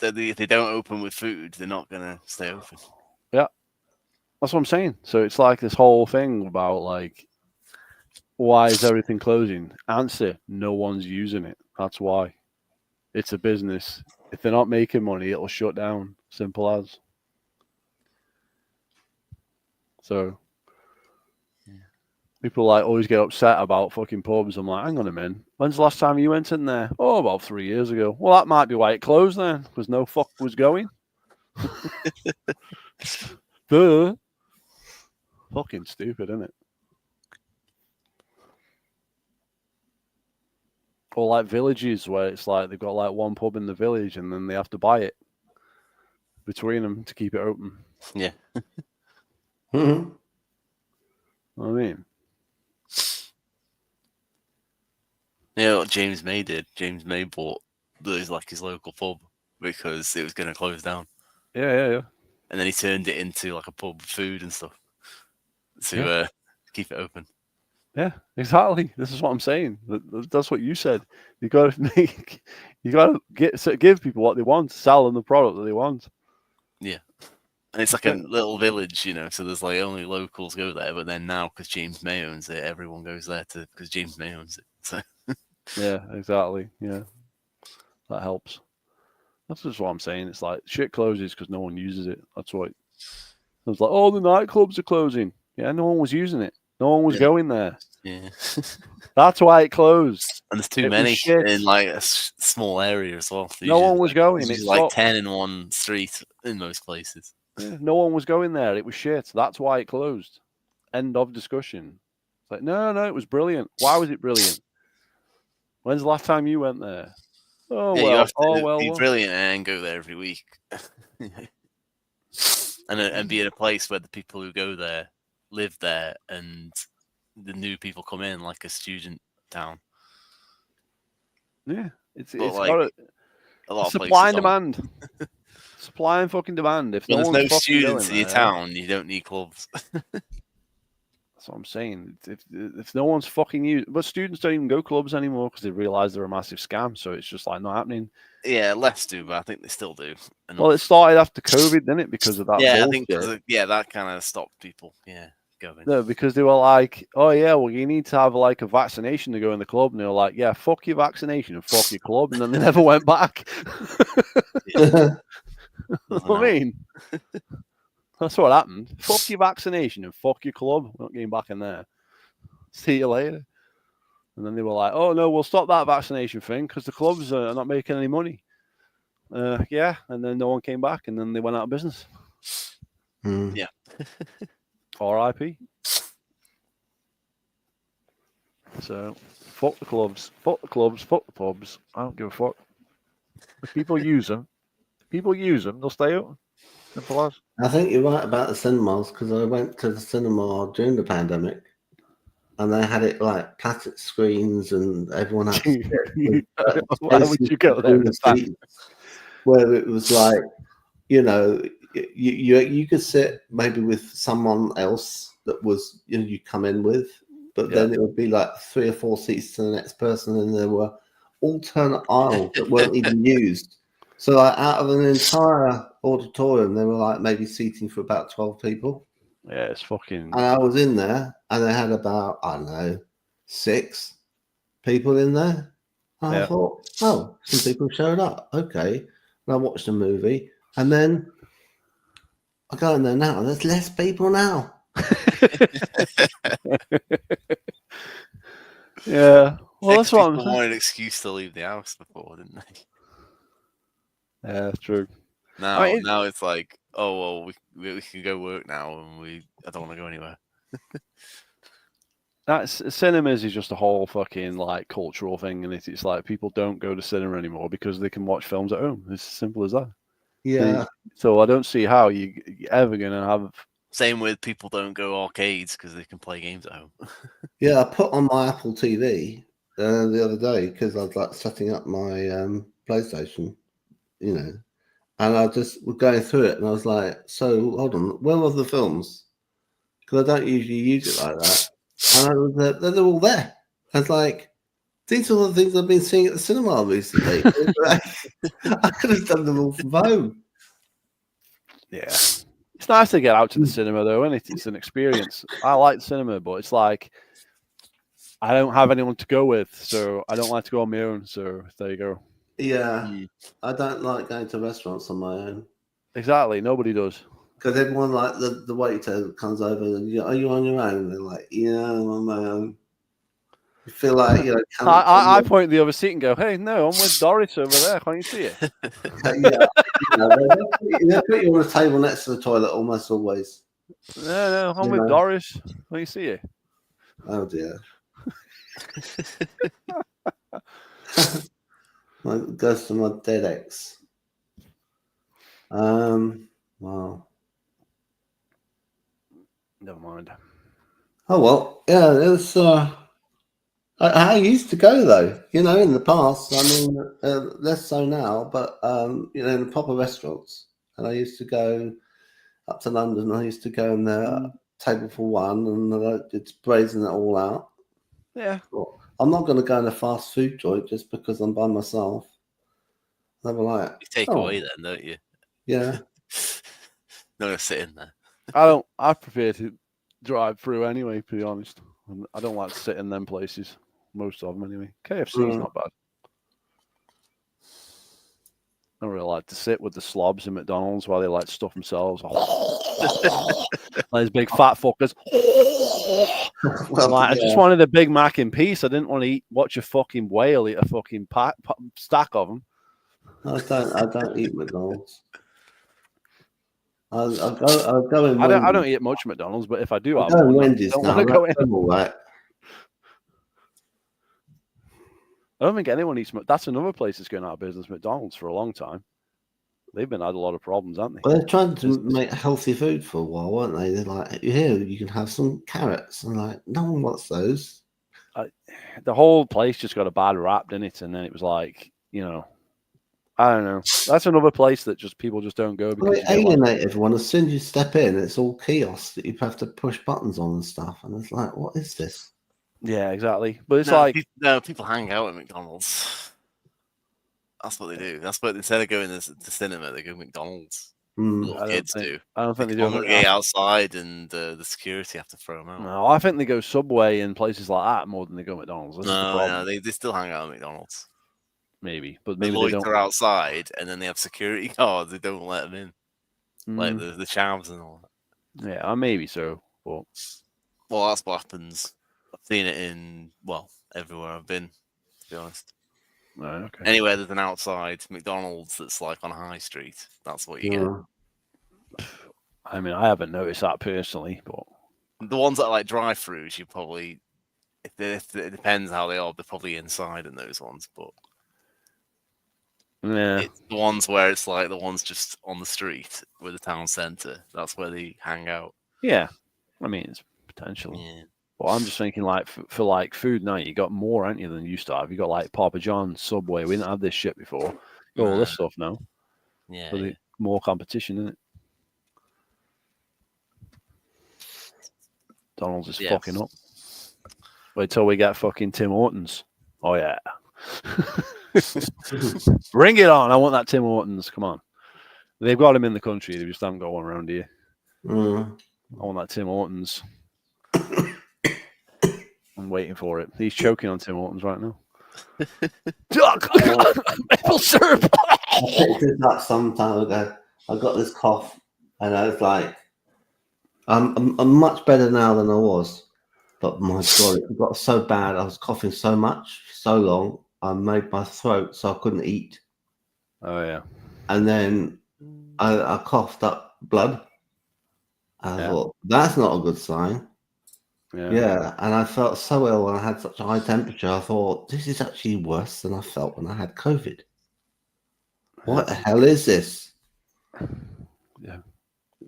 [SPEAKER 2] if they don't open with food, they're not gonna stay open.
[SPEAKER 1] Yeah, that's what I'm saying. So it's like this whole thing about like, why is everything closing? Answer: no one's using it. That's why. It's a business. If they're not making money, it'll shut down. Simple as. So people like always get upset about fucking pubs. I'm like, hang on a minute. When's the last time you went in there? Oh, about 3 years ago. Well, that might be why it closed then, because no fuck was going. Duh. Fucking stupid, isn't it? Or like villages where it's like they've got like one pub in the village and then they have to buy it between them to keep it open.
[SPEAKER 2] Yeah.
[SPEAKER 7] Mm-hmm.
[SPEAKER 1] I mean,
[SPEAKER 2] you know what James May did? James May bought his local pub because it was going to close down.
[SPEAKER 1] Yeah.
[SPEAKER 2] And then he turned it into like a pub with food and stuff to keep it open.
[SPEAKER 1] Yeah, exactly. This is what I'm saying. That's what you said. You got to give people what they want, sell them the product that they want.
[SPEAKER 2] Yeah. And it's like a little village, you know, so there's like only locals go there. But then now, because James May owns it, everyone goes there because James May owns it. So
[SPEAKER 1] yeah, exactly. Yeah, that helps. That's just what I'm saying. It's like shit closes because no one uses it. That's why. It was like, oh, the nightclubs are closing. Yeah, no one was using it. No one was going there.
[SPEAKER 2] Yeah.
[SPEAKER 1] That's why it closed.
[SPEAKER 2] And there's too many in like a small area as well.
[SPEAKER 1] No one was going.
[SPEAKER 2] It's like 10 in one street in most places.
[SPEAKER 1] Yeah, no one was going there. It was shit. That's why it closed. End of discussion. It's like, no, it was brilliant. Why was it brilliant? When's the last time you went there? Oh,
[SPEAKER 2] yeah,
[SPEAKER 1] well.
[SPEAKER 2] You have to be brilliant and go there every week. and be in a place where the people who go there live there and the new people come in like a student town.
[SPEAKER 1] Yeah. It's
[SPEAKER 2] like,
[SPEAKER 1] got
[SPEAKER 2] a lot of
[SPEAKER 1] supply and demand. Supply and fucking demand. If
[SPEAKER 2] there's no
[SPEAKER 1] students
[SPEAKER 2] in your town, you don't need clubs.
[SPEAKER 1] That's what I'm saying. If no one's fucking used, but students don't even go clubs anymore because they realise they're a massive scam. So it's just like not happening.
[SPEAKER 2] Yeah, less do, but I think they still do.
[SPEAKER 1] Well, it started after COVID, didn't it? Because of that.
[SPEAKER 2] Yeah,
[SPEAKER 1] bullshit.
[SPEAKER 2] I think that kind of stopped people. Yeah, going.
[SPEAKER 1] No, because they were like, oh yeah, well you need to have like a vaccination to go in the club, and they were like, yeah, fuck your vaccination and fuck your club, and then they never went back. I mean, that's what happened. Fuck your vaccination and fuck your club. We're not getting back in there. See you later. And then they were like, oh no, we'll stop that vaccination thing because the clubs are not making any money. Yeah, and then no one came back, and then they went out of business.
[SPEAKER 2] Yeah.
[SPEAKER 1] R.I.P. So, fuck the clubs, fuck the pubs. I don't give a fuck. If people use them, they'll stay open. Simple as.
[SPEAKER 7] I think you're right about the cinemas because I went to the cinema during the pandemic and they had it like plastic screens and everyone had to sit
[SPEAKER 1] Why would you go there?
[SPEAKER 7] where it was like, you know, you could sit maybe with someone else that was you come in with, but then it would be like 3 or 4 seats to the next person, and there were alternate aisles that weren't even used. So like, out of an entire auditorium, there were like maybe seating for about 12 people.
[SPEAKER 1] Yeah, it's fucking.
[SPEAKER 7] And I was in there, and they had about, I don't know, 6 people in there. And I thought, oh, some people showed up. Okay. And I watched a movie, and then I go in there now, and there's less people now.
[SPEAKER 1] Yeah. Well, that's what I'm
[SPEAKER 2] people
[SPEAKER 1] saying.
[SPEAKER 2] wanted an excuse to leave the house before, didn't they?
[SPEAKER 1] Yeah, that's true.
[SPEAKER 2] Now,
[SPEAKER 1] I mean,
[SPEAKER 2] now it's like, oh well, we can go work now, and I don't want to go anywhere.
[SPEAKER 1] That's cinemas is just a whole fucking like cultural thing, and it's like people don't go to cinema anymore because they can watch films at home. It's as simple as that.
[SPEAKER 7] Yeah.
[SPEAKER 1] So I don't see how you're ever gonna have.
[SPEAKER 2] Same with people don't go arcades because they can play games at home.
[SPEAKER 7] Yeah, I put on my Apple TV the other day because I was like setting up my PlayStation, you know, and I just was going through it, and I was like, so hold on, where were the films? Because I don't usually use it like that. And they're all there. I was like, these are the things I've been seeing at the cinema recently. I could have done them all from home.
[SPEAKER 1] Yeah. It's nice to get out to the cinema though, and it's an experience. I like the cinema, but it's like I don't have anyone to go with, so I don't like to go on my own. So there you go.
[SPEAKER 7] Yeah, I don't like going to restaurants on my own.
[SPEAKER 1] Exactly, nobody does.
[SPEAKER 7] Because everyone, like the waiter comes over and are you on your own? And they're like, yeah, I'm on my own. You feel like, you know,
[SPEAKER 1] I point the other seat and go, hey, no, I'm with Doris over there. Can't you see it?
[SPEAKER 7] yeah, they put you on a table next to the toilet almost always.
[SPEAKER 1] No, I'm with Doris. Can't you see it?
[SPEAKER 7] Oh dear. Goes to my dead ex. Wow.
[SPEAKER 1] Never mind.
[SPEAKER 7] Oh well, yeah, it's I used to go though, you know, in the past. I mean, less so now, but you know, in the proper restaurants. And I used to go up to London. I used to go in there, table for one, and it's brazen it all out.
[SPEAKER 1] Yeah.
[SPEAKER 7] Well, I'm not going to go in a fast food joint just because I'm by myself. They'll be like,
[SPEAKER 2] You take away then, don't you?
[SPEAKER 7] Yeah.
[SPEAKER 2] Not gonna sit in there.
[SPEAKER 1] I prefer to drive through anyway, to be honest. I don't like to sit in them places. Most of them anyway. KFC's not bad. I don't really like to sit with the slobs in McDonald's while they like stuff themselves. Those big fat fuckers. I just wanted a Big Mac in peace. I didn't want to watch a fucking whale eat a fucking stack of them.
[SPEAKER 7] I don't eat McDonald's. I'll go in.
[SPEAKER 1] I don't eat much McDonald's, but if I do,
[SPEAKER 7] I'll go in Wendy's now. All right.
[SPEAKER 1] I don't think anyone eats. That's another place that's going out of business. McDonald's for a long time. They've had a lot of problems, haven't they?
[SPEAKER 7] Well, they're trying to make healthy food for a while, weren't they? They're like, here you can have some carrots, and like, no one wants those.
[SPEAKER 1] The whole place just got a bad rap, didn't it? And then it was like, you know, I don't know. That's another place that people just don't go because
[SPEAKER 7] they alienate everyone. As soon as you step in, it's all kiosk that you have to push buttons on and stuff, and it's like, what is this?
[SPEAKER 1] Yeah, exactly. But it's
[SPEAKER 2] people hang out at McDonald's. That's what they do. That's what instead of going to cinema, they go to McDonald's. Little kids do.
[SPEAKER 1] I don't think they do.
[SPEAKER 2] Congregate outside, and the security have to throw them out.
[SPEAKER 1] No, I think they go Subway and places like that more than they go McDonald's.
[SPEAKER 2] No, they still hang out at McDonald's.
[SPEAKER 1] Maybe, but maybe
[SPEAKER 2] they
[SPEAKER 1] don't.
[SPEAKER 2] They're outside, and then they have security guards. They don't let them in, like the chavs and all that.
[SPEAKER 1] Yeah, maybe so. But
[SPEAKER 2] that's what happens. I've seen it in everywhere I've been. To be honest.
[SPEAKER 1] Right, okay.
[SPEAKER 2] Anywhere there's an outside McDonald's that's like on a high street, that's what you get.
[SPEAKER 1] I mean, I haven't noticed that personally, but
[SPEAKER 2] the ones that are like drive-throughs, you probably, if it depends how they are, they're probably inside in those ones. But
[SPEAKER 1] yeah,
[SPEAKER 2] it's the ones where it's like the ones just on the street with the town centre. That's where they hang out.
[SPEAKER 1] Yeah, I mean, it's potential.
[SPEAKER 2] Yeah.
[SPEAKER 1] But I'm just thinking, like, for like food now, you got more, haven't you, than you used to have? You got like Papa John's, Subway. We didn't have this shit before. You got all this stuff now.
[SPEAKER 2] Yeah.
[SPEAKER 1] So more competition, isn't it? Donald's is
[SPEAKER 2] Yes.
[SPEAKER 1] fucking up. Wait till we get fucking Tim Hortons. Oh yeah. Bring it on. I want that Tim Hortons. Come on. They've got him in the country. They just haven't got one around here.
[SPEAKER 7] Mm.
[SPEAKER 1] I want that Tim Hortons. I'm waiting for it. He's choking on Tim Hortons right now. Maple syrup.
[SPEAKER 7] I picked this up some time ago. I got this cough, and I was like, I'm much better now than I was. But my God, it got so bad. I was coughing so much, so long. I made my throat so I couldn't eat.
[SPEAKER 1] Oh yeah.
[SPEAKER 7] And then I coughed up blood. I
[SPEAKER 1] Yeah.
[SPEAKER 7] thought, that's not a good sign. Yeah. And I felt so ill when I had such a high temperature. I thought, this is actually worse than I felt when I had COVID. What the hell is this?
[SPEAKER 1] Yeah.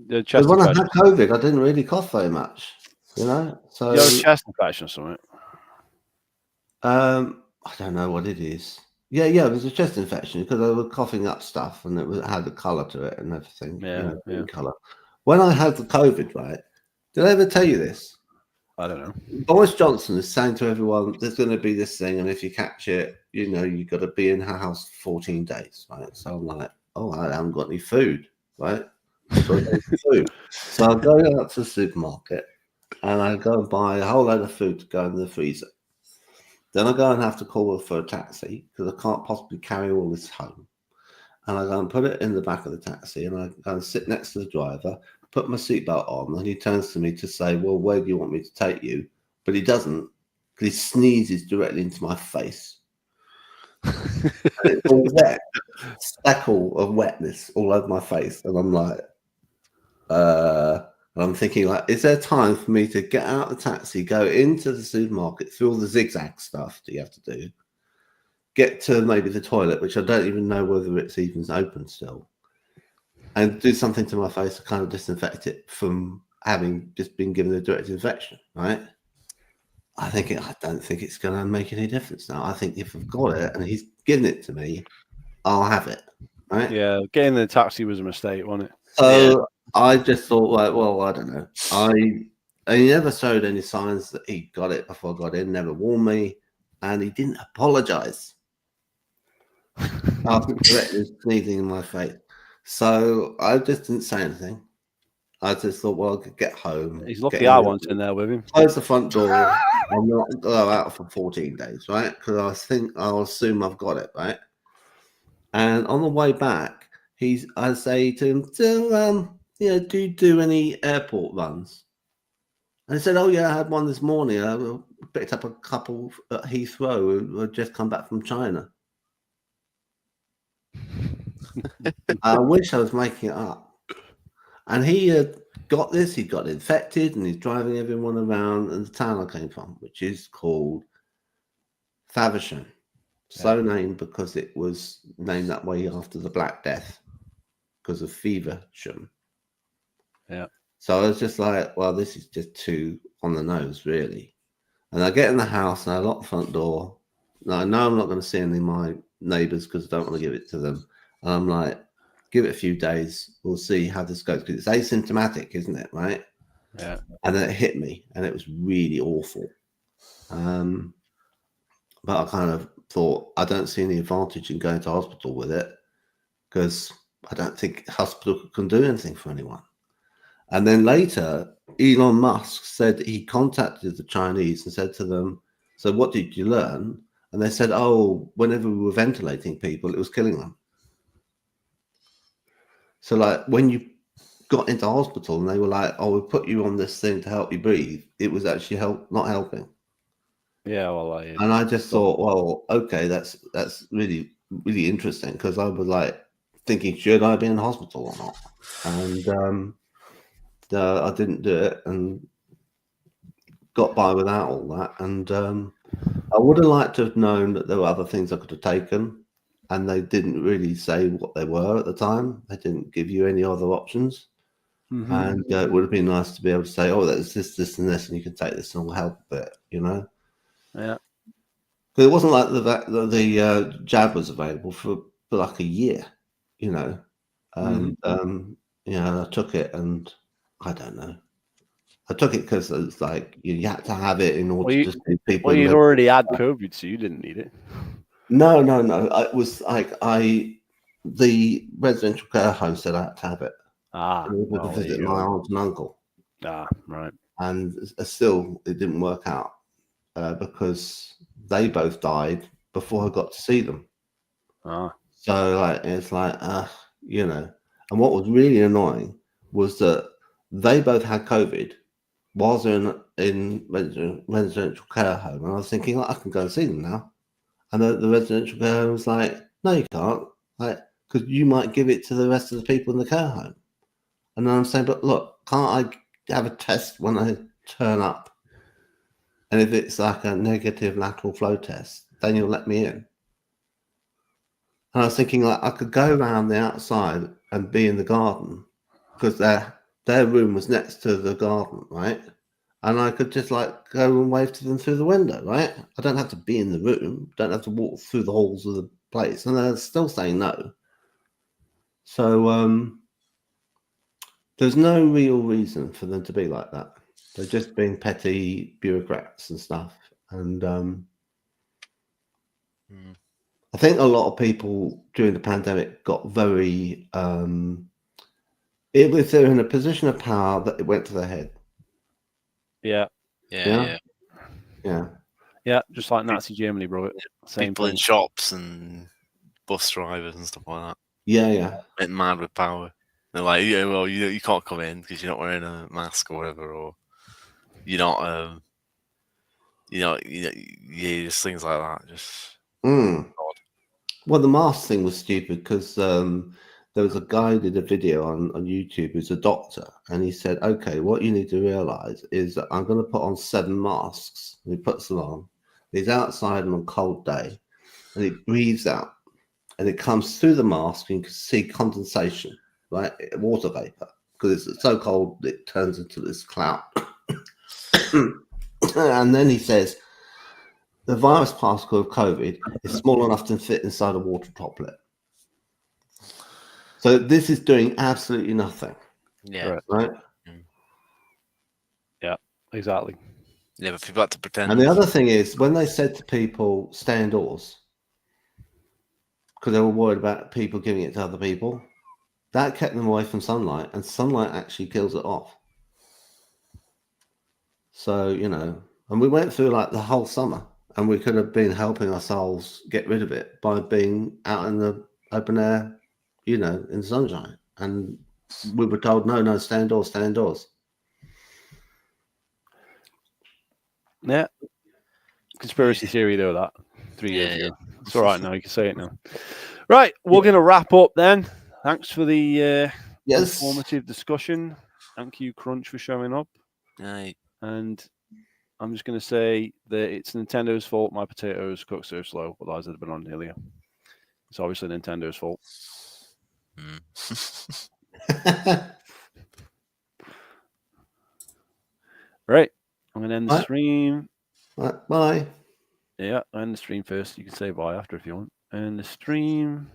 [SPEAKER 1] The
[SPEAKER 7] But
[SPEAKER 1] chest
[SPEAKER 7] when I
[SPEAKER 1] infection.
[SPEAKER 7] had COVID, I didn't really cough very much, you know? So
[SPEAKER 1] You have a chest infection or something?
[SPEAKER 7] I don't know what it is. Yeah, it was a chest infection because I was coughing up stuff and it had a colour to it and everything. Green colour. When I had the COVID, right? Did I ever tell you this?
[SPEAKER 1] I don't know.
[SPEAKER 7] Boris Johnson is saying to everyone, there's going to be this thing, and if you catch it, you've got to be in her house for 14 days, right? So I'm like, oh, I haven't got any food, right? So I go for food. So I go out to the supermarket and I go and buy a whole load of food to go in the freezer. Then I go and have to call for a taxi because I can't possibly carry all this home. And I go and put it in the back of the taxi and I go and sit next to the driver, put my seatbelt on, and he turns to me to say, well, where do you want me to take you? But he doesn't, because he sneezes directly into my face. And it's all wet, speckle of wetness all over my face. And I'm like, and I'm thinking, like, is there time for me to get out of the taxi, go into the supermarket, through all the zigzag stuff that you have to do, get to maybe the toilet, which I don't even know whether it's even open still, and do something to my face to kind of disinfect it from having just been given a direct infection, right? I don't think it's going to make any difference now. I think if I've got it and he's given it to me, I'll have it, right?
[SPEAKER 1] Yeah, getting in the taxi was a mistake, wasn't it?
[SPEAKER 7] So I just thought, like, well, I don't know. He never showed any signs that he got it before I got in, never warned me, and he didn't apologize after directly sneezing in my face. So I just didn't say anything. I just thought, well, I could get home.
[SPEAKER 1] He's lucky I wasn't in there with him.
[SPEAKER 7] Close the front door and not go out for 14 days, right? Because I'll assume I've got it, right? And on the way back, I say to him, do you do any airport runs? And he said, oh yeah, I had one this morning. I picked up a couple at Heathrow who had just come back from China. I wish I was making it up. And he had got this, he got infected, and he's driving everyone around in the town I came from, which is called Faversham. So named because it was named that way after the Black Death, because of Feversham.
[SPEAKER 1] Yeah.
[SPEAKER 7] So I was just like, well, this is just too on the nose, really. And I get in the house and I lock the front door. Now, I know I'm not going to see any of my neighbours because I don't want to give it to them. And I'm like, give it a few days. We'll see how this goes because it's asymptomatic, isn't it? Right?
[SPEAKER 1] Yeah.
[SPEAKER 7] And then it hit me and it was really awful. But I kind of thought, I don't see any advantage in going to hospital with it because I don't think hospital can do anything for anyone. And then later, Elon Musk said he contacted the Chinese and said to them, so what did you learn? And they said, oh, whenever we were ventilating people, it was killing them. So like when you got into hospital and they were like, oh, we put you on this thing to help you breathe, it was actually not helping.
[SPEAKER 1] Yeah, well,
[SPEAKER 7] and I just thought, well, okay, that's really, really interesting because I was like thinking, should I be in hospital or not? And I didn't do it and got by without all that. And I would have liked to have known that there were other things I could have taken, and they didn't really say what they were at the time. They didn't give you any other options.
[SPEAKER 1] Mm-hmm.
[SPEAKER 7] And it would have been nice to be able to say, oh, there's this, and this, and you can take this and it'll help a bit, you know?
[SPEAKER 1] Yeah.
[SPEAKER 7] Because it wasn't like the jab was available for like a year, you know? And, I took it and I don't know. I took it because it's like you had to have it in order to see people.
[SPEAKER 1] Well,
[SPEAKER 7] in
[SPEAKER 1] you'd
[SPEAKER 7] the-
[SPEAKER 1] already had COVID, so you didn't need it.
[SPEAKER 7] No. It was like the residential care home said I had to have it
[SPEAKER 1] Ah,
[SPEAKER 7] in order
[SPEAKER 1] well,
[SPEAKER 7] to
[SPEAKER 1] there
[SPEAKER 7] visit
[SPEAKER 1] you
[SPEAKER 7] my
[SPEAKER 1] go.
[SPEAKER 7] aunt and uncle,
[SPEAKER 1] Ah, right.
[SPEAKER 7] and still it didn't work out because they both died before I got to see them.
[SPEAKER 1] Ah,
[SPEAKER 7] So like it's like you know, and what was really annoying was that they both had COVID whilst they're in residential care home, and I was thinking, like, I can go and see them now, and the residential care home was like, no, you can't, like, because you might give it to the rest of the people in the care home, and then I'm saying, but look, can't I have a test when I turn up, and if it's like a negative lateral flow test, then you'll let me in. And I was thinking, like, I could go around the outside and be in the garden because their room was next to the garden, right? And I could just like go and wave to them through the window, right? I don't have to be in the room, don't have to walk through the halls of the place, and they're still saying no. So there's no real reason for them to be like that. They're just being petty bureaucrats and stuff. And I think a lot of people during the pandemic got very if they're in a position of power, that it went to their head.
[SPEAKER 1] yeah,
[SPEAKER 2] Yeah.
[SPEAKER 1] just like Nazi Germany, bro. Same
[SPEAKER 2] People in
[SPEAKER 1] thing.
[SPEAKER 2] shops and bus drivers and stuff like that.
[SPEAKER 7] Yeah.
[SPEAKER 2] Went mad with power. They're like, yeah, well, you can't come in because you're not wearing a mask or whatever, or you're not, just things like that. Just
[SPEAKER 7] Well, the mask thing was stupid because there was a guy who did a video on YouTube who's a doctor, and he said, okay, what you need to realize is that I'm going to put on 7 masks. And he puts them on. He's outside on a cold day, and he breathes out, and it comes through the mask, and you can see condensation, right? Water vapor, because it's so cold it turns into this cloud. And then he says, the virus particle of COVID is small enough to fit inside a water droplet. So this is doing absolutely nothing.
[SPEAKER 2] Yeah.
[SPEAKER 7] Right?
[SPEAKER 1] Yeah, exactly.
[SPEAKER 2] Yeah, but people had to pretend.
[SPEAKER 7] And the other thing is, when they said to people, stay indoors, because they were worried about people giving it to other people, that kept them away from sunlight, and sunlight actually kills it off. So, and we went through like the whole summer, and we could have been helping ourselves get rid of it by being out in the open air, in the sunshine. And we were told, no, stay indoors, stay indoors.
[SPEAKER 1] Yeah. Conspiracy theory, though, that 3 years ago. It's all right now. You can say it now. Right. We're going to wrap up then. Thanks for the informative discussion. Thank you, Crunch, for showing up.
[SPEAKER 2] Right.
[SPEAKER 1] And I'm just going to say that it's Nintendo's fault my potatoes cook so slow. Otherwise, I'd have been on earlier. It's obviously Nintendo's fault. Right. I'm going to end the stream.
[SPEAKER 7] Bye.
[SPEAKER 1] Yeah, end the stream first. You can say bye after if you want. End the stream.